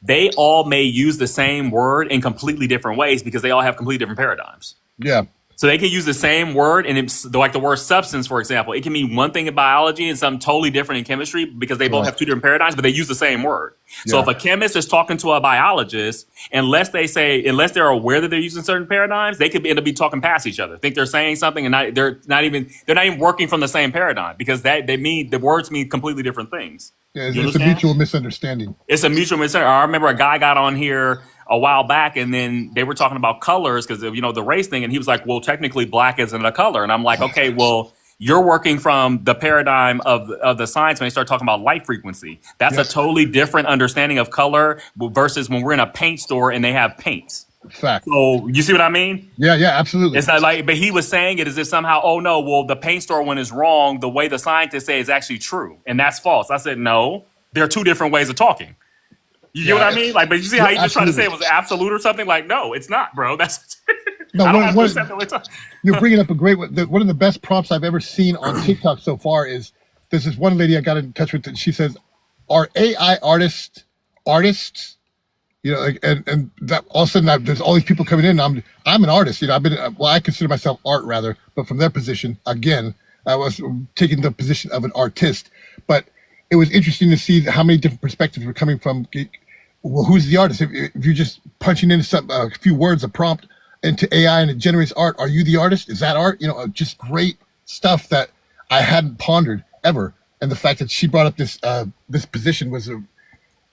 they all may use the same word in completely different ways because they all have completely different paradigms. Yeah. So they can use the same word, and it's like the word substance, for example. It can mean one thing in biology and something totally different in chemistry because they both have 2 different paradigms, but they use the same word. So if a chemist is talking to a biologist, unless they're aware that they're using certain paradigms, they could end up talking past each other. Think they're saying something, and they're not even working from the same paradigm, because the words mean completely different things. Yeah, it's a mutual misunderstanding. It's a mutual misunderstanding. I remember a guy got on here a while back, and then they were talking about colors because of the race thing, and he was like, well, technically black isn't a color. And I'm like, okay, well, you're working from the paradigm of the science when they start talking about light frequency. That's a totally different understanding of color versus when we're in a paint store and they have paints. Fact. So you see what I mean? Yeah, absolutely. It's not like, but he was saying it as if somehow, oh no, well, the paint store one is wrong. The way the scientists say is actually true, and that's false. I said, no, there are 2 different ways of talking. You get what I mean? Like, but you see how you just tried to say it was absolute or something? Like, no, it's not, bro. That's no. I don't have to accept the way it's You're bringing up a great one. One of the best prompts I've ever seen on TikTok so far is there's this one lady I got in touch with, and she says, "Are AI artists?" And that all of a sudden there's all these people coming in. I'm an artist. I consider myself art rather, but from their position, again, I was taking the position of an artist. But it was interesting to see how many different perspectives were coming from. Well, who's the artist? If you're just punching in a few words, a prompt into AI, and it generates art, are you the artist? Is that art? Just great stuff that I hadn't pondered ever. And the fact that she brought up this position was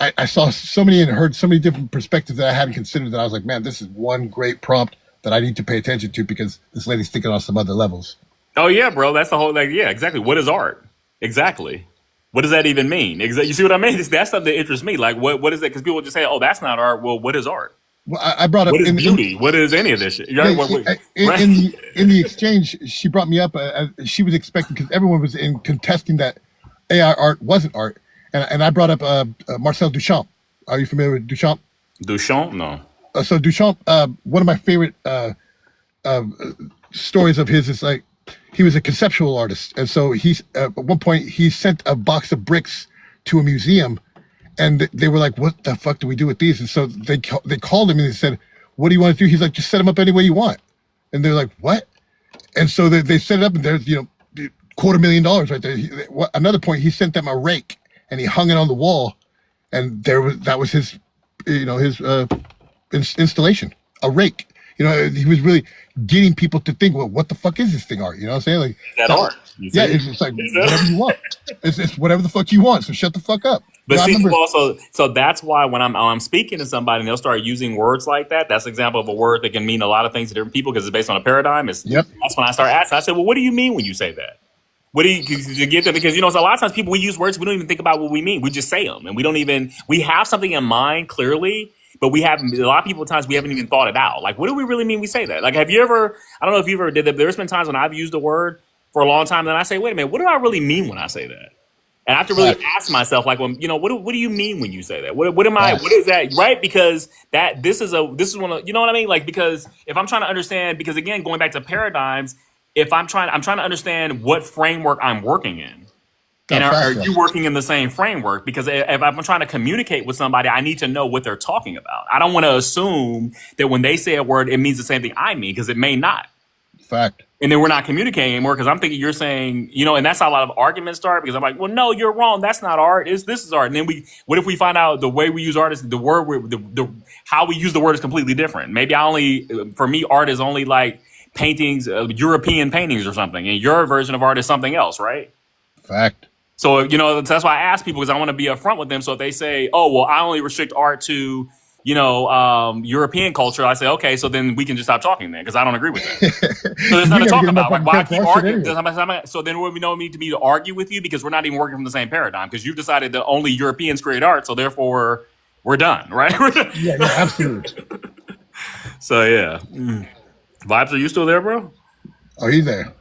I saw so many and heard so many different perspectives that I hadn't considered, that I was like, man, this is one great prompt that I need to pay attention to, because this lady's thinking on some other levels. Oh yeah, bro. That's the whole, exactly. What is art? Exactly. What does that even mean? You see what I mean? That's something that interests me. Like, what is that? Because people just say, "Oh, that's not art." Well, what is art? Well, I brought up What is beauty? What is any of this shit? yeah, Right? in the exchange, she brought me up. She was expecting, because everyone was in contesting that AI art wasn't art, and I brought up Marcel Duchamp. Are you familiar with Duchamp? Duchamp? No. So Duchamp, one of my favorite stories of his is like, he was a conceptual artist, and so he's at one point he sent a box of bricks to a museum, and they were like, "What the fuck do we do with these?" And so they called him and they said, "What do you want to do?" He's like, "Just set them up any way you want." And they're like, "What?" And so they set it up, and there's $250,000 right there. Another point, he sent them a rake, and he hung it on the wall, and that was his installation, a rake. He was really getting people to think, well, what the fuck is this thing art? You know what I'm saying? Like, Is that art? Yeah, it's like whatever you want. It's whatever the fuck you want. So shut the fuck up. But I see, remember, so that's why when I'm speaking to somebody and they'll start using words like that, that's an example of a word that can mean a lot of things to different people because it's based on a paradigm. That's when I start asking. I said, well, what do you mean when you say that? What do you get that? Because so a lot of times people, we use words, we don't even think about what we mean. We just say them, and we have something in mind clearly, but we have a lot of people at times we haven't even thought it out. Like, what do we really mean? We say that. Like, have you ever? I don't know if you ever did that. There's been times when I've used a word for a long time, and then I say, wait a minute, what do I really mean when I say that? And I have to really ask myself, like, what do you mean when you say that? What is that? Right? Because this is one of, you know what I mean? Like, because if I'm trying to understand, because again, going back to paradigms, if I'm trying to understand what framework I'm working in. And are you working in the same framework? Because if I'm trying to communicate with somebody, I need to know what they're talking about. I don't want to assume that when they say a word, it means the same thing I mean, because it may not. Fact. And then we're not communicating anymore because I'm thinking you're saying, and that's how a lot of arguments start, because I'm like, well, no, you're wrong. That's not art. This is art. And then what if we find out the way we use art is how we use the word is completely different? Maybe for me, art is only like paintings, European paintings or something. And your version of art is something else, right? Fact. So, that's why I ask people, because I want to be upfront with them. So if they say, oh, well, I only restrict art to, European culture, I say, okay, so then we can just stop talking then, because I don't agree with that. So there's nothing to talk about. Like, why keep arguing? So then we don't need to argue with you, because we're not even working from the same paradigm, because you've decided that only Europeans create art, so therefore we're done, right? Yeah, absolutely. So yeah. Vibes, are you still there, bro? Oh, he's there.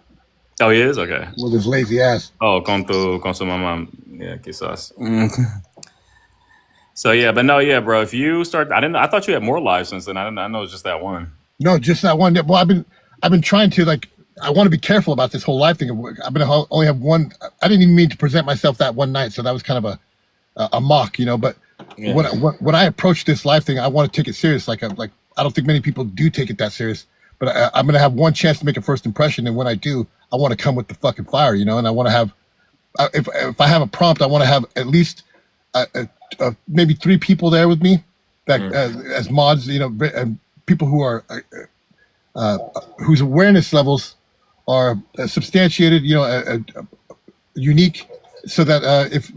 Oh, he is? Okay. With his lazy ass. Oh, con su mamá. Yeah, quizás. So yeah, but no, yeah, bro. If you start, I thought you had more lives since then. I know it was just that one. No, just that one. Well, I've been trying to, like, I want to be careful about this whole live thing. I've been only have one. I didn't even mean to present myself that one night, so that was kind of a mock, But Yeah. when I approach this live thing, I want to take it serious. Like I don't think many people do take it that serious. But I'm gonna have one chance to make a first impression, and when I do, I want to come with the fucking fire, And I want to have, if I have a prompt, I want to have at least maybe 3 people there with me, that as mods, and people who are whose awareness levels are substantiated, unique, so that if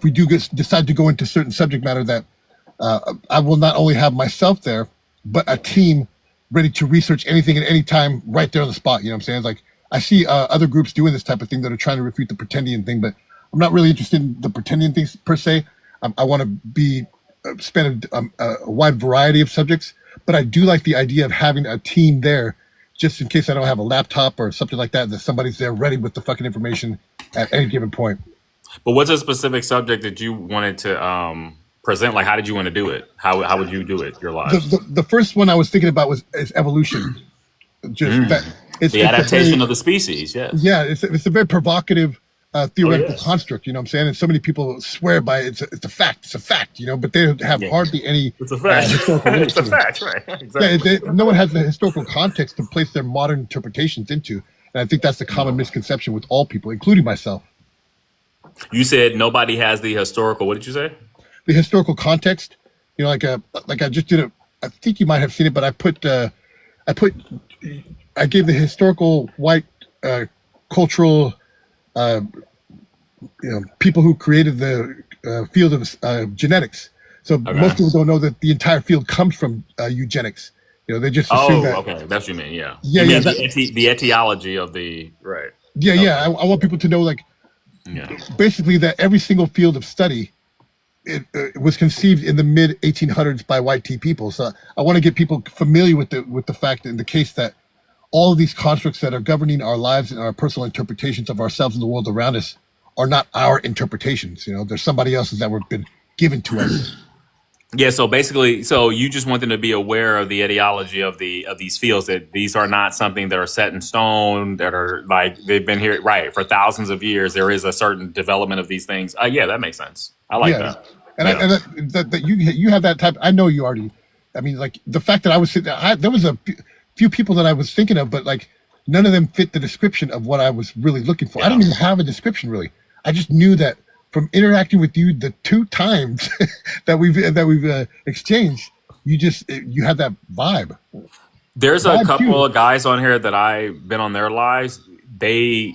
we do decide to go into certain subject matter, that I will not only have myself there, but a team ready to research anything at any time right there on the spot. You know what I'm saying? It's like, I see other groups doing this type of thing that are trying to refute the pretendian thing, but I'm not really interested in the pretendian things per se. I want to spend a wide variety of subjects, but I do like the idea of having a team there, just in case I don't have a laptop or something like that somebody's there ready with the fucking information at any given point. But what's a specific subject that you wanted to present? Like, how did you want to do it? How would you do it? Your lives. The first one I was thinking about is evolution. Just that it's the adaptation of the species. Yes. Yeah, it's a very provocative theoretical construct. You know what I'm saying? And so many people swear by it. It's a fact. It's a fact. But they have hardly any. It's a fact. It's a fact, right? Exactly. No one has the historical context to place their modern interpretations into, and I think that's the common misconception with all people, including myself. You said nobody has the historical. What did you say? The historical context. Like I just did I think you might have seen it, but I gave the historical white cultural people who created the field of genetics. So most people don't know that the entire field comes from eugenics. They just assume that. Okay, that's what you mean. Yeah. Yeah, you mean the etiology of the right. Yeah, okay. Yeah. I want people to know, like, Yeah. basically that every single field of study it was conceived in the mid 1800s by white tea people. So I want to get people familiar with the fact in the case that all of these constructs that are governing our lives and our personal interpretations of ourselves and the world around us are not our interpretations. You know, there's somebody else's that were been given to us. Yeah, so basically, so you just want them to be aware of the ideology of these fields, that these are not something that are set in stone, that are like they've been here right for thousands of years. There is a certain development of these things. Yeah, that makes sense. I like that. And, Yeah. that you have that type. I know you already. I mean, like the fact that I was sitting, there was a few people that I was thinking of, but like none of them fit the description of what I was really looking for. I didn't even have a description really. I just knew that from interacting with you the 2 times that we've exchanged, you had that vibe. There's a Vibe couple too. of guys on here that I've been on their lives. They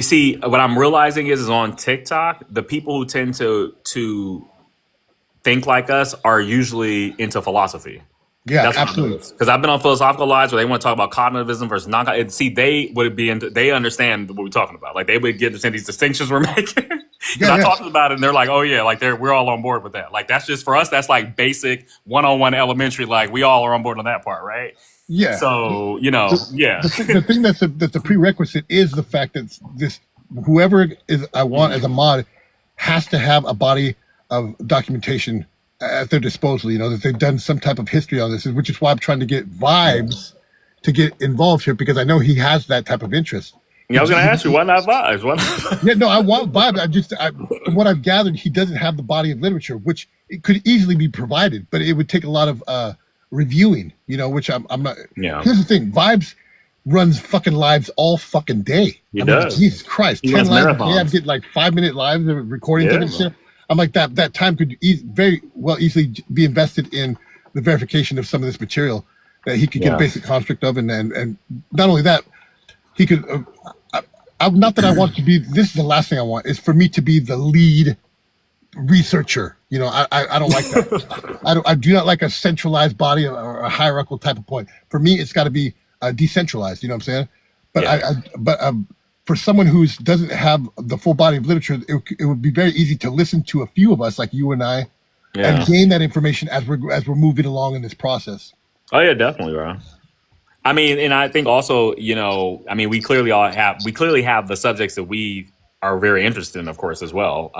see what I'm realizing is on TikTok, the people who tend to think like us are usually into philosophy. Yeah, That's absolutely. because I've been on philosophical lives where they want to talk about cognitivism versus non. And see, they would be into. They understand what we're talking about. Like they would get into these distinctions we're making. Because I talked about it, and they're like, "Oh yeah, like we're all on board with that." Like that's just for us. That's like basic 101 elementary. Like we all are on board on that part, right? Yeah. So you know, yeah. The thing that's a prerequisite is the fact that whoever I want as a mod has to have a body of documentation at their disposal. You know, that they've done some type of history on this, which is why I'm trying to get Vibes to get involved here, because I know he has that type of interest. Yeah, I was going to ask you, why not Vibes? Why not? Yeah, no, I want Vibes. From what I've gathered, he doesn't have the body of literature, which it could easily be provided, but it would take a lot of reviewing, you know, which I'm not. Yeah. Here's the thing: Vibes runs fucking lives all fucking day. He I does. Mean, Jesus Christ, He 10 has lives a day. marathons. I'd get like 5-minute lives of recordings of Yeah. it. Shit. I'm like that time could very well easily be invested in the verification of some of this material that he could get Yeah. a basic construct of, and not only that, he could. Not that I want to be. This is the last thing I want is for me to be the lead researcher. You know, I don't like that. I do not like a centralized body or a hierarchical type of point. For me, it's got to be decentralized. You know what I'm saying? But for someone who doesn't have the full body of literature, it would be very easy to listen to a few of us, like you and I, Yeah. and gain that information as we're moving along in this process. Oh yeah, definitely, bro. I mean, and I think also, you know, I mean, we clearly have the subjects that we are very interested in, of course, as well.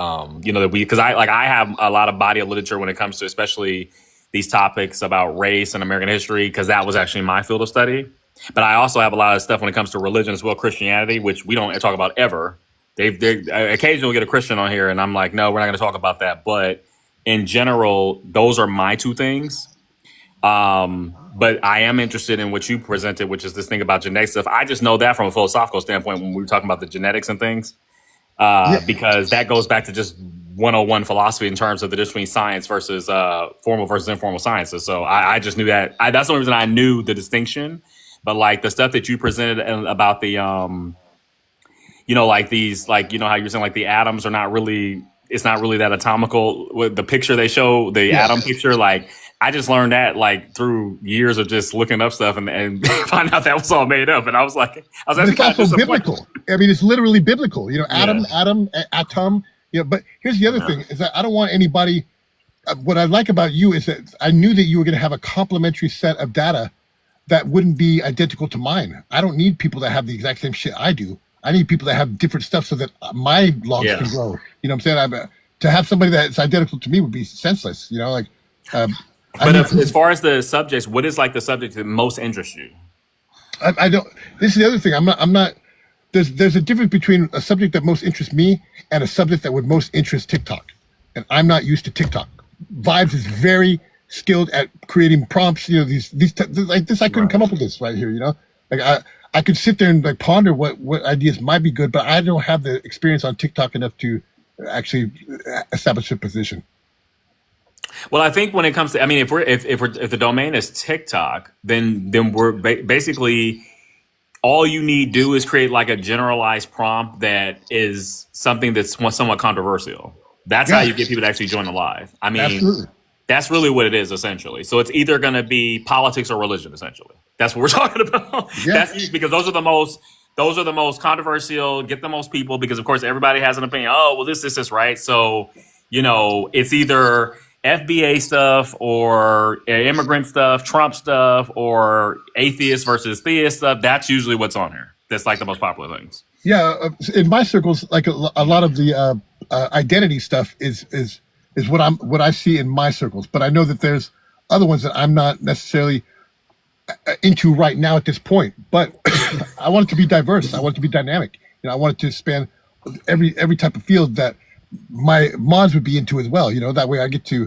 You know, that because I have a lot of body of literature when it comes to especially these topics about race and American history, because that was actually my field of study. But I also have a lot of stuff when it comes to religion as well, Christianity, which we don't talk about ever. They occasionally get a Christian on here, and I'm like, no, we're not going to talk about that. But in general, those are my 2 things. But I am interested in what you presented, which is this thing about genetic stuff. I just know that from a philosophical standpoint when we were talking about the genetics and things, because that goes back to just 101 philosophy in terms of the difference between science versus formal versus informal sciences. So I just knew that. That's the only reason I knew the distinction. But like the stuff that you presented about the, you know, like these, like, you know, how you're saying like the atoms are not really, it's not really that atomical. With the picture they show, the atom picture, like I just learned that like through years of just looking up stuff and find out that was all made up. And I was like, But it's also biblical. I mean, it's literally biblical. You know, atom. You know, but here's the other thing: is that I don't want anybody. What I like about you is that I knew that you were going to have a complementary set of data that wouldn't be identical to mine. I don't need people that have the exact same shit I do. I need people that have different stuff so that my logs can grow. You know what I'm saying? To have somebody that's identical to me would be senseless. You know, like. But as far as the subjects, what is like the subject that most interests you? I don't. This is the other thing. I'm not. There's a difference between a subject that most interests me and a subject that would most interest TikTok, and I'm not used to TikTok. Vibes is very skilled at creating prompts. You know, these like this. I couldn't come up with this right here. You know, like I could sit there and like ponder what ideas might be good, but I don't have the experience on TikTok enough to actually establish a position. Well, I think when it comes to, I mean, if the domain is TikTok, then we're basically all you need to do is create like a generalized prompt that is something that's somewhat controversial. That's how you get people to actually join the live. I mean, Absolutely. That's really what it is essentially. So it's either going to be politics or religion essentially. That's what we're talking about. Yeah. That's because those are the most those are the most controversial, get the most people, because of course everybody has an opinion. Oh, well, this, right? So, it's either FBA stuff or immigrant stuff, Trump stuff, or atheist versus theist stuff. That's usually what's on here. That's like the most popular things. Yeah, in my circles, like a lot of the identity stuff is what I see in my circles. But I know that there's other ones that I'm not necessarily into right now at this point. But I want it to be diverse. I want it to be dynamic. I want it to span every type of field that my mods would be into as well. That way I get to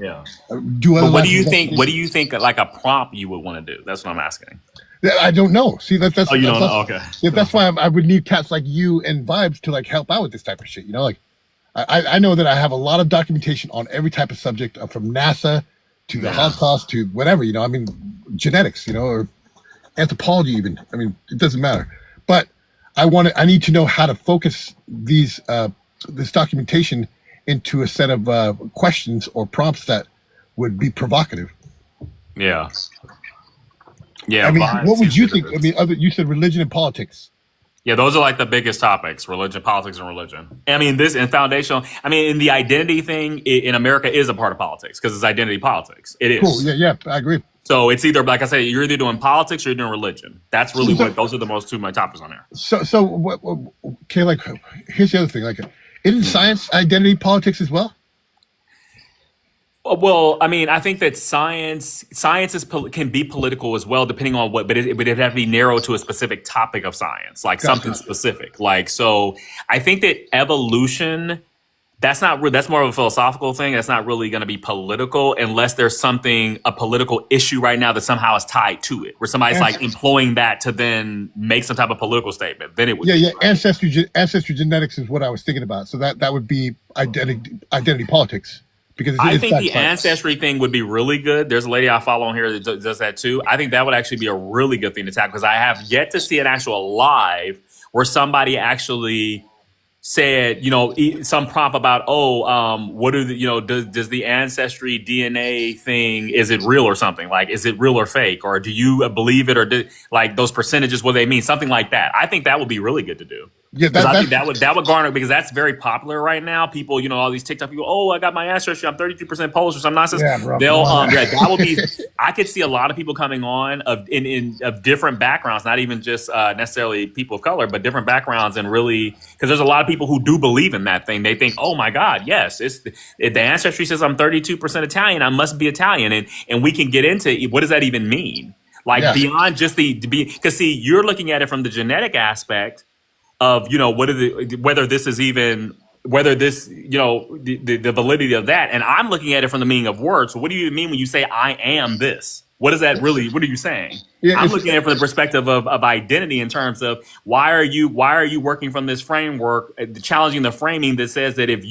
do other. But what do you think? What do you think? Like a prompt you would want to do? That's what I'm asking. I don't know. See, that's oh, you don't know? Okay. Yeah, that's why I would need cats like you and Vibes to like help out with this type of shit. Like I know that I have a lot of documentation on every type of subject, from NASA to the Holocaust to whatever. I mean, genetics. Or anthropology even. I mean, it doesn't matter. But I need to know how to focus this documentation into a set of questions or prompts that would be provocative. Yeah. Yeah. I mean, what would you think? I mean, you said religion and politics. Yeah, those are like the biggest topics: religion, politics, and religion. I mean, this and foundational. I mean, in the identity thing in America is a part of politics because it's identity politics. It is. Cool. Yeah, I agree. So it's either, like I said, you're either doing politics or you're doing religion. That's really what those are the most two of my topics on there. So what? Okay, like here's the other thing. Like, isn't science identity politics as well? Well, I mean, I think that science can be political as well, depending on what, but it have to be narrowed to a specific topic of science, like something specific. Like, so I think that evolution, that's more of a philosophical thing. That's not really going to be political unless there's a political issue right now that somehow is tied to it, where somebody's like employing that to then make some type of political statement. Then it would. Yeah. Ancestry genetics is what I was thinking about. So that would be identity politics. Because I think the ancestry thing would be really good. There's a lady I follow on here that does that too. I think that would actually be a really good thing to tackle because I have yet to see an actual live where somebody actually said, some prompt about, what are the, does the ancestry DNA thing, is it real or something? Like, is it real or fake? Or do you believe it, or like those percentages, what they mean? Something like that. I think that would be really good to do. Yeah, I think that would garner, because that's very popular right now. People, all these TikTok people, I got my ancestry, I'm 33% Polish or some nonsense. Yeah, bro. That would be. I could see a lot of people coming on of different backgrounds, not even just necessarily people of color, but different backgrounds, and really, because there's a lot of people who do believe in that thing. They think, oh my God, yes, if the ancestry says I'm 32% Italian, I must be Italian, and we can get into what does that even mean, like beyond just because see, you're looking at it from the genetic aspect of whether this, the validity of that, and I'm looking at it from the meaning of words. So what do you mean when you say I am this? What is that really? What are you saying? Yeah, I'm looking at it from the perspective of identity, in terms of why are you working from this framework, challenging the framing that says that if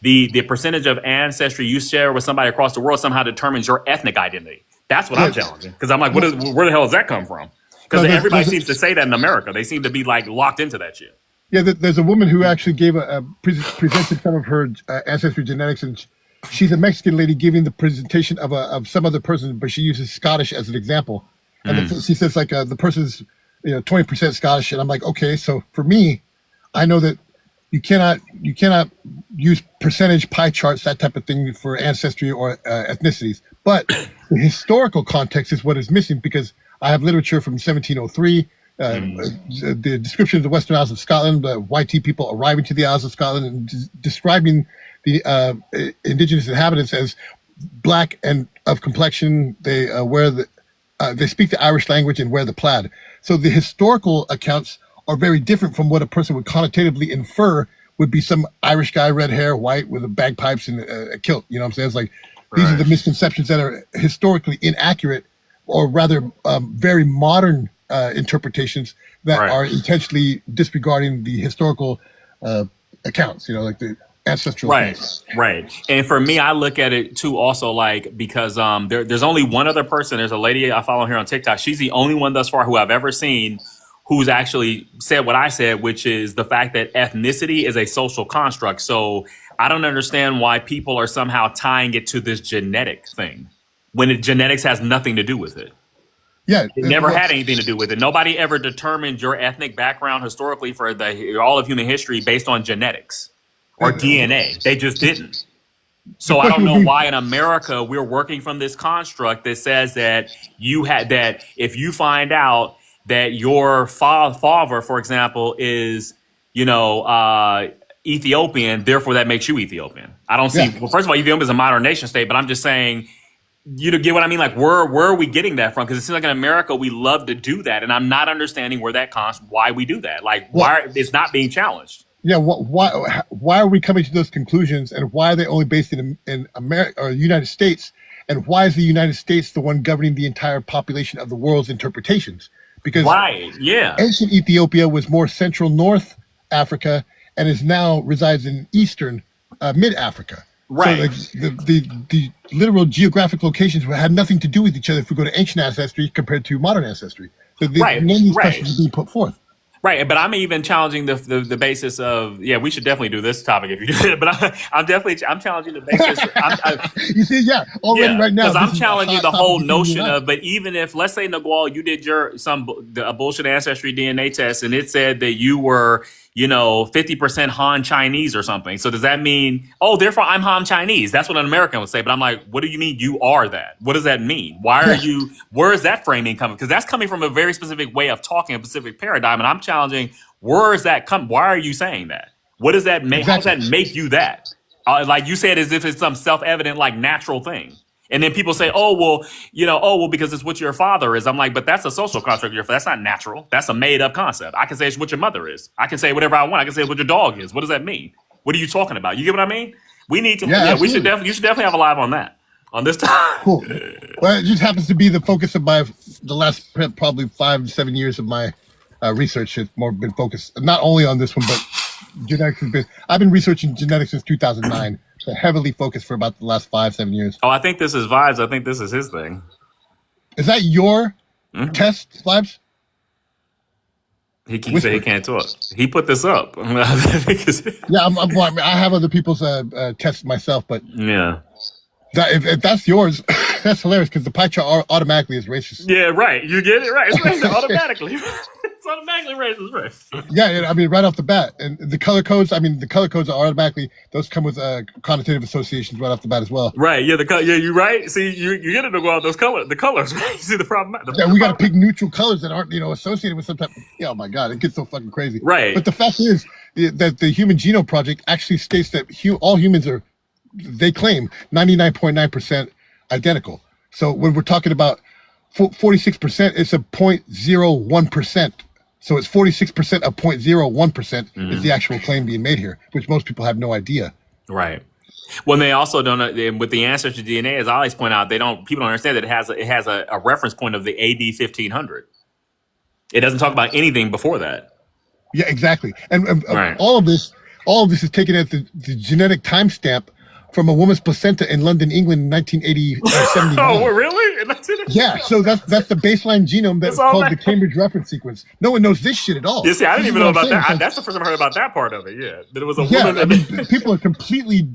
the percentage of ancestry you share with somebody across the world somehow determines your ethnic identity. That's what I'm challenging, because I'm like, where the hell does that come from? Because everybody seems to say that in America. They seem to be like locked into that shit. Yeah, there's a woman who actually gave presented some of her ancestry genetics, and she's a Mexican lady giving the presentation of some other person, but she uses Scottish as an example. And she says like the person's 20% Scottish, and I'm like, okay, so for me, I know that you cannot use percentage pie charts, that type of thing, for ancestry or ethnicities. But the historical context is what is missing, because I have literature from 1703, the description of the Western Isles of Scotland, the YT people arriving to the Isles of Scotland, and describing the indigenous inhabitants as black and of complexion. They they speak the Irish language and wear the plaid. So the historical accounts are very different from what a person would connotatively infer would be some Irish guy, red hair, white, with a bagpipes and a kilt. You know what I'm saying? It's like these are the misconceptions that are historically inaccurate, or rather very modern interpretations that are intentionally disregarding the historical accounts, like the ancestral accounts. Right. And for me, I look at it too also, like, because there's only one other person. There's a lady I follow here on TikTok. She's the only one thus far who I've ever seen who's actually said what I said, which is the fact that ethnicity is a social construct. So I don't understand why people are somehow tying it to this genetic thing when genetics has nothing to do with it. Yeah, It never had anything to do with it. Nobody ever determined your ethnic background historically for all of human history based on genetics or DNA. They just didn't. So I don't know why in America we're working from this construct that says that that if you find out that your father, for example, is Ethiopian, therefore that makes you Ethiopian. I don't see. Well, first of all, Ethiopia is a modern nation state, but I'm just saying. You get what I mean? Like, where are we getting that from? Because it seems like in America we love to do that, and I'm not understanding where that why we do that. Like, why it's not being challenged. Yeah, why are we coming to those conclusions, and why are they only based in America or the United States? And why is the United States the one governing the entire population of the world's interpretations? Because ancient Ethiopia was more central North Africa and is now resides in Eastern Mid Africa. Right. So the literal geographic locations had nothing to do with each other if we go to ancient ancestry compared to modern ancestry. So none of these questions are being put forth. Right, but I'm even challenging the basis of we should definitely do this topic if you do it. But I'm challenging the basis. You see, already right now because I'm challenging the whole notion of. But even if, let's say, Nagual, you did a bullshit ancestry DNA test and it said that you were 50% Han Chinese or something. So does that mean therefore I'm Han Chinese? That's what an American would say. But I'm like, what do you mean you are that? What does that mean? Why are you? Where is that framing coming? Because that's coming from a very specific way of talking, a specific paradigm, and I'm challenging where is that come? Why are you saying that? What does that make? Exactly. How does that make you that? Like you said, as if it's some self-evident, like natural thing. And then people say, because it's what your father is. I'm like, but that's a social construct. That's not natural. That's a made up concept. I can say it's what your mother is. I can say whatever I want. I can say what your dog is. What does that mean? What are you talking about? You get what I mean? We need to. You should definitely have a live on that on this time. Cool. Well, it just happens to be the focus of the last probably 5 to 7 years of my research has more been focused not only on this one, but genetics has been. I've been researching genetics since 2009. So heavily focused for about the last 5-7 years. Oh, I think this is Vibes. I think this is his thing. Is that your test, Vibes? He keeps saying he can't talk. He put this up. I have other people's tests myself, but if that's yours, that's hilarious because the pie chart automatically is racist. Yeah, right. You get it right. It's racist automatically. It's automatically racist, right? Yeah, I mean, right off the bat, and the color codes. I mean, the color codes are automatically those come with connotative associations right off the bat as well. Right. Yeah. You right. See, you get it to go out those colors. The colors. Right? You see the problem. We got to pick neutral colors that aren't associated with some type. Oh my God, it gets so fucking crazy. Right. But the fact is that the Human Genome Project actually states that all humans are. They claim 99.9% identical. So when we're talking about 46%, it's a 0.01%. So it's 46% of 0.01% is the actual claim being made here, which most people have no idea. Right. Well, they also don't know with the ancestry DNA, as I always point out, people don't understand that it has a reference point of the AD 1500. It doesn't talk about anything before that. Yeah, exactly. And all of this is taken at the genetic timestamp from a woman's placenta in London, England, in 1979. Oh, really? Yeah, so that's the baseline genome that's called the Cambridge Reference Sequence. No one knows this shit at all. You see, I didn't even know about that. That's the first time I heard about that part of it. Yeah, that it was a woman. I mean, people are completely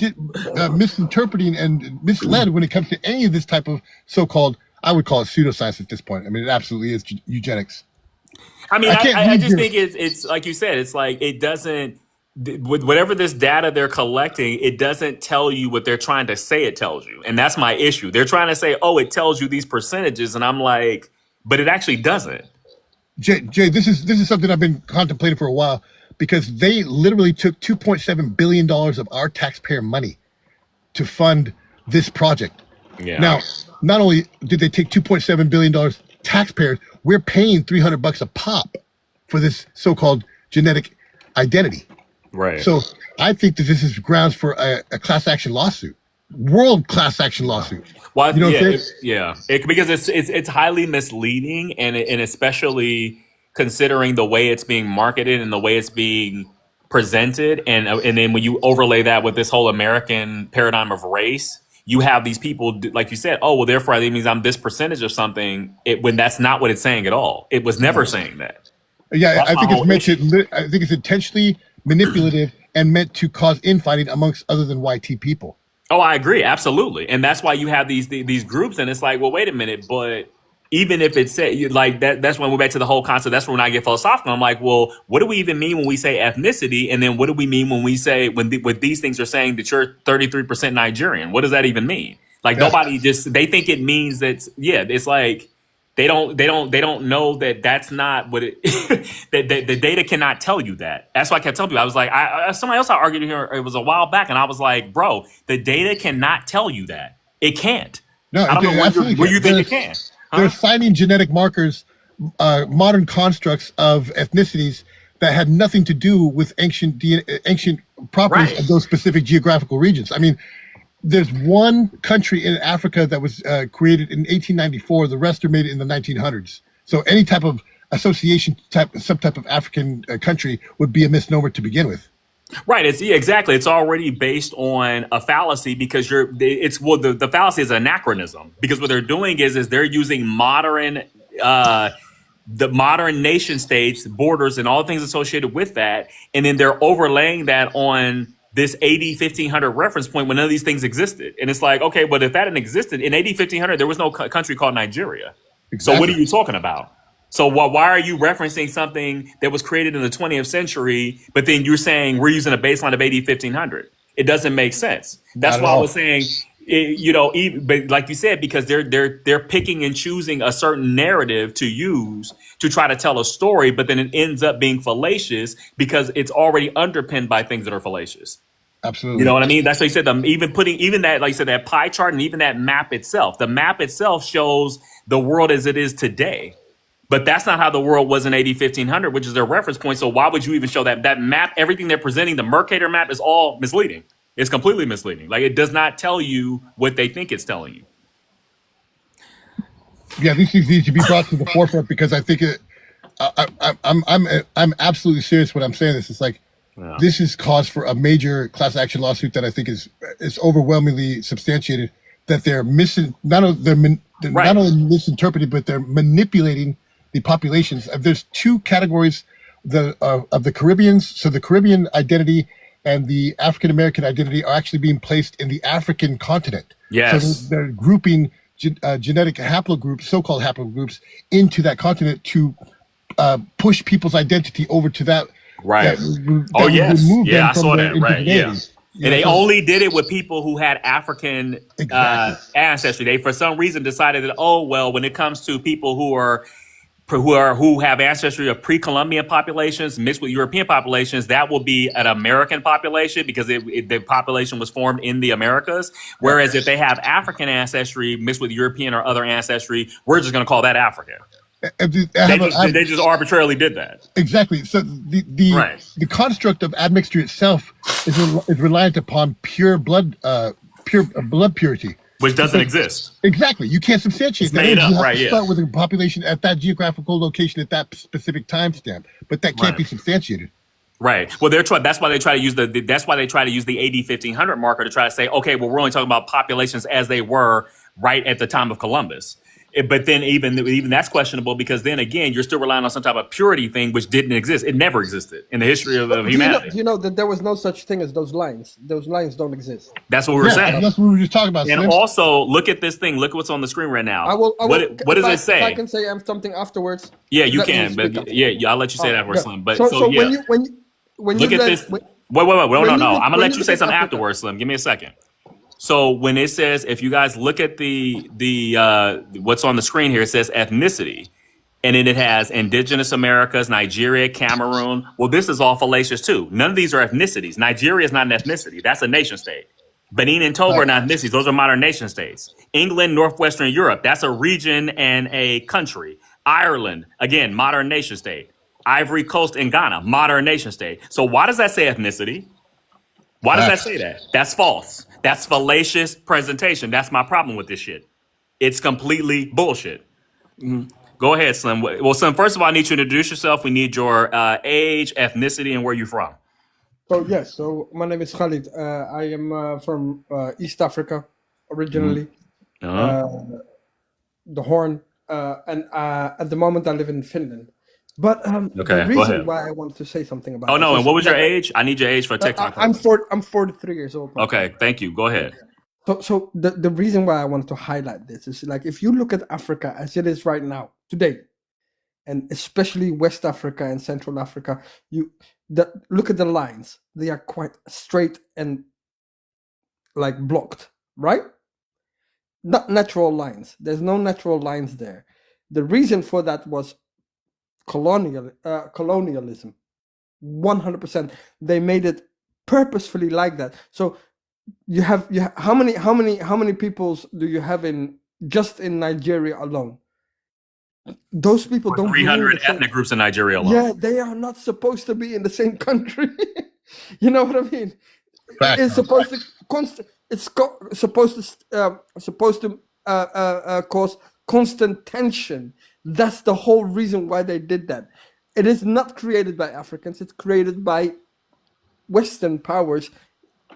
misinterpreting and misled when it comes to any of this type of so-called, I would call it pseudoscience at this point. I mean, it absolutely is eugenics. I mean, I just think it's like you said. It's like it doesn't. With whatever this data they're collecting, it doesn't tell you what they're trying to say it tells you. And that's my issue. They're trying to say, it tells you these percentages. And I'm like, but it actually doesn't. Jay, this is something I've been contemplating for a while because they literally took $2.7 billion of our taxpayer money to fund this project. Yeah. Now, not only did they take $2.7 billion taxpayers, we're paying $300 a pop for this so-called genetic identity. Right. So I think that this is grounds for a class action lawsuit, world class action lawsuit. Well, you know what I'm saying? Because it's highly misleading, and especially considering the way it's being marketed and the way it's being presented, and then when you overlay that with this whole American paradigm of race, you have these people, like you said, therefore that means I'm this percentage of something. When that's not what it's saying at all. It was never saying that. Yeah, I think it's meant to. I think it's intentionally manipulative and meant to cause infighting amongst other than YT people. Oh, I agree. Absolutely. And that's why you have these groups. And it's like, well, wait a minute. But even if it said like that, that's when we're back to the whole concept. That's when I get philosophical. I'm like, well, what do we even mean when we say ethnicity? And then what do we mean when we say when these things are saying that you're 33% Nigerian? What does that even mean? Like Yeah. nobody they think it means that it's like they don't know that that's not what it that the data cannot tell you that. That's why I kept telling people. I was like, somebody else I argued here. It was a while back, and I was like, bro, the data cannot tell you that. It can't. No, I don't know where you think it can. They're assigning genetic markers, modern constructs of ethnicities that had nothing to do with ancient properties Right. of those specific geographical regions. I mean, there's one country in Africa that was created in 1894. The rest are made in the 1900s. So any type of association some type of African country would be a misnomer to begin with. Right. Exactly. It's already based on a fallacy because the fallacy is anachronism because what they're doing is they're using the modern nation states, borders, and all the things associated with that, and then they're overlaying that on this AD 1500 reference point when none of these things existed. And it's like, okay, but if that hadn't existed in AD 1500, there was no country called Nigeria. So what are you talking about? So why are you referencing something that was created in the 20th century, but then you're saying we're using a baseline of AD 1500? It doesn't make sense. That's Not at why I all. was saying, but like you said, because they're picking and choosing a certain narrative to use to try to tell a story, but then it ends up being fallacious because it's already underpinned by things that are fallacious. Absolutely. You know what I mean? That's what you said. Even that, like you said, that pie chart and even that map itself. The map itself shows the world as it is today. But that's not how the world was in AD 1500, which is their reference point. So why would you even show that? That map, everything they're presenting, the Mercator map is all misleading. It's completely misleading. Like it does not tell you what they think it's telling you. Yeah, these things need to be brought to the forefront because I think I'm absolutely serious when I'm saying this. It's like this is cause for a major class action lawsuit that I think is overwhelmingly substantiated. That they're not only misinterpreting, but they're manipulating the populations. There's two categories of the Caribbeans. So the Caribbean identity and the African American identity are actually being placed in the African continent. Yes. So they're grouping genetic haplogroups, so-called haplogroups, into that continent to push people's identity over to that. Right. That Yes. remove them Yeah, I from saw their that. Right. Yeah. indigeneity. And they only did it with people who had African ancestry. They, for some reason, decided that when it comes to people who have ancestry of pre-Columbian populations mixed with European populations, that will be an American population because the population was formed in the Americas. Whereas if they have African ancestry mixed with European or other ancestry, we're just going to call that African. They just arbitrarily did that. Exactly. So the construct of admixture itself is reliant upon pure blood purity, which doesn't exist. Exactly. You can't substantiate It's that. made up, You have right, to yeah. start with a population at that geographical location at that specific timestamp, but that can't Right. be substantiated. Right. Well, that's why they try to use that's why they try to use the AD 1500 marker to try to say, okay, well, we're only talking about populations as they were right at the time of Columbus. But then even that's questionable because then again, you're still relying on some type of purity thing which didn't exist. It never existed in the history of humanity. Do you know that there was no such thing as those lines? Those lines don't exist. That's what we were saying. That's what we were just talking about. And Slim. also, look at this thing. Look at what's on the screen right now. What does it say? If I can say something afterwards. Yeah, you let me can. speak But up. yeah, I'll let you say that afterwards, Yeah. Slim. But so yeah. when Look you at read- this. when- Wait. No. when I'm you gonna let you look say at something Africa- afterwards, Slim. Give me a second. So when it says, if you guys look at the what's on the screen here, it says ethnicity, and then it has indigenous Americas, Nigeria, Cameroon. Well, this is all fallacious too. None of these are ethnicities. Nigeria is not an ethnicity. That's a nation state. Benin and Togo are not ethnicities. Those are modern nation states. England, Northwestern Europe, that's a region and a country. Ireland, again, modern nation state. Ivory Coast and Ghana, modern nation state. So why does that say ethnicity? Why does that say that? That's false. That's fallacious presentation. That's my problem with this shit. It's completely bullshit. Go ahead, Slim. Well, Slim, first of all, I need you to introduce yourself. We need your age, ethnicity, and where you're from. So yes, so my name is Khalid. I am from East Africa originally, the Horn, and at the moment I live in Finland. But Okay, the go reason ahead. why I wanted to say something about Oh, no, this and is what was your that- age? I need your age for TikTok. I'm 43 years old. Okay, thank you. Go ahead. So the reason why I wanted to highlight this is like if you look at Africa as it is right now today, and especially West Africa and Central Africa, look at the lines. They are quite straight and like blocked, right? Not natural lines. There's no natural lines there. The reason for that was colonialism. 100%. They made it purposefully like that. So you have how many peoples do you have in just in Nigeria alone? Those people don't belong in 300 the same. ethnic groups in Nigeria alone. Yeah, they are not supposed to be in the same country. You know what I mean? Fact. It's supposed to cause constant tension. That's the whole reason why they did that. It is not created by Africans. It's created by Western powers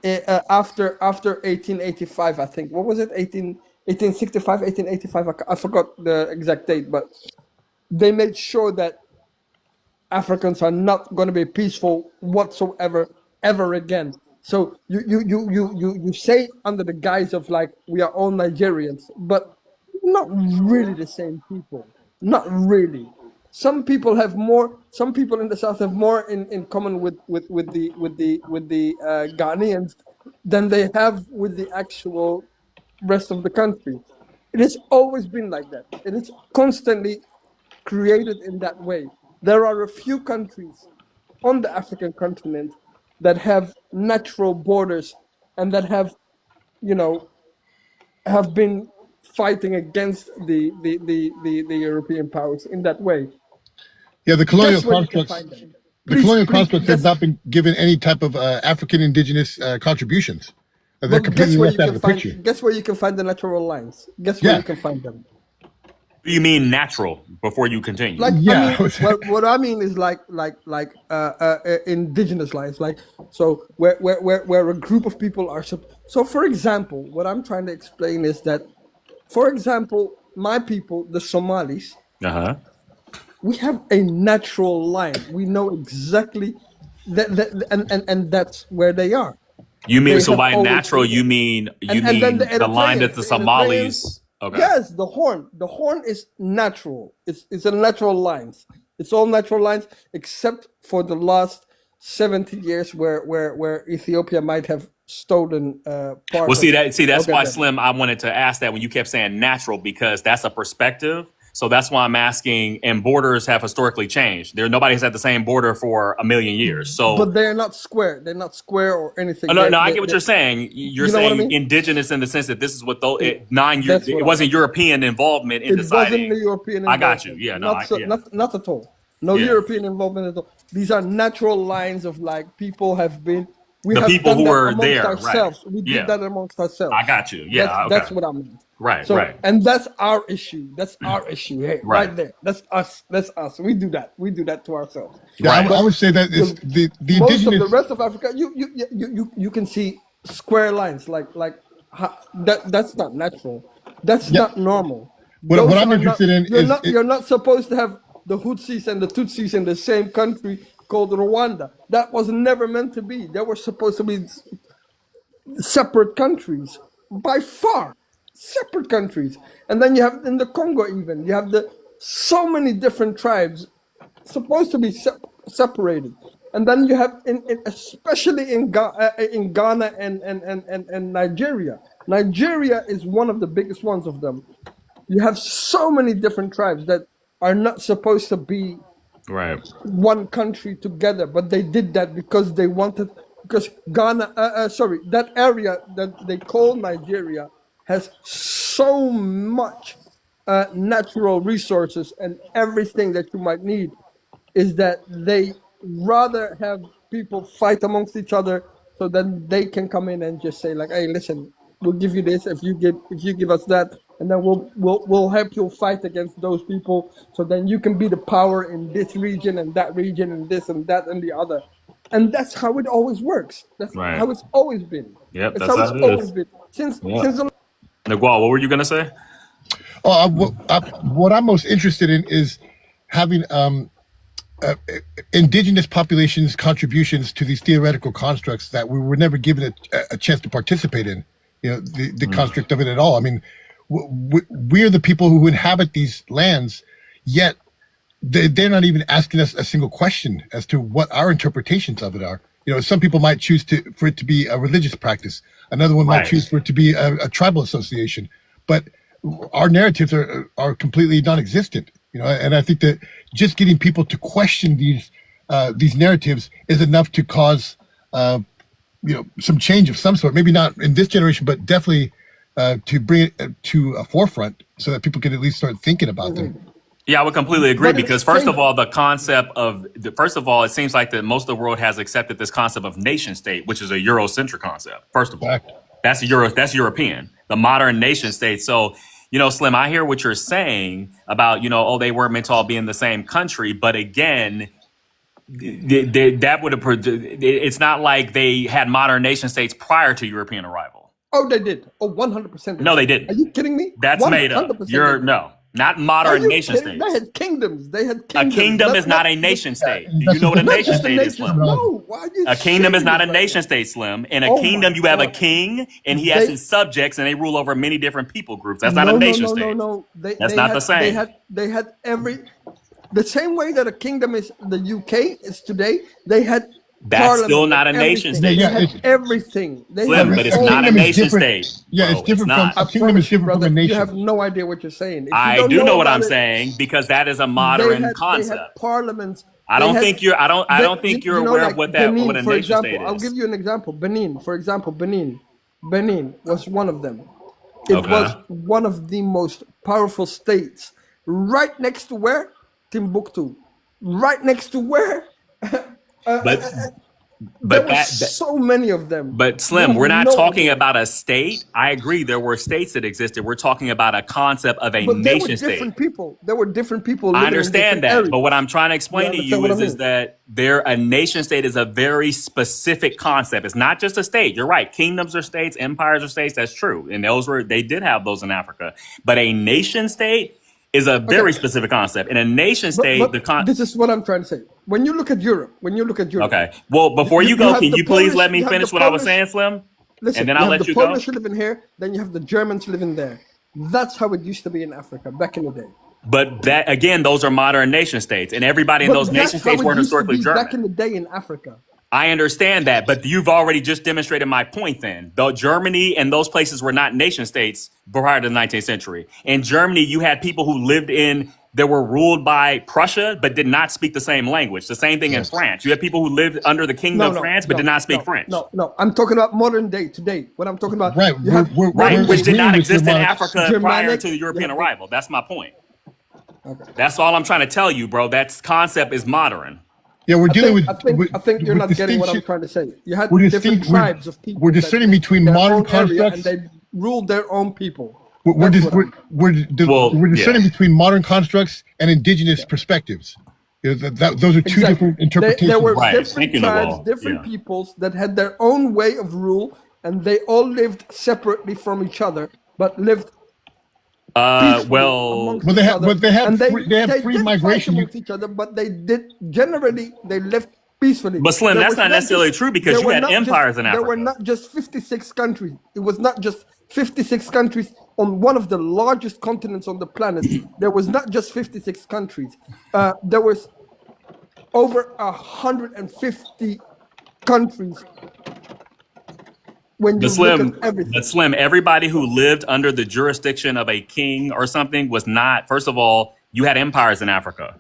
after 1885, I think. What was it? 1865, 1885. I forgot the exact date, but they made sure that Africans are not going to be peaceful whatsoever ever again. So you say under the guise of like we are all Nigerians, but not really the same people. Not really. Some people have more. Some people in the south have more in common with the Ghanaians than they have with the actual rest of the country. It has always been like that. It is constantly created in that way. There are a few countries on the African continent that have natural borders and that have been fighting against the European powers in that way. Yeah, the colonial That's where you can constructs. find them. The Please, colonial please, constructs have guess, not been given any type of African indigenous contributions. They're but completely guess where left you out can of the picture. find. Guess where you can find the natural lines. Guess where Yeah. you can find them. You mean natural before you continue? Like Yeah. I mean, what I mean is like indigenous lines. Like so, where a group of people are. So, for example, what I'm trying to explain is that, for example, my people, the Somalis, Uh-huh. we have a natural line. We know exactly that and that's where they are. You mean They so have by always natural been you there. mean And then the the line that Eritreans, the the Eritreans, Somalis okay. yes, the horn. The horn is natural. It's a natural lines. It's all natural lines except for the last 70 years where Ethiopia might have stolen part Well, see of that's why Uganda. Slim. I wanted to ask that when you kept saying natural because that's a perspective. So that's why I'm asking. And borders have historically changed. Nobody's had the same border for a million years. So But they're not square. They're not square or anything. no, I get what you're saying. You're You know what I saying mean? indigenous in the sense that this is what That's it what I wasn't mean. European involvement in It wasn't deciding. the European I got you. involvement. Yeah, no, Not at all. No yeah. European involvement at all. These are natural lines of like people have been. We The have people done who that were amongst there, right? ourselves. We Yeah, did that amongst ourselves. I got you. Yeah, That's okay, what I mean. right, So right, and that's our issue. That's our issue. Hey, right, right there. That's us. That's us. We do that. We do that to ourselves. Yeah, I right. would say that it's The the most of the indigenous. rest of Africa, you can see square lines that's not natural. That's Yeah, not normal. what Those I'm are not. interested in is You're not supposed to have the Hutsis and the Tutsis in the same country called Rwanda. That was never meant to be. They were supposed to be separate countries by far, separate countries. And then you have in the Congo even you have so many different tribes supposed to be separated. And then you have especially in Ghana and Nigeria. Nigeria is one of the biggest ones of them. You have so many different tribes that are not supposed to be Right. one country together, but they did that because they wanted, because Ghana, that area that they call Nigeria has so much natural resources and everything that you might need, is that they rather have people fight amongst each other so then they can come in and just say like, hey, listen, we'll give you this if you give us that, and then we'll help you fight against those people, so then you can be the power in this region and that region and this and that and the other. And that's how it always works. That's Right. how it's always been. Yep, That's that's how it's how it always is. been since Yeah. the Nagual, what were you gonna say? Oh, what I'm most interested in is having indigenous populations' contributions to these theoretical constructs that we were never given a chance to participate in. the construct of it at all. I mean, we're the people who inhabit these lands, yet they're not even asking us a single question as to what our interpretations of it are. Some people might choose for it to be a religious practice. Another one might choose for it to be a tribal association. But our narratives are completely non-existent. And I think that just getting people to question these narratives is enough to cause some change of some sort. Maybe not in this generation, but definitely to bring it to a forefront so that people can at least start thinking about them. Yeah, I would completely agree because first of all, it seems like that most of the world has accepted this concept of nation state, which is a Eurocentric concept. First of all, that's European, the modern nation state. So, Slim, I hear what you're saying about, they weren't meant to all be in the same country. But again, that would have, it's not like they had modern nation states prior to European arrival. Oh, they did. Oh, 100%. No, they didn't. Are you kidding me? That's made up. Not modern nation states. They had kingdoms. A kingdom is not a nation state. Do you know what a nation state is, Slim? No. Why are you a kingdom is not a nation state, Slim. In a kingdom, you have a king, and he has his subjects, and they rule over many different people groups. That's not a nation state. No. That's not the same. They had the same way that a kingdom is the UK is today. They had. That's still not a nation state. They had everything. Slim, but it's not a nation state. Yeah, it's different from a kingdom is different from a nation. You have no idea what you're saying. I do know what I'm saying because that is a modern concept. They had parliaments. I don't think you're aware of what a nation state is. I'll give you an example. Benin, for example, Benin was one of them. It was one of the most powerful states, right next to where? Timbuktu. Right next to where? But so many of them. But Slim, we're not talking about a state. I agree, there were states that existed. We're talking about a concept of a nation state. There were different people. I understand that, but what I'm trying to explain to you is that a nation state is a very specific concept. It's not just a state. You're right. Kingdoms are states, empires are states. That's true, and they did have those in Africa. But a nation state is a very specific concept. In a nation state, this is what I'm trying to say. When you look at Europe, okay. Well, before you go, can you please let me finish what I was saying, Slim? Listen, and then I'll let you go. The Polish living here, then you have the Germans living there. That's how it used to be in Africa back in the day. But that again, those are modern nation states, and everybody in those nation states weren't historically German. Back in the day in Africa. I understand that, but you've already just demonstrated my point then. Though Germany and those places were not nation states prior to the 19th century. In Germany, you had people who that were ruled by Prussia, but did not speak the same language. The same thing in France. You had people who lived under the Kingdom of France, but did not speak French. No. I'm talking about modern day, today. What I'm talking about. Right. Which did not exist in Africa prior to the European arrival. That's my point. Okay. That's all I'm trying to tell you, bro. That concept is modern. Yeah, we're dealing with. I think you're not getting what I'm trying to say. You had different tribes of people. We're discerning between modern constructs, and they ruled their own people. We're discerning between modern constructs and indigenous perspectives. Those are two different interpretations. There were different tribes, different peoples that had their own way of rule, and they all lived separately from each other, but lived. They had free migration with each other, but they lived peacefully. But Slim, that's not necessarily true because you had empires in Africa. There were not just 56 countries. It was not just 56 countries on one of the largest continents on the planet. There was not just 56 countries. There was over 150 countries. Slim, everybody who lived under the jurisdiction of a king or something was not. First of all, you had empires in Africa.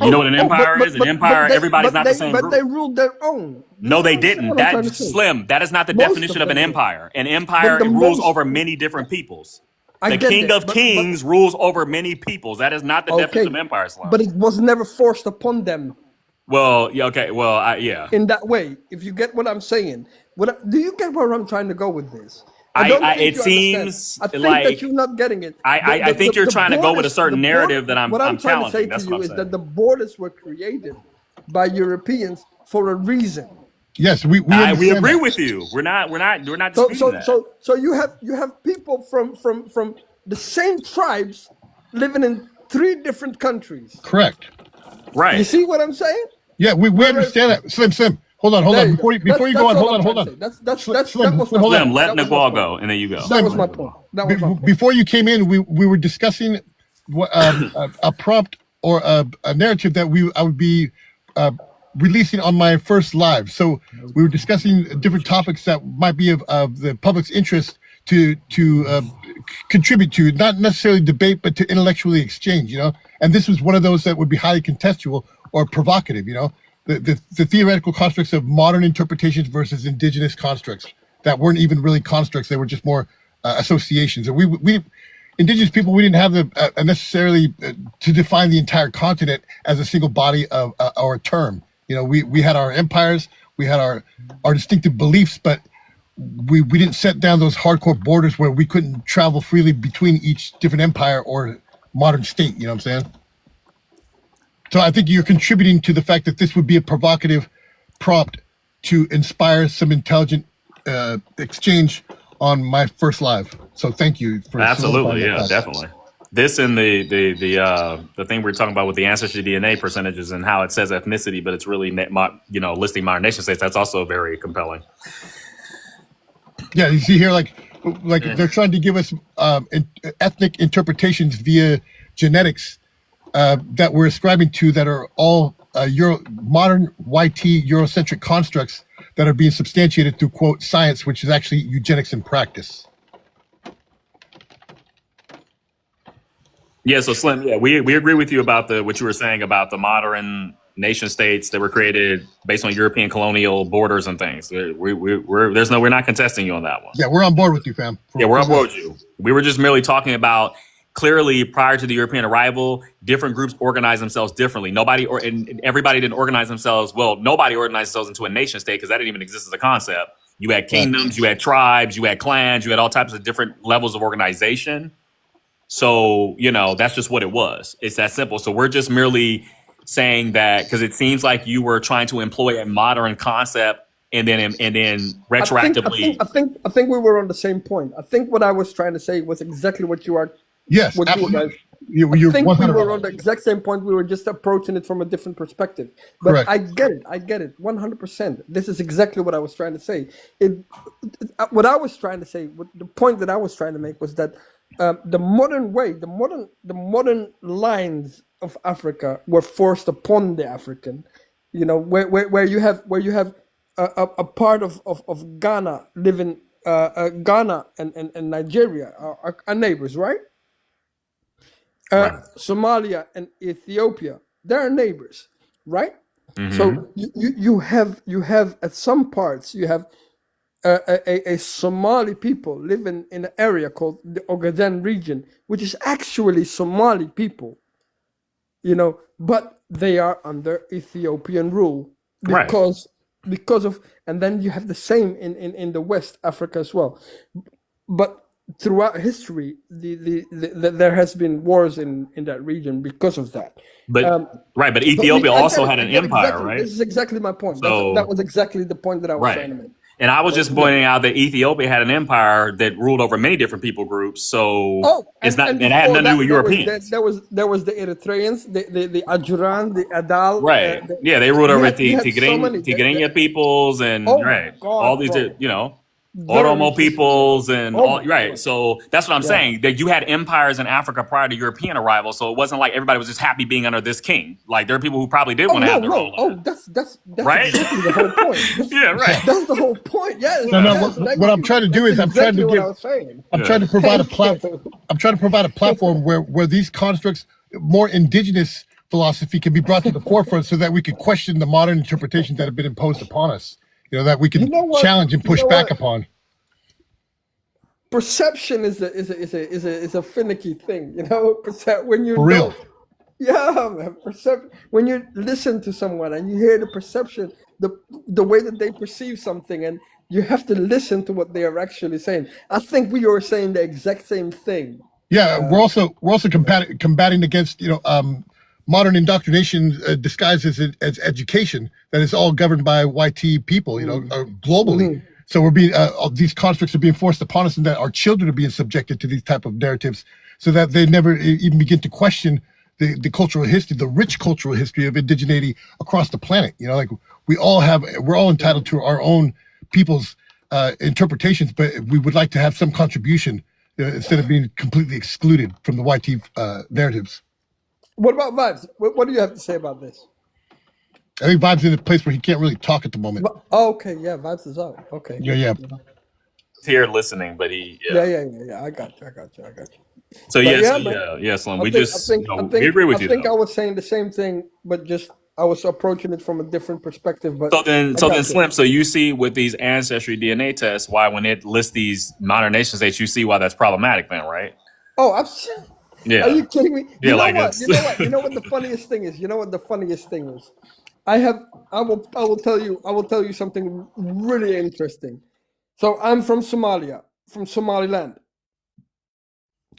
You know what an empire is? An empire, everybody's not the same group. But they ruled their own. No, they didn't. Slim, that is not the definition of an empire. An empire rules over many different peoples. The king of kings rules over many peoples. That is not the definition of empire, Slim. But it was never forced upon them. Well, yeah, okay. Well, yeah. In that way, if you get what I'm saying. Do you get where I'm trying to go with this? It seems I think like that you're not getting it. I think you're trying to go with a certain narrative that I'm trying challenging. To say That's to what you I'm is saying. that the borders were created by Europeans for a reason. Yes, we agree with you. We're not disputing that. So you have people from the same tribes living in 3 different countries. Correct. Right. You see what I'm saying? Yeah, we understand that. Slim, Hold on. There you Before go. you go on, That's all hold I'm on. trying to say. That Slim, was my hold point. Slim, let That was my Nagual point. go, and there you go. That was my point. That was my point. Before you came in, we were discussing a prompt or a narrative that I would be releasing on my first live. So we were discussing different topics that might be of the public's interest to contribute to, not necessarily debate, but to intellectually exchange, you know? And this was one of those that would be highly contextual or provocative, you know? The theoretical constructs of modern interpretations versus indigenous constructs that weren't even really constructs, they were just more associations. And we indigenous people, we didn't have the necessarily to define the entire continent as a single body of or a term. You know, we had our empires, we had our distinctive beliefs, but we didn't set down those hardcore borders where we couldn't travel freely between each different empire or modern state. You know what I'm saying? So I think you're contributing to the fact that this would be a provocative prompt to inspire some intelligent exchange on my first live. So thank you for Absolutely, solidifying yeah, that. definitely. This and the thing we were talking about with the ancestry DNA percentages and how it says ethnicity, but it's really listing modern nation states. That's also very compelling. Yeah, you see here, like they're trying to give us ethnic interpretations via genetics that we're ascribing to that are all modern YT Eurocentric constructs that are being substantiated through, quote, science, which is actually eugenics in practice. Yeah, so Slim, yeah, we agree with you about what you were saying about the modern nation states that were created based on European colonial borders and things. We're not contesting you on that one. Yeah, we're on board with you, fam. Yeah, we're on board with you. We were just merely talking about clearly prior to the European arrival, different groups organized themselves differently. And everybody didn't organize themselves. Well, nobody organized themselves into a nation state because that didn't even exist as a concept. You had kingdoms, you had tribes, you had clans, you had all types of different levels of organization. So, that's just what it was. It's that simple. So we're just merely saying that because it seems like you were trying to employ a modern concept and then retroactively. I think we were on the same point. I think what I was trying to say was exactly what you are. Yes, what absolutely. you guys. You're I think we 100%. were on the exact same point. We were just approaching it from a different perspective. But Correct. I get it, 100%. This is exactly what I was trying to say. What I was trying to say, the point that I was trying to make was that the modern way, the modern lines of Africa were forced upon the African. Where you have a part of Ghana living, Ghana and Nigeria are neighbors, right? Somalia and Ethiopia, they're neighbors, right? Mm-hmm. So you have at some parts you have a Somali people living in an area called the Ogaden region, which is actually Somali people, but they are under Ethiopian rule because of, and then you have the same in the West Africa as well. But throughout history, there has been wars in that region because of that. But but Ethiopia also had an empire, exactly, right? This is exactly my point. So, that was exactly the point that I was trying to make. And I was just pointing out that Ethiopia had an empire that ruled over many different people groups. So it had nothing to do with Europeans. There was the Eritreans, the Ajuran, the Adal. Right. They ruled over Tigrinya peoples and all these, Oromo peoples and all. Right. So that's what I'm saying. That you had empires in Africa prior to European arrival. So it wasn't like everybody was just happy being under this king. Like there are people who probably did want to have their own. That's right. Exactly the whole point. Yeah, right. That's the whole point. Yeah. What I'm trying to do is I'm trying to provide a platform. I'm trying to provide a platform where these constructs, more indigenous philosophy, can be brought to the forefront, so that we could question the modern interpretations that have been imposed upon us. That we can challenge and push back upon. Perception is a finicky thing, when you For real. Man. Perception. When you listen to someone and you hear the perception, the way that they perceive something, and you have to listen to what they are actually saying. I think we are saying the exact same thing. Yeah, we're also combating against modern indoctrination disguised as education that is all governed by YT people, globally. Mm-hmm. So we're being these constructs are being forced upon us, and that our children are being subjected to these type of narratives, so that they never even begin to question the cultural history, the rich cultural history of indigeneity across the planet. You know, like we're all entitled to our own people's interpretations, but we would like to have some contribution instead of being completely excluded from the YT narratives. What about Vibes? What do you have to say about this? I think Vibes in a place where he can't really talk at the moment. Oh, okay, yeah, Vibes is out. Okay. Yeah. Here listening, but he Yeah. I got you. So But yes, man, Slim. I We think just we agree with you. I think I Though. was saying the same thing, but just I was approaching it from a different perspective. But So then, I got you. Slim. So you see with these ancestry DNA tests, why when it lists these modern nation states, you see why that's problematic, then, right? Oh, absolutely. Yeah. Are you kidding me? Yeah, You know like what? it's You know what the funniest thing is? I will tell you something really interesting. So I'm from Somalia, from Somaliland.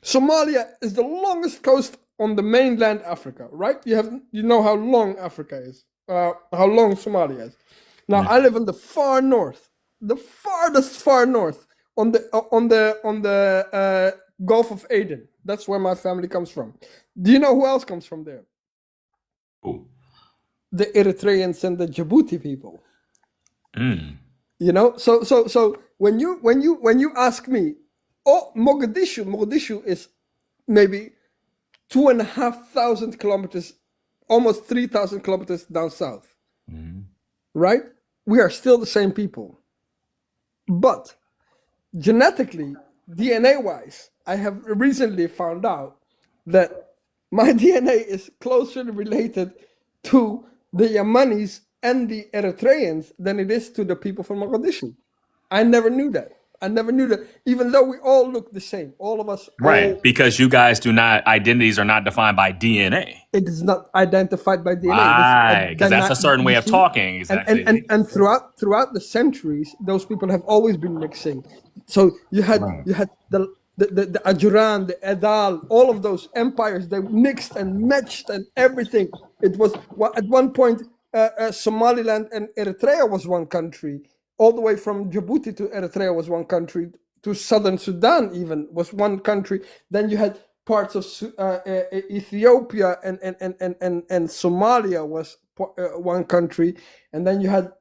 Somalia is the longest coast on the mainland Africa, right? You know how long Africa is, how long Somalia is. Now I live in the far north, the farthest far north, on the Gulf of Aden. That's where my family comes from. Do you know who else comes from there? Who? The Eritreans and the Djibouti people. Mm. You know, so when you ask me, oh, Mogadishu is maybe 2,500 kilometers, almost 3,000 kilometers down south, right? We are still the same people, but genetically, DNA wise, I have recently found out that my DNA is closer related to the Yemanis and the Eritreans than it is to the people from Mogadishu. I never knew that. Even though we all look the same, all of us. Right, because you guys identities are not defined by DNA. It is not identified by DNA. Right, because that's a certain way of talking. Exactly. And throughout the centuries, those people have always been mixing. So you had the Ajuran, the Edal, all of those empires. They mixed and matched and everything. It was at one point Somaliland and Eritrea was one country. All the way from Djibouti to Eritrea was one country. To southern Sudan even was one country. Then you had parts of Ethiopia and Somalia was one country. And then you had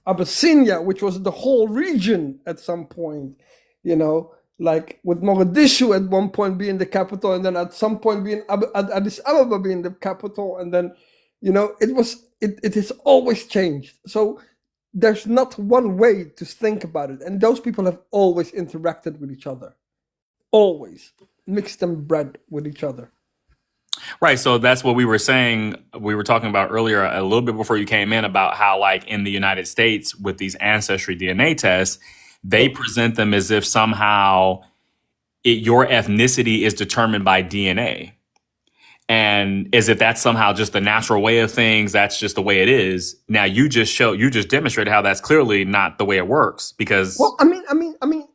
Abyssinia, which was the whole region at some point. You know, like with Mogadishu at one point being the capital, and then at some point being Addis Ababa being the capital, and then it has always changed. So there's not one way to think about it, and those people have always interacted with each other, always mixed and bred with each other. Right. So that's what we were saying. We were talking about earlier a little bit before you came in about how, like, in the United States with these ancestry DNA tests, they present them as if somehow your ethnicity is determined by DNA. And as if that's somehow just the natural way of things. That's just the way it is. Now you just demonstrated how that's clearly not the way it works, because Well, I mean,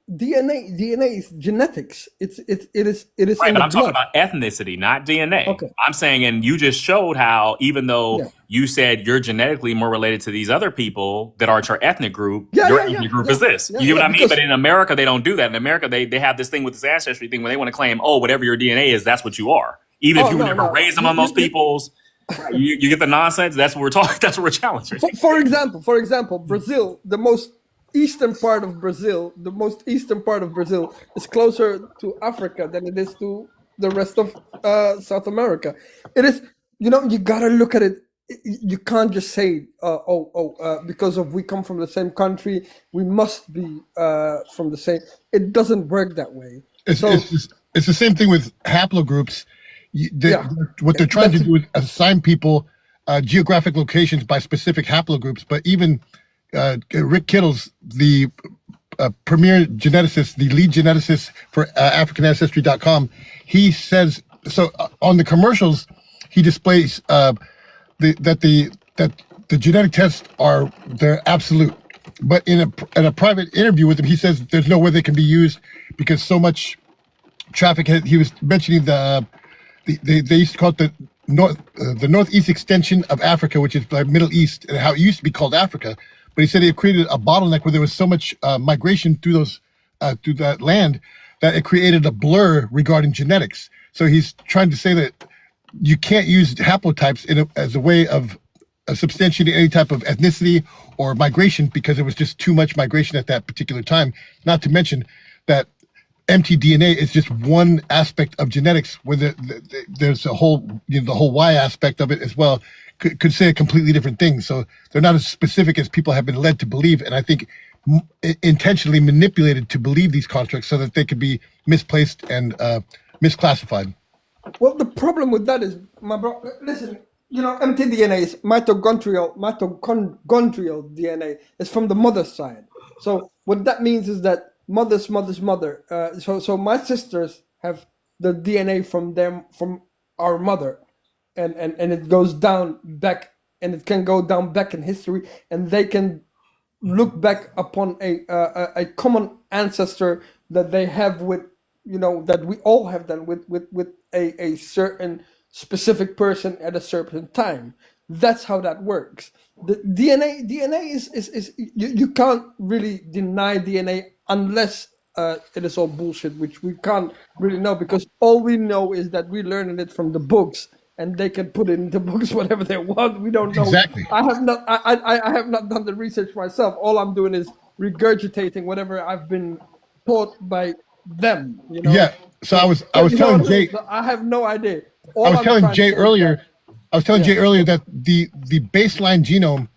DNA is genetics. It is right, in but the I'm talking blood. about ethnicity, not DNA. Okay. I'm saying, and you just showed how, even though Yeah. you said you're genetically more related to these other people that aren't your ethnic group, Yeah, your yeah, yeah, ethnic group yeah, is this. yeah, You get what yeah, I mean? because- But in America, they don't do that. In America, they have this thing with this ancestry thing where they want to claim, oh, whatever your DNA is, that's what you are. Even if you were never raised among those peoples, you get the nonsense. That's what we're talking. That's what we're challenging. For example, Brazil, the most eastern part of Brazil is closer to Africa than it is to the rest of South America. It is, you gotta look at it. You can't just say, because we come from the same country, we must be from the same. It doesn't work that way. It's the same thing with haplogroups. What they're trying to do is assign people geographic locations by specific haplogroups. But even Rick Kittles, the premier geneticist, the lead geneticist for AfricanAncestry.com, he says, so on the commercials, he displays that the genetic tests they're absolute. But in a private interview with him, he says there's no way they can be used because so much traffic. He was mentioning they used to call it the northeast extension of Africa, which is like Middle East, and how it used to be called Africa. But he said it created a bottleneck where there was so much migration through that land that it created a blur regarding genetics. So he's trying to say that you can't use haplotypes as a way of substantiating any type of ethnicity or migration because it was just too much migration at that particular time. Not to mention that mtDNA is just one aspect of genetics, where there's a whole, the whole Y aspect of it as well could say a completely different thing. So they're not as specific as people have been led to believe, and I think intentionally manipulated to believe these constructs so that they could be misplaced and misclassified. Well, the problem with that is, my bro, listen, mtDNA is mitochondrial DNA. It's from the mother's side. So what that means is that mother's mother. So my sisters have the DNA from our mother, and it goes down back, and it can go down back in history, and they can look back upon a common ancestor that they have with, that we all have done with a certain specific person at a certain time. That's how that works. The DNA is you can't really deny DNA unless it is all bullshit, which we can't really know, because all we know is that we learned it from the books, and they can put it in the books whatever they want. We don't know. Exactly. I have not done the research myself. All I'm doing is regurgitating whatever I've been taught by them. Yeah. So I was telling Jay. I have no idea. I was telling Jay earlier. Jay earlier that the baseline genome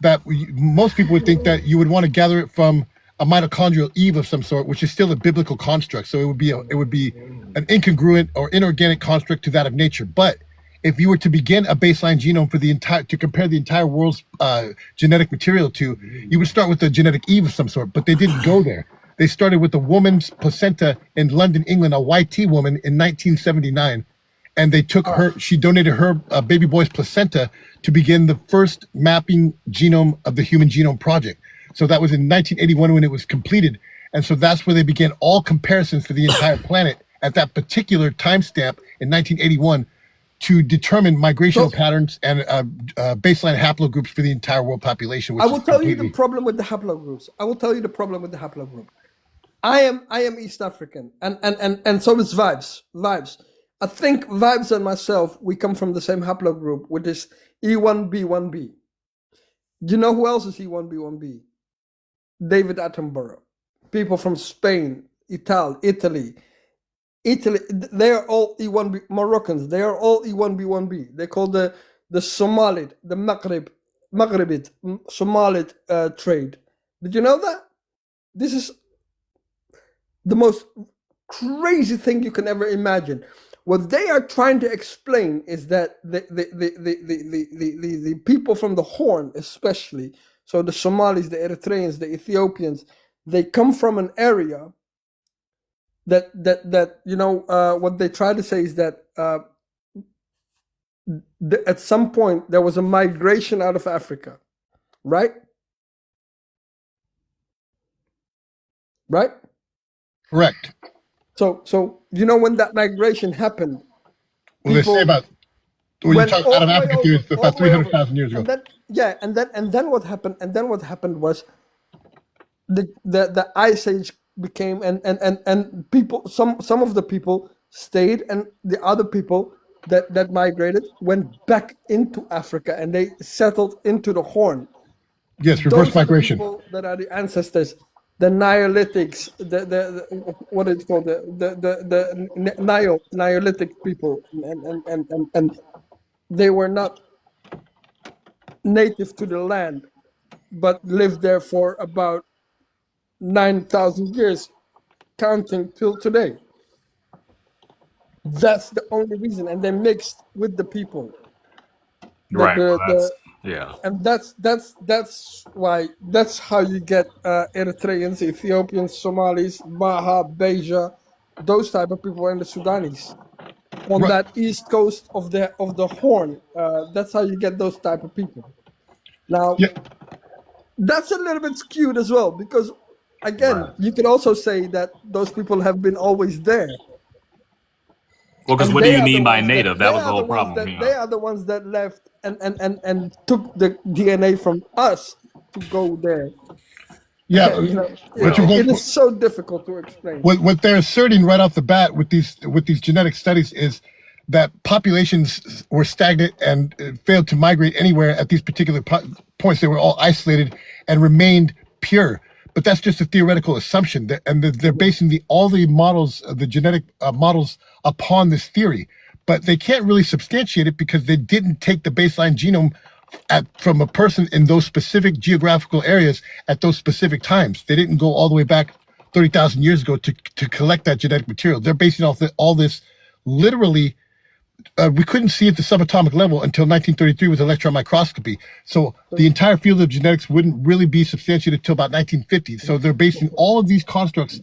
that most people would think that you would want to gather it from a mitochondrial Eve of some sort, which is still a biblical construct. So it would be an incongruent or inorganic construct to that of nature. But if you were to begin a baseline genome for to compare the entire world's genetic material to, you would start with a genetic Eve of some sort. But they didn't go there. They started with a woman's placenta in London, England, a YT woman in 1979. And they took she donated her baby boy's placenta to begin the first mapping genome of the Human Genome Project. So that was in 1981 when it was completed. And so that's where they began all comparisons for the entire planet at that particular timestamp in 1981 to determine migrational patterns and baseline haplogroups for the entire world population. I will tell you the problem with the haplogroups. I am East African, and so is Vibes. I think Vibes and myself, we come from the same haplogroup, which is E1B1B. Do you know who else is E1B1B? David Attenborough. People from Spain, Italy. They are all E1B Moroccans. They are all E1B1B. They call the Somalit, the Maghribit Somalit trade. Did you know that? This is the most crazy thing you can ever imagine. What they are trying to explain is that the people from the Horn, especially, so the Somalis, the Eritreans, the Ethiopians, they come from an area that what they try to say is that at some point there was a migration out of Africa, right? Right? Correct. So when that migration happened, they say about when you talk out of Africa theory, about 300,000 years ago. And then what happened? And then what happened was the Ice Age became and people, some of the people stayed, and the other people that migrated went back into Africa, and they settled into the Horn. Yes, reverse migration. People that are the ancestors. The Neolithics, the what is it called, the Neolithic people, and they were not native to the land, but lived there for about 9,000 years, counting till today. That's the only reason, and they mixed with the people. Right. And that's why, that's how you get Eritreans, Ethiopians, Somalis, Baha, Beja, those type of people, and the Sudanese on that east coast of the Horn. That's how you get those type of people. Now, that's a little bit skewed as well, because again, you could also say that those people have been always there. Well, because what do you mean by native? That was the whole problem. They are the ones that left and took the DNA from us to go there. Yeah, You know, what you're it going, is so difficult to explain. what they're asserting right off the bat with these genetic studies is that populations were stagnant and failed to migrate anywhere at these particular points. They were all isolated and remained pure. But that's just a theoretical assumption, and they're basing all the models, the genetic models, upon this theory. But they can't really substantiate it because they didn't take the baseline genome from a person in those specific geographical areas at those specific times. They didn't go all the way back 30,000 years ago to collect that genetic material. They're basing all this literally. We couldn't see at the subatomic level until 1933 with electron microscopy. So the entire field of genetics wouldn't really be substantiated until about 1950. So they're basing all of these constructs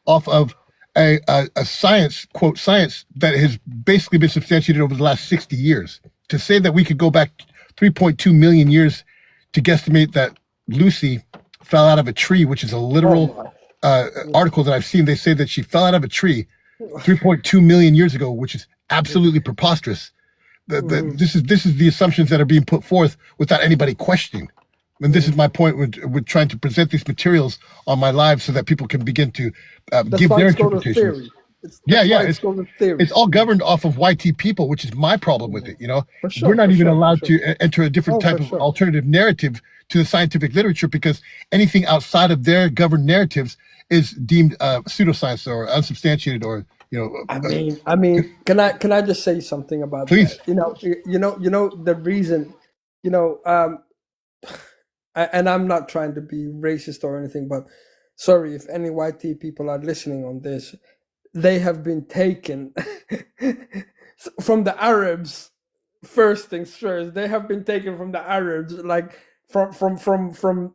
off of a science, quote, science that has basically been substantiated over the last 60 years. To say that we could go back 3.2 million years to guesstimate that Lucy fell out of a tree, which is a literal article that I've seen. They say that she fell out of a tree 3.2 million years ago, which is absolutely preposterous. This is the assumptions that are being put forth without anybody questioning. And this is my point with trying to present these materials on my live so that people can begin to give their interpretations. It's all governed off of YT people, which is my problem with it. You know, we're not even allowed to enter a different type of alternative narrative to the scientific literature because anything outside of their governed narratives is deemed pseudoscience or unsubstantiated or, you know. I mean, can I just say something about Please. that? You know the reason, and I'm not trying to be racist or anything, but sorry if any YT people are listening on this. They have been taken from the Arabs. First things first, they have been taken from the Arabs, like from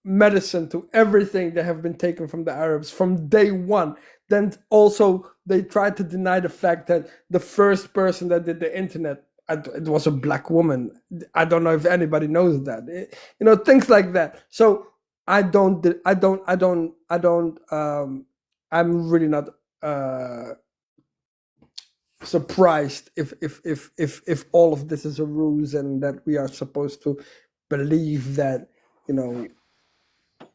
medicine to everything. They have been taken from the Arabs from day one. Then also they tried to deny the fact that the first person that did the internet, it was a black woman. I don't know if anybody knows that. Things like that. So I'm really not surprised if all of this is a ruse and that we are supposed to believe that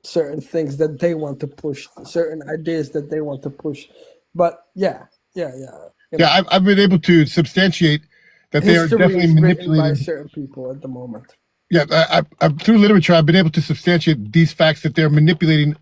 certain things that they want to push, certain ideas that they want to push. But I've been able to substantiate that they are definitely manipulating by certain people at the moment. Through literature, I've been able to substantiate these facts that they're manipulating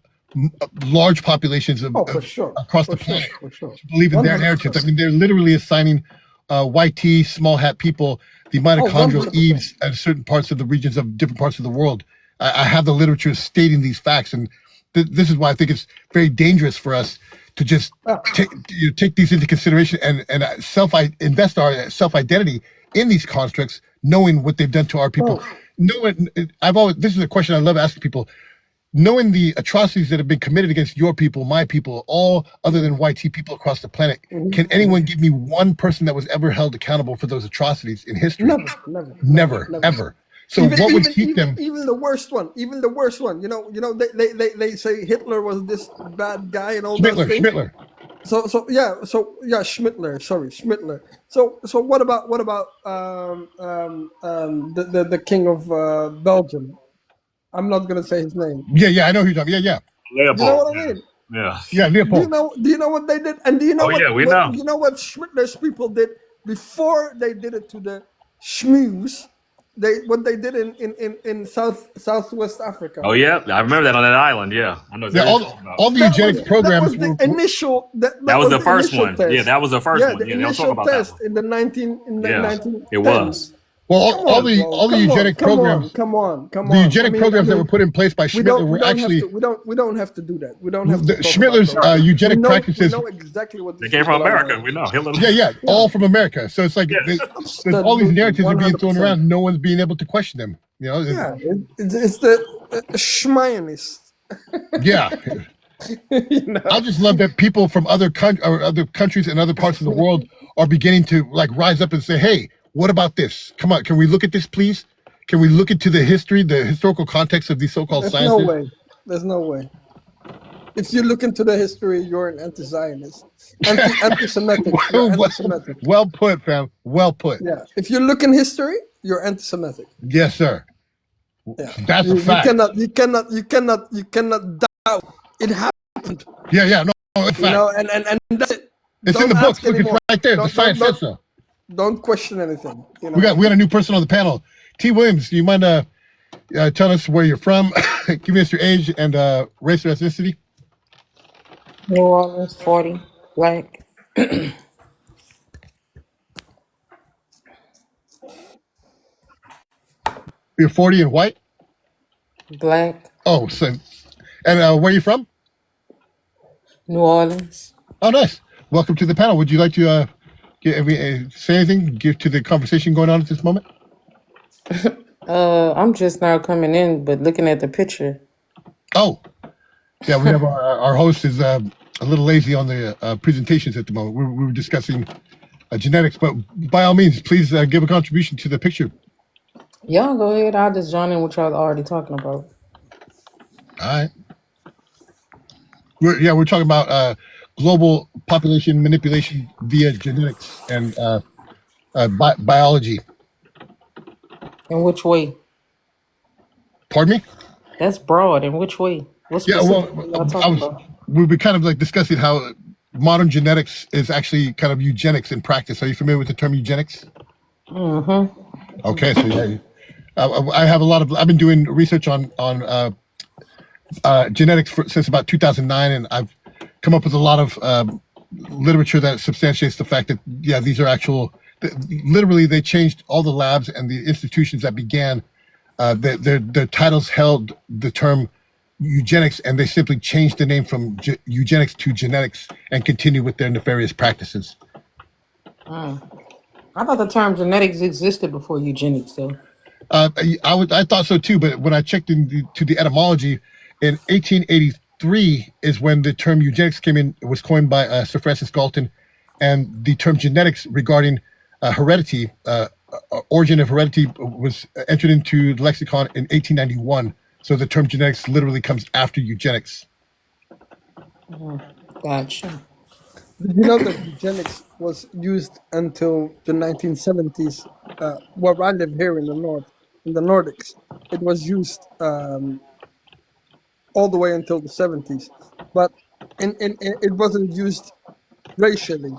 large populations across the planet to believe in their narratives. I mean, they're literally assigning YT, small hat people, the mitochondrial Eves at certain parts of the regions of different parts of the world. I have the literature stating these facts, and this is why I think it's very dangerous for us to just take these into consideration and invest our self-identity in these constructs, knowing what they've done to our people. This is a question I love asking people. Knowing the atrocities that have been committed against your people, my people, all other than YT people across the planet, can anyone give me one person that was ever held accountable for those atrocities in history? Never, ever. So what would keep them? Even the worst one. They say Hitler was this bad guy and all those things. Schmittler. Schmittler. Sorry, Schmittler. So what about the king of Belgium? I'm not gonna say his name. Yeah, I know who you're talking. Yeah. Leopold. You know what I mean? Yeah, Leopold. Do you know what they did? And do you know we know. You know what Schmittler's people did before they did it to the Shmews? What they did in Southwest Africa. Oh yeah, I remember that on that island. Yeah, I know. All the eugenics programs. That was the initial. That was the first one. Test. Yeah, that was the first one. The Yeah, they'll talk initial about test that. in the 1910s. It was. Well, all the eugenic programs. Come on. The eugenic programs that were put in place by Schmittler were actually. We don't have to do that. We don't have to. Schmittler's eugenic practices. We know exactly what they came from America. We know. Yeah, all from America. So it's like there's all these narratives are being thrown around. No one's being able to question them. It's the Schmionists. Yeah. I just love that people from other countries and other parts of the world are beginning to rise up and say, "Hey, what about this? Come on, can we look at this, please? Can we look into the historical context of these so-called sciences?" There's no way. If you look into the history, you're an anti-Zionist, anti-Semitic. Well put, fam. Well put. Yeah. If you look in history, you're anti-Semitic. Yes, sir. Yeah. That's a fact. You cannot It happened. Yeah, no, it's You fact. know, and that's it. It's in Don't the books. ask Look, it's anymore. right there. The Don't science says so. don't question anything. You We know. got a new person on the panel. T. Williams, do you mind telling us where you're from, giving us your age and race or ethnicity? New Orleans, 40, black. You're 40 and white? Black. Oh, so, and where are you from? New Orleans. Oh, nice. Welcome to the panel. Would you like to say anything, give to the conversation going on at this moment? I'm just now coming in, but looking at the picture. Oh, yeah, we have our host is a little lazy on the presentations at the moment. We were discussing genetics, but by all means, please give a contribution to the picture. Y'all go ahead. I'll just join in what y'all already talking about. All right. We're talking about global population manipulation via genetics and biology. In which way? Pardon me? That's broad. In which way? What Yeah, specific well, y'all talking about? we were kind of like discussing how modern genetics is actually kind of eugenics in practice. Are you familiar with the term eugenics? Mm-hmm. Okay, so yeah, I have I've been doing research on genetics since about 2009, and I've come up with a lot of literature that substantiates the fact that these are actual. Literally, they changed all the labs and the institutions that began. Their titles held the term eugenics, and they simply changed the name from eugenics to genetics and continue with their nefarious practices. I thought the term genetics existed before eugenics, though. I thought so too, but when I checked into the etymology, in 1883 is when the term eugenics came in. It was coined by Sir Francis Galton, and the term genetics regarding heredity, origin of heredity, was entered into the lexicon in 1891. So the term genetics literally comes after eugenics. Gotcha. Did you know that eugenics was used until the 1970s? Where I live here in the north, in the Nordics, it was used all the way until the 70s. But it wasn't used racially.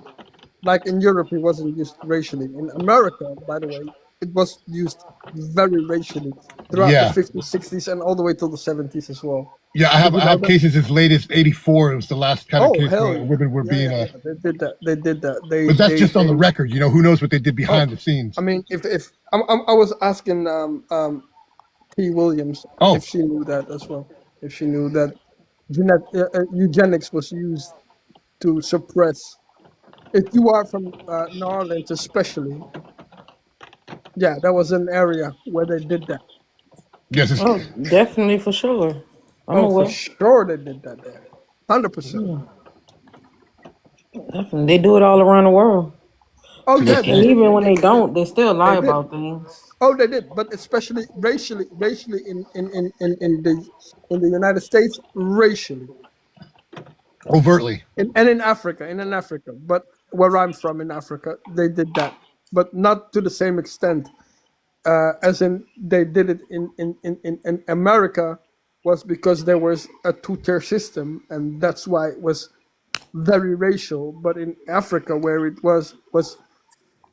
Like in Europe, it wasn't used racially. In America, by the way, it was used very racially throughout Yeah. the 50s, 60s, and all the way till the 70s as well. Yeah, I Did you know have that? cases as late as 84. It was the last kind of Oh, case hell where yeah. women were being. They did that. They did that. But that's just on the record. You know, who knows what they did behind the scenes? I mean, if I was asking T. Williams if she knew that as well, if she knew that eugenics was used to suppress. If you are from New Orleans, especially, yeah, that was an area where they did that. Yes. Oh, definitely for sure. I'm Oh, for aware. sure they did that there. 100%. Definitely. They do it all around the world. Oh yeah, And even when they don't, they still lie they did. about things. Oh, they did, but especially racially in the United States, racially. Overtly. And in Africa, but where I'm from in Africa, they did that, but not to the same extent as in they did it in America, was because there was a two-tier system, and that's why it was very racial. But in Africa, where it was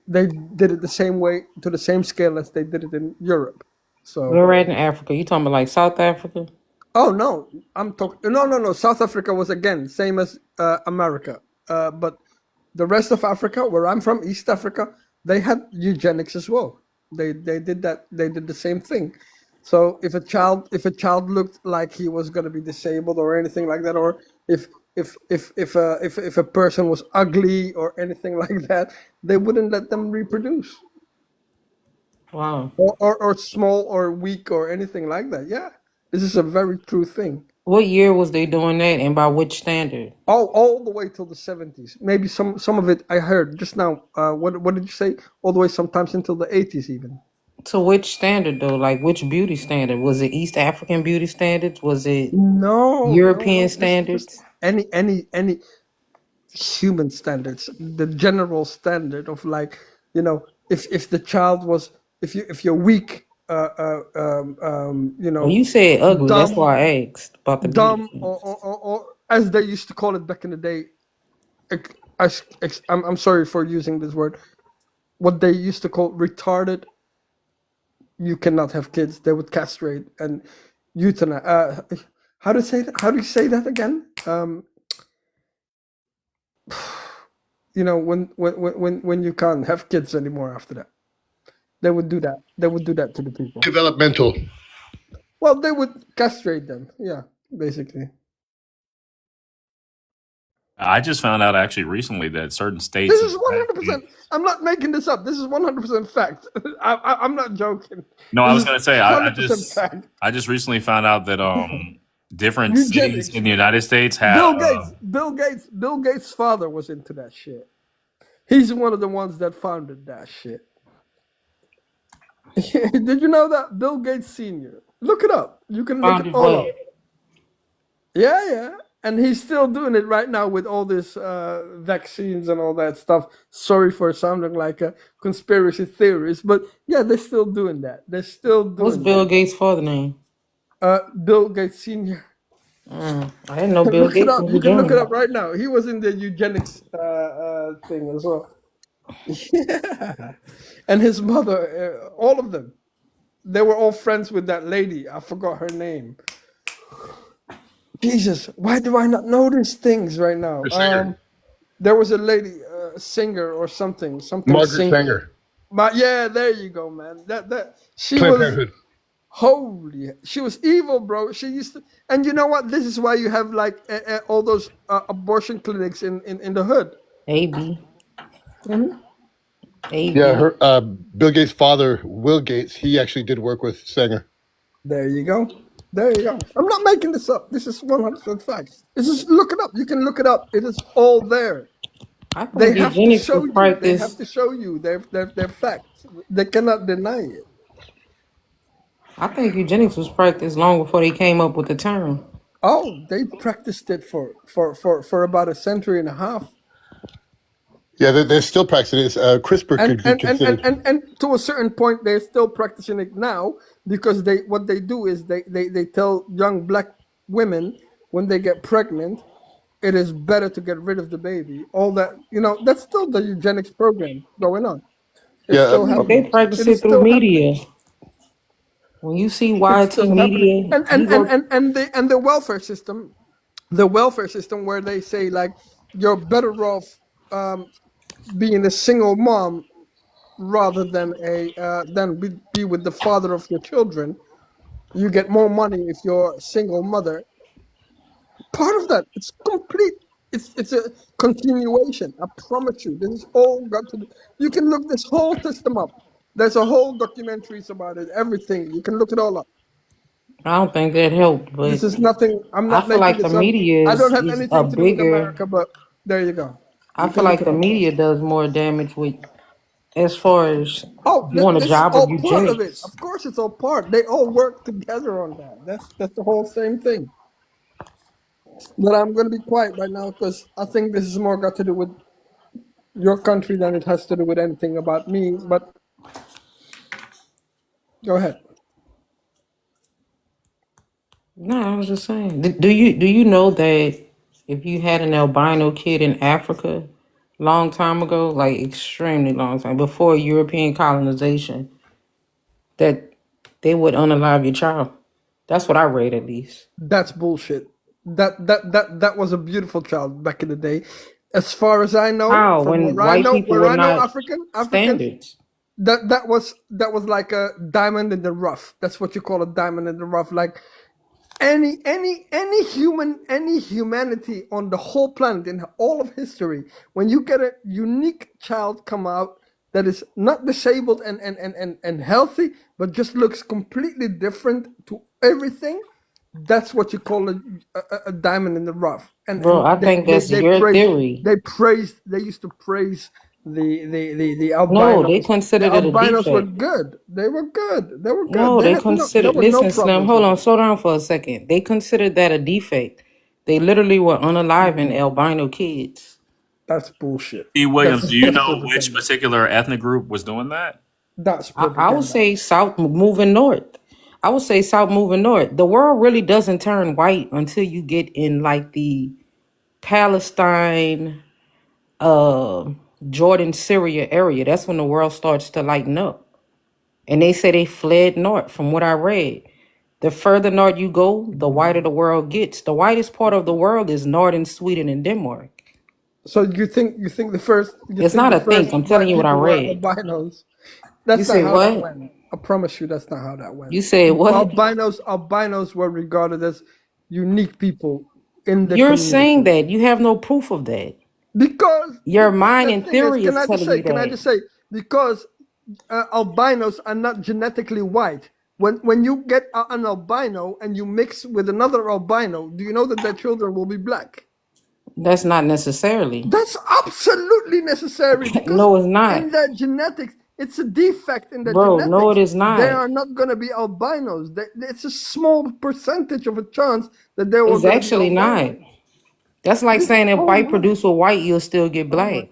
they did it the same way, to the same scale as they did it in Europe. So We're right in Africa. You talking about like South Africa? oh no, I'm talking no. South Africa was again same as America, but the rest of Africa, where I'm from, East Africa, they had eugenics as well. They did that. They did the same thing. So if a child looked like he was going to be disabled or anything like that, or if a person was ugly or anything like that, they wouldn't let them reproduce. Wow. Or small or weak or anything like that. Yeah, this is a very true thing. What year was they doing that, and by which standard? All the way till the 70s. Maybe some of it I heard just now. What did you say? All the way sometimes until the 80s even. To which standard though? Like which beauty standard? Was it East African beauty standards? Was it European standards? Just any human standards. The general standard of, like, if the child was, if you're weak Well, know, you said ugly. That's dumb, why I asked about the beauty dumb, standards. or as they used to call it back in the day. I'm sorry for using this word. What they used to call retarded. You cannot have kids. They would castrate and euthanize. How do you say that? How do you say that again? You know, when you can't have kids anymore after that, they would do that. They would do that to the people. Developmental. Well, they would castrate them. Yeah, basically. I just found out actually recently that certain states. This is 100%. I'm not making this up. This is 100% fact. I'm not joking. No, I This was is going to say 100% fact. I just recently found out that different cities Eugenics. in the United States have Bill Gates' father was into that shit. He's one of the ones that founded that shit. Did you know that? Bill Gates Sr. Look it up. You can look it Founded all what? up. Yeah. And he's still doing it right now with all this vaccines and all that stuff. Sorry for sounding like a conspiracy theorist, but yeah, they're still doing that. They're still doing What's Bill Gates' father name? Bill Gates Sr. I didn't know Bill Look it Gates up. was You a can look it Gemini. up right now. He was in the eugenics thing as well. Yeah. And his mother, all of them, they were all friends with that lady. I forgot her name. Jesus, why do I not know these things right now? There was a lady, singer or something Margaret singer. Sanger. Yeah, there you go, man. That she Planned was Parenthood. holy. She was evil, bro. She used to, and you know what? This is why you have like all those abortion clinics in the hood. AB. Mhm. AB. Yeah, her Bill Gates' father, Will Gates, he actually did work with Sanger. There you go. There you go. I'm not making this up. This is 100% fact. This is look it up. You can look it up. It is all there. I They think have to eugenics show was you. They have practiced. to show you their facts. They cannot deny it. I think eugenics was practiced long before they came up with the term. Oh, they practiced it for about a century and a half. Yeah, they're still practicing it. CRISPR could be considered. And to a certain point, they're still practicing it now because what they do is they tell young black women when they get pregnant, it is better to get rid of the baby. All that, that's still the eugenics program going on. It's Yeah, still They happening. practice It it is through still happening. media. When you see It's YT still happening. media, you go. And the welfare system, where they say like you're better off being a single mom rather than be with the father of your children. You get more money if you're a single mother. Part of that, it's complete. It's a continuation. I promise you, this is all got to do. You can look this whole system up. There's a whole documentaries about it. Everything you can look it all up. I don't think that helped, but This is nothing. I'm I not feel making like the this up. media I don't have is a anything to do with bigger. America, but there you go. I You feel can look like it the up. media does more damage with, as far as Oh, you want a it's job of all part of it. eugenics. Of course, it's all part. They all work together on that. That's the whole same thing. But I'm going to be quiet right now because I think this is more got to do with your country than it has to do with anything about me. But go ahead. No, I was just saying. Do you know that if you had an albino kid in Africa, long time ago, like extremely long time before European colonization, that they would unalive your child? That's what I read, at least. That's bullshit. That was a beautiful child back in the day. As far as I know, How from when where I white know, people were not African, standards? that was like a diamond in the rough. That's what you call a diamond in the rough. Like any humanity on the whole planet in all of history, when you get a unique child come out that is not disabled and healthy, but just looks completely different to everything, that's what you call a diamond in the rough. Bro, I think that's your theory. They used to praise the albinos. No, they considered The it a albinos were defect. good. They were good. They were good. No, There they was considered. no Listen, Slim, problems hold with on, it. slow down for a second. They considered that a defect. They literally were unaliving albino kids. That's bullshit. E. Williams, That's do you know 100% which particular ethnic group was doing that? That's I would propaganda. say south moving north. I would say south moving north. The world really doesn't turn white until you get in like the Palestine, uh, Jordan, Syria area. That's when the world starts to lighten up. And they say they fled north from what I read. The further north you go, the whiter the world gets. The whitest part of the world is northern Sweden and Denmark. So you think the first It's not a think. I'm telling white you what I people were read. albinos? You That's not say how that what? went. I promise you, that's not how that went. You said what? Albinos were regarded as unique people in the You're saying community that. You have no proof of that. because Your mind the and thing is, theory is telling you can I that. just say, because albinos are not genetically white. When you get an albino and you mix with another albino, do you know that their children will be black? That's not necessarily. That's absolutely necessary because No, it's not. in their genetics, it's a defect in their Bro, no, it genetics. is not. They are not going to be albinos. It's a small percentage of a chance that they were It's going to be actually not. albinos. That's like saying if All white right, produce with white, you'll still get black.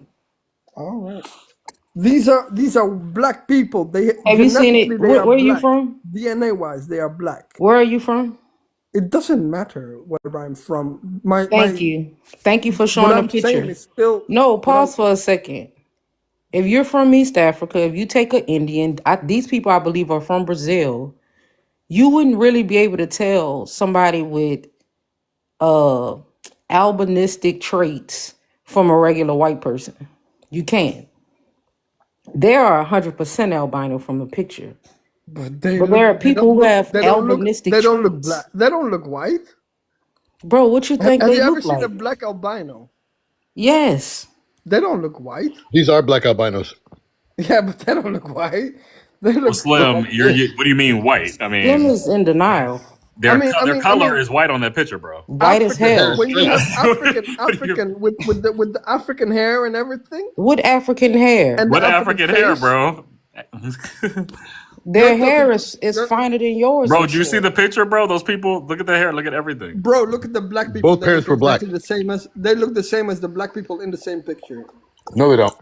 all right. These are black people. They Have you seen genetically it? they are Where are you black. from? DNA wise, they are black. Where are you from? It doesn't matter where I'm from. Thank you. Thank you for What showing a I'm saying picture. is still. No, What I'm pause for a second. If you're from East Africa, if you take an Indian, these people I believe are from Brazil, you wouldn't really be able to tell somebody with albinistic traits from a regular white person. You can't. They are 100% albino from the picture. But But there are people who have albinistic they don't look traits. black. They don't look white. Bro, what you think Have they you ever look seen a like? black albino? Yes. They don't look white. These are black albinos. Yeah, but they don't look white. They Well, look Slim, like you're, this. what do you mean white? I Slim mean, is in denial. their I their mean, color is white on that picture, bro. White as African. hell. When you have What African with the African hair and everything, What African hair? and the What African hair, face, bro? Their you're hair talking. is You're, finer than yours, Bro, I'm do you see sure. the picture, bro? Those people, look at their hair, look at everything. bro, look at the black people. Both They parents look were black. exactly the same as they look the same as the black people in the same picture. No, they don't.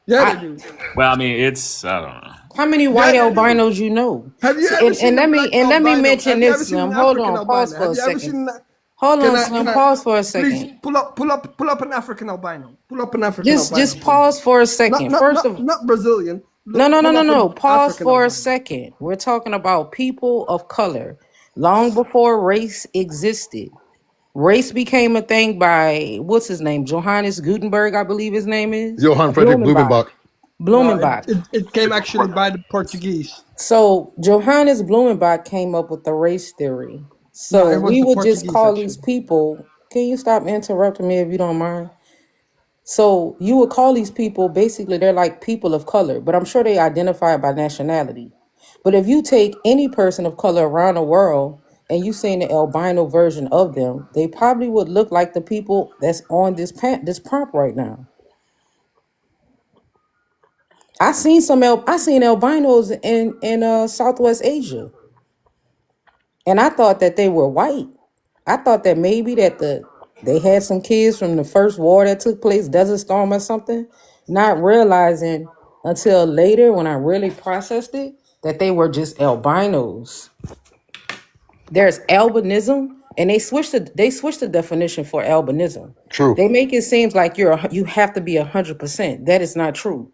Yeah, I, they do. Well, I mean, it's, I don't know. how many Yeah, white they do. albinos you know? Have you See, ever and seen a let me black and let me albino? mention Have you ever this, seen Slim. an Hold African on, pause albino? for Have a you ever second. seen that? Hold on, Can Slim. I Pause for a please second. pull up an African albino? Pull up an African Just albino, please. pause for a second. First of Not Brazilian. no, no, no, Pull no, up no. an Pause African for a albino. second. We're talking about people of color. Long before race existed. Race became a thing by what's his name? Johannes Gutenberg, I believe his name is. Johann Friedrich Blumenbach. No, Blumenbach. it came actually by the Portuguese. So Johannes Blumenbach came up with the race theory. No, So it was we the would just Portuguese call actually. these people. Can you stop interrupting me if you don't mind? So you would call these people basically they're like people of color, but I'm sure they identify by nationality. But if you take any person of color around the world and you seen the albino version of them, they probably would look like the people that's on this prompt right now. I seen albinos in Southwest Asia, and I thought that they were white. I thought that maybe that they had some kids from the first war that took place, Desert Storm or something, not realizing until later when I really processed it that they were just albinos. There's albinism, and they switched the definition for albinism. True. They make it seem like you have to be 100%. That is not true.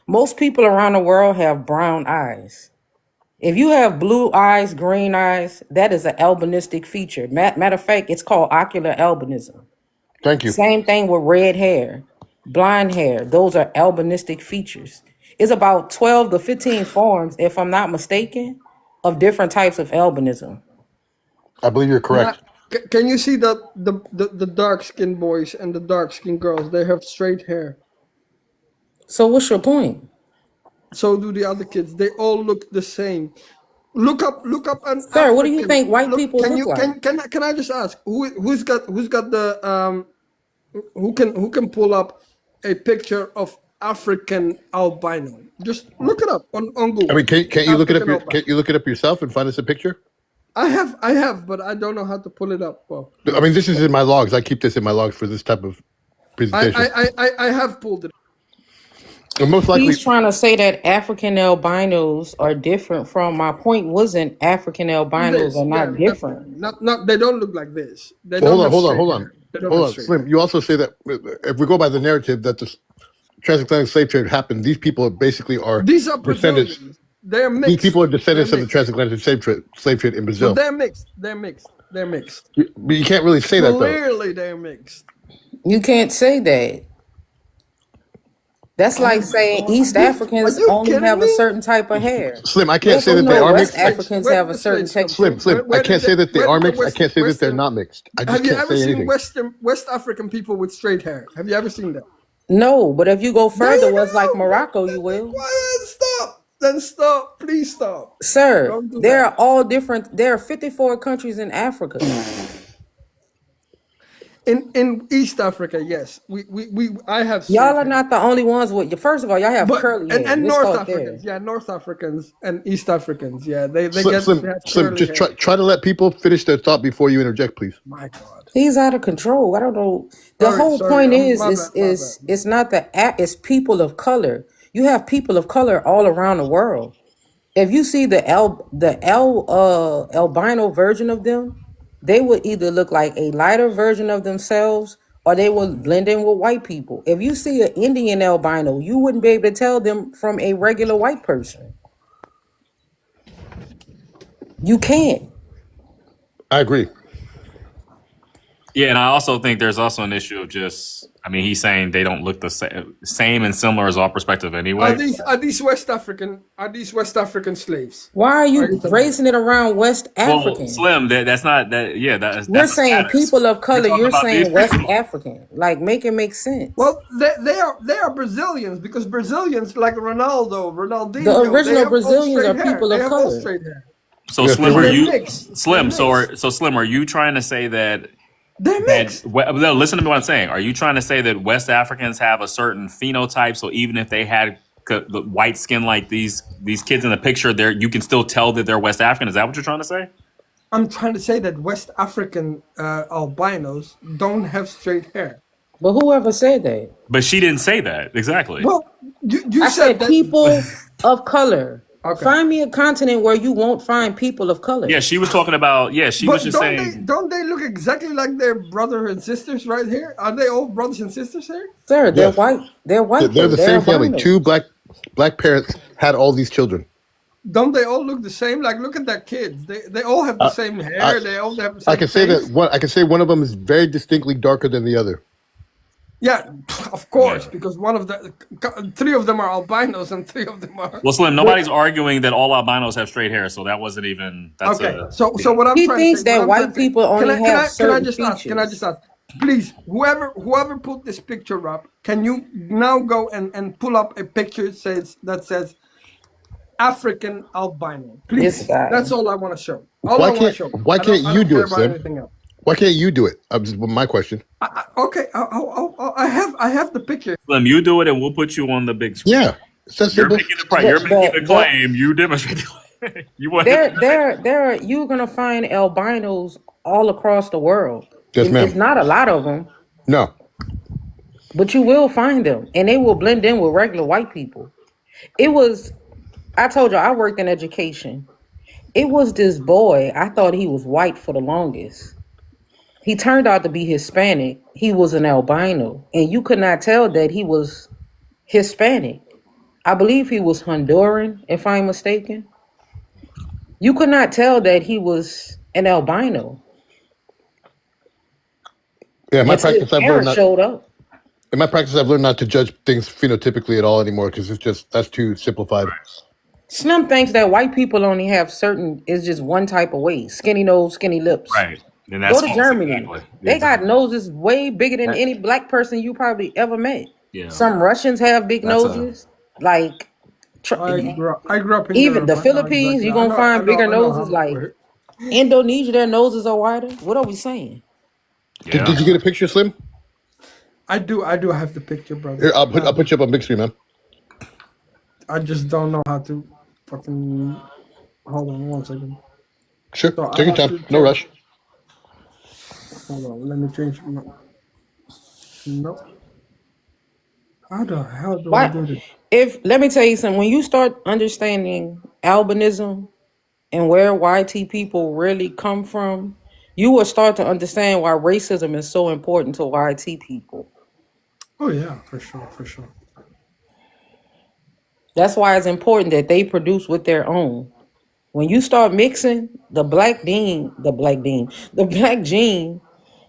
Most people around the world have brown eyes. If you have blue eyes, green eyes, that is an albinistic feature. Matter of fact, it's called ocular albinism. Thank you. Same thing with red hair, blind hair. Those are albinistic features. It's about 12 to 15 forms, if I'm not mistaken, of different types of albinism. I believe you're correct. Can you see that the dark skinned boys and the dark skinned girls? They have straight hair. So what's your point? So do the other kids. They all look the same. Look up an Sir, what do you African. think white people Can look you like? can I just ask who's got the who can pull up a picture of African albino? Just look it up on Google. I mean, can't you look it up? African albino. Can't you look it up yourself and find us a picture? I have, but I don't know how to pull it up. Well, I mean, this is in my logs. I keep this in my logs for this type of presentation. I have pulled it. And most likely, He's trying to say that African albinos are different from. My point wasn't African albinos This, are yeah, not different. definitely. Not. They don't look like this. They well, don't have hold straight on. hair. They don't have straight Slim. hair. You also say that if we go by the narrative that the transatlantic slave trade happened, these people basically are These are descendants. Brazilians. They're These mixed. people are They're descendants of the mixed. transatlantic slave trade in But Brazil. they're mixed. They're mixed. They're mixed. But you can't really say that though. Clearly, they're mixed. You can't say that. That's like saying East Are Africans you only kidding have a me? certain type of hair. Slim, I can't Yes say or that they no? are West mixed. Africans Where have did a the certain slaves come texture. from? Slim, I can't say that they Where are did the mixed. I can't say that they're not mixed. I just Have you can't ever say seen anything. West African people with straight hair? Have you ever seen that? No, but if you go There further, you what's like go. Morocco, you will. Quiet. Stop. Then stop. Please stop. Sir, Don't do there that. are all different. There are 54 countries in Africa. In East Africa, yes. I have straight Y'all are hair. not the only ones with. First of all, y'all have But curly hair. and Let's North start there. Africans, yeah, North Africans and East Africans, yeah, they Slim, have Slim, curly just hair. try to let people finish their thought before you interject, please. My God. He's out of control. I don't know. The whole Sorry. point My is bad. it's not it's people of color. You have people of color all around the world. If you see the albino version of them, they would either look like a lighter version of themselves or they will blend in with white people. If you see an Indian albino, you wouldn't be able to tell them from a regular white person. You can't. I agree. Yeah, and I also think there's also an issue of just. I mean, he's saying they don't look the same and similar as our perspective anyway. Are these West African slaves? Why are you talking raising it around West African? Well, Slim, that's not that. Yeah, that's We're saying status. people of color. talking You're about these saying West people. African. Like, make it make sense. Well, they are Brazilians because Brazilians like Ronaldo, Ronaldinho. The they original have all Brazilians straight are hair. people They of have all color. straight hair. So Yeah, Slim, they're are you mixed. Slim? They're So Slim, are you trying to say that? They're mixed. No, listen to what I'm saying. Are you trying to say that West Africans have a certain phenotype? So even if they had the white skin like these kids in the picture, there you can still tell that they're West African. Is that what you're trying to say? I'm trying to say that West African albinos don't have straight hair. But whoever said that? But she didn't say that exactly. Well, you I said that people of color. Okay. Find me a continent where you won't find people of color. Yeah, she was talking about. Yeah, she was just saying. Don't they look exactly like their brothers and sisters right here? Are they all brothers and sisters here? Sir, they're Yes. white. They're white. They're the same family. albino. Two black parents had all these children. Don't they all look the same? Like, look at their kids. They all have the same hair. They all have the same I can say face. that I can say one of them is very distinctly darker than the other. Yeah, of course, because three of them are albinos and three of them are. Well, Slim, nobody's arguing that all albinos have straight hair, so that wasn't even. That's Okay, so what I'm He trying thinks to say, that what I'm white trying to say- people only can I have certain just ask? Can I features. just ask? Please, whoever put this picture up, can you now go and pull up a picture that says African albino? Please, This guy. that's all I want to show. All Why I want to can't show. Why I don't- can't I you don't do care it, about Slim? anything else. Why can't you do it? Just my question. Okay, I have the picture. Slim, you do it, and we'll put you on the big screen. Yeah, it's that You're simple. you're making the claim. You demonstrate the claim. You want You're gonna find albinos all across the world. Yes, ma'am. It's not a lot of them, No. but you will find them, and they will blend in with regular white people. I told you I worked in education. It was this boy. I thought he was white for the longest. He turned out to be Hispanic. He was an albino, and you could not tell that he was Hispanic. I believe he was Honduran, if I'm mistaken. You could not tell that he was an albino. Yeah, Until his parents showed up. In my practice, I've learned not to judge things phenotypically at all anymore because that's too simplified. Slim thinks that white people only have is just one type of way: skinny nose, skinny lips. Right. And that's Go to false, Germany. exactly. They got noses way bigger than any black person you probably ever met. Yeah. Some Russians have big That's noses. Like I grew up in even Europe. the I know Philippines, exactly. you're gonna I find know- bigger I know how noses. it Like works. Indonesia, their noses are wider. What are we saying? Did you get a picture, Slim? I do have the picture, brother. Here, I'll put you up on big screen, man. I just don't know how to fucking. Hold on 1 second. Sure, So I take your have time. to No change- rush. Hold on, let me change. No. How the hell do I Why? do this? Let me tell you something. When you start understanding albinism and where YT people really come from, you will start to understand why racism is so important to YT people. Oh yeah, for sure, for sure. That's why it's important that they produce with their own. When you start mixing the black gene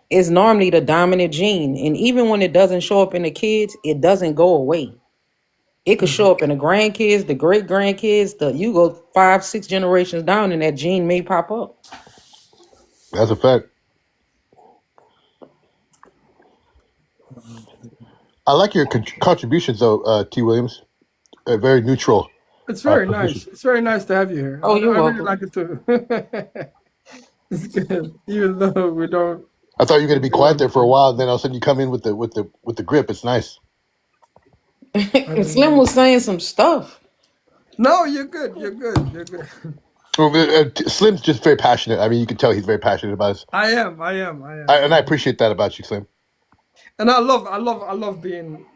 is normally the dominant gene. And even when it doesn't show up in the kids, it doesn't go away. It could show up in the grandkids, the great grandkids, you go 5-6 generations down and that gene may pop up. That's a fact. I like your contributions, though, T. Williams. Very neutral. It's very position. nice. It's very nice to have you here. Oh, you're I welcome. really like it too. It's good, even though we don't. I thought you were going to be quiet there for a while, and then all of a sudden you come in with the grip. It's nice. Slim was saying some stuff. No, you're good. You're good. You're good. Well, Slim's just very passionate. I mean, you can tell he's very passionate about it. I am. And I appreciate that about you, Slim. And I love being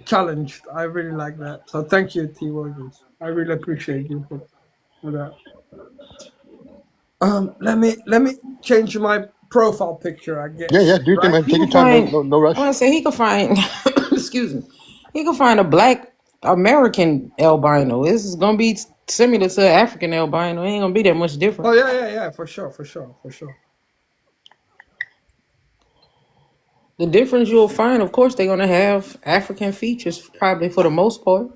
challenged. I really like that. So thank you, T. Williams. I really appreciate you for that. Let me change my profile picture, I guess. Yeah, do your thing, man. Take your time. No rush. I say he could find. Excuse me. He could find a black American albino. This is gonna be similar to African albino. It ain't gonna be that much different. Oh yeah, for sure. The difference you'll find, of course, they're gonna have African features probably for the most part,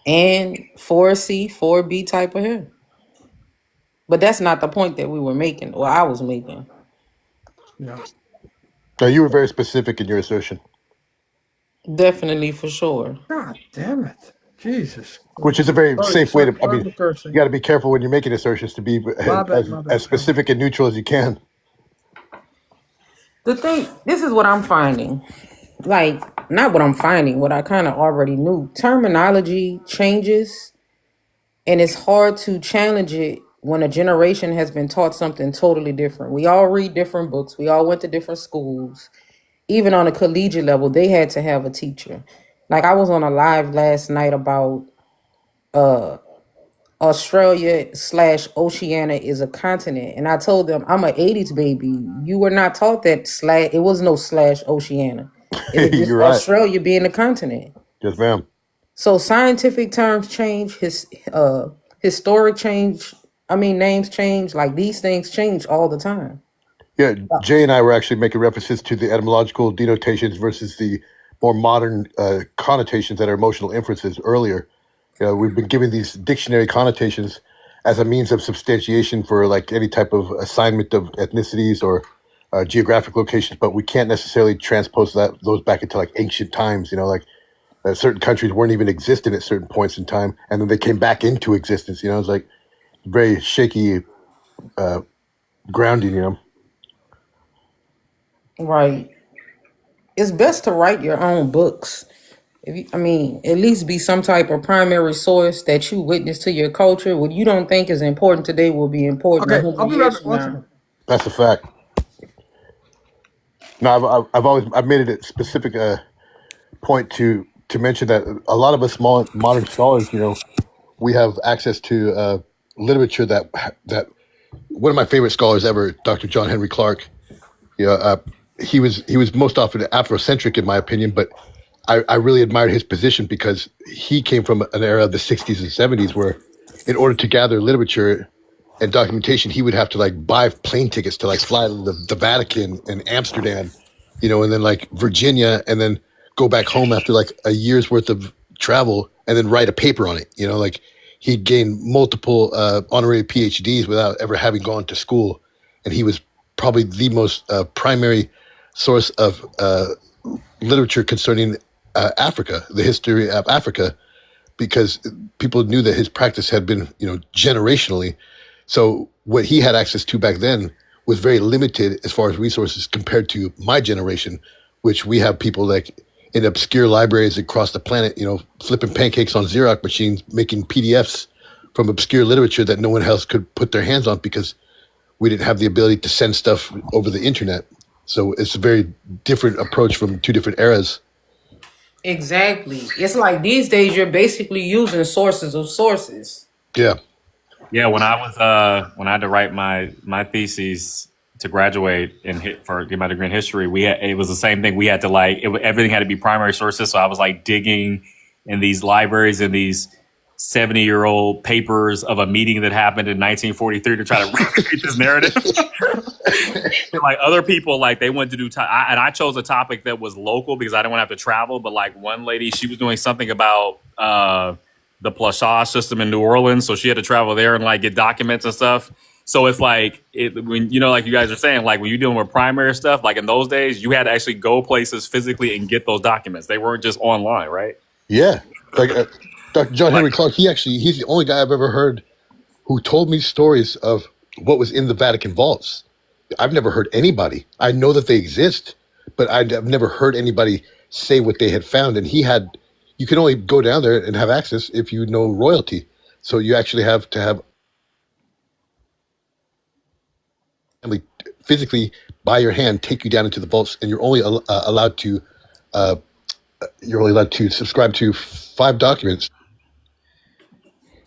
and 4C, 4B type of hair. But that's not the point that we were making, or I was making. Yeah. No, you were very specific in your assertion. Definitely, for sure. God damn it. Jesus. Which is a very safe way to. I mean, cursing. you got to be careful when you're making assertions to be My bad. as specific and neutral as you can. The thing, this is what I'm finding. Like, not what I'm finding, what I kind of already knew. Terminology changes, and it's hard to challenge it when a generation has been taught something totally different. We all read different books. We all went to different schools. Even on a collegiate level, they had to have a teacher. Like, I was on a live last night about Australia/Oceania is a continent. And I told them, I'm an 80s baby. You were not taught that it was no /Oceania. It was just You're right. Australia being a continent. Yes, ma'am. So scientific terms change, historic change, names change, like these things change all the time. Yeah, Jay and I were actually making references to the etymological denotations versus the more modern connotations that are emotional inferences earlier. You know, we've been given these dictionary connotations as a means of substantiation for like any type of assignment of ethnicities or geographic locations, but we can't necessarily transpose those back into like ancient times. You know, like certain countries weren't even existent at certain points in time, and then they came back into existence. You know, it's like very shaky grounding. You know. Right. It's best to write your own books. At least be some type of primary source that you witness to your culture. What you don't think is important today will be important. Okay, 100 I'll be years right from back. now. That's a fact. No, I've made it a specific point to mention that a lot of us modern scholars, you know, we have access to literature that one of my favorite scholars ever, Dr. John Henry Clark, you know, he was most often Afrocentric in my opinion, but I really admired his position because he came from an era of the 60s and 70s where in order to gather literature and documentation, he would have to like buy plane tickets to like fly to the Vatican and Amsterdam, you know, and then like Virginia, and then go back home after like a year's worth of travel and then write a paper on it. You know, like he gained multiple honorary PhDs without ever having gone to school. And he was probably the most primary source of literature concerning Africa, the history of Africa, because people knew that his practice had been, you know, generationally. So what he had access to back then was very limited as far as resources compared to my generation, which we have people like in obscure libraries across the planet, you know, flipping pancakes on Xerox machines, making PDFs from obscure literature that no one else could put their hands on because we didn't have the ability to send stuff over the internet. So it's a very different approach from two different eras. Exactly. It's like these days you're basically using sources of sources. Yeah. Yeah, when I had to write my thesis to graduate and get my degree in history, it was the same thing. We had to everything had to be primary sources. So I was like digging in these libraries and these 70-year-old papers of a meeting that happened in 1943 to try to recreate this narrative. And, like other people, like they wanted to do, and I chose a topic that was local because I didn't want to have to travel. But like one lady, she was doing something about the Plauchage system in New Orleans, so she had to travel there and like get documents and stuff. So it's like when like you guys are saying, like when you're dealing with primary stuff, like in those days, you had to actually go places physically and get those documents. They weren't just online, right? Yeah. Like Dr. John Henry Clark, he's the only guy I've ever heard who told me stories of what was in the Vatican vaults. I've never heard anybody. I know that they exist, but I've never heard anybody say what they had found. And you can only go down there and have access if you know royalty. So you actually have to have family physically by your hand take you down into the vaults, and you're only allowed to subscribe to 5 documents.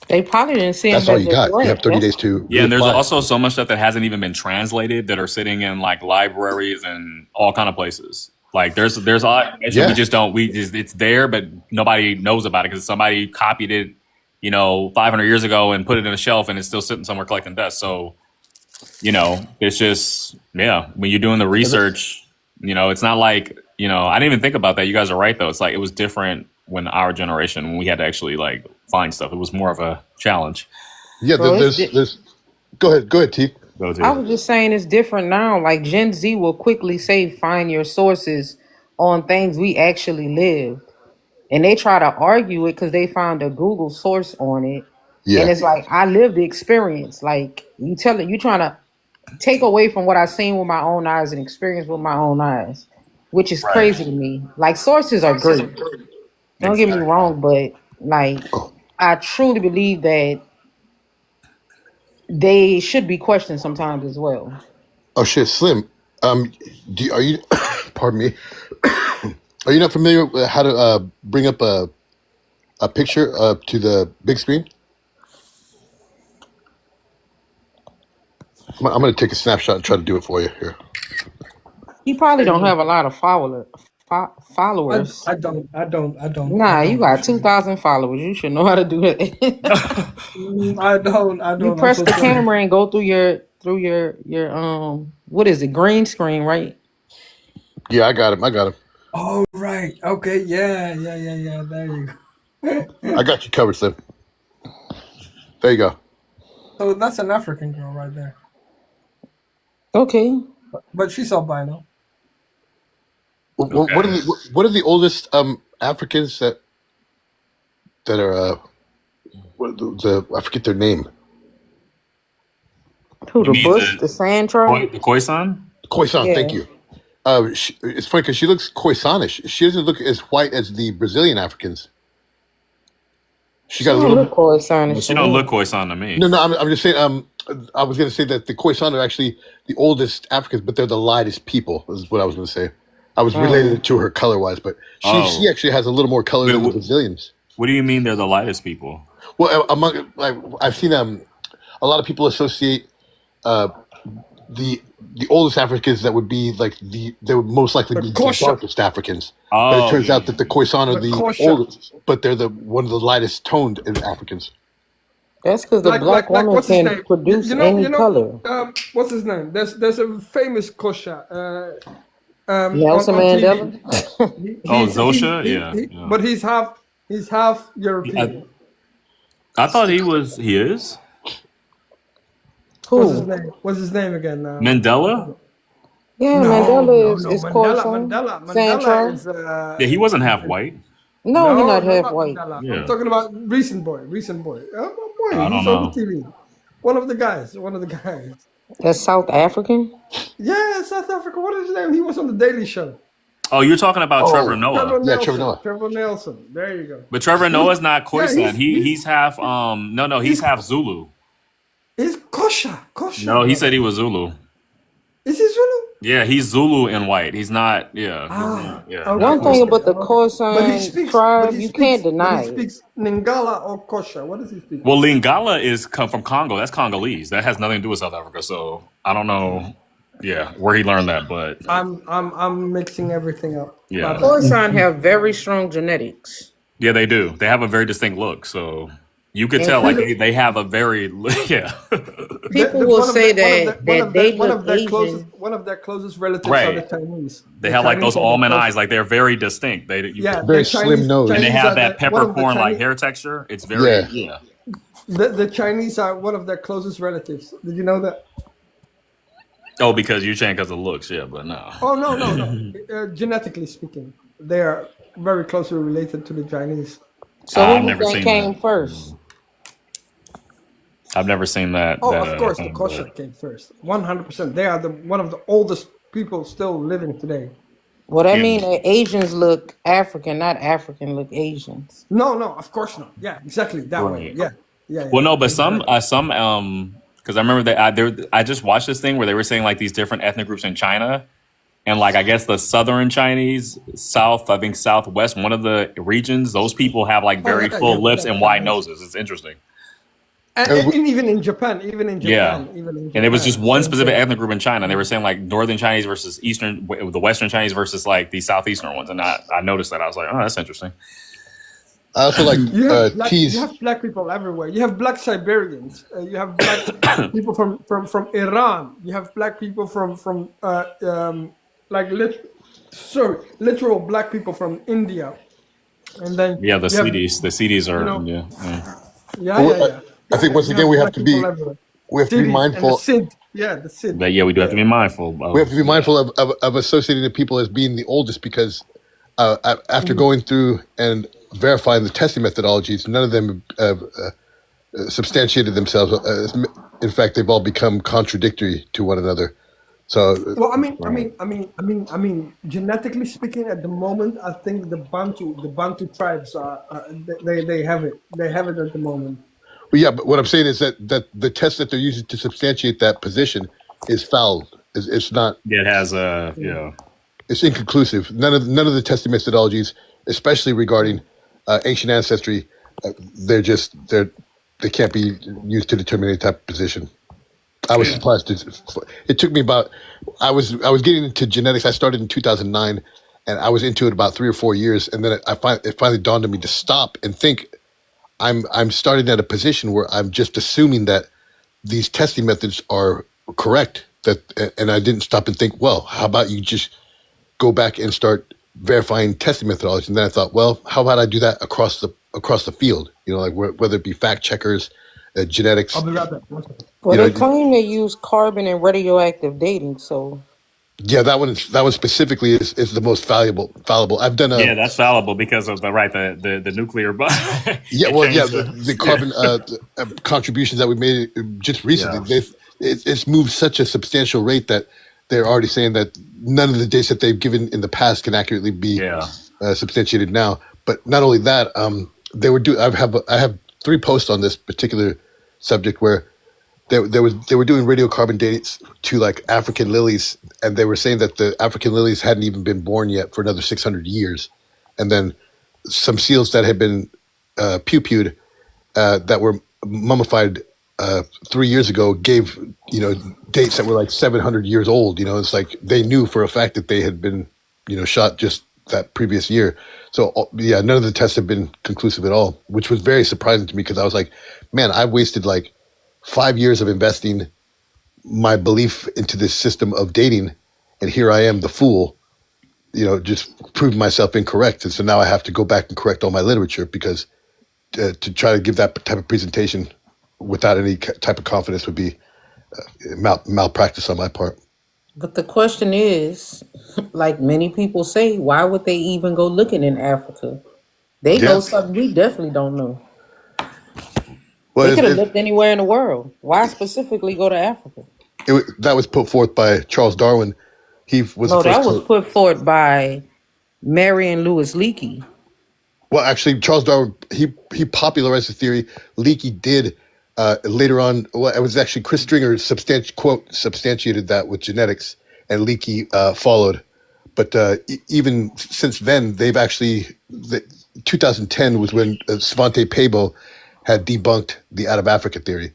They probably didn't see That's him all as you a got. You threat. have 30 days to Yeah, and there's reply. also so much stuff that hasn't even been translated that are sitting in like libraries and all kind of places. Like there's a lot of information we just don't it's there, but nobody knows about it because somebody copied it, 500 years ago and put it in a shelf and it's still sitting somewhere collecting dust. So, it's just when you're doing the research, it's not like I didn't even think about that. You guys are right though. It's like it was different when our generation when we had to actually like find stuff. It was more of a challenge. Yeah, Bro, there's. Go ahead, T. I was just saying it's different now. Like Gen Z will quickly say, find your sources on things we actually lived. And they try to argue it because they found a Google source on it. Yeah. And it's like, I lived the experience. Like you trying to take away from what I seen with my own eyes and experience with my own eyes, which is crazy to me. Like sources are great. Don't get me wrong, but like I truly believe that they should be questioned sometimes as well. Oh shit, Slim. Are you? Pardon me. Are you not familiar with how to bring up a picture to the big screen? I'm gonna take a snapshot and try to do it for you here. You probably don't have a lot of followers. I don't. Nah, you got 2,000 followers. You should know how to do it. I don't. You press the camera and go through your what is it? Green screen, right? Yeah, I got him. Oh right. Okay. Yeah. There you go. I got you covered, Slim. There you go. So that's an African girl right there. Okay. But she's albino. What are the oldest Africans that are I forget their name. Who, the Bush, the Sand tribe? The Khoisan? Khoisan, Yeah. thank you. It's funny because she looks Khoisanish. She doesn't look as white as the Brazilian Africans. She got a little. Khoisanish. She don't look Khoisan to me. No, I'm just saying. I was going to say that the Khoisan are actually the oldest Africans, but they're the lightest people. Is what I was going to say. I was related it to her color wise, but she actually has a little more color than the Brazilians. What do you mean they're the lightest people? Well, I've seen a lot of people associate the oldest Africans that would be like they would most likely be the darkest Africans. But it turns out that the Khoisan are the oldest, but they're one of the lightest toned Africans. That's because the black woman what's his can name? produce any color. What's his name? There's a famous Kosha. Nelson on Mandela. TV. Zosha? Yeah. But he's half European. I thought he is. What's his name again? Mandela? Yeah, Mandela is Khoisan. Mandela is. Yeah, he wasn't half white. No, he's not half white. Yeah. I'm talking about recent boy. I He's don't on the TV. One of the guys. That's South African? Yeah, South Africa. What is his name? He was on the Daily Show. Oh, you're talking about Trevor Noah. Trevor Noah. Trevor Nelson. There you go. But Trevor Noah's not Khoisan. Yeah, he's half he's half Zulu. He's Kosha. No, he said he was Zulu. Is he Zulu? Yeah, he's Zulu and white. He's not. Yeah, yeah. One Okay. thing about the But he Khoisan speaks. tribe, you can't deny it. Lingala or Kosha. What does he speak? Well, Lingala is come from Congo. That's Congolese. That has nothing to do with South Africa. So I don't know. Yeah, where he learned that, but I'm mixing everything up. yeah, Khoisan have very strong genetics. yeah, they do. They have a very distinct look. So you could tell, like they have a very yeah. People will say that they look Asian. One of their closest relatives Right. are the Chinese. They The have like those Chinese are the almond close- eyes. Like they're very distinct. Yeah, Very the slim Chinese, nose. and they Chinese have are that the- one of the peppercorn like Chinese- hair texture. It's very Yeah. yeah. The Chinese are one of their closest relatives. Did you know that? Oh, because you change because of looks, yeah, but no. Oh no. Genetically speaking, they are very closely related to the Chinese. So I've who never do you seen think came that. first? I've never seen that. Oh, that of course, the but- Kosher came first. 100%. They are one of the oldest people still living today. Well, that Yeah. mean that Asians look African, not African look Asians. No, of course not. Yeah, exactly that way. Right. Yeah. Well, no, but some because I remember that I just watched this thing where they were saying like these different ethnic groups in China, and like I guess the southern Chinese, southwest, one of the regions, those people have like very yeah, full yeah, lips yeah, and wide yeah. noses. It's interesting. And even in Japan, Yeah, and it was just one same specific thing. ethnic group in China. And they were saying like northern Chinese versus the western Chinese versus like the southeastern ones. And I noticed that. I was like, oh, that's interesting. I also like You have, teas. you have black people everywhere. You have black Siberians. You have black people from Iran. You have black people from literal black people from India. And then Yeah, the you have- CDs. The CDs are you know, yeah. Yeah. I think once You again have we have black to be people everywhere. we have to be Cities and mindful. the Sid. Yeah, the Sid. But yeah, we do have to be mindful. We have to be mindful of associating the people as being the oldest because after going through and verifying the testing methodologies, none of them substantiated themselves. In fact, they've all become contradictory to one another. So, Well, I mean, genetically speaking, at the moment, I think the Bantu tribes are they have it. They have it at the moment. but yeah, but what I'm saying is that the test that they're using to substantiate that position is foul. It's not. It has a yeah. It's inconclusive. None of the testing methodologies, especially regarding ancient ancestry, they can't be used to determine any type of position. I was surprised. It took me about. I was getting into genetics. I started in 2009, and I was into it about 3 or 4 years, and then it finally dawned on me to stop and think. I'm starting at a position where I'm just assuming that these testing methods are correct. And I didn't stop and think. Well, how about you just go back and start verifying testing methodology? And then I thought, well, how about I do that across the field? You know, like whether it be fact checkers, genetics. I'll be right back. One second. Well, You they know, claim they use carbon and radioactive dating, so Yeah, that one specifically is the most fallible. I've done Yeah, that's fallible because of the nuclear bomb. the carbon contributions that we made just recently. It's moved such a substantial rate that they're already saying that none of the dates that they've given in the past can accurately be substantiated now. But not only that, they were I have 3 posts on this particular subject where they were doing radiocarbon dates to like African lilies, and they were saying that the African lilies hadn't even been born yet for another 600 years, and then some seals that had been pupu'd that were mummified 3 years ago gave dates that were like 700 years old. It's like they knew for a fact that they had been shot just that previous year. So none of the tests have been conclusive at all, which was very surprising to me because I was like, man, I wasted like 5 years of investing my belief into this system of dating, and here I am, the fool, just proving myself incorrect. And so now I have to go back and correct all my literature because to try to give that type of presentation without any type of confidence would be malpractice on my part. but the question is, like many people say, why would they even go looking in Africa? They know something we definitely don't know. Well, They could have looked anywhere in the world. Why specifically go to Africa? that was put forth by Charles Darwin. He was No, the first that was put forth by Marion Lewis Leakey. Well, actually, Charles Darwin, he popularized the theory. Leakey did later on. Well, it was actually Chris Stringer substantiated that with genetics, and Leakey followed. But even since then, they've actually 2010 was when Svante Pääbo had debunked the out of Africa theory.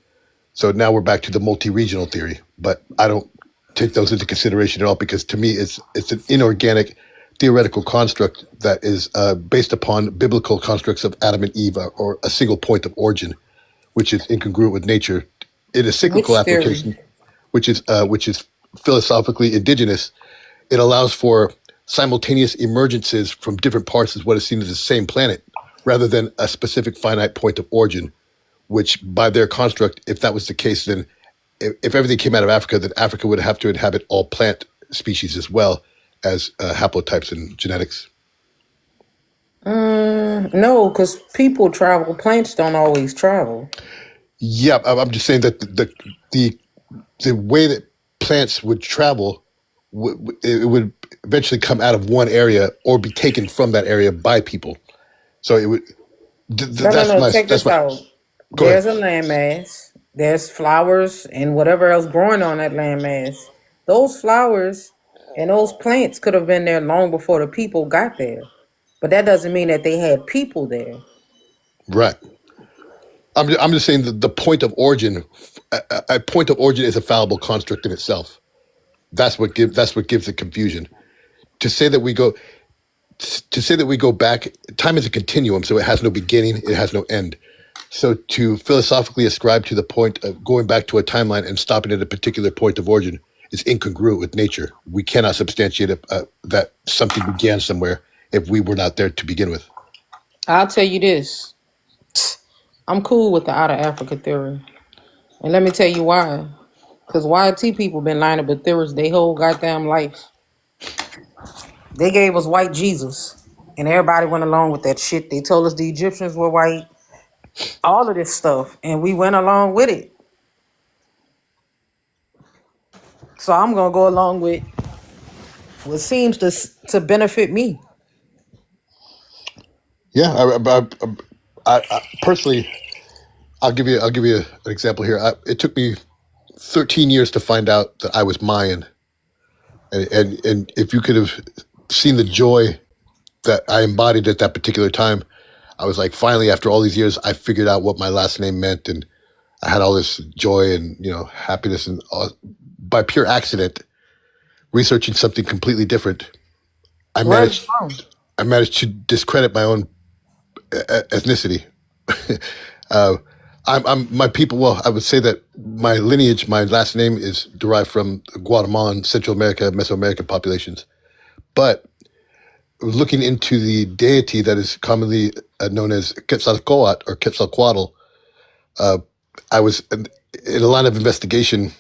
So now we're back to the multi-regional theory, but I don't take those into consideration at all because to me it's an inorganic theoretical construct that is based upon biblical constructs of Adam and Eve or a single point of origin, which is incongruent with nature. In a cyclical Which theory? application, which is philosophically indigenous, it allows for simultaneous emergences from different parts of what is seen as the same planet, rather than a specific finite point of origin. Which, by their construct, if that was the case, then if everything came out of Africa, then Africa would have to inhabit all plant species as well as haplotypes and genetics. No, because people travel. Plants don't always travel. Yeah, I'm just saying that the way that plants would travel, it would eventually come out of one area or be taken from that area by people. So it would. No. Check this out. Go There's ahead. a landmass. There's flowers and whatever else growing on that landmass. Those flowers and those plants could have been there long before the people got there. But that doesn't mean that they had people there. Right. I'm just saying that the point of origin, a point of origin is a fallible construct in itself. That's what gives the confusion. To say that we go back, time is a continuum, so it has no beginning, it has no end. So to philosophically ascribe to the point of going back to a timeline and stopping at a particular point of origin is incongruent with nature. We cannot substantiate that something began somewhere if we were not there to begin with. I'll tell you this. I'm cool with the out of Africa theory. And let me tell you why. Because YT people been lining up with theories their whole goddamn life. They gave us white Jesus. And everybody went along with that shit. They told us the Egyptians were white. All of this stuff. And we went along with it. So I'm going to go along with what seems to benefit me. Yeah, I personally, I'll give you an example here. It took me 13 years to find out that I was Mayan, and if you could have seen the joy that I embodied at that particular time, I was like, finally, after all these years, I figured out what my last name meant, and I had all this joy and happiness, and by pure accident, researching something completely different, I managed to discredit my own ethnicity. I'm my people. Well, I would say that my lineage, my last name is derived from Guatemalan, Central America, Mesoamerican populations. But looking into the deity that is commonly known as Quetzalcoatl or Quetzalcoatl, I was in a line of investigation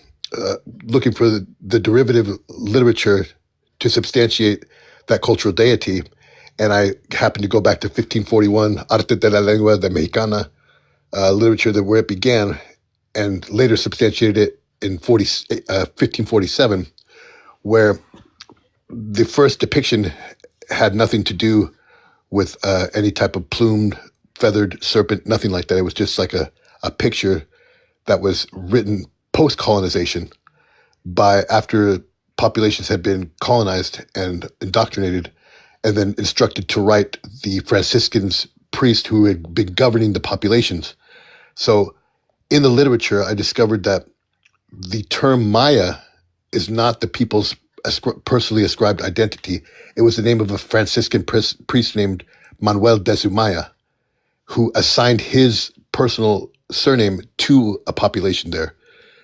looking for the derivative literature to substantiate that cultural deity. And I happened to go back to 1541, Arte de la Lengua de Mexicana, literature that where it began, and later substantiated it in 1547, where the first depiction had nothing to do with any type of plumed, feathered serpent, nothing like that. It was just like a picture that was written post-colonization after populations had been colonized and indoctrinated, and then instructed to write the Franciscans priest who had been governing the populations. So in the literature, I discovered that the term Maya is not the people's personally ascribed identity. It was the name of a Franciscan priest named Manuel de Zumaya, who assigned his personal surname to a population there.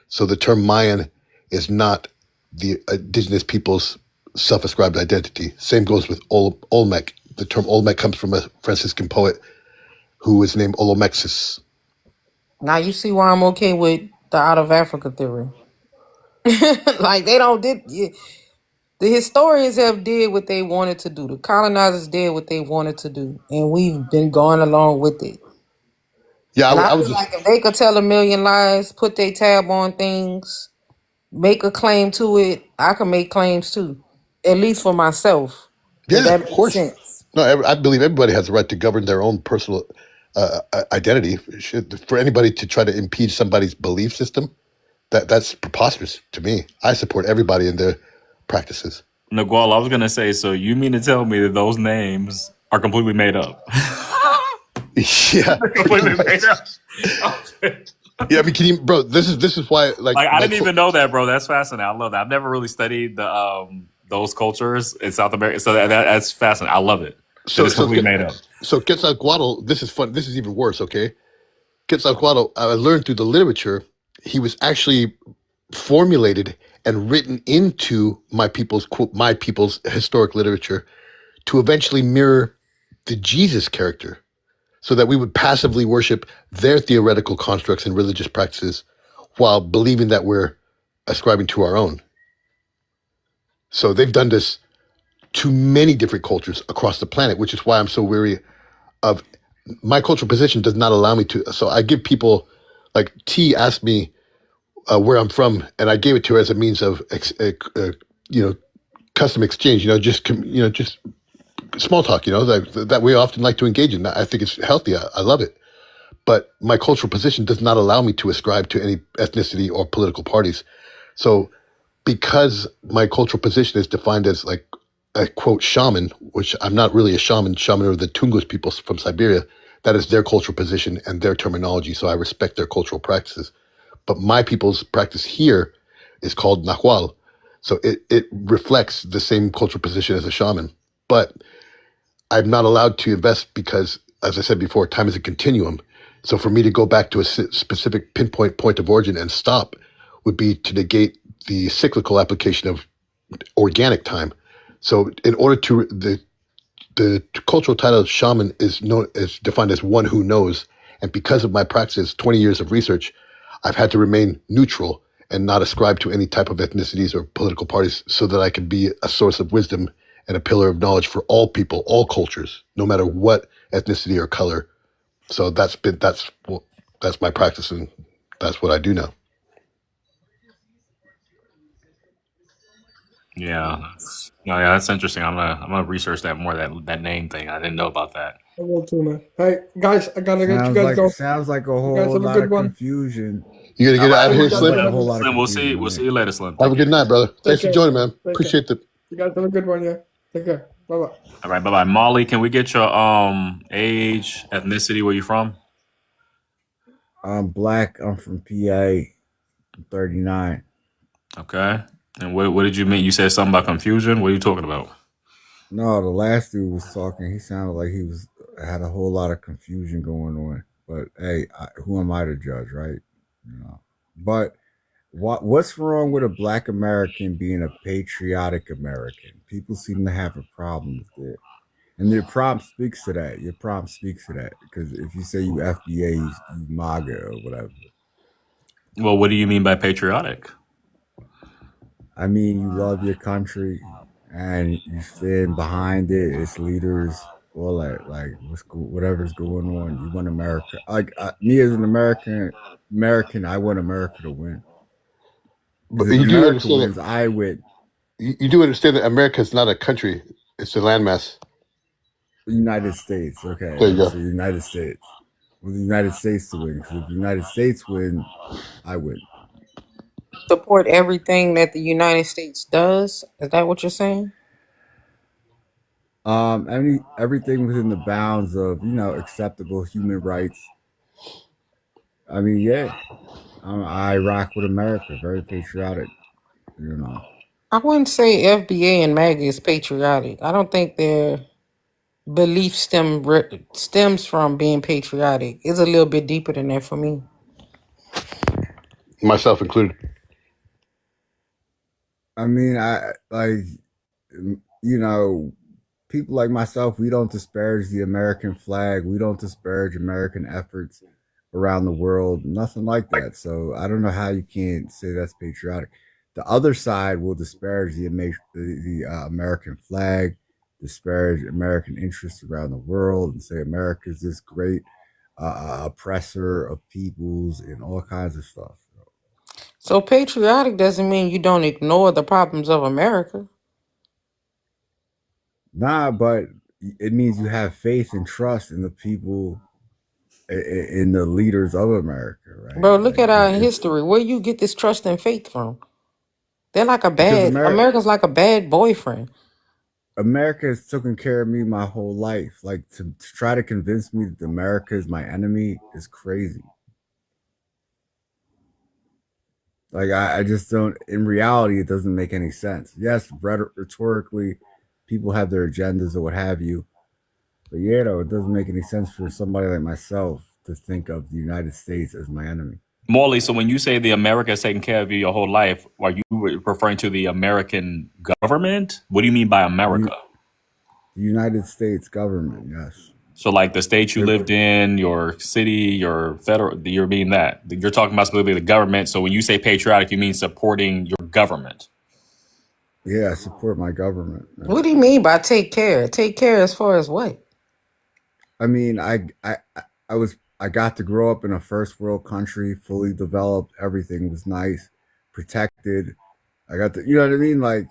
So the term Mayan is not the indigenous people's self-ascribed identity. Same goes with Olmec. The term Olmec comes from a Franciscan poet who is named Olomexis. Now you see why I'm okay with the out of Africa theory. Like the historians have did what they wanted to do. The colonizers did what they wanted to do, and we've been going along with it. Yeah, And I I feel was just, like if they could tell a million lies, put their tab on things, make a claim to it, I can make claims too, at least for myself. If yeah, that of makes course. sense. No, I believe everybody has the right to govern their own personal identity. For anybody to try to impede somebody's belief system, that's preposterous to me. I support everybody in their practices. Nagual, I was gonna say, so you mean to tell me that those names are completely made up? Yeah, completely made up. yeah. I mean, can you, bro? This is why, Like I didn't even know that, bro. That's fascinating. I love that. I've never really studied the those cultures in South America, so that's fascinating. I love it. So It's completely made up. So Quetzalcoatl, this is fun. This is even worse. Okay, Quetzalcoatl, I learned through the literature, he was actually formulated and written into my people's historic literature to eventually mirror the Jesus character, so that we would passively worship their theoretical constructs and religious practices while believing that we're ascribing to our own. So they've done this to many different cultures across the planet, which is why I'm so weary of my cultural position does not allow me to. So I give people, like T asked me where I'm from, and I gave it to her as a means of, custom exchange. Just small talk. That we often like to engage in. I think it's healthy. I love it. But my cultural position does not allow me to ascribe to any ethnicity or political parties. So because my cultural position is defined as like a quote shaman, which I'm not really a shaman are the Tungus people from Siberia. That is their cultural position and their terminology. So I respect their cultural practices. But my people's practice here is called Nahual. So it reflects the same cultural position as a shaman. But I'm not allowed to invest because, as I said before, time is a continuum. So for me to go back to a specific pinpoint point of origin and stop would be to negate the cyclical application of organic time. So in order to the cultural title of shaman is defined as one who knows. And because of my practice, 20 years of research, I've had to remain neutral and not ascribe to any type of ethnicities or political parties so that I can be a source of wisdom and a pillar of knowledge for all people, all cultures, no matter what ethnicity or color. So that's my practice, and that's what I do now. Yeah, that's interesting. I'm gonna research that more. That name thing. I didn't know about that. I will too, man. Hey, guys, I gotta let you guys go. Sounds like a You guys whole have a lot good of one. confusion. You gotta get out of here, Sounds like Slim. a whole lot of Slim, we'll confusion, see you later, Slim. Have a good night, brother. Thanks for care. joining, man. Take care. Appreciate the. You guys have a good one, yeah. Take care. Bye bye. All right, bye. Molly, can we get your age, ethnicity, where you from? I'm black. I'm from PA. I'm 39. Okay. And what did you mean? You said something about confusion. What are you talking about? No, the last dude was talking. He sounded like he had a whole lot of confusion going on. But hey, who am I to judge, right? But what's wrong with a black American being a patriotic American? People seem to have a problem with it. And your prompt speaks to that. Because if you say you FBA, you MAGA or whatever. Well, what do you mean by patriotic? I mean, you love your country and you stand behind it, its leaders, all that. Like whatever's going on, you want America. Like me as an American, I want America to win. But If you do America understand wins, I win. You do understand that America is not a country; it's a landmass. United States, okay. There you go. So United States. Well, the United States to win. Because if the United States win, I win. Support everything that the United States does. Is that what you're saying? Everything within the bounds of acceptable human rights. I mean, yeah, I rock with America. Very patriotic. I wouldn't say FBA and MAGA is patriotic. I don't think their belief stems from being patriotic. It's a little bit deeper than that for me. Myself included. I mean, people like myself, we don't disparage the American flag. We don't disparage American efforts around the world. Nothing like that. So I don't know how you can't say that's patriotic. The other side will disparage the American flag, disparage American interests around the world, and say America is this great oppressor of peoples and all kinds of stuff. So patriotic doesn't mean you don't ignore the problems of America. Nah, but it means you have faith and trust in the people, in the leaders of America, right? Bro, look at our history. Where you get this trust and faith from? They're like a because bad America's like a bad boyfriend. America has taken care of me my whole life. Like to try to convince me that America is my enemy is crazy. Like I just don't. In reality, it doesn't make any sense. Yes, rhetorically, people have their agendas or what have you, but yeah, though it doesn't make any sense for somebody like myself to think of the United States as my enemy. Morley, so when you say the America has taken care of you your whole life, are you referring to the American government? What do you mean by America? The United States government, yes. So like the state you lived in, your city, your federal, you're being that. You're talking about specifically the government. So when you say patriotic, you mean supporting your government. Yeah, I support my government. What do you mean by take care? Take care as far as what? I mean, I got to grow up in a first world country, fully developed. Everything was nice, protected. I got to, you know what I mean? Like,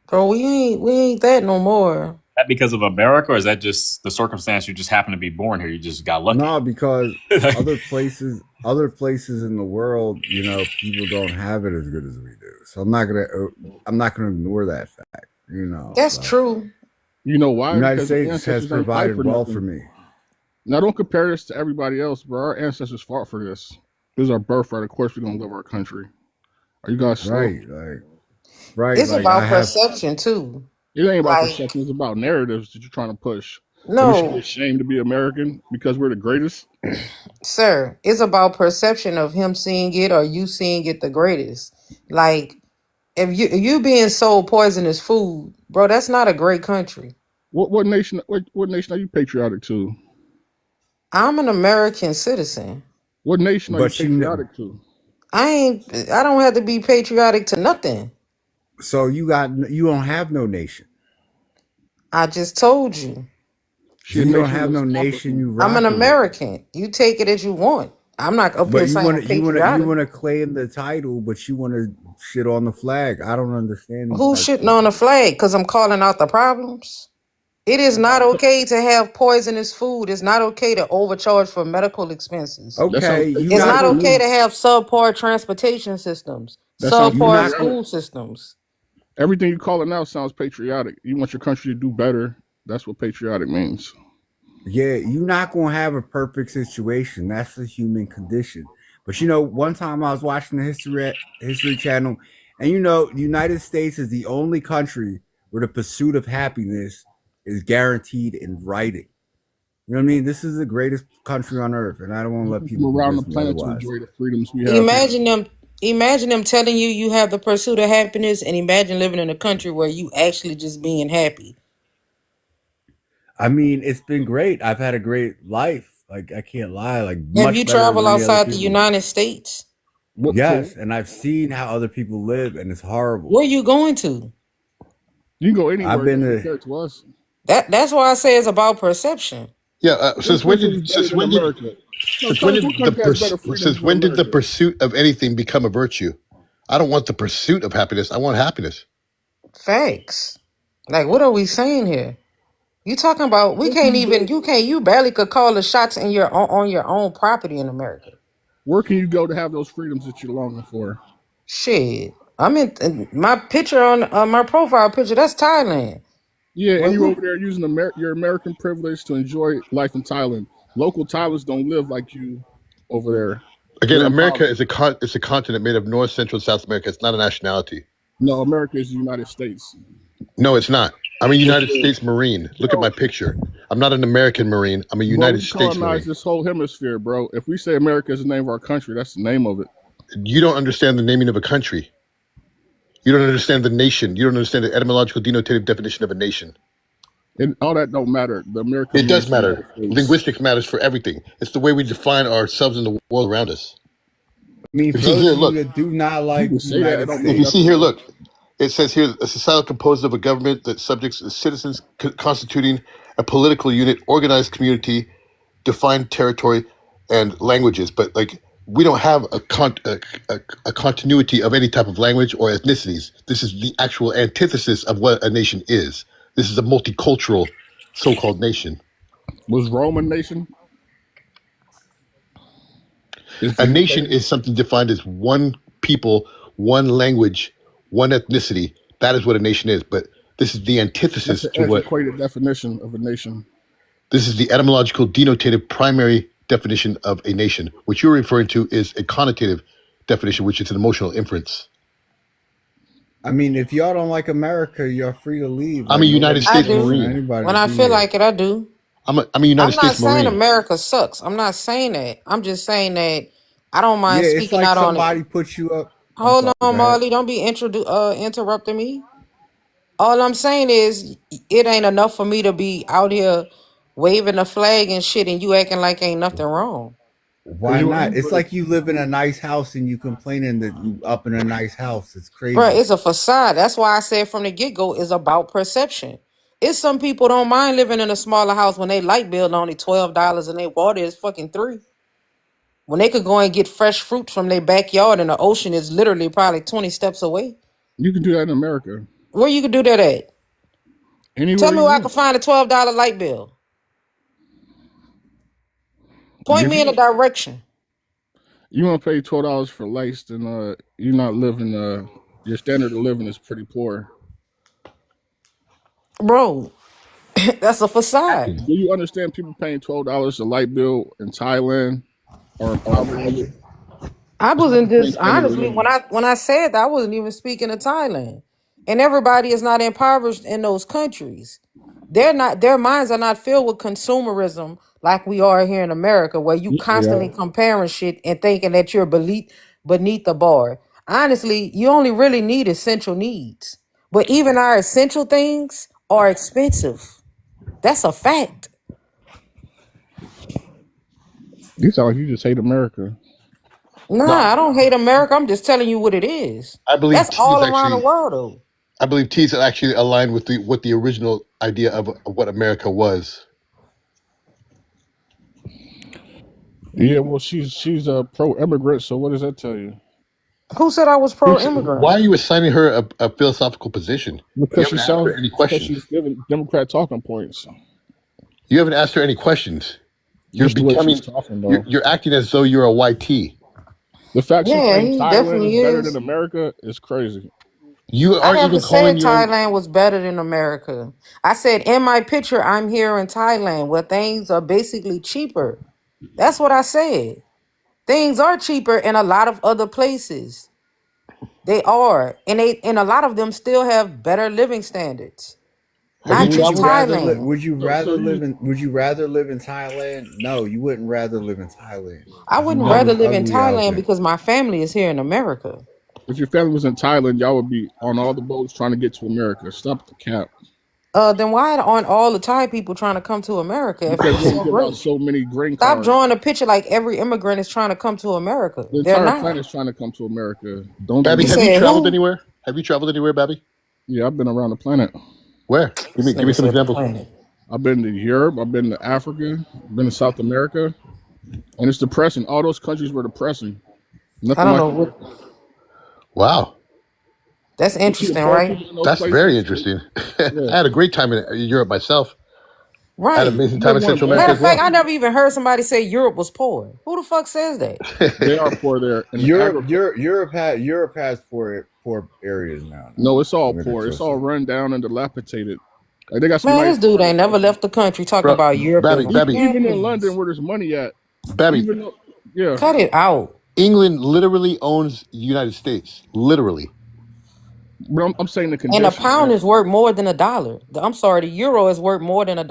bro, we ain't that no more. Is that because of America, or is that just the circumstance you just happen to be born here? You just got lucky. no, because other places in the world, you know, people don't have it as good as we do. So I'm not gonna ignore that fact. You know, That's true. You know why? United Because the States has ancestors ain't fight provided for well nothing. for me. Now, don't compare this to everybody else, bro. Our ancestors fought for this. This is our birthright. Of course, we're gonna love our country. Are you guys slow? Right. It's Like about I have, perception too. It ain't about Like, perception. It's about narratives that you're trying to push. And we should be no, ashamed to be American because we're the greatest. sir, it's about perception of him seeing it or you seeing it the greatest. Like, if you being sold poisonous food, bro, that's not a great country. What nation? What nation are you patriotic to? I'm an American citizen. What nation are you but you know, patriotic to? I don't have to be patriotic to nothing. so you don't have no nation. I just told you. So you don't have no nation you I'm an rocking with. American. You take it as you want. I'm not up here But you saying want I'm to patriotic. claim the title, but you want to shit on the flag. I don't understand these Who's type shitting on the flag? Because I'm calling out the problems. It is not okay to have poisonous food. It's not okay to overcharge for medical expenses. Okay, you It's not not okay gonna to have subpar transportation systems, That sounds you subpar not school systems. Everything you call it now sounds patriotic. You want your country to do better. That's what patriotic means. yeah, you're not gonna have a perfect situation. That's the human condition. But you know, one time I was watching the History Channel, and you know, the United States is the only country where the pursuit of happiness is guaranteed in writing. You know what I mean? This is the greatest country on earth, and I don't want to let From people around the convince me planet to otherwise. enjoy the freedoms we have here. Imagine them telling you have the pursuit of happiness, and imagine living in a country where you actually just being happy. I mean, it's been great. I've had a great life. Like I can't lie. Like Have much you better than traveled many other outside the people. United States? Yes, and I've seen how other people live, and it's horrible. Where you going to? You can go anywhere. I've been It doesn't to. compare to us. That's why I say it's about perception. Yeah. What Since when country did is better than America? No, since tell when us did what country has better freedoms since than when did the America? pursuit of anything become a virtue? I don't want the pursuit of happiness. I want happiness. Facts. Like, what are we saying here? You talking about we can't even you barely could call the shots in on your own property in America. Where can you go to have those freedoms that you're longing for? Shit. I'm in my picture on my profile picture, that's Thailand. Yeah, and Well, you're over there using your American privilege to enjoy life in Thailand. Local Thailanders don't live like you over there. Again, They're in America poverty. is a continent made of North, Central, and South America. It's not a nationality. No, America is the United States. No, it's not. I'm a Yes, United it is. States Marine. Look at Bro, my picture. I'm not an American Marine. I'm a bro, United we States colonized Marine. this whole hemisphere, bro. If we say America is the name of our country, that's the name of it. You don't understand the naming of a country. You don't understand the nation. You don't understand the etymological denotative definition of a nation. And all that don't matter. The America It does means the United matter. States. Linguistics matters for everything. It's the way we define ourselves in the world around us. I mean, If for you see those here, of you look. that do not You like can the say that. It United don't If mean you States, see nothing here, else. look. It says here a society composed of a government that subjects its citizens, constituting a political unit, organized community, defined territory, and languages. But like we don't have a continuity of any type of language or ethnicities. This is the actual antithesis of what a nation is. This is a multicultural so-called nation. Was Rome a nation? A nation is something defined as one people, one language, one ethnicity. That is what a nation is. But this is the That's antithesis an to what antiquated definition of a nation. this is the etymological denotative primary definition of a nation. What you're referring to is a connotative definition, which is an emotional inference. I mean, if y'all don't like America, you're free to leave. I'm a United I States do. Marine. Anybody When to I be feel here. like it, I do. I'm a United I'm not States saying Marine. America sucks. I'm not saying that. I'm just saying that I don't Yeah, mind it's speaking like out on it. somebody put you up. I'm Hold sorry, on, go ahead. Marley. Don't be interrupting me. All I'm saying is it ain't enough for me to be out here waving a flag and shit and you acting like ain't nothing wrong. Why not? It's like you live in a nice house and you complaining that you up in a nice house. It's Bruh, crazy. it's a facade. That's why I said from the get-go it's about perception. It's some people don't mind living in a smaller house when they light bill only $12 and their water is fucking $3. When they could go and get fresh fruit from their backyard and the ocean is literally probably 20 steps away. You can do that in America. Where you could do that at? Anywhere Tell me you where I want. can find a $12 light bill. Point If me in a you direction. you want to pay $12 for lights, then you're not living. Your standard of living is pretty poor. Bro, that's a facade. Do you understand people paying $12 a light bill in Thailand or in Polynesia? I It's not wasn't the same just standard of honestly living. when I said that I wasn't even speaking of Thailand. And everybody is not impoverished in those countries. Their minds are not filled with consumerism like we are here in America, where you Yeah. constantly comparing shit and thinking that you're beneath the bar. Honestly, you only really need essential needs. But even our essential things are expensive. That's a fact. You sound like you just hate America. Nah, No, I don't hate America. I'm just telling you what it is. I believe That's T is all around the actually. world, though. I believe T is actually aligned with the original idea of what America was. Yeah, well, she's a pro-immigrant. So what does that tell you? Who said I was pro-immigrant? Why are you assigning her a philosophical position? You Because haven't asked her any questions. she's giving Democrat talking points. You haven't asked her any questions. You're Just the way becoming. she's talking, though. You're acting as though you're a YT. The fact she Yeah, thinks he Thailand definitely is better is. than America is crazy. You I aren't never even calling said your. Thailand was better than America. I said in my picture, I'm here in Thailand where things are basically cheaper. That's what I said. Things are cheaper in a lot of other places. They are. And a lot of them still have better living standards. Have you Not just traveled? Thailand. Would you So rather you live in? Would you rather live in Thailand? No, you wouldn't rather live in Thailand. I It's wouldn't rather live in ugly out Thailand there. because my family is here in America. if your family was in Thailand, y'all would be on all the boats trying to get to America. Stop the cap. Then why aren't all the Thai people trying to come to America if Because it's we so give out great? so many green Stop cards. drawing a picture like every immigrant is trying to come to America. The They're entire not. planet's trying to come to America. Don't Babby, You have you said traveled who? anywhere? Have you traveled anywhere, Babby? Yeah, I've been around the planet. Where? Give This me nigga some said the examples. planet. I've been to Europe. I've been to Africa. I've been to South America. And it's depressing. All those countries were depressing. I Nothing don't like know what. Wow, That's you see the interesting, poor right? people in those that's very places. interesting. Yeah. I had a great time in Europe myself. I had an Right. amazing You time in wouldn't want Central to America Matter blame of as fact, well. I never even heard somebody say Europe was poor. Who the fuck says that? They are poor there. And Europe has poor areas now. no, it's all Don't get it poor. It's all twisted. run down and dilapidated. Like they got some Man, nice this dude ain't parts. never left the country talking Bro, about Europe Babby, is Babby, man, Even in London please. where there's money at. Babby. Even though, yeah. Cut it out. England literally owns the United States. Literally. But I'm saying the And a conditions, pound man. is worth more than $1. I'm sorry, the euro is worth more than $1.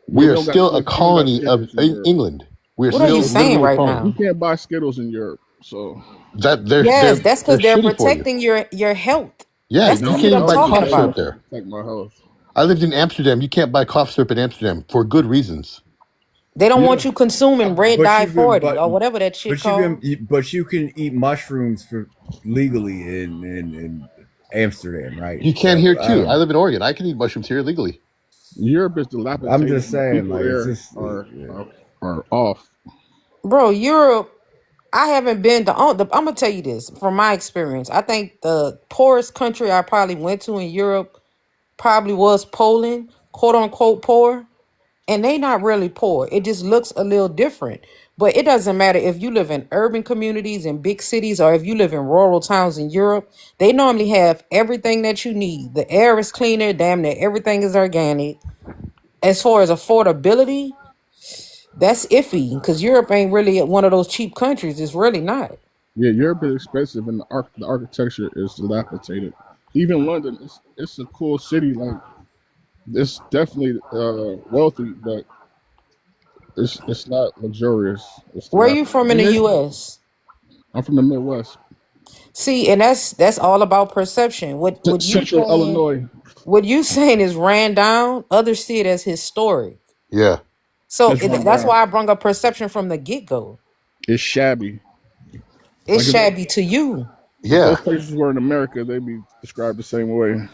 We Yeah, are still a colony of England. We're What are you still saying literally a right colony. You now? can't buy Skittles in Europe. So That they're Yes, that's because they're shitty for you. protecting your health. Yeah, That's you the can't shit even I'm buy talking cough syrup about. there. take my health. I lived in Amsterdam. You can't buy cough syrup in Amsterdam for good reasons. They don't Yeah. want you consuming red But dye you can 40 or whatever that shit called. but you can eat mushrooms for legally in Amsterdam, right? You can So, here I too. don't I know. live in Oregon. I can eat mushrooms here legally. Europe is dilapidated. I'm just and the saying, people like, it's there just are off. Bro, Europe, I haven't been to. I'm gonna tell you this from my experience. I think the poorest country I probably went to in Europe probably was Poland, quote unquote poor, and they not really poor. It just looks a little different. But it doesn't matter if you live in urban communities in big cities or if you live in rural towns in Europe. They normally have everything that you need. The air is cleaner, damn near everything is organic. As far as affordability, that's iffy because Europe ain't really one of those cheap countries. It's really not. Yeah, Europe is expensive, and the architecture is dilapidated. Even London, it's a cool city. Like it's definitely wealthy, but it's not luxurious. It's Where are you from in the dilapidated. U.S.? I'm from the Midwest, See, and that's all about perception. Central Illinois. What you saying is ran down. Others see it as historic. Yeah. So It's run that's down. why I brought up perception from the get go. It's shabby. It's Like shabby to you. if Yeah. those places were in America, they'd be described the same way.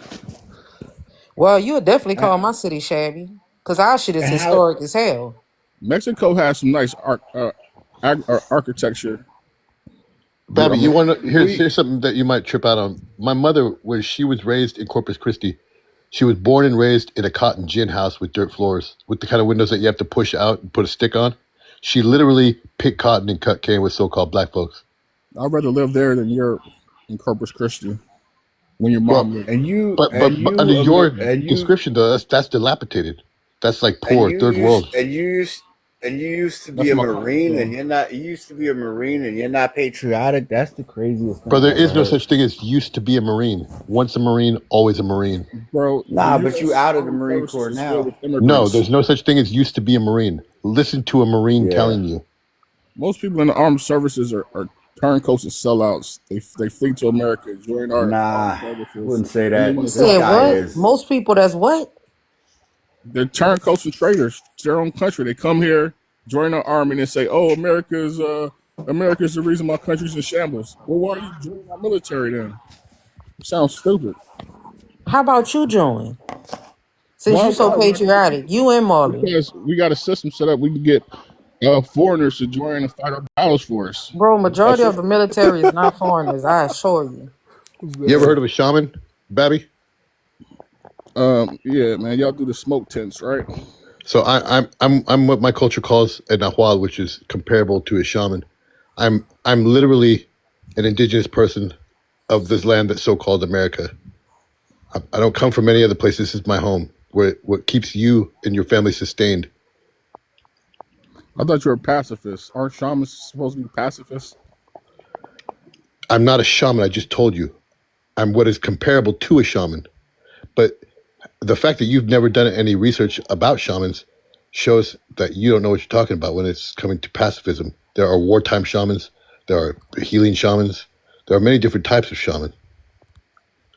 Well, you would definitely call my city shabby because our shit is And how historic as hell. Mexico has some nice architecture. Babby, I you mean, want to here's something that you might trip out on. My mother, when she was raised in Corpus Christi, she was born and raised in a cotton gin house with dirt floors, with the kind of windows that you have to push out and put a stick on. She literally picked cotton and cut cane with so-called black folks. I'd rather live there than Europe in Corpus Christi when your Well, mom lived. And you but and you under your and you description, though, that's dilapidated. That's like and poor, you third world. used to That's be a my Marine, and you're not patriotic. That's the craziest thing Bro, there I ever is no heard. such thing as used to be a Marine. Once a Marine, always a Marine. Bro, the Nah, but you U.S. out of the Armed Marine Services Corps is filled now. with No, immigrants. there's no such thing as used to be a Marine. Listen to a Marine Yeah. telling you. Most people in the armed services are turncoats and sellouts. They flee to America, join our Nah, armed wouldn't services, say and they that. want You to This said talk. guy what? is. Most people that's what? They're turncoats and traitors to their own country. They come here, join our army, and they say, "Oh, America's the reason my country's in shambles." Well, why are you joining our military then? Sounds stupid. How about you join? Since Why you would so I? patriotic, you and Marley. Because we got a system set up. We can get foreigners to join and fight our battles for us. Bro, majority That's of the military is not foreigners, I assure you. You ever heard of a shaman, Babby? Yeah, man. Y'all do the smoke tents, right? So I'm what my culture calls a Nahual, which is comparable to a shaman. I'm literally an indigenous person of this land that's so-called America. I don't come from any other place. This is my home, where what keeps you and your family sustained. I thought you were a pacifist. Aren't shamans supposed to be pacifists? I'm not a shaman. I just told you. I'm what is comparable to a shaman. But the fact that you've never done any research about shamans shows that you don't know what you're talking about when it's coming to pacifism. There are wartime shamans. There are healing shamans. There are many different types of shaman.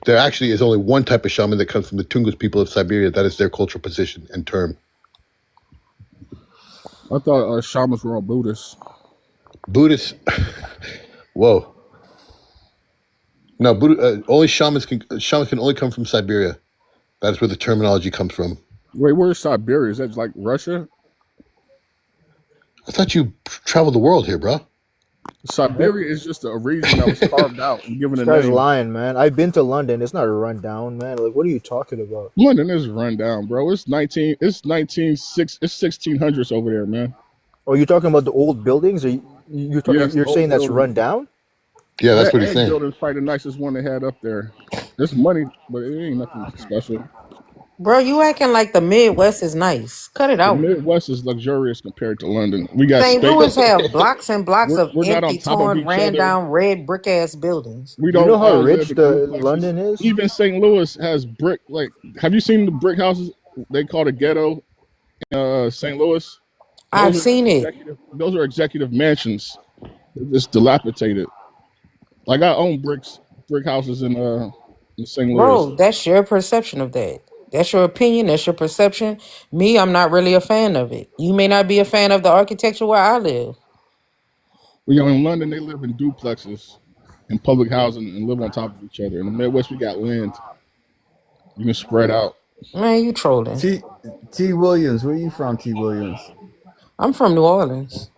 There actually is only one type of shaman that comes from the Tungus people of Siberia. That is their cultural position and term. I thought shamans were all Buddhists. Buddhists. Whoa. No, only shamans can only come from Siberia. That's where the terminology comes from. Wait, where's Siberia? Is that like Russia? I thought you traveled the world here, bro. Siberia is just a region that was carved out and given This a guy's name. lying, man. I've been to London. It's not a rundown, man. Like, what are you talking about? London is run down, bro. It's 1600s over there, man. Oh, you're talking about the old buildings? Or you're Yes, you're old saying that's buildings. run down? Yeah, that's That what he's egg saying. building's probably the nicest one they had up there. There's money, but it ain't nothing special. Bro, you acting like the Midwest is nice. Cut it The out. Midwest is luxurious compared to London. We got St. space. Louis have blocks and blocks of We're not on empty, top of torn, each ran other. down, red brick ass buildings. We You don't know how all rich live in the duplexes. London is? Even St. Louis has brick. Like, have you seen the brick houses? They call the ghetto, St. Louis. I've seen it. Those are executive mansions. They're just dilapidated. Like I own brick houses in St. Louis. Bro, that's your perception of that. That's your opinion. That's your perception. Me, I'm not really a fan of it. You may not be a fan of the architecture where I live. You know, in London, they live in duplexes in public housing and live on top of each other. In the Midwest, we got land. You can spread out. Man, you trolling. T. Williams, where you from, T. Williams? I'm from New Orleans.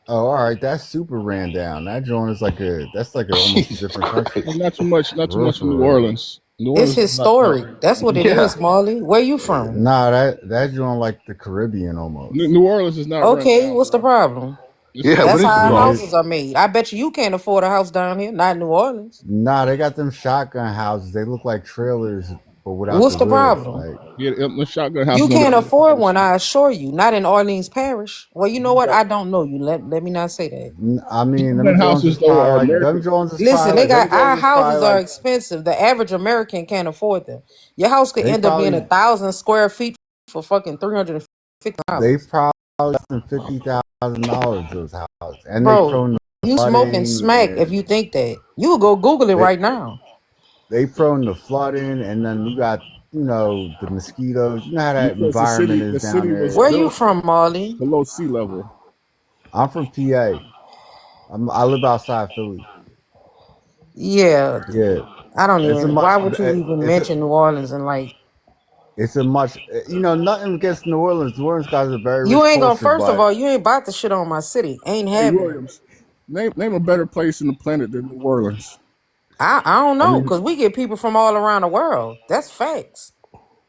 Oh, all right. That's super ran down. That joint is like almost a different country. Not too much For real, in for New real. Orleans. New It's Orleans is not historic. That's what it Yeah. is, Marley. Where you from? Nah, that you on like the Caribbean almost. New Orleans is not run Okay, down, what's the bro. problem? Yeah, That's what is the how our problem? houses are made. I bet you can't afford a house down here, not in New Orleans. Nah, they got them shotgun houses. They look like trailers, but without What's the the roof. problem? Like Yeah, the shotgun house You is on can't the afford one, I assure you. Not in Orleans Parish. Well, you know what? I don't know you. Let me not say that. I mean, them shotgun Jones is houses though are probably like them American. Jones is Listen, probably they like them got our Jones is probably houses are like expensive. The average American can't afford them. Your house could they end up being probably 1,000 square feet for fucking they $350. probably less than $50,000 those houses, and they Bro, prone to you smoking flooding, smack if and you think that. You would go Google it they right now. they prone to flooding, and then you got the mosquitoes. You know how that Because the environment city is the down city was there. Where you built from, Marley? below sea level. I'm from PA. I live outside Philly. Yeah, Yeah, I don't it's a even. much Why would you even mention New Orleans and like? it's a much nothing against New Orleans. New Orleans got a very You rich ain't gonna. culture, First of but all, you ain't about to shit on my city. Ain't Hey happening. Williams, name a better place in the planet than New Orleans. I don't I know, mean, cause we get people from all around the world. That's facts.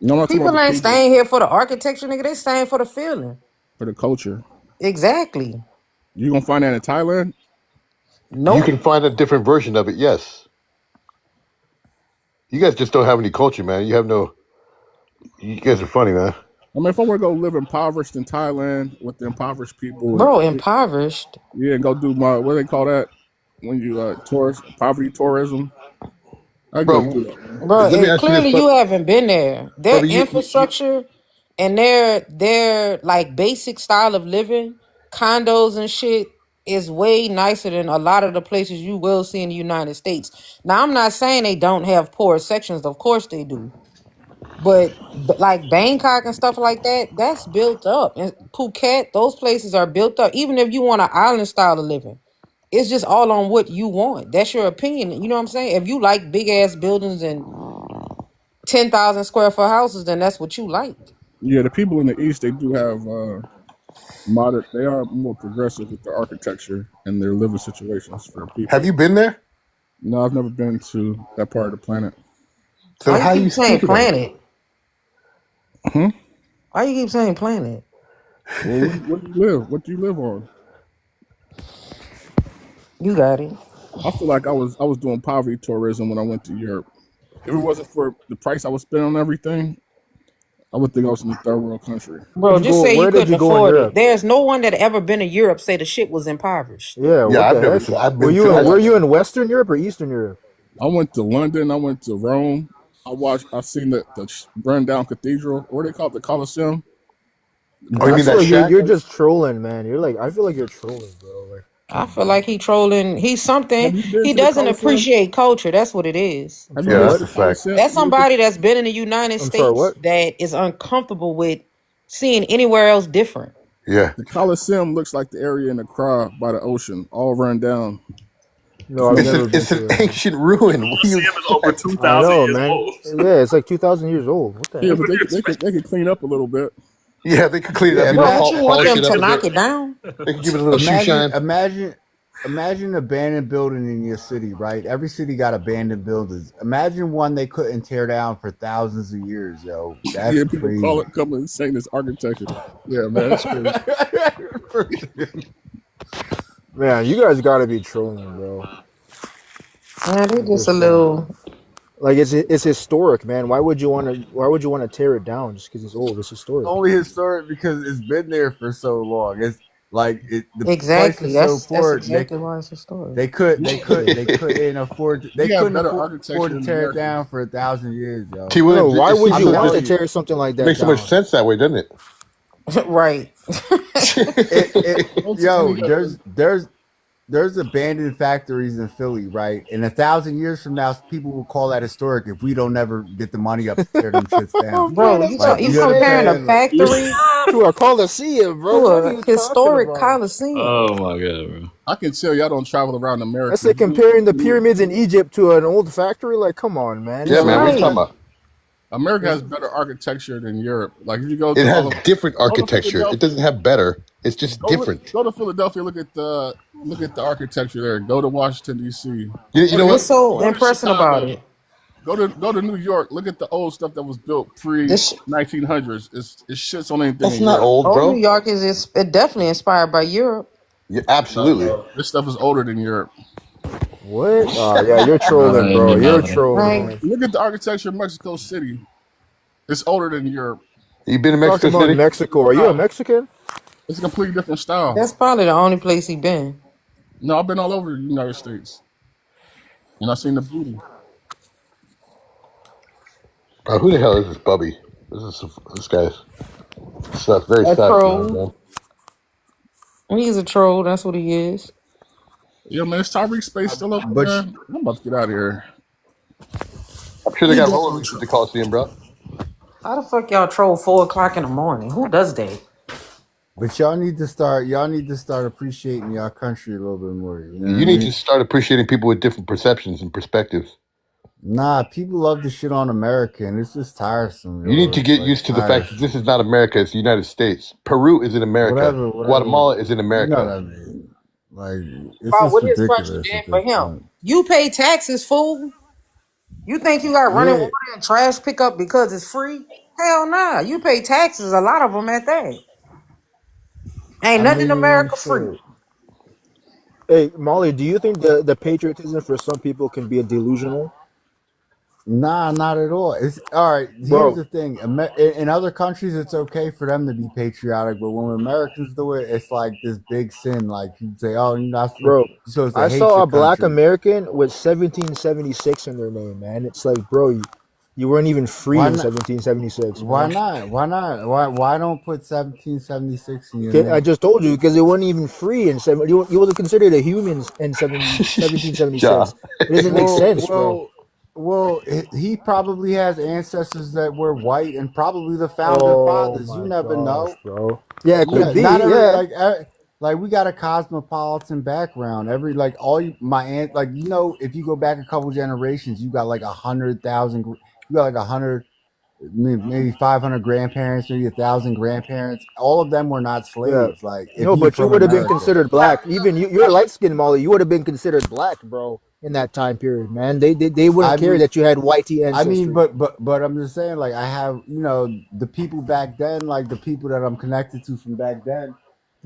No, I'm not talking about People the ain't people, staying here for the architecture, nigga. They staying for the feeling. for the culture. Exactly. You gonna find that in Thailand? You Nope. can find a different version of it, yes. You guys just don't have any culture, man. You guys are funny, man. I mean, if I were to go live impoverished in Thailand with the impoverished people, Bro, impoverished. and go do my what do they call that when you tourist poverty tourism, I'd go Bro, do that, man. Bro, let me ask you this, clearly you haven't been there. Their Bubba, infrastructure and their like basic style of living, condos and shit, is way nicer than a lot of the places you will see in the United States. Now, I'm not saying they don't have poor sections. Of course they do. But like Bangkok and stuff like that, that's built up. And Phuket, those places are built up. Even if you want an island style of living, it's just all on what you want. That's your opinion. You know what I'm saying? If you like big ass buildings and 10,000 square foot houses, then that's what you like. Yeah, the people in the East, they do have modern. They are more progressive with their architecture and their living situations for people. have you been there? No, I've never been to that part of the planet. So Why how you you keep saying speaking of it? planet? Why you keep saying planet? Well, where do you live? What do you live on? You got it. I feel like I was doing poverty tourism when I went to Europe. If it wasn't for the price I was spending on everything, I would think I was in a third world country. Bro, just say you Where did couldn't you go in afford it. Europe? There's no one that ever been to Europe say the shit was impoverished. Yeah, Yeah, what I've the never heck? seen. I've Were been you to. were you in Western Europe or Eastern Europe? I went to London. I went to Rome. I seen the rundown cathedral. What do they call it? The Colosseum. Oh, you I mean feel that like shack? you're just trolling, man. I feel like you're trolling, bro. Like, I feel like he trolling. He's something. Have you been He to the doesn't Colosseum? appreciate culture. That's what it is. Have you Yeah, been to that's the a fact. Colosseum? That's somebody that's been in the United I'm sorry, States what? that is uncomfortable with seeing anywhere else different. Yeah. The Colosseum looks like the area in Accra by the ocean, all run down. No, I've It's never been an to it. ancient ruin. What do you Museum is over expect? 2,000 I know, years man. old. Yeah, it's like 2,000 years old. What the Yeah, heck? but they could clean up a little bit. Yeah, they could clean it yeah. up, Bro, what you want polish them it to up a knock bit. it down? They could give it a little shoe shine. Imagine an abandoned building in your city, right? Every city got abandoned buildings. Imagine one they couldn't tear down for thousands of years, yo. That's Yeah, people crazy. come and saying this architecture. Yeah, man, that's crazy. Man, you guys gotta be trolling, bro. Man, they At just this a point, little. like it's historic, man. Why would you want to tear it down just because it's old? It's historic. Only historic because it's been there for so long. It's like the place Exactly. is so That's poor. exactly why it's a story. They couldn't afford. They We have couldn't better afford architecture to than tear it America. down for 1,000 years, yo. T. No, Williams, why would I'm you telling want to you, tear something like It that makes so much down? sense that way, doesn't it? Right. yo, there's abandoned factories in Philly, right? And 1,000 years from now, people will call that historic if we don't ever get the money up to tear them shits down. Bro, you Like, you you know what I'm comparing a saying? Like, factory To a coliseum, bro. to What are a you talking historic about? coliseum. Oh my god, bro. I can tell y'all don't travel around America. That's like comparing the pyramids in Egypt to an old factory. Like, come on, man. Yeah, man. What are you talking Right. about? America has better architecture than Europe. Like if you go It to has all of, different go to architecture. It Philadelphia, doesn't have better. It's just different. go to Philadelphia. Look at the architecture there. Go to Washington D.C. You Go know to, What's what? so go to impressive about Chicago. it? Go to New York. Look at the old stuff that was built pre This 1900s. It shits on anything That's in not Europe. old, old New bro. York is definitely inspired by Europe. Yeah, No, absolutely. bro. This stuff is older than Europe. What? Yeah, you're trolling, Mother, bro. you You're mother. trolling, Like man. Look at the architecture of Mexico City. It's older than Europe. You been to Talking Mexico about City? Mexico. Are you a Mexican? It's a completely different style. that's probably the only place he been. No, I've been all over the United States, and I've seen the beauty. Bro, who the hell is this Bubby? This guy's very A sus, troll. man. He's a troll. That's what he is. Yo, man, is Tyreek Space still open, But man? I'm about to get out of here. I'm sure they He got definitely roller rinks at the Coliseum, bro. How the fuck y'all troll 4 o'clock in the morning? Who does that? but y'all need to start appreciating y'all country a little bit more. You know what You I need to mean? start appreciating people with different perceptions and perspectives. Nah, people love to shit on America, and it's just tiresome. You need to It's get like used to the fact that tiresome. this is not America; it's the United States. Peru is in America. Whatever. Guatemala is in You know what America. I mean? Like, it's About just what his country ridiculous did at for this him. point. You pay taxes, fool. You think you got running Yeah, water and trash pickup because it's free? Hell nah. You pay taxes, a lot of them at that. Ain't I nothing in mean, America free. shit. Hey, Molly, do you think the patriotism for some people can be a delusional? Nah, not at all. It's all right. Here's Bro, the thing: in other countries, it's okay for them to be patriotic, but when Americans do it, it's like this big sin. Like you say, "Oh, you're bro, supposed to I hate saw your a black country." American with 1776 in their name, man. It's like, bro, you weren't even free Why in not? 1776, Why man. not? Why not? Why don't put 1776 in your Okay, I name? just told you because they weren't even free in you wasn't considered a human in 1776. Ja. It doesn't make sense, bro. Well, he probably has ancestors that were white and probably the founder Oh fathers. You my never gosh, know. bro. Yeah, it could be. Not every Yeah. like we got a cosmopolitan background. Every like all you, my aunt, like if you go back a couple generations, you got like 100,000. You got like 100, maybe 500 grandparents, maybe 1,000 grandparents. All of them were not Yeah. slaves. Like if No, you're but you from would have been America. considered black. Even you're light skinned, Molly. You would have been considered black, bro, in that time period, man. They wouldn't I care mean, that you had whitey I mean, ancestry. but I'm just saying, like I have, the people back then, like the people that I'm connected to from back then.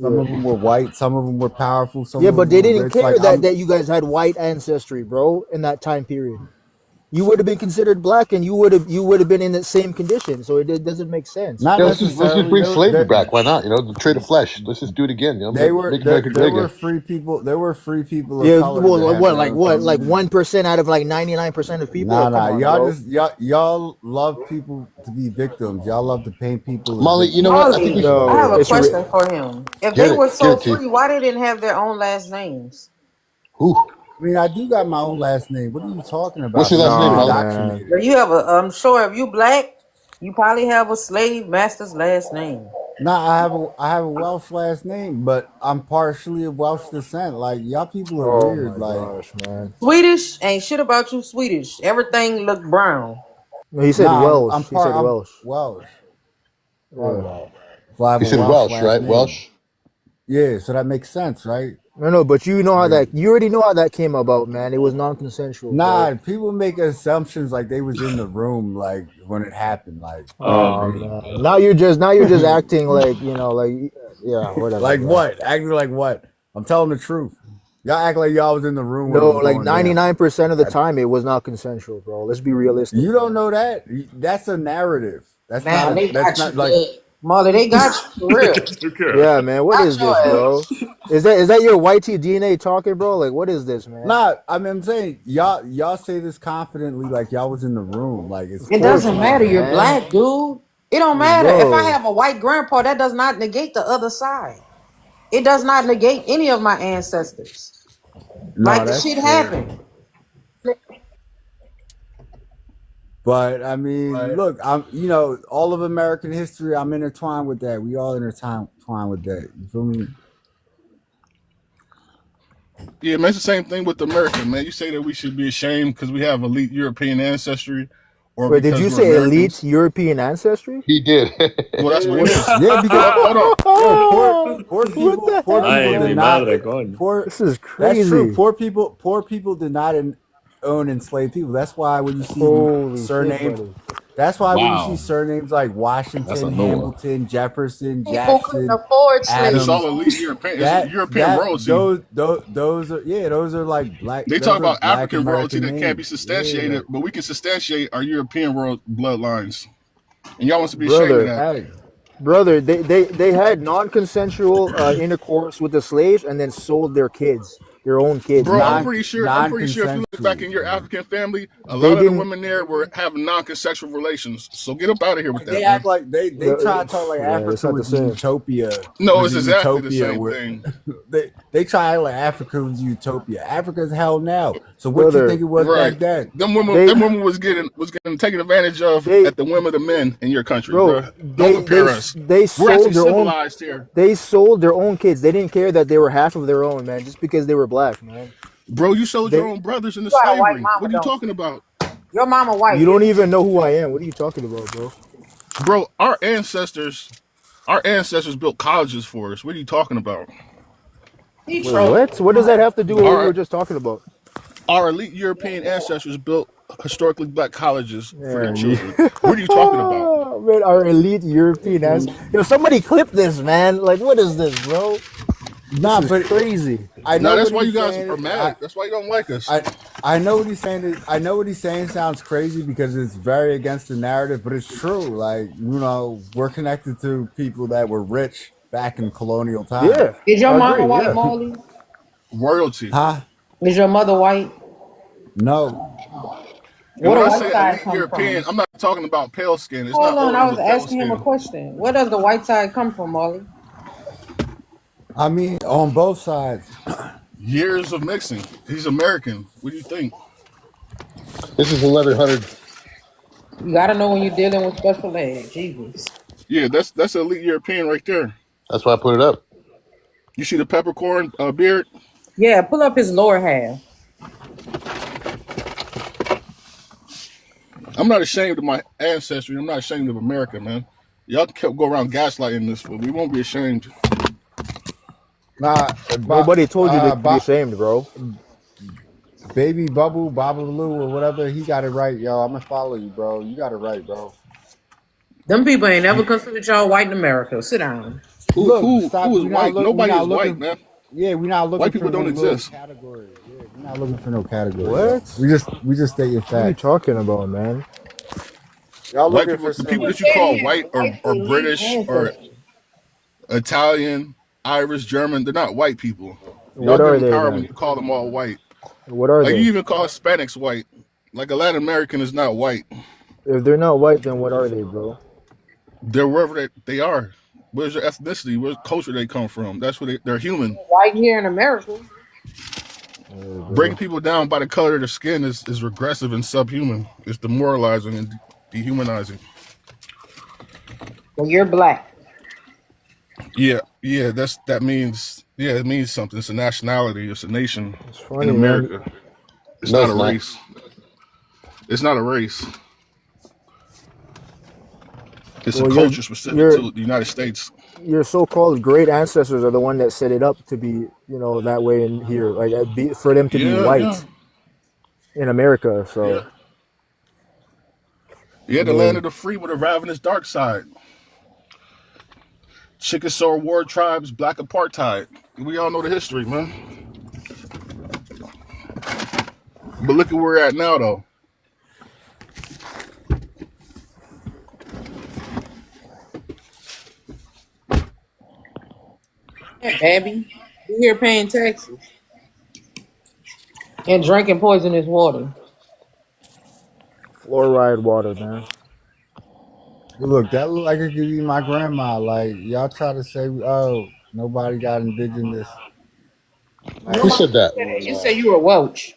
Some of Yeah. them were white, some of them were powerful, some Yeah, of but them they were didn't rich. Like care that you guys had white ancestry, bro, in that time period. You would have been considered black, and you would have been in the same condition. So it doesn't make sense. not Yeah, let's just necessarily. bring slavery back. Why not? The trade of flesh. Let's just do it again. They Make, were make America there great were again. free people. There were free people of Yeah, color well, that like had what, their like own what, like community. 1% out of like 99% of people? Nah, Come on, y'all bro. just y'all love people to be victims. Y'all love to paint people as Molly, you know victims. what? I think we Molly, should I have No, a it's question for him. If get they were it. Get so it, T. free, why they didn't have their own last names? Who? I mean, I do got my own last name. What are you talking What's about? your They last just name, nah, Molly? indoctrinated. If you have I'm sure if you black, you probably have a slave master's last name. Nah, I have a Welsh last name, but I'm partially of Welsh descent. Like y'all people are Oh weird. my Like gosh, man. Swedish ain't shit about you Swedish. Everything look brown. No, he said nah, Welsh. I'm He said Welsh. Welsh. Yeah. Well, I have He a said Welsh Welsh, last right? name. Welsh. Yeah, so that makes sense, right? No, but you know how Yeah. you already know how that came about, man. It was non-consensual, Nah, bro. people make assumptions like they was in the room, like when it happened. Like, Oh man. Now you're just acting like, yeah, whatever, like bro. what? Acting like what? I'm telling the truth. Y'all act like y'all was in the room when it No, was like going down. 99% of the time it was not consensual, bro. Let's be realistic. You don't know that? That's a narrative. That's Man, not. they That's got you not like. good. Molly, they got you for real. Yeah, man. What Got is your this, bro? ass. Is that your YT DNA talking, bro? Like, what is this, man? Nah, I mean, I'm saying y'all say this confidently, like y'all was in the room. Like it's It Of course doesn't crazy. not, matter. You're man. black, dude. It don't Like, matter. If I bro. have a white grandpa, that does not negate the other side. It does not negate any of my ancestors. No, Like the that's shit true. happened. But I mean, look, all of American history. I'm intertwined with that. We all intertwined with that. You feel me? Yeah, man, it's the same thing with America, man. You say that we should be ashamed because we have elite European ancestry, or Wait, did because you we're say Americans. elite European ancestry? He did. Well, that's what it is. Yeah, because Hold on. poor people, What the poor heck, people Ay, did mi not. madre, coño. Poor. This is That's true. crazy. Poor people did not own enslaved people. That's why when you see Holy shit, surnames, buddy. that's why when you see Wow, surnames like that's a Washington, new one. Hamilton, Jefferson, People couldn't Jackson, afford slavery. It's all Adams, elite European. It's that European that royalty. those are those are like black. They Those talk are about black African royalty American that can't be names. substantiated, Yeah, but we can substantiate our European royal bloodlines. And y'all wants to be ashamed of Brother, that. hey, brother, they had non-consensual intercourse with the slaves and then sold their kids, their own kids, Bro, I'm man. pretty sure. I'm pretty sure if you look back non-consensual. in your African family, a They lot of the didn't. women there were having non-consensual relations. So get up out of here with They that, act man. like they try to talk like Yeah, it's Africa not the was same. utopia. No, Was it's a exactly the utopia same where thing, they try to act like Africa was utopia. Africa's hell now. So what you think Brother, it was right? back then? Them women was getting taken advantage of they, at the whim of the men in your country, bro, bro. Don't compare us. they We're sold actually their own. civilized here, They sold their own kids. They didn't care that they were half of their own, man, just because they were black, man. bro. You sold They, your own brothers into You got a white slavery. mama, What are you don't talking about, your mama white, you don't isn't even know who I am. What are you talking about, bro? bro? Our ancestors built colleges for us. What are you talking about? she? He Wait, trolling. what? What does that have to do with what we were Our just talking about? our elite European ancestors built historically black colleges for their Man, children. What are you talking about? man, our elite European ass. Yo, somebody clip this, man. Like, what is this, bro? Nah, This is but crazy. I No, know that's what why you he's guys saying. are mad. That's why you don't like us. I know what he's saying. I know what he's saying sounds crazy because it's very against the narrative, but it's true. Like, we're connected to people that were rich back in colonial times. Yeah, Is your I mama agree. white, Yeah. Marley? Royalty. Huh? Is your mother white? No. And Where when the I white say side elite come European, from? I'm not talking about pale skin. It's Hold not on, I always was a pale asking him a skin. question. Where does the white side come from, Molly? I mean, on both sides. Years of mixing. He's American. What do you think? This is 1100. You gotta know when you're dealing with special ed. Jesus. Yeah, that's elite European right there. That's why I put it up. You see the peppercorn beard? Yeah, pull up his lower half. I'm not ashamed of my ancestry. I'm not ashamed of America, man. Y'all kept go around gaslighting this, but we won't be ashamed. Nah, Nobody told you to be Bob, ashamed, bro. Baby Bubble, Babaloo, or whatever, he got it right, yo. I'm gonna follow you, bro. You got it right, bro. Them people ain't never considered y'all white in America. Sit down. Who Stop. is We're not white? look. We're Nobody not is white, looking. man. Yeah, we're not looking White for people no don't little exist. category. Yeah, we're not looking for no category. What? We just stating What are you facts. talking about, man? Y'all White looking people, for the people some. that you call white White or elite British or ancestors. Italian, Irish, German, they're not white people. Y'all What give are them they power when then? you call them all white. What are Like you they? even call Hispanics white. Like a Latin American is not white. If they're not white, then what are they, bro? They're wherever they are. Where's their ethnicity? Where's culture they come from? That's what they're human. White here in America. Breaking people down by the color of their skin is regressive and subhuman. It's demoralizing and dehumanizing. Well, you're black. Yeah, that means it means something. It's a nationality. It's a nation It's in funny, man. America. It's No, not it's a not. race. It's not a race. It's a Well, culture specific your to the United States. your so-called great ancestors are the one that set it up to be, that way in here, like for them to be Yeah, white in America. So, yeah. I The land of mean, the free with a ravenous dark side. Chickasaw war tribes, black apartheid. We all know the history, man. But look at where we're at now, though. Yeah, Abby. You here paying taxes and drinking poisonous water. fluoride water, man. Look, that look like it could be my grandma. Like y'all try to say, oh, nobody got indigenous. Like, Who said that? You say you were Welch.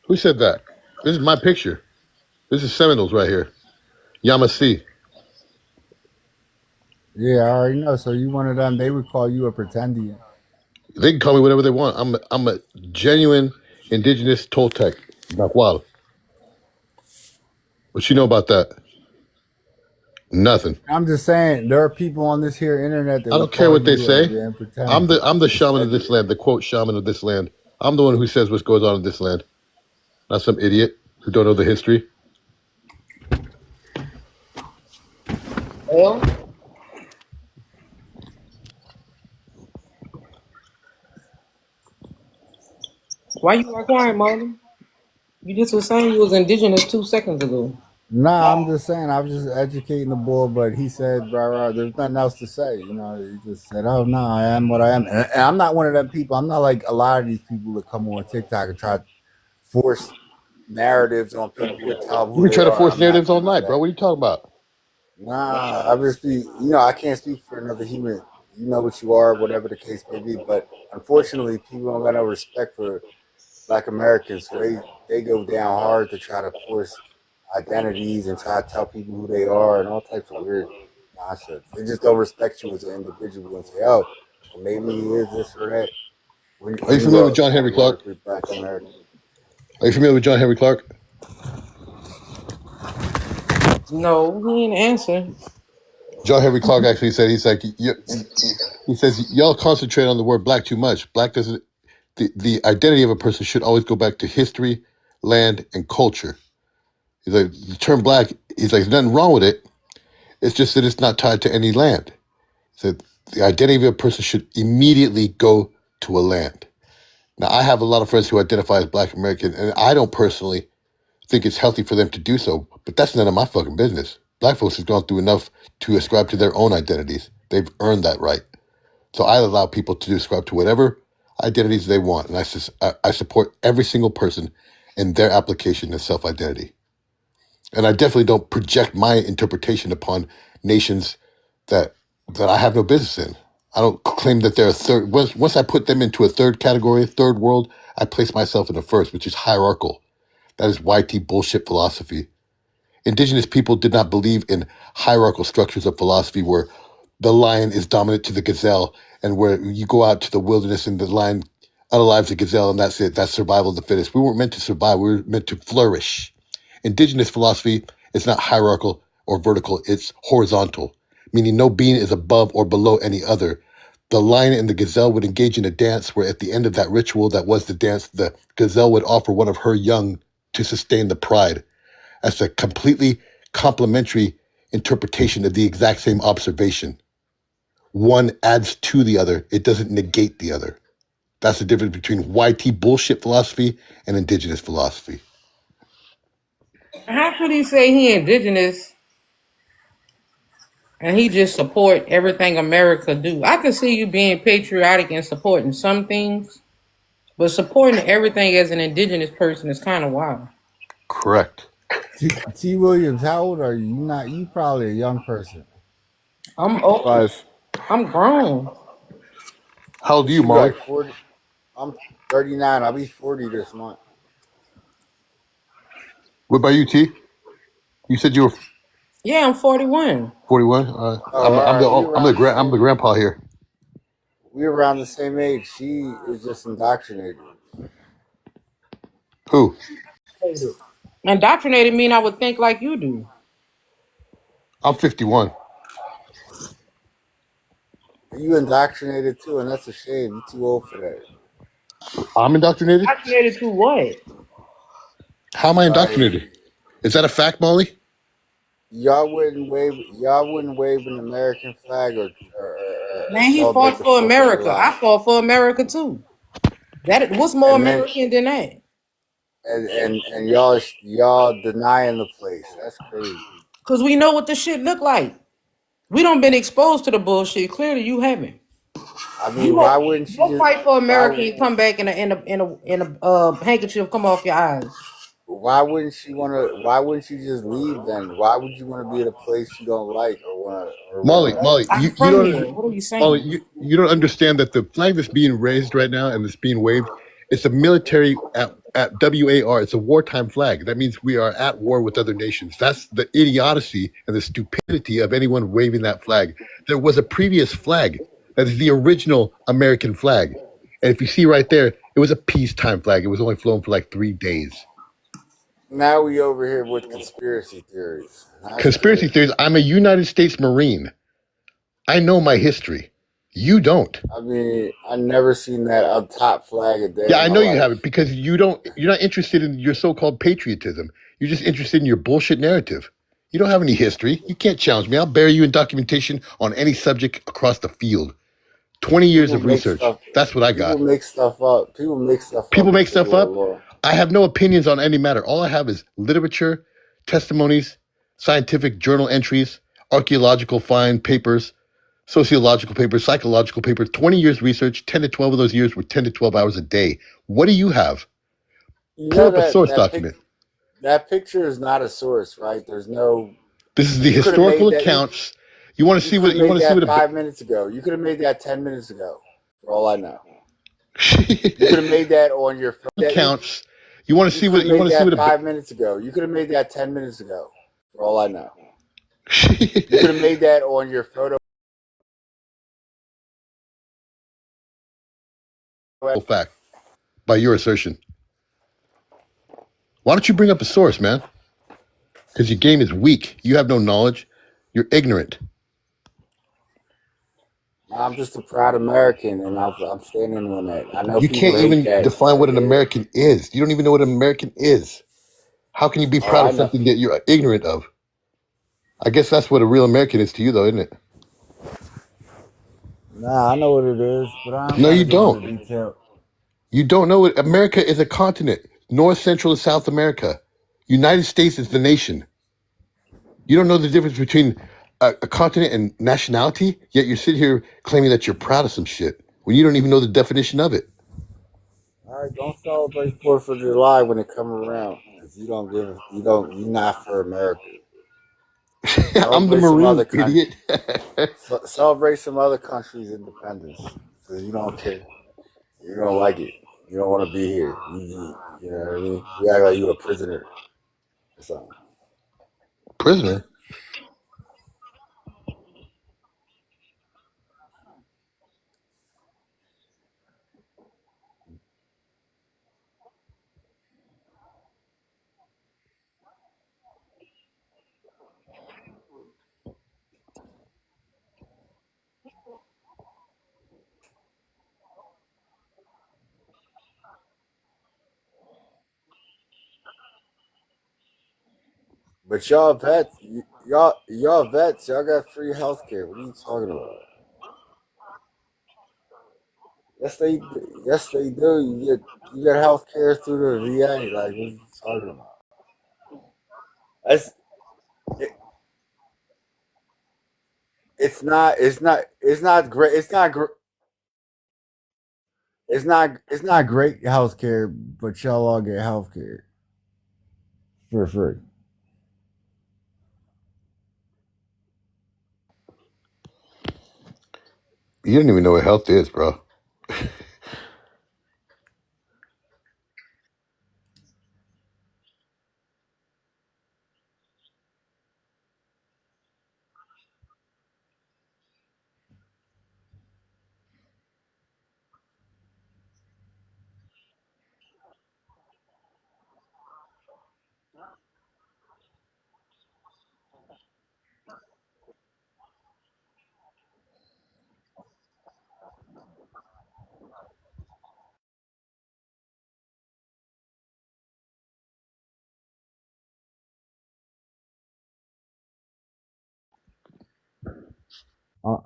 Who said that? This is my picture. This is Seminoles right here. Yamasee. yeah, I already know. So you one of them? They would call you a pretendian. They can call me whatever they want. I'm a genuine indigenous Toltec. Nahual. What you know about that? Nothing. I'm just saying there are people on this here internet that I would don't care call what they you a say. damn pretendian. I'm the shaman of this land, the quote shaman of this land. I'm the one who says what goes on in this land. not some idiot who don't know the history. Well, why you are quiet, Marlon? You just was saying you was indigenous 2 seconds ago. Nah, I'm just saying, I was just educating the boy, but he said, rah, there's nothing else to say. You know, he just said, oh, no, I am what I am. And I'm not one of them people. I'm not like a lot of these people that come on TikTok and try to force narratives on people and tell them who You they try to are. force I'm not narratives all one of night, bro. that. What are you talking about? Nah, I just be, I can't speak for another human. You know what you are, whatever the case may be. But unfortunately, people don't got no respect for Black Americans. So they go down hard to try to force identities and try to tell people who they are and all types of weird nonsense. They just don't respect you as an individual and say, oh, well, maybe he is this or that. When Are you you familiar with John Henry Clark? categorically Black American. Are you familiar with John Henry Clark? No, he didn't answer. John Henry Clark actually said, he says, y'all concentrate on the word black too much. Black doesn't, the identity of a person should always go back to history, land, and culture. He's like, the term black, he's like, there's nothing wrong with it. It's just that it's not tied to any land. He said, the identity of a person should immediately go to a land. Now, I have a lot of friends who identify as Black American, and I don't personally think it's healthy for them to do so, but that's none of my fucking business. Black folks have gone through enough to ascribe to their own identities. They've earned that right. So I allow people to ascribe to whatever identities they want, and I support every single person in their application of self-identity. And I definitely don't project my interpretation upon nations that I have no business in. I don't claim that they're a third. Once I put them into a third category, third world, I place myself in the first, which is hierarchical. That is YT bullshit philosophy. Indigenous people did not believe in hierarchical structures of philosophy where the lion is dominant to the gazelle and where you go out to the wilderness and the lion unalives the gazelle and that's it. That's survival of the fittest. We weren't meant to survive. We were meant to flourish. Indigenous philosophy is not hierarchical or vertical. It's horizontal, meaning no being is above or below any other. The lion and the gazelle would engage in a dance where at the end of that ritual that was the dance, the gazelle would offer one of her young to sustain the pride. That's a completely complementary interpretation of the exact same observation. One adds to the other. It doesn't negate the other. That's the difference between YT bullshit philosophy and indigenous philosophy. How could he say he indigenous and he just support everything America do? I can see you being patriotic and supporting some things, but supporting everything as an indigenous person is kind of wild. Correct. T. Williams, how old are you? You probably a young person. I'm old. But I'm grown. How old are you, you Marley? like 40? I'm 39. I'll be 40 this month. What about you, T? You said you were Yeah, I'm 41. 41. I'm the grandpa here. We're around the same age. She is just indoctrinated. Who? Indoctrinated mean I would think like you do. I'm 51. You indoctrinated too, and that's a shame. You're too old for that. I'm indoctrinated? Indoctrinated to what? How am I indoctrinated? Is that a fact, Molly? Y'all wouldn't wave an American flag or Man, he celebrate fought the for 4th of America. July. I fought for America too. What's more And then- American than that? And y'all denying the place. That's crazy. Because we know what the shit look like. We don't been exposed to the bullshit. Clearly, you haven't. I mean, why wouldn't she go fight for America and come back in a handkerchief come off your eyes? Why wouldn't she just leave then? Why would you want to be at a place you don't like or want to? Molly, you don't. What are you saying? Molly, you don't understand that the flag that's being raised right now and that's being waved, it's a military at WAR. It's a wartime flag. That means we are at war with other nations. That's the idiocy and the stupidity of anyone waving that flag. There was a previous flag that is the original American flag, and if you see right there, it was a peacetime flag. It was only flown for like 3 days. Now we over here with conspiracy theories. Conspiracy theories. I'm a United States Marine. I know my history. You don't. I mean, I never seen that up top flag a day Yeah, in I my know you life. haven't because you're not interested in your so-called patriotism. You're just interested in your bullshit narrative. You don't have any history. You can't challenge me. I'll bury you in documentation on any subject across the field. 20 years People of make research. stuff. That's what I People got. make stuff up. People make stuff People up and make say stuff we're up. law. I have no opinions on any matter. All I have is literature, testimonies, scientific journal entries, archaeological find papers, sociological papers, psychological papers, 20 years research, 10 to 12 of those years were 10 to 12 hours a day. What do you have? You Pull know up a that source document. that picture is not a source, right? There's no. This is the You could have historical made that. accounts. You want to You see could what have you want made to see what that a 5 minutes ago. You could have made that 10 minutes ago. For all I know, you could have made that on your phone. accounts. You want to You see could what have you made want to see that what a 5 minutes ago. You could have made that 10 minutes ago. For all I know, you could have made that on your photo. fact by your assertion. Why don't you bring up a source, man? Because your game is weak. You have no knowledge. You're ignorant. I'm just a proud American, and I'm standing on that. I know You people can't hate even that. define what an Yeah. American is. You don't even know what an American is. How can you be Oh, proud I of know. something that you're ignorant of? I guess that's what a real American is to you, though, isn't it? Nah, I know what it is, but I don't No, got you to go don't. into detail. You don't know it. America is a continent. North, Central, and South America. United States is the nation. You don't know the difference between a continent and nationality, yet you're sitting here claiming that you're proud of some shit when you don't even know the definition of it. All right, don't celebrate 4th of July when it come around, because you're not for America. I'm the Celebrate some Marine, other idiot. celebrate some other country's independence, because you don't care. You don't like it. You don't want to be here. You know what I mean? You act like you a prisoner or something. Prisoner? But y'all vets, y'all vets, y'all got free health care. What are you talking about? Yes they do. You get health care through the VA. Like, what are you talking about? That's it, it's not great. It's not great health care, but y'all all get health care for free. You don't even know what health is, bro.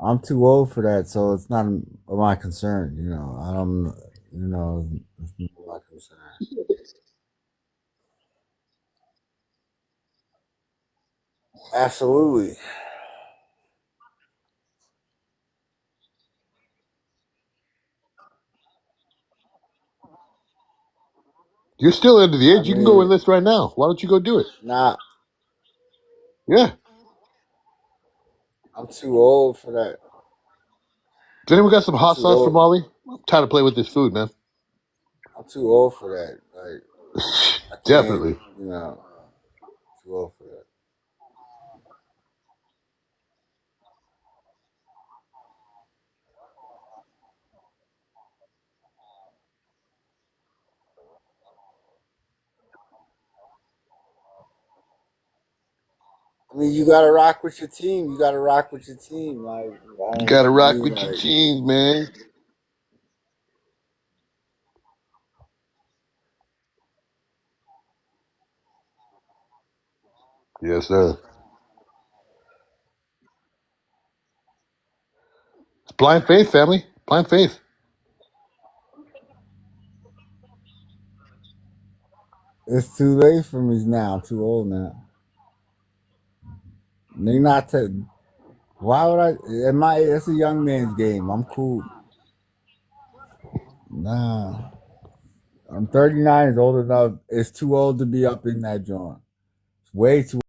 I'm too old for that, so it's not my concern. You know, I don't. You know, it's not my concern. Absolutely. You're still under the I age. You can go mean, enlist right now. Why don't you go do it? nah, Yeah. I'm too old for that. Does anyone got some I'm hot too sauce for old. Molly? I'm tired of playing with this food, man. I'm too old for that. Like, I can't. Definitely. You know, too old for that. I mean, you gotta rock with your team. You gotta rock with your team. Like, I You don't know what gotta you rock mean. with your Like, teams, man. Yes, sir. It's blind faith, family. Blind faith. it's too late for me now. I'm too old now. They not to. Why would I? At my age, it's a young man's game. I'm cool. Nah, I'm 39. Is old enough. It's too old to be up in that joint. It's way too